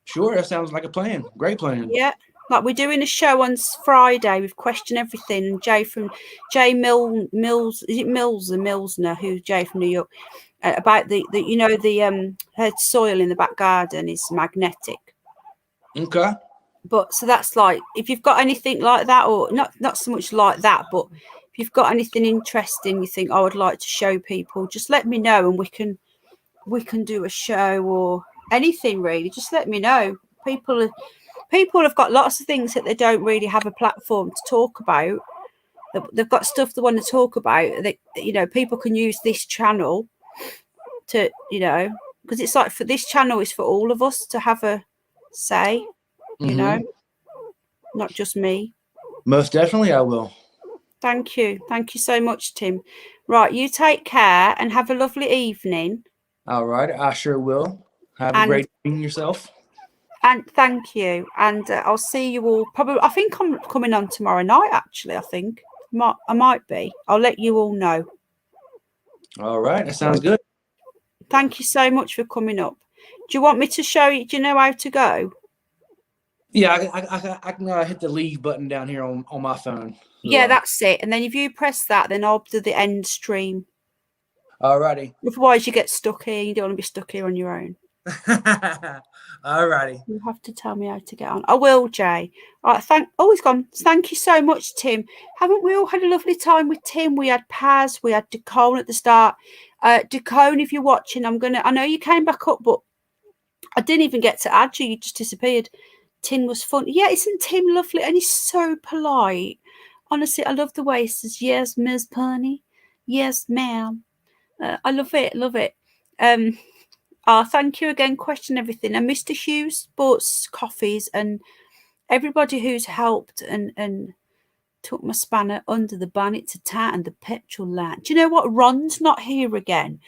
Sure, that sounds like a plan. Great plan. Yeah, like we're doing a show on Friday with Question Everything, and Jay Mills, is it Mills or Millsner, who's Jay from New York, about the her soil in the back garden is magnetic. Okay. But so that's like, if you've got anything like that, or not so much like that, but if you've got anything interesting you think I would like to show people, just let me know, and we can do a show or anything really. Just let me know. People have got lots of things that they don't really have a platform to talk about. They've got stuff they want to talk about. That people can use this channel to, because it's like, for this channel is for all of us to have a say. Not just me. Most definitely I will. Thank you so much, Tim. Right, you take care and have a lovely evening. All right, I sure will. Have a great evening yourself. And thank you, and I'll see you all probably. I think I'm coming on tomorrow night, actually. I think I might be. I'll let you all know. All right, that sounds good. Thank you so much for coming up. Do you want me to show you? Do you know how to go? Yeah, I can hit the leave button down here on my phone. Yeah, that's it. And then if you press that, then I'll do the end stream. Alrighty. Otherwise, you get stuck here. You don't want to be stuck here on your own. Alrighty. You have to tell me how to get on. I will, Jay. All right, he's gone. Thank you so much, Tim. Haven't we all had a lovely time with Tim? We had Paz, we had Decone at the start. Decone, if you're watching, I know you came back up, but I didn't even get to add you. You just disappeared. Tim was fun. Yeah, isn't Tim lovely? And he's so polite. Honestly, I love the way he says, yes, Miss Pony. Yes, ma'am. I love it. Love it. Thank you again. Question Everything. And Mr. Hughes Sports Coffees and everybody who's helped and took my spanner under the bonnet to tighten the petrol line. Do you know what? Ron's not here again.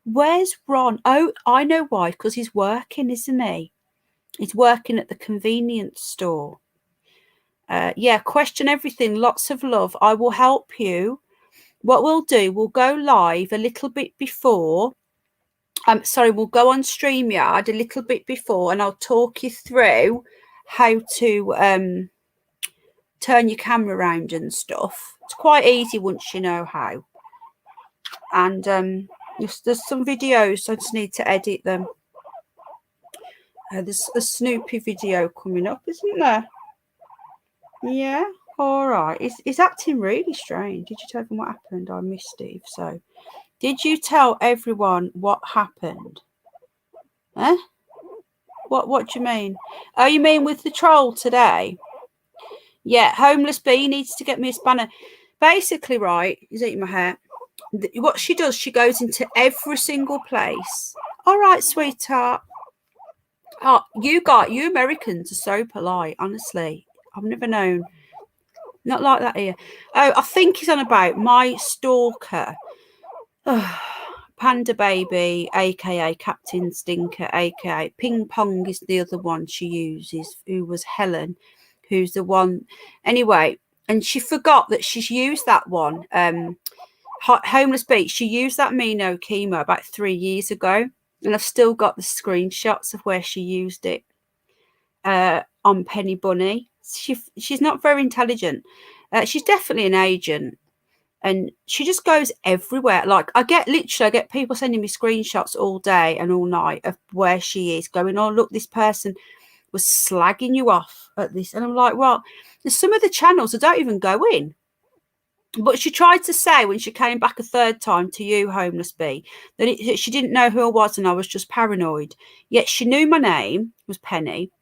Where's Ron? Oh, I know why. Because he's working, isn't he? He's working at the convenience store. Yeah, Question Everything. Lots of love. I will help you. What we'll do, we'll go live a little bit before. We'll go on StreamYard a little bit before, and I'll talk you through how to turn your camera around and stuff. It's quite easy once you know how. And there's some videos, I just need to edit them. There's a Snoopy video coming up, isn't there? Yeah, all right. It's acting really strange. Did you tell them what happened? I missed Steve. So, did you tell everyone what happened? Huh? What do you mean? Oh, you mean with the troll today? Yeah, homeless bee needs to get me a spanner. Basically, right, he's eating my hair. What she does, she goes into every single place. All right, sweetheart. Oh, you Americans are so polite, honestly. I've never known. Not like that here. Oh, I think he's on about my stalker. Oh, Panda Baby, aka Captain Stinker, aka Ping Pong is the other one she uses, who was Helen, who's the one. Anyway, and she forgot that she's used that one. Homeless Beach, she used that Me No Chemo about 3 years ago. and I've still got the screenshots of where she used it on Penny Bunny. She's not very intelligent. She's definitely an agent, and she just goes everywhere. Like I get people sending me screenshots all day and all night of where she is, going, oh look, this person was slagging you off at this, and I'm like, well, there's some of the channels I don't even go in. But she tried to say when she came back a third time to you, Homeless Bee, that she didn't know who I was and I was just paranoid. Yet she knew my name was Penny.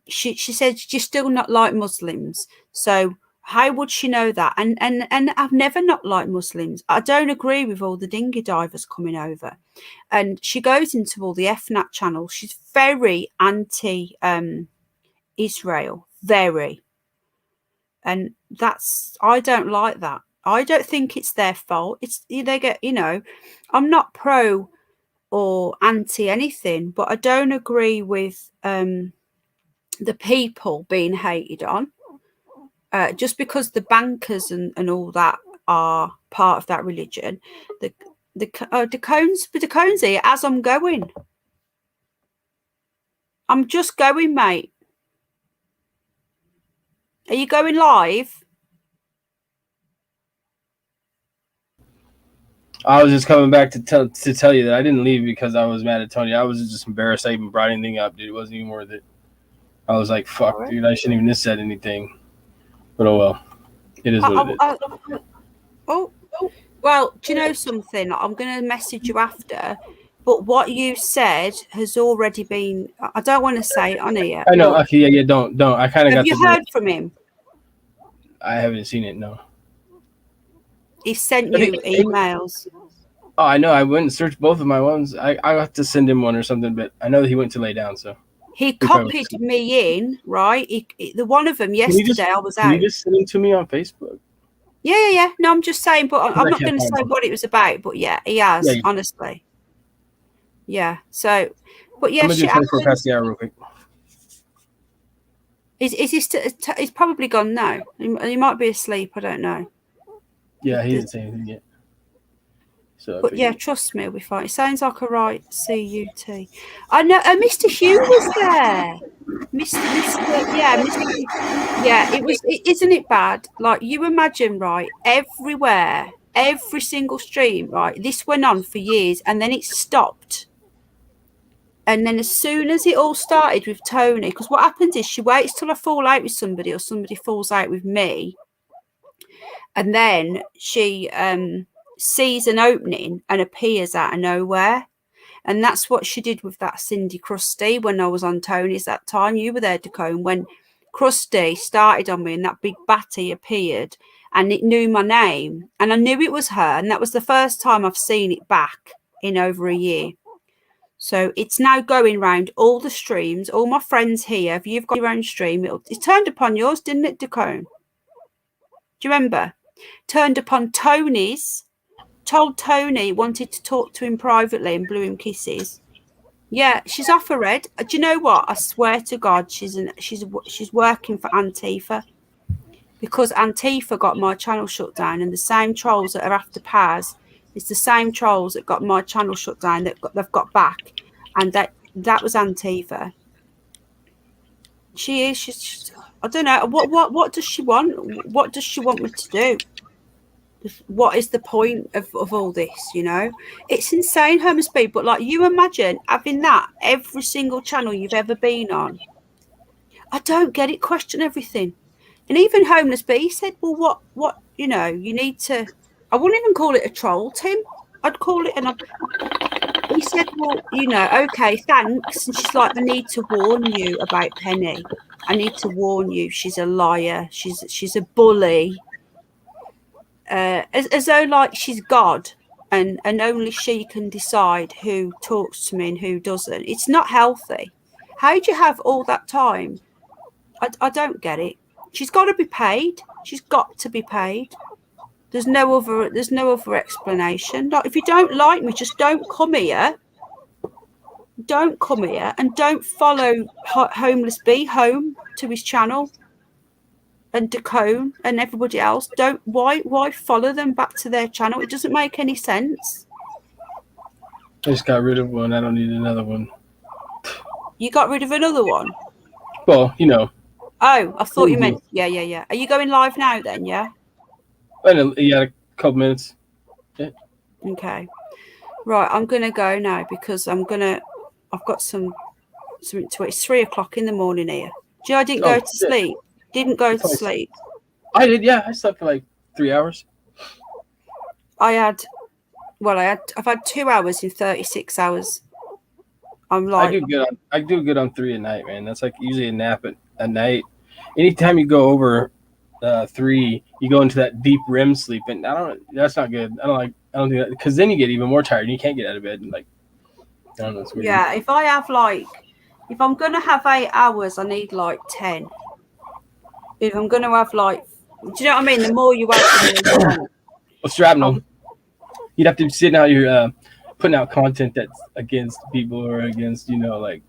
She said you're still not like Muslims. So how would she know that? And I've never not liked Muslims. I don't agree with all the dinghy divers coming over. And she goes into all the FNAT channels. She's very anti Israel. Very. And I don't like that. I don't think it's their fault. They get, I'm not pro or anti anything, but I don't agree with the people being hated on just because the bankers and all that are part of that religion. The cones here as I'm going. I'm just going, mate. Are you going live? I was just coming back to tell you that I didn't leave because I was mad at Tony. I was just embarrassed I even brought anything up, dude. It wasn't even worth it. I was like, fuck, dude, I shouldn't even have said anything. But oh well. It is what it is. Well, do you know something? I'm going to message you after. But what you said has already been... I don't want to say it on here. I know. Okay, yeah, don't. I kind of got... Have you heard from him? I haven't seen it, no. He sent you emails. Oh, I know. I went and searched both of my ones. I have to send him one or something, but I know that he went to lay down, so... He copied me in, right? The one of them yesterday, I was out. Can you just send them to me on Facebook? Yeah. No, I'm just saying, but I'm not going to say what it was about. But yeah, he has, honestly. Yeah. So, but yeah, I'm going to do 24 past the hour real quick. Is he he's probably gone now. He might be asleep. I don't know. Yeah, he didn't say anything yet. So, but yeah, trust me, we'll be fine. It sounds like a right CUT. I know. Mr. Hugh was there. Mr. It was. Isn't it bad? Like you imagine, right? Everywhere, every single stream, right? This went on for years, and then it stopped. And then as soon as it all started with Tony, because what happens is she waits till I fall out with somebody or somebody falls out with me, and then she sees an opening and appears out of nowhere. And that's what she did with that Cindy Krusty when I was on Tony's that time. You were there, Dacone, when Krusty started on me and that big batty appeared and it knew my name. And I knew it was her. And that was the first time I've seen it back in over a year. So it's now going round all the streams, all my friends here. If you've got your own stream, it turned upon yours, didn't it, Dacone? Do you remember? Turned upon Tony's. Told Tony wanted to talk to him privately and blew him kisses. Yeah, she's off her head. Do you know what? I swear to God, she's working for Antifa because Antifa got my channel shut down, and the same trolls that are after Paz, it's the same trolls that got my channel shut down that they've got back, and that was Antifa. She is. She's. I don't know. What does she want? What does she want me to do? What is the point of all this? It's insane, Homeless Bee. But like, you imagine having that every single channel you've ever been on. I don't get it. Question everything. And even Homeless Bee said, well, what you need to. I wouldn't even call it a troll, Tim. I'd call it he said, well, okay, thanks. And she's like, I need to warn you about Penny. I need to warn you. She's a liar. She's a bully. As though like she's God and only she can decide who talks to me and who doesn't. It's not healthy. How do you have all that time? I don't get it. She's got to be paid. She's got to be paid. There's no other explanation. Like, if you don't like me, just don't come here. Don't come here and don't follow Homeless Bee home to his channel. And Dacone and everybody else, why follow them back to their channel? It doesn't make any sense. I just got rid of one. I don't need another one. You got rid of another one? Well, you know. Oh, I thought you meant... Yeah. Are you going live now then, yeah? Yeah, a couple minutes. Yeah. Okay. Right, I'm going to go now because I've got something to eat. It's 3 o'clock in the morning here. Do you know I didn't go to sleep? Didn't go to sleep. I did, yeah. I slept for like 3 hours. I've had 2 hours in 36 hours. I'm like... I do good on 3 at night, man. That's like usually a nap at night. Anytime you go over 3, you go into that deep REM sleep, and that's not good. I don't do that because then you get even more tired and you can't get out of bed. And like, I don't know. It's weird. Yeah, if I'm gonna have 8 hours, I need like 10. If I'm gonna have like, do you know what I mean? The more you have, the more you want. Well, shrapnel. You'd have to sit out your putting out content that's against people or against, like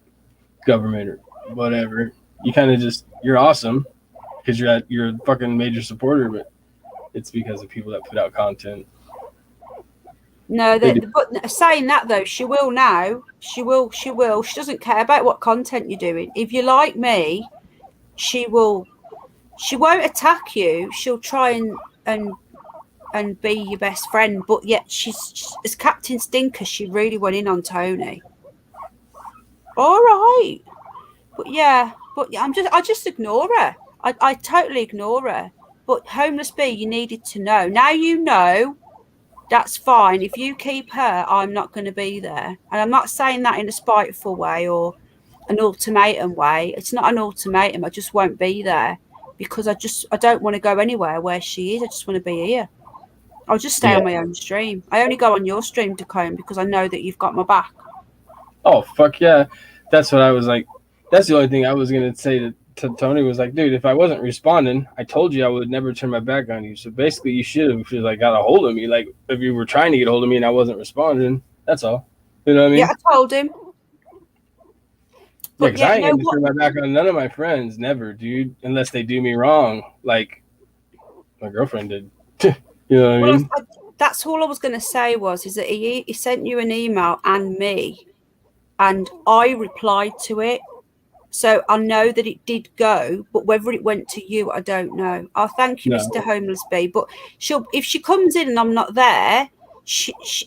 government or whatever. You kind of you're awesome because you're a fucking major supporter, but it's because of people that put out content. No, but saying that though, she will now. She will. She doesn't care about what content you're doing. If you like me, she will. She won't attack you. She'll try and be your best friend. But yet, she's as Captain Stinker. She really went in on Tony. All right, but yeah, I just ignore her. I totally ignore her. But Homeless Bee, you needed to know. Now you know. That's fine. If you keep her, I'm not going to be there. And I'm not saying that in a spiteful way or an ultimatum way. It's not an ultimatum. I just won't be there because I don't want to go anywhere where she is. I just want to be here. I'll just stay on my own stream. I only go on your stream, Decone, because I know that you've got my back. Oh, fuck yeah. That's what I was like. That's the only thing I was going to say to Tony was like, dude, if I wasn't responding, I told you I would never turn my back on you. So basically, you should have like got a hold of me. Like if you were trying to get a hold of me and I wasn't responding, that's all. You know what I mean? Yeah, I told him. Yeah, because I ain't going to turn my back on none of my friends, never, dude, unless they do me wrong, like my girlfriend did. You know what I mean? That's all I was going to say is that he sent you an email and me, and I replied to it. So I know that it did go, but whether it went to you, I don't know. I'll thank you, Mr. Homeless Bee. But if she comes in and I'm not there,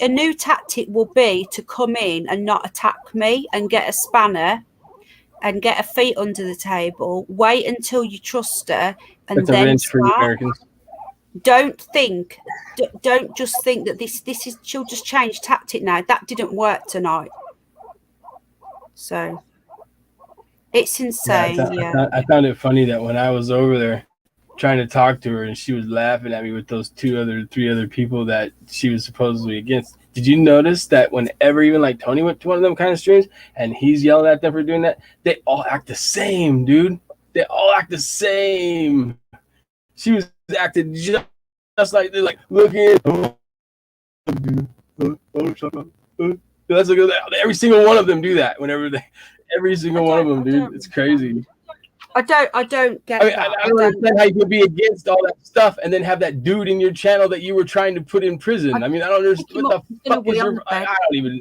a new tactic will be to come in and not attack me and get a spanner and get her feet under the table. Wait until you trust her and then start. Don't just think that this is. She'll just change tactic now. That didn't work tonight. So. It's insane. I found it funny that when I was over there trying to talk to her and she was laughing at me with those 3 other people that she was supposedly against. Did you notice that whenever even like Tony went to one of them kind of streams and he's yelling at them for doing that, they all act the same, dude. They all act the same. She was acting just like they're like looking. Shut up. That's every single one of them do that whenever they. Every single one of them, dude. It's crazy. I don't get that. I don't understand how you could be against all that stuff and then have that dude in your channel that you were trying to put in prison. I mean, I don't understand what the fuck is your... I don't even...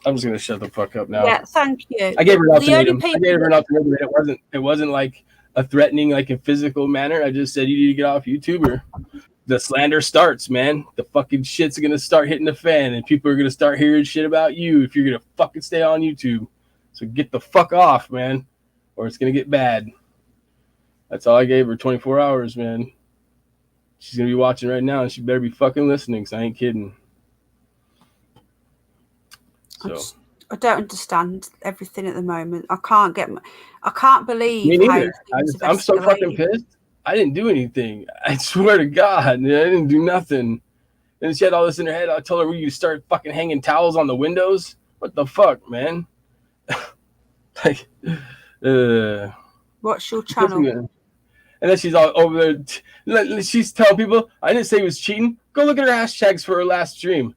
I'm just going to shut the fuck up now. Yeah, thank you. I gave her an ultimatum. It wasn't like a threatening, like a physical manner. I just said, you need to get off YouTube or the slander starts, man. The fucking shit's going to start hitting the fan and people are going to start hearing shit about you if you're going to fucking stay on YouTube. So get the fuck off, man, or it's going to get bad. That's all I gave her, 24 hours, man. She's going to be watching right now and she better be fucking listening, so I ain't kidding. So I don't understand everything at the moment. I can't believe. Me neither. I'm so fucking pissed. I didn't do anything. I swear to God, man, I didn't do nothing. And she had all this in her head. I told her you start fucking hanging towels on the windows. What the fuck, man? Like, what's your channel? And then she's all over there. She's telling people, I didn't say he was cheating. Go look at her hashtags for her last stream.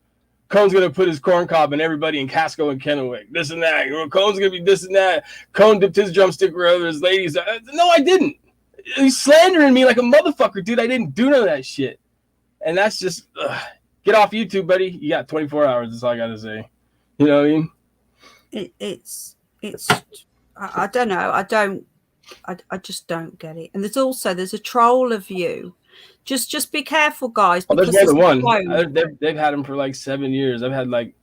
Cone's going to put his corn cob and everybody in Casco and Kennewick. This and that. Cone's going to be this and that. Cone dipped his drumstick where others ladies. No, I didn't. He's slandering me like a motherfucker, dude. I didn't do none of that shit. And that's just, Get off YouTube, buddy. You got 24 hours. That's all I got to say. You know what I mean? It's I don't know. I just don't get it. And there's a troll of you. Just be careful, guys. Oh, Because there's more than one. They've had them for like 7 years. I've had like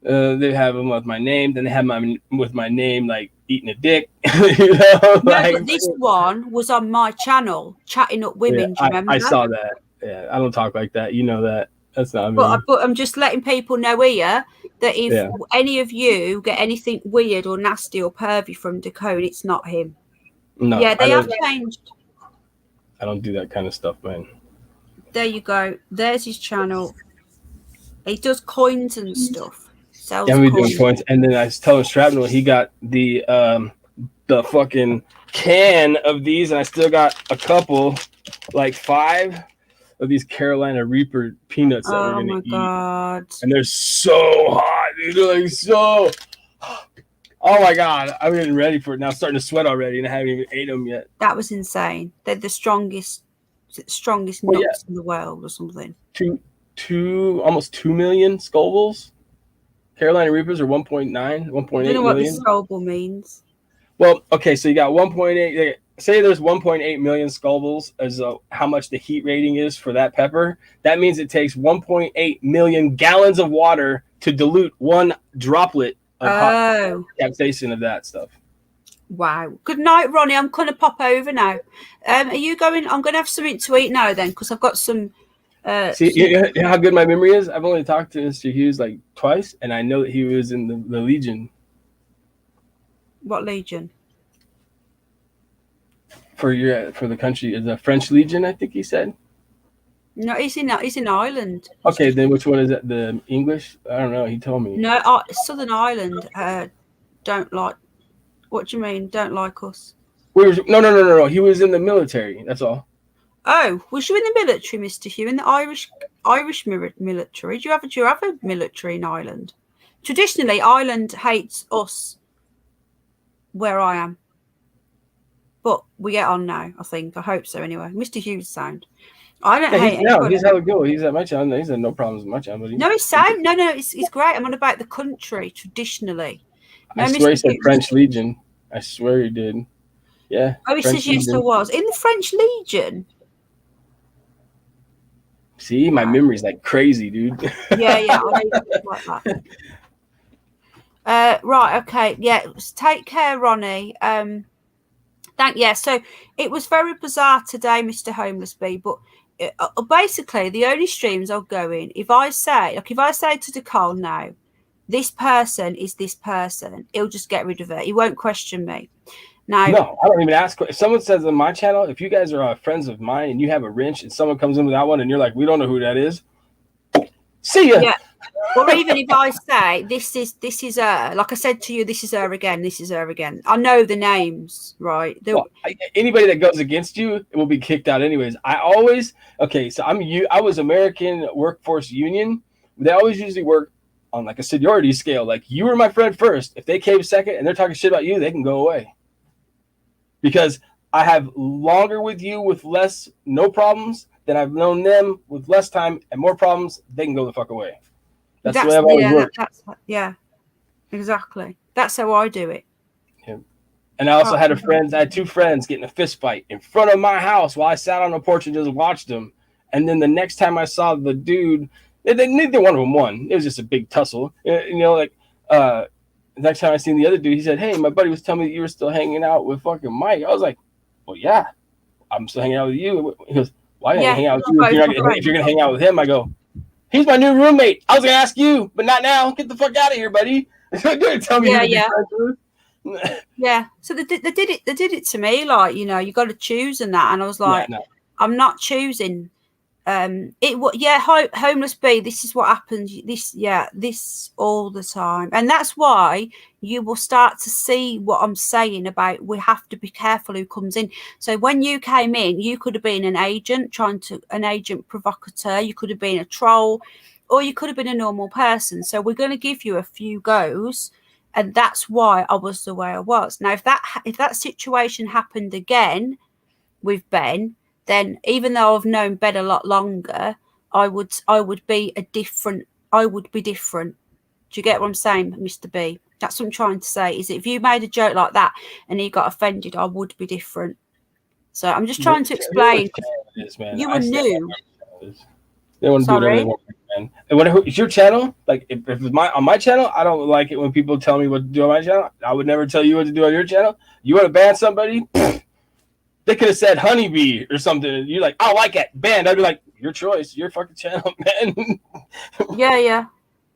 they have them with my name. Then they have with my name like eating a dick. You know, no, like, but this one was on my channel, chatting up women. Yeah, do you remember? I saw that. Yeah, I don't talk like that. You know that. That's not me. But I'm just letting people know here that if any of you get anything weird or nasty or pervy from Decode, it's not him. No, yeah, they have changed. I don't do that kind of stuff, man. There you go. There's his channel. He does coins and stuff. Sells Yeah, we doing coins. And then I was telling Shrapnel he got the fucking can of these, and I still got a couple, like 5 of these Carolina Reaper peanuts that we're gonna eat. God. And they're so hot, dude. They're like so. Oh my god, I'm getting ready for it now. I'm starting to sweat already, and I haven't even ate them yet. That was insane. They're the strongest nuts in the world, or something. Almost 2 million Scovilles. Carolina Reapers are 1.9, 1.8 million. I don't know what this Scoville means. Well, okay, so you got 1.8. Say there's 1.8 million Scovilles as how much the heat rating is for that pepper. That means it takes 1.8 million gallons of water to dilute 1 droplet of hot capsaicin of that stuff. Wow. Good night, Ronnie. I'm going to pop over now. Are you going? I'm going to have something to eat now then, because I've got some. See, you know how good my memory is? I've only talked to Mr. Hughes like twice, and I know that he was in the Legion. What Legion? For the country, the French Legion, I think he said. No, he's in Ireland. Okay, then which one is it? The English? I don't know. He told me. No, Southern Ireland don't like. What do you mean? Don't like us? No. He was in the military. That's all. Oh, was you in the military, Mr. Hugh? In the Irish military? Do you have a military in Ireland? Traditionally, Ireland hates us. Where I am. But we get on now, I think. I hope so anyway. Mr. Hughes sound. I don't hate anybody. He's hella good. He's at my channel. He's had no problems with my channel. No, he's sound. No, he's great. I'm on about the country, traditionally. No, I swear he said French Legion. I swear he did. Yeah. Oh, he says yes, there was. In the French Legion? See, my memory's like crazy, dude. Yeah. I like that. Right, okay. Yeah, take care, Ronnie. So it was very bizarre today, Mr. Homeless Bee, but basically the only streams I'll go in, if I say to Nicole now, this person is this person, he'll just get rid of it. He won't question me. Now, no, I don't even ask. If someone says on my channel, if you guys are friends of mine and you have a wrench and someone comes in with that one and you're like, we don't know who that is, see ya. Yeah. Or even if I say this is her, like I said to you, this is her again. I know the names, right? Anybody that goes against you will be kicked out anyways. I was American Workforce Union. They always usually work on like a seniority scale. Like you were my friend first. If they came second and they're talking shit about you, they can go away. Because I have longer with you with no problems than I've known them with less time and more problems. They can go the fuck away. That's the way I've always worked. Exactly. That's how I do it. Yeah. And I also had 2 friends get in a fist fight in front of my house while I sat on the porch and just watched them. And then the next time I saw the dude, neither one of them won. It was just a big tussle. The next time I seen the other dude, he said, "Hey, my buddy was telling me that you were still hanging out with fucking Mike." I was like, "Well, yeah, I'm still hanging out with you." He goes, "Why can't I hang out with you if you're gonna hang out with him?" I go, "He's my new roommate. I was gonna ask you, but not now. Get the fuck out of here, buddy." Tell me. Yeah. So they did it to me, like, you got to choose and that, and I was like, I'm not choosing. Homeless Bee, this is what happens. This all the time, and that's why you will start to see what I'm saying about we have to be careful who comes in. So when you came in, you could have been an agent provocateur, you could have been a troll, or you could have been a normal person. So we're going to give you a few goes, and that's why I was the way I was. Now, if that situation happened again with Ben, then even though I've known Ben a lot longer, I would be different. Do you get what I'm saying, Mr. B? That's what I'm trying to say. Is if you made a joke like that and he got offended, I would be different. So I'm just trying to explain. You were new. They want to do whatever they want, man. And what is your channel? Like, if it's on my channel, I don't like it when people tell me what to do on my channel. I would never tell you what to do on your channel. You want to ban somebody? They could have said honeybee or something. You're like, I like it, banned. I'd be like, your choice, your fucking channel, man. Yeah.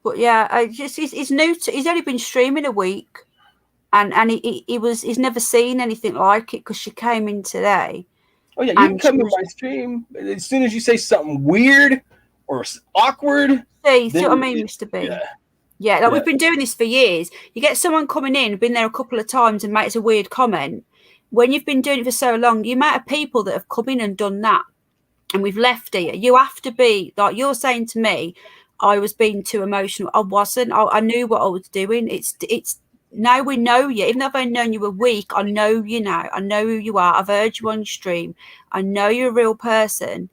But yeah, he's new. He's only been streaming a week, and he's never seen anything like it because she came in today. Oh yeah, you can come in my stream as soon as you say something weird or awkward. See what I mean, Mr. B? Yeah, we've been doing this for years. You get someone coming in, been there a couple of times, and makes a weird comment. When you've been doing it for so long, the amount of people that have come in and done that, and we've left here, you have to be like you're saying to me. I was being too emotional. I wasn't. I knew what I was doing. It's now we know you. Even though I've known you a week, I know you now. I know who you are. I've heard you on your stream. I know you're a real person.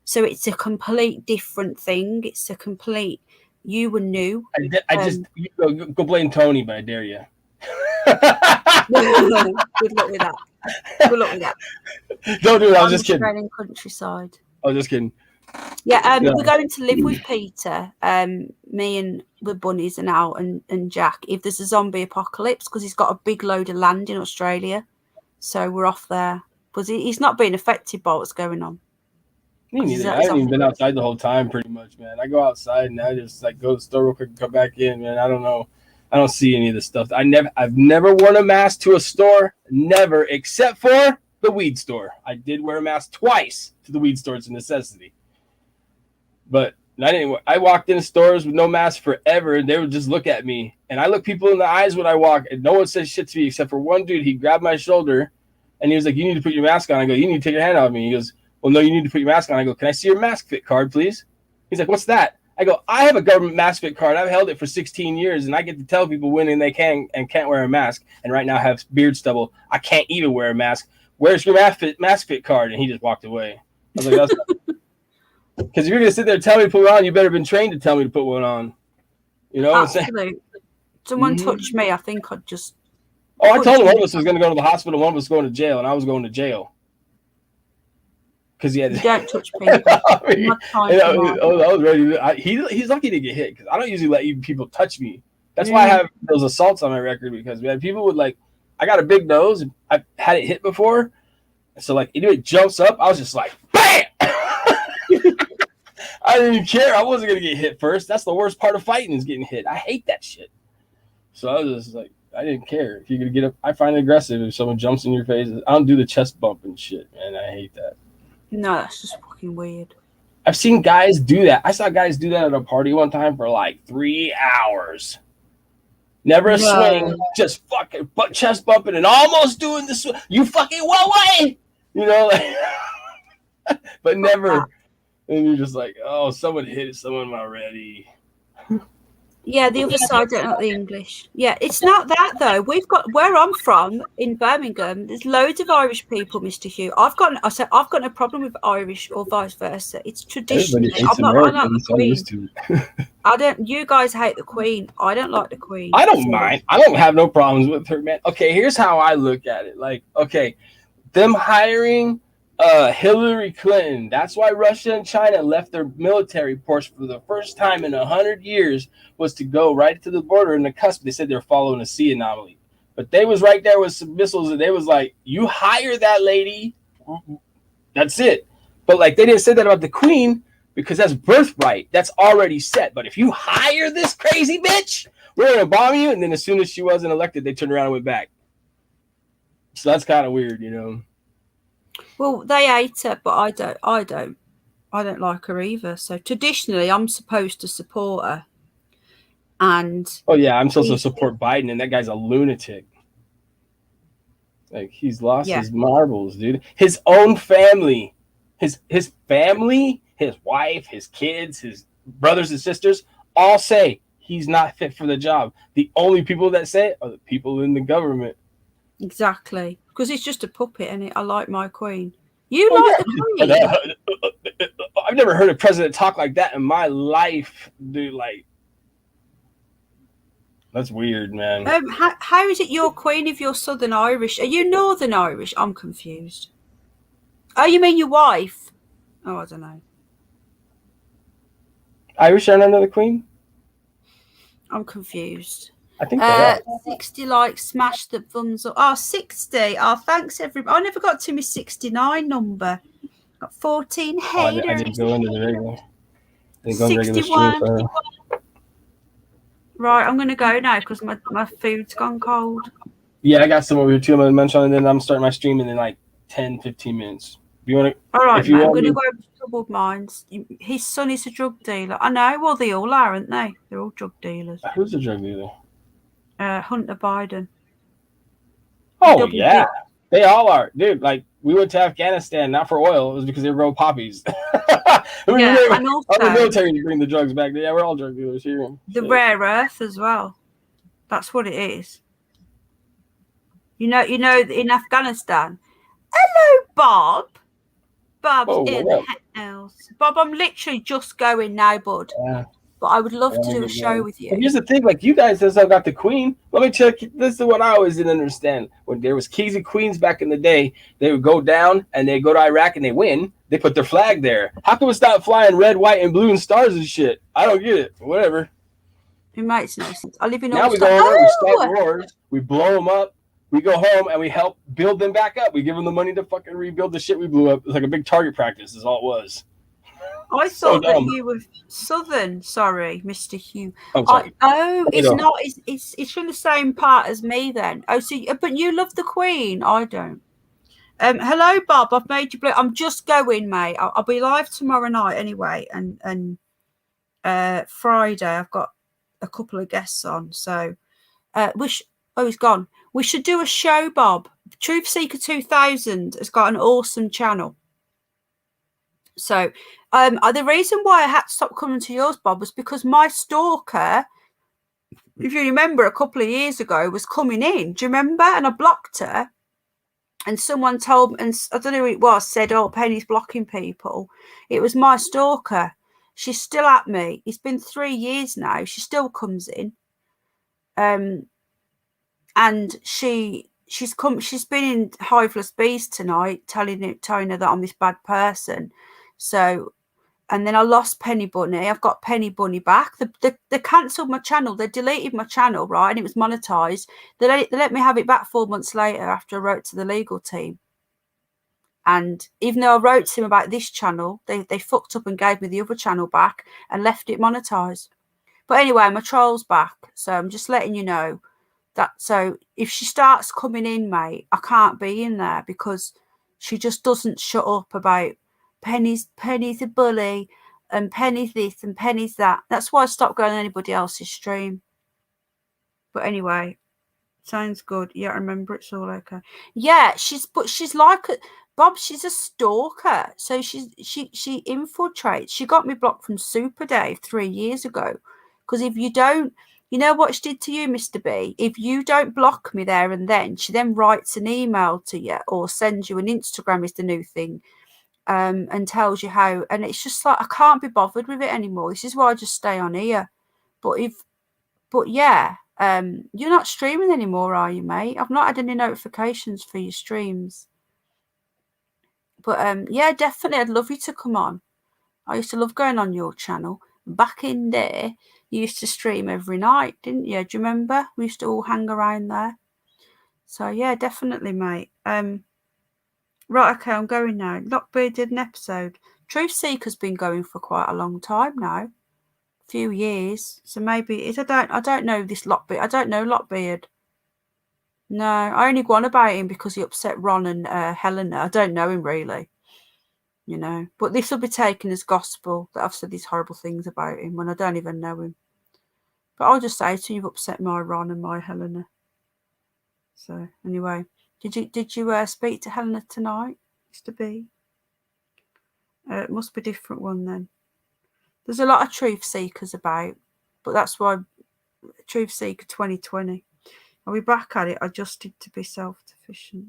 So it's a complete different thing. It's a complete. You were new. I just go blame Tony, but I dare you. Good luck with that. Good luck with that. Don't do it. I was just kidding. Australian countryside. I was just kidding. Yeah, we're going to live with Peter, me and the bunnies and Al and Jack, if there's a zombie apocalypse, because he's got a big load of land in Australia. So we're off there. Because he's not being affected by what's going on. Me neither. I haven't even been outside the whole time pretty much, man. I go outside and I just like go to the store real quick and come back in, man. I don't know. I don't see any of this stuff. I've never worn a mask to a store. Never, except for the weed store. I did wear a mask twice to the weed store. It's a necessity. But I walked into stores with no mask forever, and they would just look at me. And I look people in the eyes when I walk, and no one says shit to me except for one dude. He grabbed my shoulder, and he was like, "You need to put your mask on." I go, "You need to take your hand off me." He goes, "Well, no, you need to put your mask on." I go, "Can I see your mask fit card, please?" He's like, "What's that?" I go, "I have a government mask fit card. I've held it for 16 years, and I get to tell people when they can and can't wear a mask. And right now I have beard stubble. I can't even wear a mask. Where's your mask fit card?" And he just walked away. I was like, "That's." Because if you're going to sit there and tell me to put one on, you better have been trained to tell me to put one on. You know what I'm saying? Absolutely. Someone touched me, I think I'd just... Oh, I told him one of us was going to go to the hospital, one of us was going to jail, and I was going to jail. Because he had... You don't touch people. I was ready. He's lucky to get hit, because I don't usually let people touch me. That's why I have those assaults on my record, because man, people would like... I got a big nose, and I've had it hit before. So like, if it jumps up, I was just like, BAM! I didn't even care. I wasn't going to get hit first. That's the worst part of fighting is getting hit. I hate that shit. So I was just like, I didn't care. If you're going to get up, I find it aggressive if someone jumps in your face. I don't do the chest bump and shit, man. I hate that. No, that's just fucking weird. I've seen guys do that. I saw guys do that at a party one time for like 3 hours. Never a swing, just fucking chest bumping and almost doing the swing. You fucking one way, you know, like, but never. And you're just like, oh, someone hit someone already. Yeah, the other side don't like the English. Yeah, it's not that though. We've got where I'm from in Birmingham. There's loads of Irish people, Mr. Hugh. I've got no problem with Irish or vice versa. It's traditional. I'm not the Queen. I don't. You guys hate the Queen. I don't like the Queen. I don't mind. I don't have no problems with her, man. Okay, here's how I look at it. Like, okay, them hiring Hillary Clinton. That's why Russia and China left their military force for the first time in 100 years was to go right to the border in the cusp. They said they're following a sea anomaly, but they was right there with some missiles, and they was like, "You hire that lady, that's it." But like they didn't say that about the Queen because that's birthright. That's already set. But if you hire this crazy bitch, we're gonna bomb you. And then as soon as she wasn't elected, they turned around and went back. So that's kind of weird, you know. Well, they hate her, but I don't like her either. So traditionally, I'm supposed to support her. And oh yeah, I'm supposed to support Biden, and that guy's a lunatic. Like he's lost his marbles, dude. His own family, his family, his wife, his kids, his brothers and sisters, all say he's not fit for the job. The only people that say it are the people in the government. Exactly. Because it's just a puppet, and I like my Queen. You like the Queen. I I've never heard a president talk like that in my life, dude. Like, that's weird, man. How is it you're queen if you're Southern Irish? Are you Northern Irish? I'm confused. Oh, you mean your wife? Oh, I don't know. Irish aren't under the queen? I'm confused. I think they are. 60 likes, smash the thumbs up. Oh, 60. Oh, thanks, everybody. I never got to my 69 number. Got 14 haters. I didn't go into the regular. Didn't go into the regular stream. 61. Right, I'm going to go now because my food's gone cold. Yeah, I got some over here too. I'm going to mention, and then I'm starting my stream in like 10, 15 minutes. If you want to, all right, mate, I'm going to go over to Troubled Minds. His son is a drug dealer. I know. Well, they all are, aren't they? They're all drug dealers. Who's a drug dealer? Hunter Biden. Oh, yeah. They all are. Dude, like, we went to Afghanistan, not for oil. It was because they grow poppies. And also, the military to bring the drugs back. Yeah, we're all drug dealers here. The rare earth as well. That's what it is. You know, in Afghanistan. Hello, Bob. Bob's in the house. Bob, I'm literally just going now, bud. Yeah. But I would love to do a show with you. And here's the thing, like, you guys still got the queen. Let me tell you, this is what I always didn't understand. When there was kings and queens back in the day, they would go down and they go to Iraq and they win. They put their flag there. How come it's not flying red, white, and blue and stars and shit? I don't get it. Whatever. It makes no sense. I live in now we go over, we start wars, we blow them up, we go home, and we help build them back up. We give them the money to fucking rebuild the shit we blew up. It's like a big target practice is all it was. I thought that you were Southern. Sorry, Mr. Hugh. I'm sorry. It's not. It's from the same part as me then. Oh, so but you love the Queen. I don't. Hello, Bob. I've made you blue. I'm just going, mate. I'll be live tomorrow night anyway, and Friday I've got a couple of guests on. So, he's gone. We should do a show, Bob. Truth Seeker 2000 has got an awesome channel. So, the reason why I had to stop coming to yours, Bob, was because my stalker, if you remember, a couple of years ago, was coming in. Do you remember? And I blocked her. And someone told me, and I don't know who it was, said, "Oh, Penny's blocking people." It was my stalker. She's still at me. It's been 3 years now. She still comes in. And she's been in Hiveless Bees tonight, telling her that I'm this bad person. So, and then I lost Penny Bunny. I've got Penny Bunny back. They cancelled my channel. They deleted my channel, right? And it was monetized. They let me have it back 4 months later after I wrote to the legal team. And even though I wrote to them about this channel, they fucked up and gave me the other channel back and left it monetized. But anyway, my troll's back. So I'm just letting you know that. So if she starts coming in, mate, I can't be in there because she just doesn't shut up about Penny's a bully and Penny's this and Penny's that. That's why I stopped going on anybody else's stream. But anyway, sounds good. Yeah, I remember, it's all okay. Yeah, she's like Bob, she's a stalker. So she infiltrates. She got me blocked from Super Dave 3 years ago. Because if you don't, you know what she did to you, Mr. B? If you don't block me there and then, she then writes an email to you or sends you an Instagram is the new thing. And tells you how, and it's just like I can't be bothered with it anymore. This is why I just stay on here. But yeah, you're not streaming anymore, are you, mate? I've not had any notifications for your streams. But yeah, definitely, I'd love you to come on. I used to love going on your channel. Back in there, you used to stream every night, didn't you? Do you remember? We used to all hang around there. So yeah, definitely, mate. Right, okay, I'm going now. Lockbeard did an episode. Truth Seeker's been going for quite a long time now. A few years. So maybe I don't know this Lockbeard. I don't know Lockbeard. No, I only go on about him because he upset Ron and Helena. I don't know him really. You know. But this will be taken as gospel that I've said these horrible things about him when I don't even know him. But I'll just say to you, you've upset my Ron and my Helena. So anyway. Did you speak to Helena tonight, Mr. B? It must be a different one then. There's a lot of truth seekers about, but that's why Truth Seeker 2020. Are we back at it? Adjusted to be self-sufficient.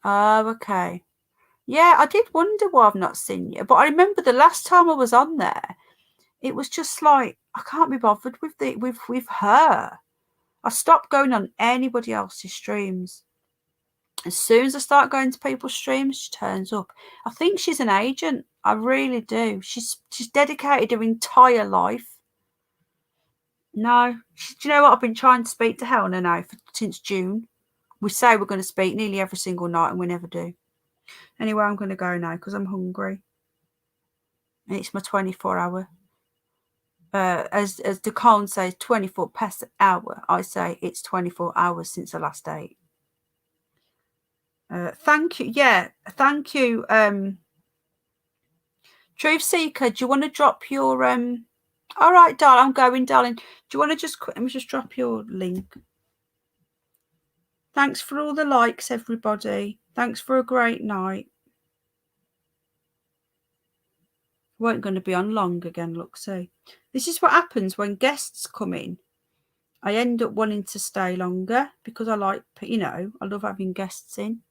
Oh, okay. Yeah, I did wonder why I've not seen you. But I remember the last time I was on there, it was just like, I can't be bothered with her. I stopped going on anybody else's streams. As soon as I start going to people's streams, she turns up. I think she's an agent. I really do. She's dedicated her entire life. No. Do you know what? I've been trying to speak to Helena now since June. We say we're going to speak nearly every single night and we never do. Anyway, I'm going to go now because I'm hungry. And it's my 24 hour. As Decon says, 24 past the hour. I say it's 24 hours since the last date. Thank you. Yeah, thank you. Truth Seeker, do you want to drop your all right, darling, I'm going, darling. Do you want to let me just drop your link? Thanks for all the likes, everybody. Thanks for a great night. Weren't going to be on long again, look, see. This is what happens when guests come in. I end up wanting to stay longer because I like, you know, I love having guests in.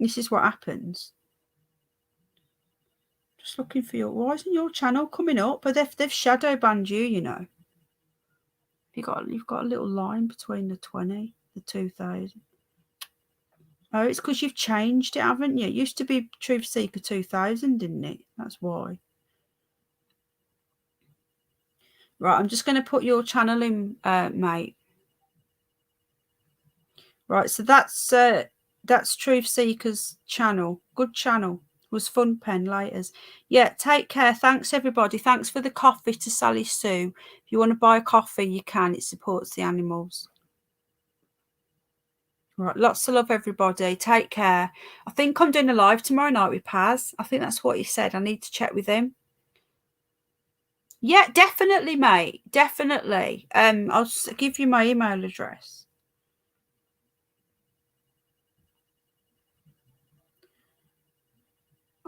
This is what happens. Just looking for your, why isn't your channel coming up? But they've shadow banned you, you know. You've got a little line between the 20, the 2000. Oh, it's because you've changed it, haven't you? It used to be Truth Seeker 2000, didn't it? That's why. Right, I'm just going to put your channel in, mate. Right, so that's Truth Seeker's channel. Good channel. It was fun, pen laters. Yeah, take care. Thanks, everybody. Thanks for the coffee to Sally Sue. If you want to buy a coffee, you can. It supports the animals. Right, lots of love, everybody. Take care. I think I'm doing a live tomorrow night with Paz. I think that's what he said. I need to check with him. Yeah, definitely, mate. Definitely. I'll just give you my email address.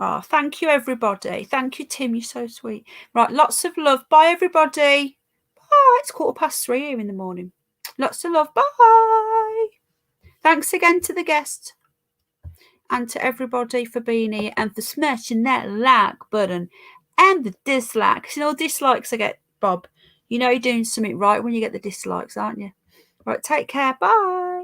Oh, thank you, everybody. Thank you, Tim. You're so sweet. Right, lots of love. Bye, everybody. Bye. It's 3:15 here in the morning. Lots of love. Bye. Thanks again to the guest and to everybody for being here and for smashing that like button and the dislikes. You know, dislikes I get, Bob. You know you're doing something right when you get the dislikes, aren't you? Right, take care. Bye.